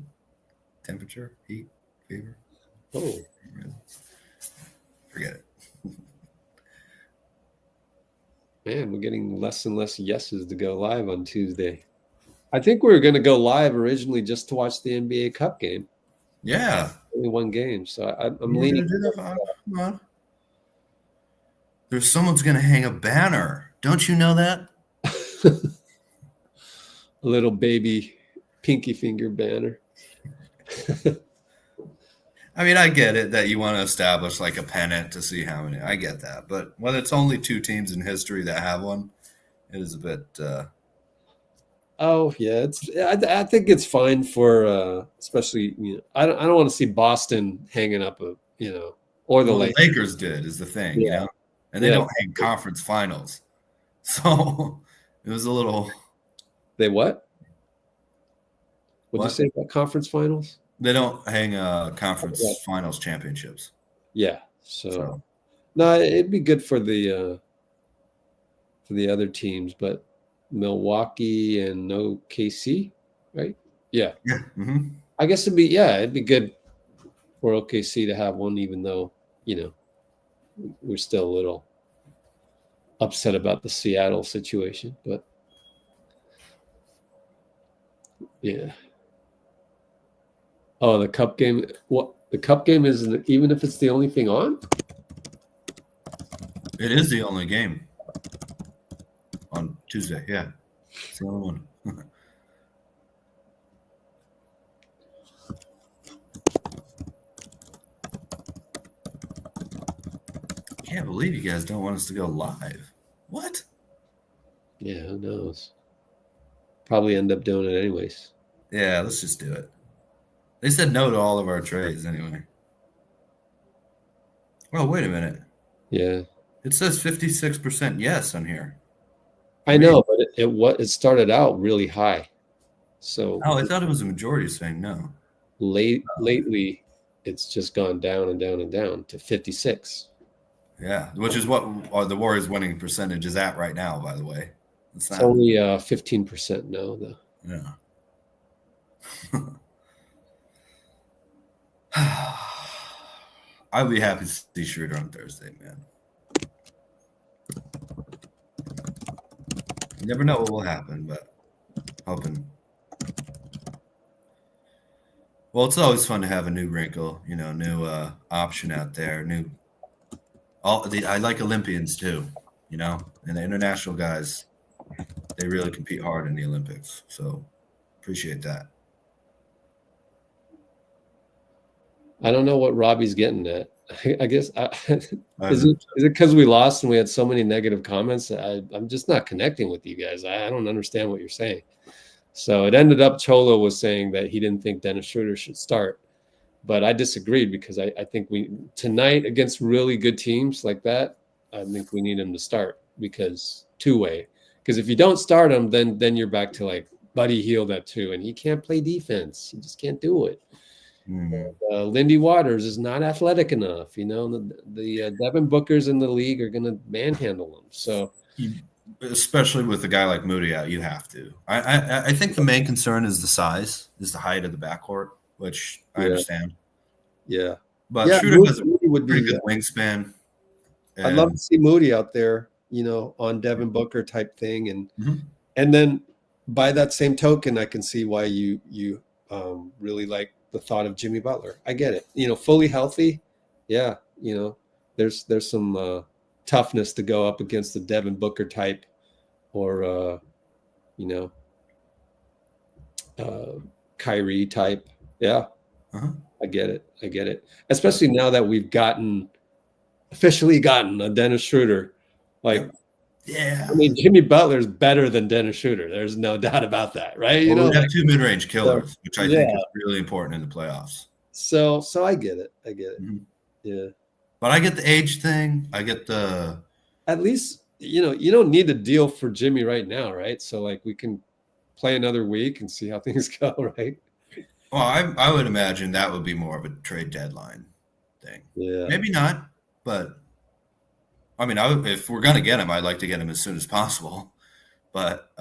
Temperature, heat, fever. Oh, forget it. Man, we're getting less and less yeses to go live on Tuesday. I think we were going to go live originally just to watch the NBA Cup game. Yeah. Only one game, so I'm You're leaning. gonna do that? Come on. There's someone's going to hang a banner. Don't you know that? A little baby pinky finger banner. I mean, I get it that you want to establish like a pennant to see how many. I get that. But when it's only 2 teams in history that have one, it is a bit. Oh yeah, I think it's fine for especially I don't want to see Boston hanging up a or the Lakers. Lakers did is the thing, and they don't hang conference finals, so it was a little. They what? What'd you say about conference finals? They don't hang conference finals championships. Yeah, so no, it'd be good for the other teams, but Milwaukee and OKC, right? Yeah. Yeah. Mm-hmm. I guess it'd be good for OKC to have one, even though we're still a little upset about the Seattle situation, but yeah. Oh, the cup game. What the cup game is? Even if it's the only thing on. It is the only game on Tuesday. Yeah, it's the only one. Can't believe you guys don't want us to go live. What? Yeah, who knows? Probably end up doing it anyways. Yeah, let's just do it. They said no to all of our trades anyway. Oh, wait a minute. Yeah. It says 56% yes on here. I know, but it started out really high. So I thought it was a majority saying no. Lately, it's just gone down and down and down to 56. Yeah, which is what the Warriors' winning percentage is at right now, by the way. It's only 15% no, though. Yeah. I'd be happy to see Schroder on Thursday, man. You never know what will happen, but hoping. Well, it's always fun to have a new wrinkle, new option out there. I like Olympians too, and the international guys, they really compete hard in the Olympics. So appreciate that. I don't know what Robbie's getting at. I guess is it because we lost and we had so many negative comments? I'm just not connecting with you guys. I don't understand what you're saying. So it ended up Cholo was saying that he didn't think Dennis Schroder should start, but I disagreed because I think tonight against really good teams like that, I think we need him to start because two-way. Because if you don't start him, then you're back to like Buddy Hield at 2, and he can't play defense. He just can't do it. Lindy Waters is not athletic enough. The Devin Bookers in the league are going to manhandle him. So, especially with a guy like Moody out, you have to. I think the main concern is the size, is the height of the backcourt, which I understand. Yeah, but Schroder has a pretty good wingspan. I'd love to see Moody out there, on Devin Booker type thing, and then by that same token, I can see why you really like the thought of Jimmy Butler. I get it. Fully healthy. Yeah. There's some toughness to go up against the Devin Booker type or, Kyrie type. Yeah. I get it. Especially now that we've officially gotten a Dennis Schroder. Like, yeah. I mean, Jimmy Butler's better than Dennis Schroder. There's no doubt about that, right? We have 2 mid-range killers, which I think is really important in the playoffs. So I get it. Yeah. But I get the age thing. I get the. At least you don't need a deal for Jimmy right now, right? So like we can play another week and see how things go, right? Well, I would imagine that would be more of a trade deadline thing. Yeah. Maybe not, but I mean, if we're gonna get him, I'd like to get him as soon as possible. But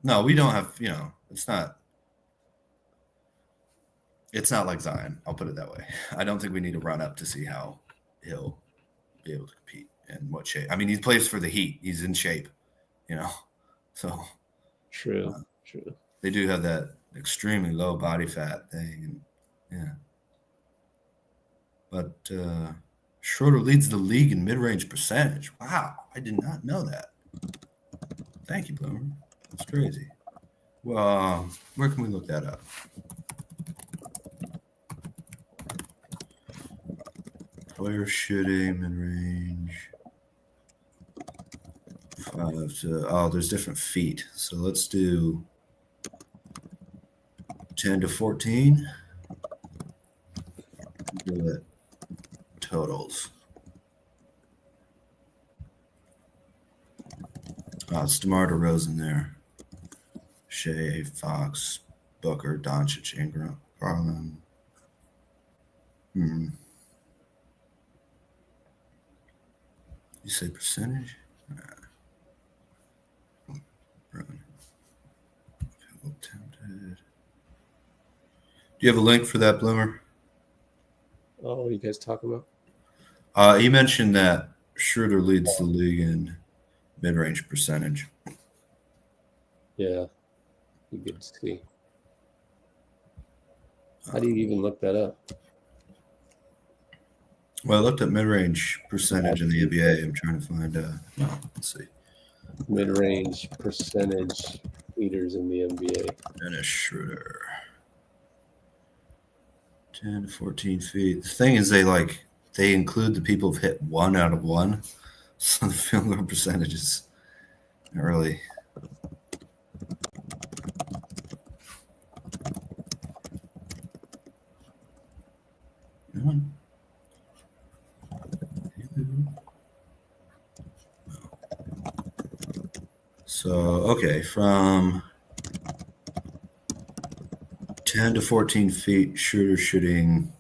no, we don't have. It's not like Zion. I'll put it that way. I don't think we need to run up to see how he'll be able to compete and what shape. I mean, he plays for the Heat. He's in shape, So true. They do have that extremely low body fat thing, and But Schroder leads the league in mid-range percentage. Wow, I did not know that. Thank you, Bloomer. That's crazy. Well, where can we look that up? Player shooting mid-range. 5 to there's different feet. So let's do 10 to 14. Do it. Totals. It's DeMar DeRozan there. Shea, Fox, Booker, Doncic, Ingram, Garland. You say percentage? Tempted. Do you have a link for that, Bloomer? Oh, what are you guys talking about? He mentioned that Schroder leads the league in mid-range percentage. Yeah, you good to see. How do you even look that up? Well, I looked at mid-range percentage in the NBA. I'm trying to find let's see. Mid-range percentage leaders in the NBA. Dennis Schroder. 10 to 14 feet. The thing is, they include the people who've hit 1 out of 1. So the field goal percentage is early. So, okay, from 10 to 14 feet, Schroder shooting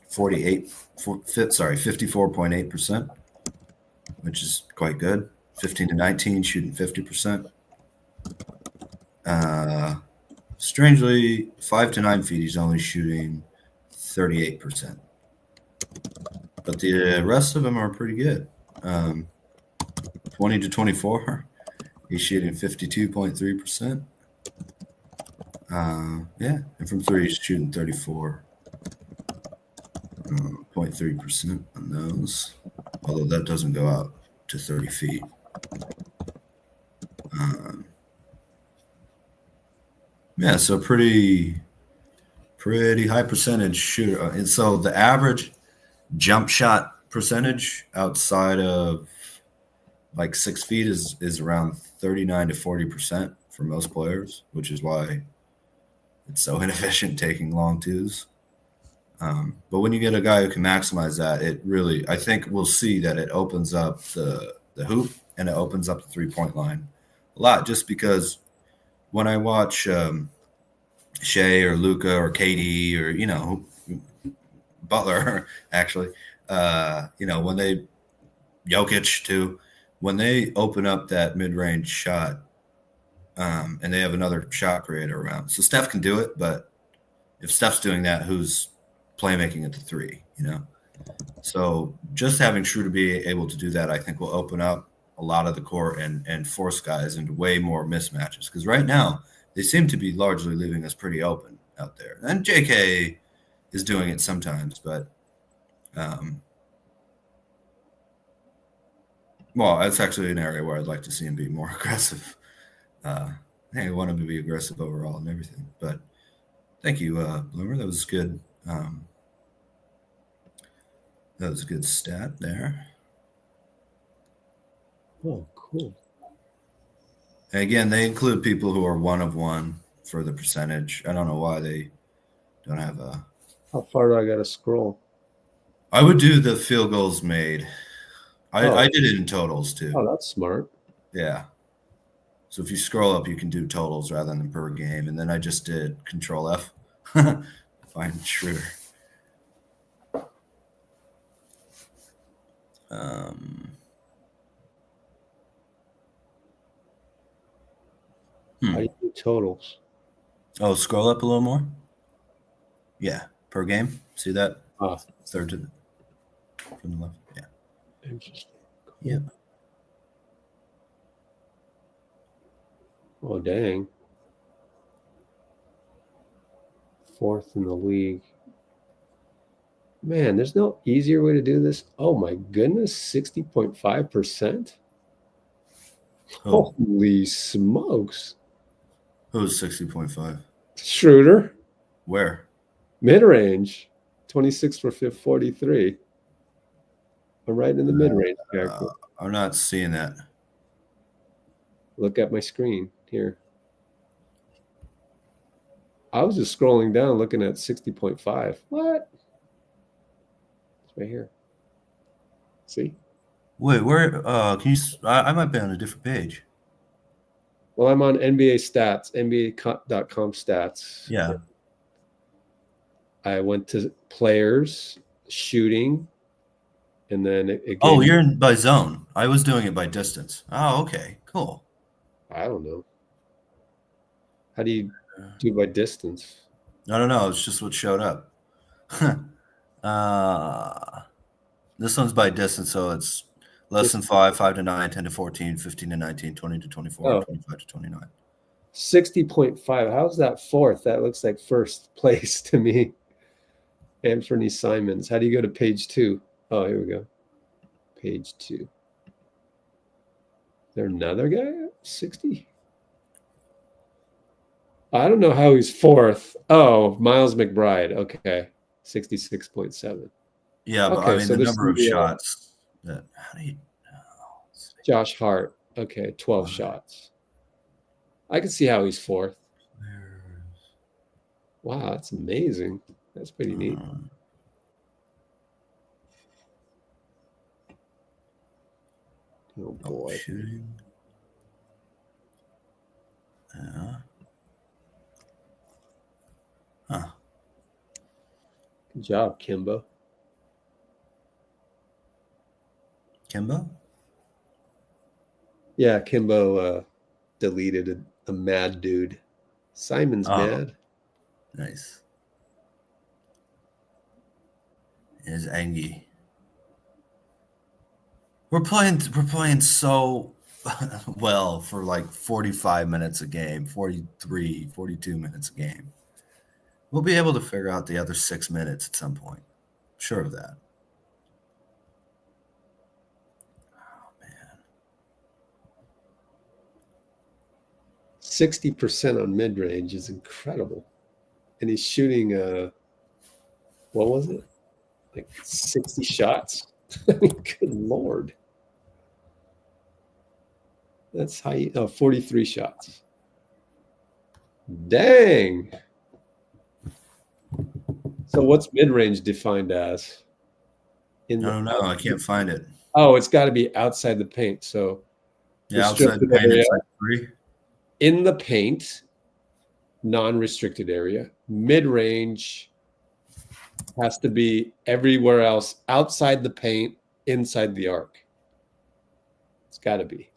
54.8%, which is quite good. 15 to 19, shooting 50%. Strangely, 5 to 9 feet, he's only shooting 38%. But the rest of them are pretty good. 20 to 24, he's shooting 52.3%. And from 3, he's shooting 34.3% on those. Although that doesn't go out to 30 feet. So pretty high percentage shooter. And so the average jump shot percentage outside of 6 feet is around 39 to 40% for most players, which is why it's so inefficient taking long twos. But when you get a guy who can maximize that, it really, I think we'll see that it opens up the hoop and it opens up the 3-point line a lot, just because when I watch Shea or Luka or KD or, Butler, actually, when they, Jokic too, when they open up that mid-range shot, and they have another shot creator around. So Steph can do it, but if Steph's doing that, who's playmaking at the 3, So just having Schroder be able to do that, I think will open up a lot of the court and force guys into way more mismatches. Because right now, they seem to be largely leaving us pretty open out there. And J.K. is doing it sometimes, but that's actually an area where I'd like to see him be more aggressive. I want him to be aggressive overall and everything. But thank you, Bloomer. That was good. That was a good stat there. Oh, cool. And again, they include people who are 1 of 1 for the percentage. I don't know why they don't have a. How far do I got to scroll? I would do the field goals made. I did it in totals too. Oh, that's smart. Yeah. So if you scroll up, you can do totals rather than per game. And then I just did Control F. Find Schroder. How do you do totals? Oh, scroll up a little more. Yeah, per game. See that? Oh. Third to the, from the left. Yeah. Interesting. Cool. Yep. Oh, dang. 4th in the league. Man, there's no easier way to do this. Oh, my goodness. 60.5%. Oh. Holy smokes. Who's 60.5? Schroder. Where? Mid-range. 26 for 43. I'm right in the mid-range character. I'm not seeing that. Look at my screen here. I was just scrolling down looking at 60.5. What? It's right here. See? Wait, where? Can you? I might be on a different page. Well, I'm on NBA stats, NBA.com stats. Yeah. I went to players, shooting, and then it Oh, you're in by zone. I was doing it by distance. Oh, okay, cool. I don't know. How do you do by distance? I don't know. It's just what showed up. This one's by distance, so it's less than 5, 5 to 9, 10 to 14, 15 to 19, 20 to 24, 25 to 29. 60.5. How's that fourth? That looks like first place to me. Anthony Simons. How do you go to page 2? Oh, here we go. Page 2. Is there another guy? 60? I don't know how he's fourth. Oh, Miles McBride. Okay. 66.7. Yeah, but okay, I mean, the number of shots. How do you Josh Hart. Okay, 12 shots. I can see how he's fourth. Wow, that's amazing. That's pretty neat. Oh boy. Shooting. Yeah. Huh. Good job, Kimbo. Kimbo? Yeah, Kimbo deleted a mad dude. Simon's mad. Nice. Is Angie. We're playing so well for like 45 minutes a game, 43, 42 minutes a game. We'll be able to figure out the other 6 minutes at some point. Sure of that. Oh man. 60% on mid-range is incredible. And he's shooting what was it? Like 60 shots. I mean, good Lord. That's high. 43 shots. Dang. So what's mid-range defined as? I don't know. I can't find it. Oh, it's got to be outside the paint. So yeah, outside the paint, it's like 3. In the paint, non-restricted area. Mid-range has to be everywhere else outside the paint, inside the arc. It's got to be.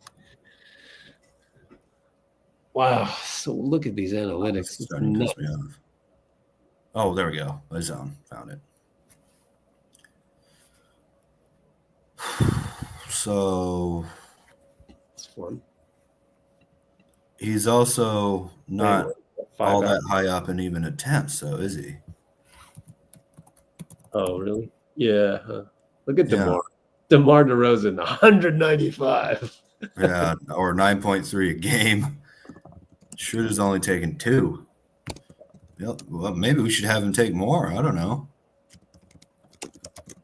Wow. So look at these analytics. It's nuts. Oh, there we go. My zone. Found it. So it's fun. He's also not all that high up in even attempts, so is he? Oh, really? Yeah. Look at DeMar. DeMar DeRozan, 195. Yeah, or 9.3 a game. Schroeder's only taken 2. Yep. Well, maybe we should have him take more. I don't know.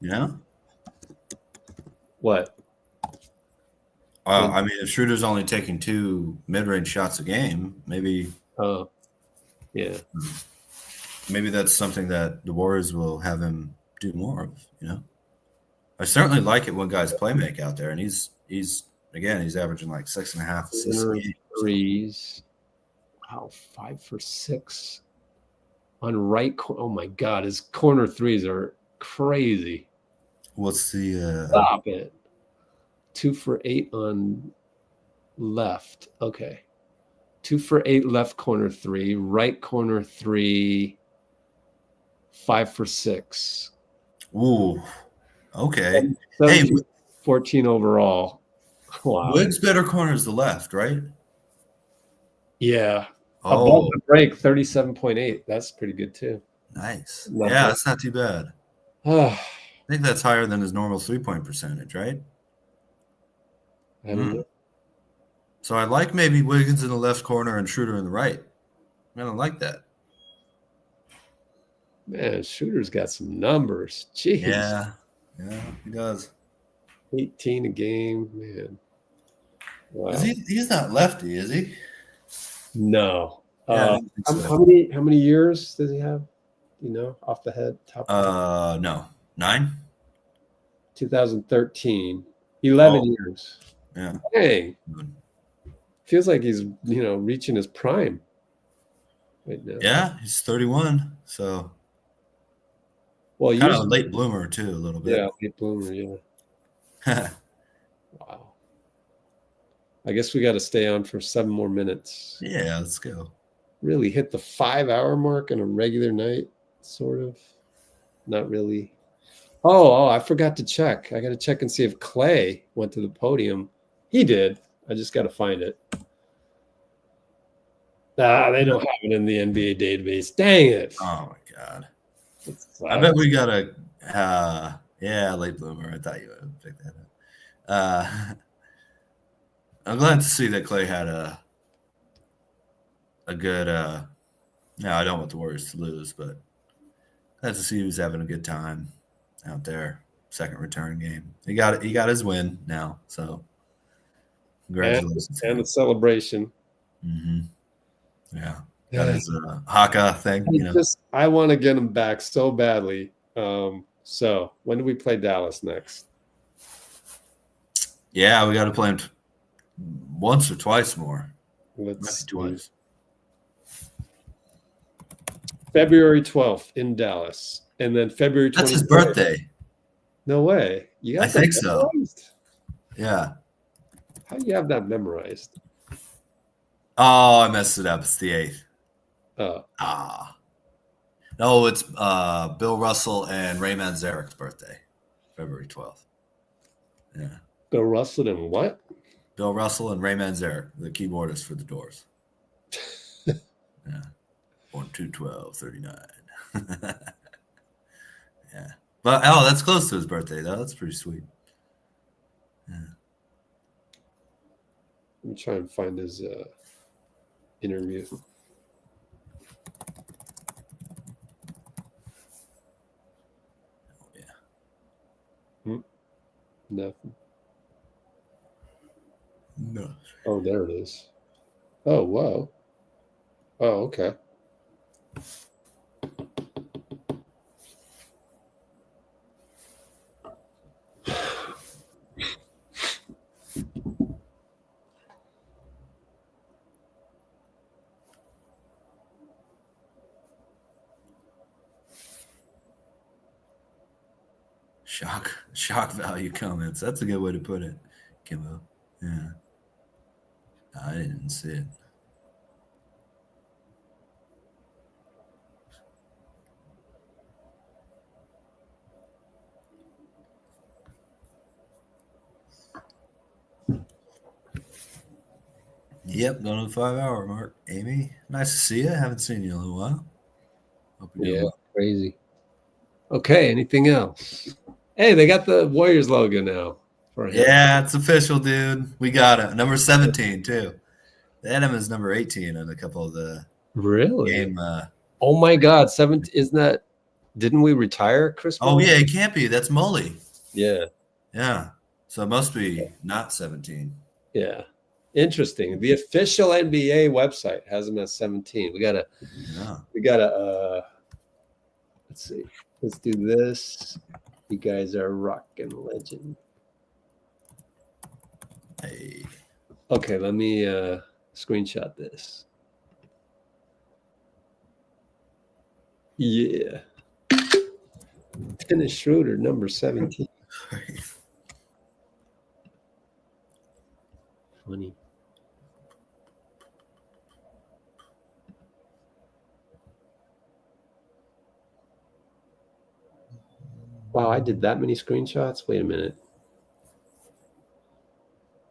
Yeah. What? I mean, if Schroeder's only taking 2 mid-range shots a game, maybe. Oh, yeah. Maybe that's something that the Warriors will have him do more of. You know, I certainly like it when guys play make out there, and he's averaging like 6.5 assists a game. threes. Wow, 5 for 6 on right. Oh my God, his corner threes are crazy. What's the? Stop it. 2 for 8 on left. Okay. 2 for 8 left corner 3, right corner 3, 5 for 6. Ooh. Okay. 17, 14 overall. Wow. Wiggs better corner is the left, right? Yeah. Oh. Above the break, 37.8. That's pretty good too. Nice. Not yeah, bad. that's not too bad. I think that's higher than his normal 3-point percentage, right? don't know. So I like maybe Wiggins in the left corner and Schroder in the right. I don't like that. Man, Schroder's got some numbers. Jeez. Yeah, he does. 18 a game, man. Wow. He's not lefty, is he? No. Yeah, how many years does he have? You know, off the head, top. No, 9. 2013. 11 years. Yeah. Dang. Feels like he's reaching his prime right now. Yeah, he's 31. So. Well, kind of a late bloomer too, a little bit. Yeah, late bloomer. Yeah. Wow. I guess we got to stay on for 7 more minutes. Yeah, let's go. Really hit the 5-hour mark on a regular night, sort of. Not really. Oh, I forgot to check. I got to check and see if Klay went to the podium. He did. I just got to find it. They don't have it in the NBA database. Dang it. Oh, my God. I bet we got a late bloomer. I thought you would have picked that up. I'm glad to see that Klay had a good I don't want the Warriors to lose, but glad to see he was having a good time out there. Second return game. He got his win now, so congratulations. And the celebration. Mm-hmm. Yeah. Got his Haka thing. I want to get him back so badly. So when do we play Dallas next? Yeah, we got to play him once or twice more. Let's twice. February 12th in Dallas, and then February 23rd. That's his birthday. No way. I think so. Yeah. How do you have that memorized? Oh, I messed it up. It's the 8th. No, it's Bill Russell and Ray Manzarek's birthday, February 12th. Yeah. Bill Russell and what? Bill Russell and Ray Manzarek, the keyboardist for the Doors. Yeah. Born 2/12/39. Yeah. But that's close to his birthday though. That's pretty sweet. Yeah. Let me try and find his interview. Nothing. No. Oh, there it is. Oh, wow. Oh, okay. Shock value comments. That's a good way to put it, Kimbo. Yeah. I didn't see it. Yep, going to the 5-hour mark. Amy, nice to see you. Haven't seen you in a little while. Hope you're doing well. Crazy. Okay, anything else? Hey, they got the Warriors logo now. Yeah, it's official, dude. We got it. Number 17, too. They had him as number 18 in a couple of the game. Oh, my God. 17, isn't that – didn't we retire Chris Paul? Oh, yeah, it can't be. That's Molly. Yeah. Yeah. So it must be not 17. Yeah. Interesting. The official NBA website has him as 17. We gotta let's see. Let's do this. You guys are rocking legend. Hey. Okay, let me Screenshot this. Yeah. Dennis Schroder, number 17. Funny. Wow, I did that many screenshots? Wait a minute.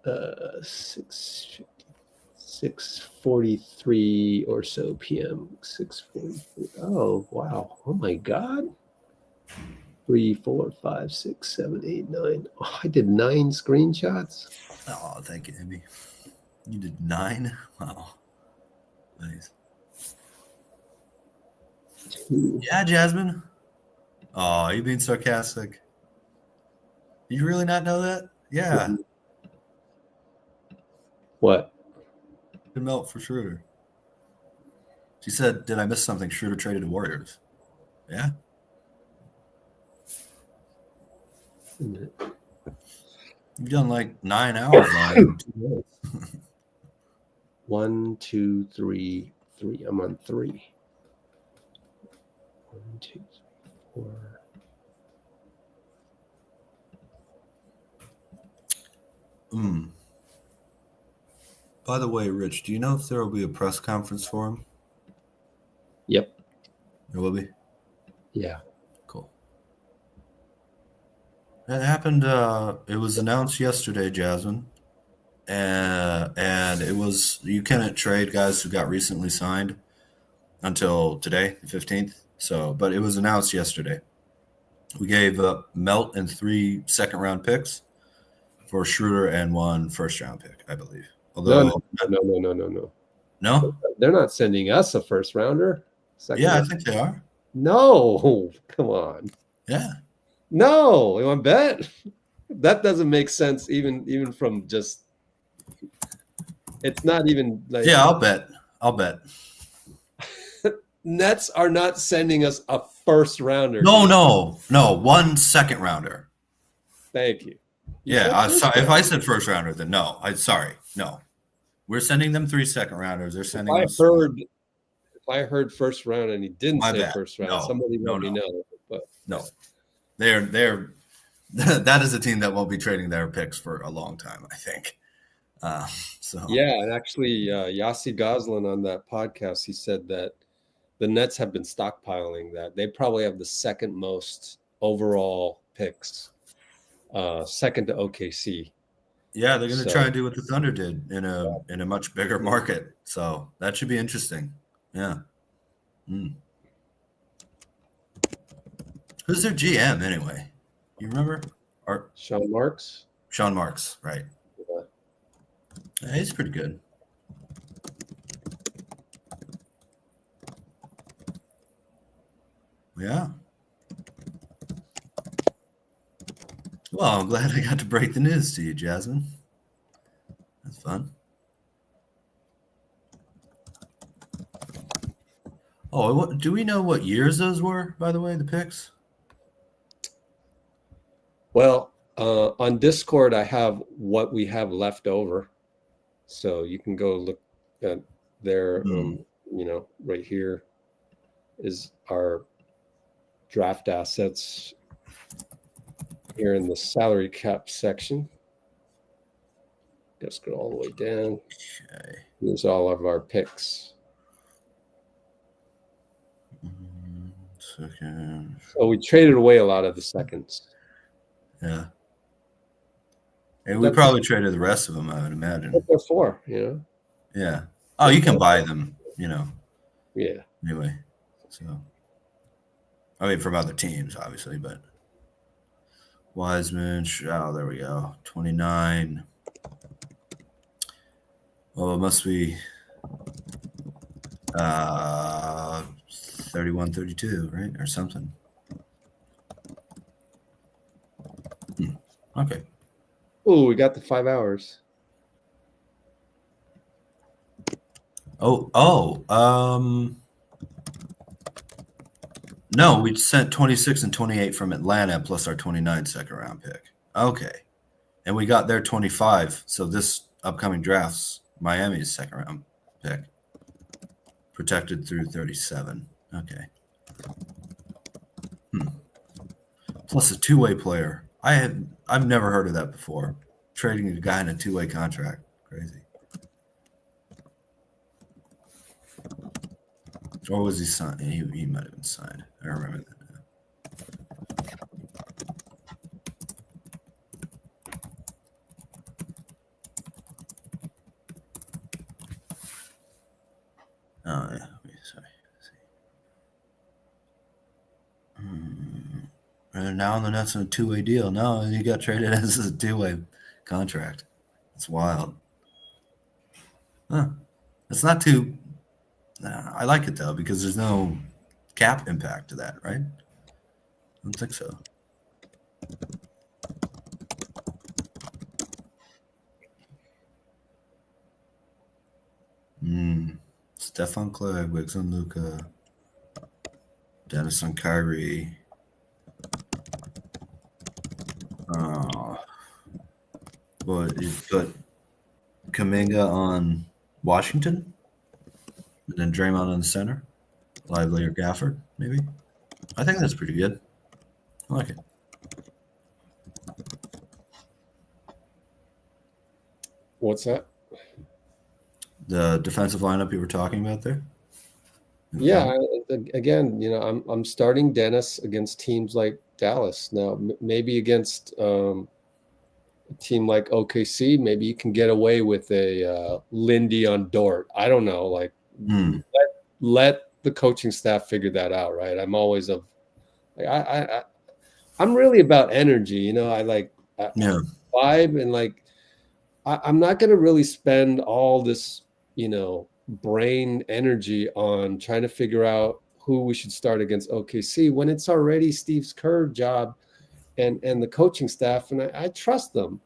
6:43 or so p.m. 6:43. Oh, wow. Oh, my God. 3, 4, 5, 6, 7, 8, 9. Oh, I did 9 screenshots. Oh, thank you, Emmy. You did 9? Wow. Nice. Yeah, Jasmine. Oh, you being sarcastic? You really not know that? Yeah. What? Good melt for Schroder. She said, did I miss something? Schroder traded to Warriors. Yeah. You've done like 9 hours on it. 2 minutes. 1, 2, 3, 3. I'm on 3. 1, 2, 3, 4. By the way, Rich, do you know if there will be a press conference for him? Yep. There will be? Yeah. Cool. That happened. It was announced yesterday, Jasmine. And it was, you cannot trade guys who got recently signed until today, the 15th. So, but it was announced yesterday. We gave up Melt and 3 second-round picks for Schroder and 1 first-round pick, I believe. Although, No. No? They're not sending us a first rounder. Yeah, I think they are. No, come on. Yeah. No, you want to bet? That doesn't make sense even from just, it's not even like. Yeah, I'll bet. Nets are not sending us a first rounder. No, 1 second rounder. Thank you. Yeah, sorry. If I said first rounder, then no. No. We're sending them 3 second rounders. They're sending us. If I heard first round and he didn't say first round, somebody let me know. But no, they're that is a team that won't be trading their picks for a long time, I think. So yeah, and actually, Yossi Goslin on that podcast, he said that the Nets have been stockpiling that. They probably have the second most overall picks, second to OKC. Yeah, they're going to try and do what the Thunder did in a much bigger market. So that should be interesting. Yeah. Who's their GM anyway? You remember? Sean Marks. Sean Marks, right? Yeah, he's pretty good. Yeah. Well, I'm glad I got to break the news to you, Jasmine. That's fun. Oh, do we know what years those were, by the way, the picks? Well, on Discord, I have what we have left over. So you can go look at their, right here is our draft assets here in the salary cap section. Let's go all the way down. Okay. Here's all of our picks. Second. So we traded away a lot of the seconds. Yeah. And we probably traded the rest of them, I would imagine. What they're for, Yeah. Oh, you can buy them, Yeah. Anyway, so. I mean, from other teams, obviously, but. Wiseman, there we go. 29. Well, it must be 31, 32, right? Or something. Okay. Oh, we got the 5 hours. No, we sent 26 and 28 from Atlanta plus our 29 second round pick. Okay. And we got their 25. So this upcoming drafts Miami's second round pick. Protected through 37. Okay. Plus a two-way player. I've never heard of that before. Trading a guy in a two-way contract. Crazy. Or was he signed? He might have been signed. I remember that. Oh, yeah. Sorry. And now the Nets on a two-way deal. No, he got traded as a two-way contract. That's wild. Huh. That's not too... I like it, though, because there's no cap impact to that, right? I don't think so. Steph on Klay, Wiggs on Luka, Dennis on Kyrie. Well, you put Kuminga on Washington, and then Draymond on the center, Lively or Gafford, maybe. I think that's pretty good. I like it. What's that? The defensive lineup you were talking about there? Yeah, again, I'm starting Dennis against teams like Dallas. Now, maybe against a team like OKC, maybe you can get away with a Lindy on Dort. I don't know. Like, let the coaching staff figure that out, right? I'm always I'm really about energy. I like vibe, and like I'm not going to really spend all this, brain energy on trying to figure out who we should start against OKC when it's already Steve Kerr's job and the coaching staff, and I trust them.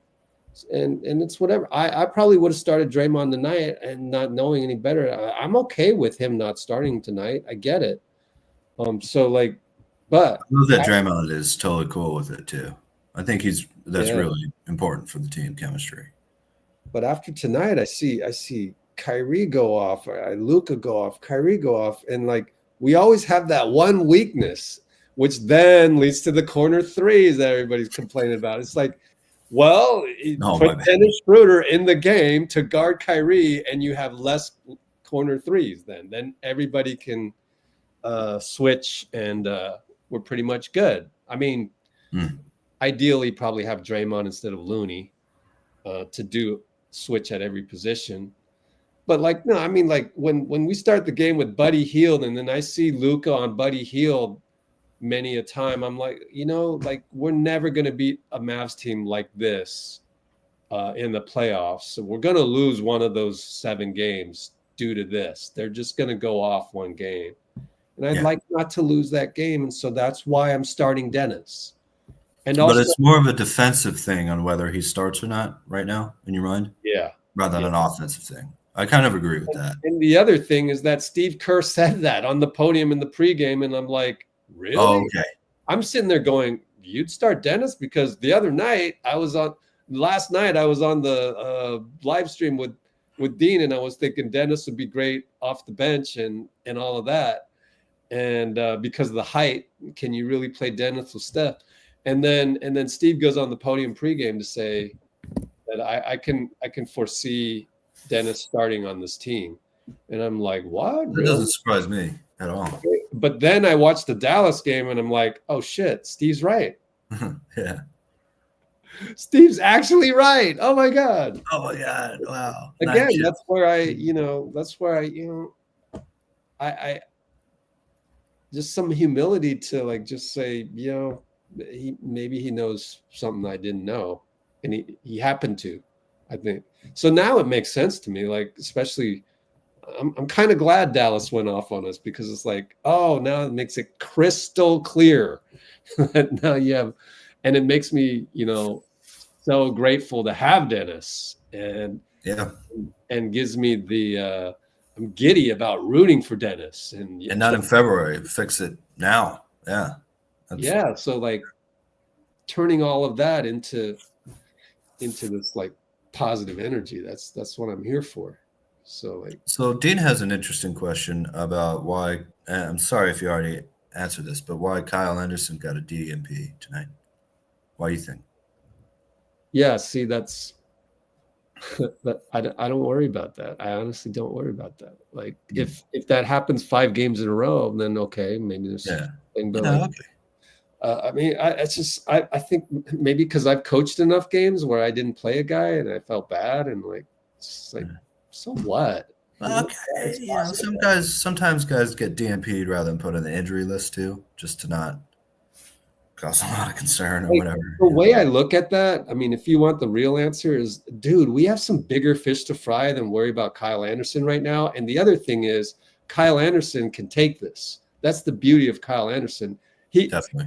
And it's whatever. I probably would have started Draymond tonight and not knowing any better. I'm okay with him not starting tonight. I get it. So like, but I know that Draymond is totally cool with it too. I think that's really important for the team chemistry. But after tonight, I see Kyrie go off, Luka go off, Kyrie go off, and like we always have that one weakness, which then leads to the corner threes that everybody's complaining about. It's like, well, put Dennis Schroder in the game to guard Kyrie, and you have less corner threes. Then everybody can switch, and we're pretty much good. I mean, ideally, probably have Draymond instead of Looney to do switch at every position. But like, no, I mean, like when we start the game with Buddy Hield, and then I see Luka on Buddy Hield many a time, I'm like, like we're never going to beat a Mavs team like this in the playoffs. So we're going to lose one of those 7 games due to this. They're just going to go off one game. And I'd like not to lose that game. And so that's why I'm starting Dennis. And also, but it's more of a defensive thing on whether he starts or not right now in your mind? Yeah. Rather than an offensive thing. I kind of agree with that. And the other thing is that Steve Kerr said that on the podium in the pregame, and I'm like, really? Oh, okay. I'm sitting there going, you'd start Dennis? Because the other night last night I was on the live stream with Dean, and I was thinking Dennis would be great off the bench and all of that. And because of the height, can you really play Dennis with Steph? And then Steve goes on the podium pregame to say that I can foresee Dennis starting on this team. And I'm like, what? That doesn't surprise me at all. But then I watched the Dallas game and I'm like, oh shit, Steve's right. Yeah. Steve's actually right. Oh my God. Oh my God. Wow. Again, that's where I just some humility to like just say, maybe he knows something I didn't know. And he happened to, I think. So now it makes sense to me, like, especially I'm kind of glad Dallas went off on us, because it's like, oh, now it makes it crystal clear that now you have, and it makes me, so grateful to have Dennis, and gives me the I'm giddy about rooting for Dennis, and not in February. Fix it now. Yeah. So like turning all of that into this like positive energy. That's what I'm here for. So like, So Dean has an interesting question about why. I'm sorry if you already answered this, but why Kyle Anderson got a DMP tonight? Why do you think? yeah, see, that's but I don't worry about that. I honestly don't worry about that. Like if that happens 5 games in a row, then okay, maybe there's something. But like, I mean, it's just I think maybe because I've coached enough games where I didn't play a guy and I felt bad and like it's just like so what? Okay, sometimes guys get DMP'd rather than put on the injury list too, just to not cause a lot of concern or whatever. The way I look at that, I mean, if you want the real answer is, dude, we have some bigger fish to fry than worry about Kyle Anderson right now. And the other thing is Kyle Anderson can take this. That's the beauty of Kyle Anderson.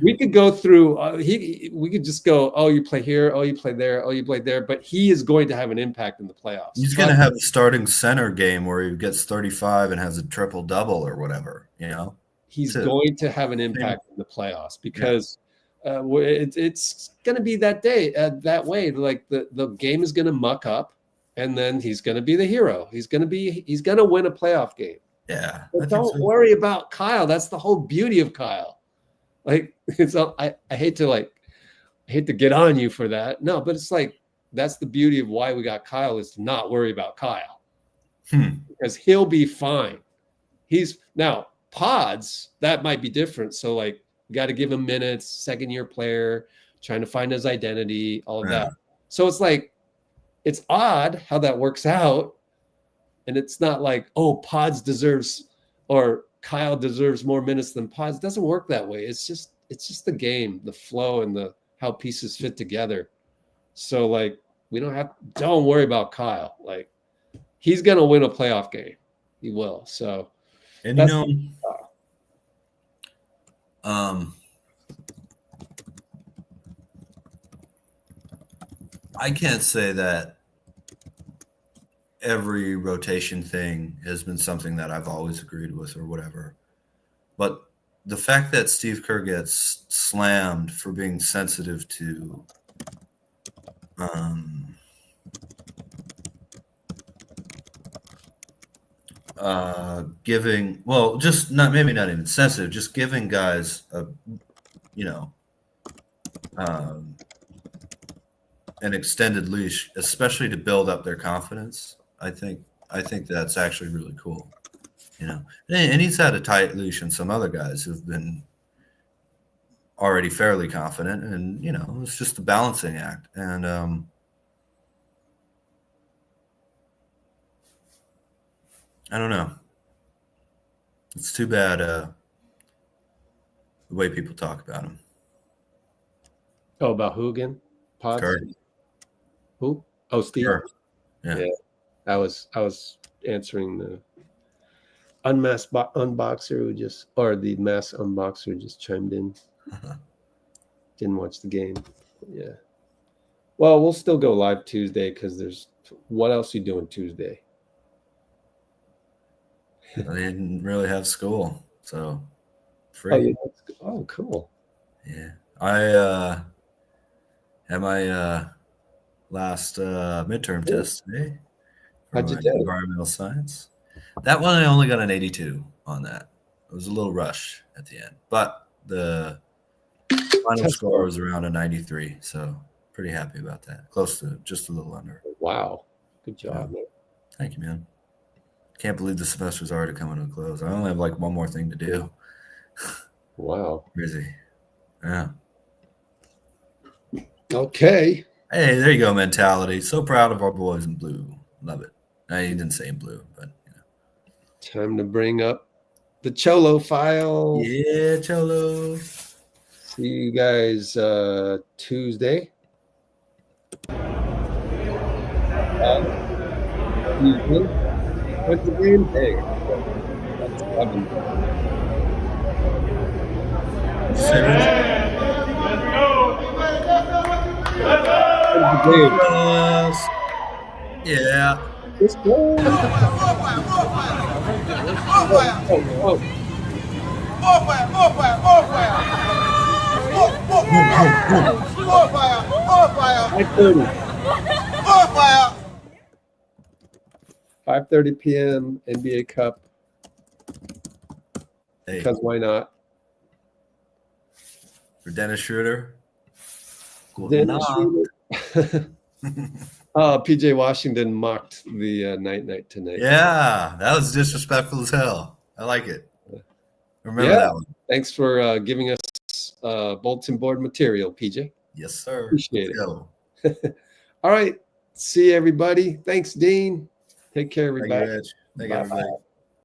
We could go through, we could just go, oh, you play here, oh, you play there, oh, you play there, but he is going to have an impact in the playoffs. He's going to have a starting center game where he gets 35 and has a triple double or whatever, you know? He's going to have an impact in the playoffs because it's going to be that day, that way. Like the game is going to muck up and then he's going to be the hero. He's going to win a playoff game. Yeah. But don't worry about Kyle. That's the whole beauty of Kyle. Like it's I hate to get on you for that. No, but it's like that's the beauty of why we got Kyle is to not worry about Kyle because he'll be fine. He's now pods that might be different. So like you got to give him minutes, 2nd-year player, trying to find his identity, all of that. So it's like it's odd how that works out, and it's not like pods deserves or Kyle deserves more minutes than Pods. It doesn't work that way. It's just the game, the flow, and how pieces fit together. So like don't worry about Kyle. Like he's gonna win a playoff game. He will. So and I can't say that every rotation thing has been something that I've always agreed with or whatever. But the fact that Steve Kerr gets slammed for being sensitive to giving, well, just not even sensitive, just giving guys an extended leash, especially to build up their confidence. I think that's actually really cool, you know. And he's had a tight leash, and some other guys who've been already fairly confident, and you know, it's just a balancing act. And I don't know. It's too bad the way people talk about him. Oh, about who again? Pods? Kerr. Who? Oh, Steve. Kerr. Yeah. I was answering the unmasked unboxer the masked unboxer just chimed in. Didn't watch the game. Yeah. Well, we'll still go live Tuesday because what else are you doing Tuesday? I didn't really have school, so free. Oh, cool. Yeah. I had my last midterm test today. How'd you do? Environmental science. That one I only got an 82 on that. It was a little rush at the end, but the final score was around a 93, so pretty happy about that. Close to just a little under. Wow, good job, man. Thank you, man. Can't believe the semester's already coming to a close. I only have like one more thing to do. Wow, crazy. Yeah. Okay. Hey, there you go, mentality. So proud of our boys in blue. Love it. I didn't say in blue, but you know. Time to bring up the Cholo file. Yeah, Cholo. See you guys Tuesday. What's the game? Hey, that's 11. Yeah. Let's go. 5:30 p.m. NBA Cup. Hey. Because why not? For Dennis Schroder. Dennis Schroder. PJ Washington mocked the night tonight. Yeah, that was disrespectful as hell. I like it. Remember that one. Thanks for giving us bulletin board material, PJ. Yes, sir. Appreciate it. All right. See everybody. Thanks, Dean. Take care, everybody. Thank you, everybody.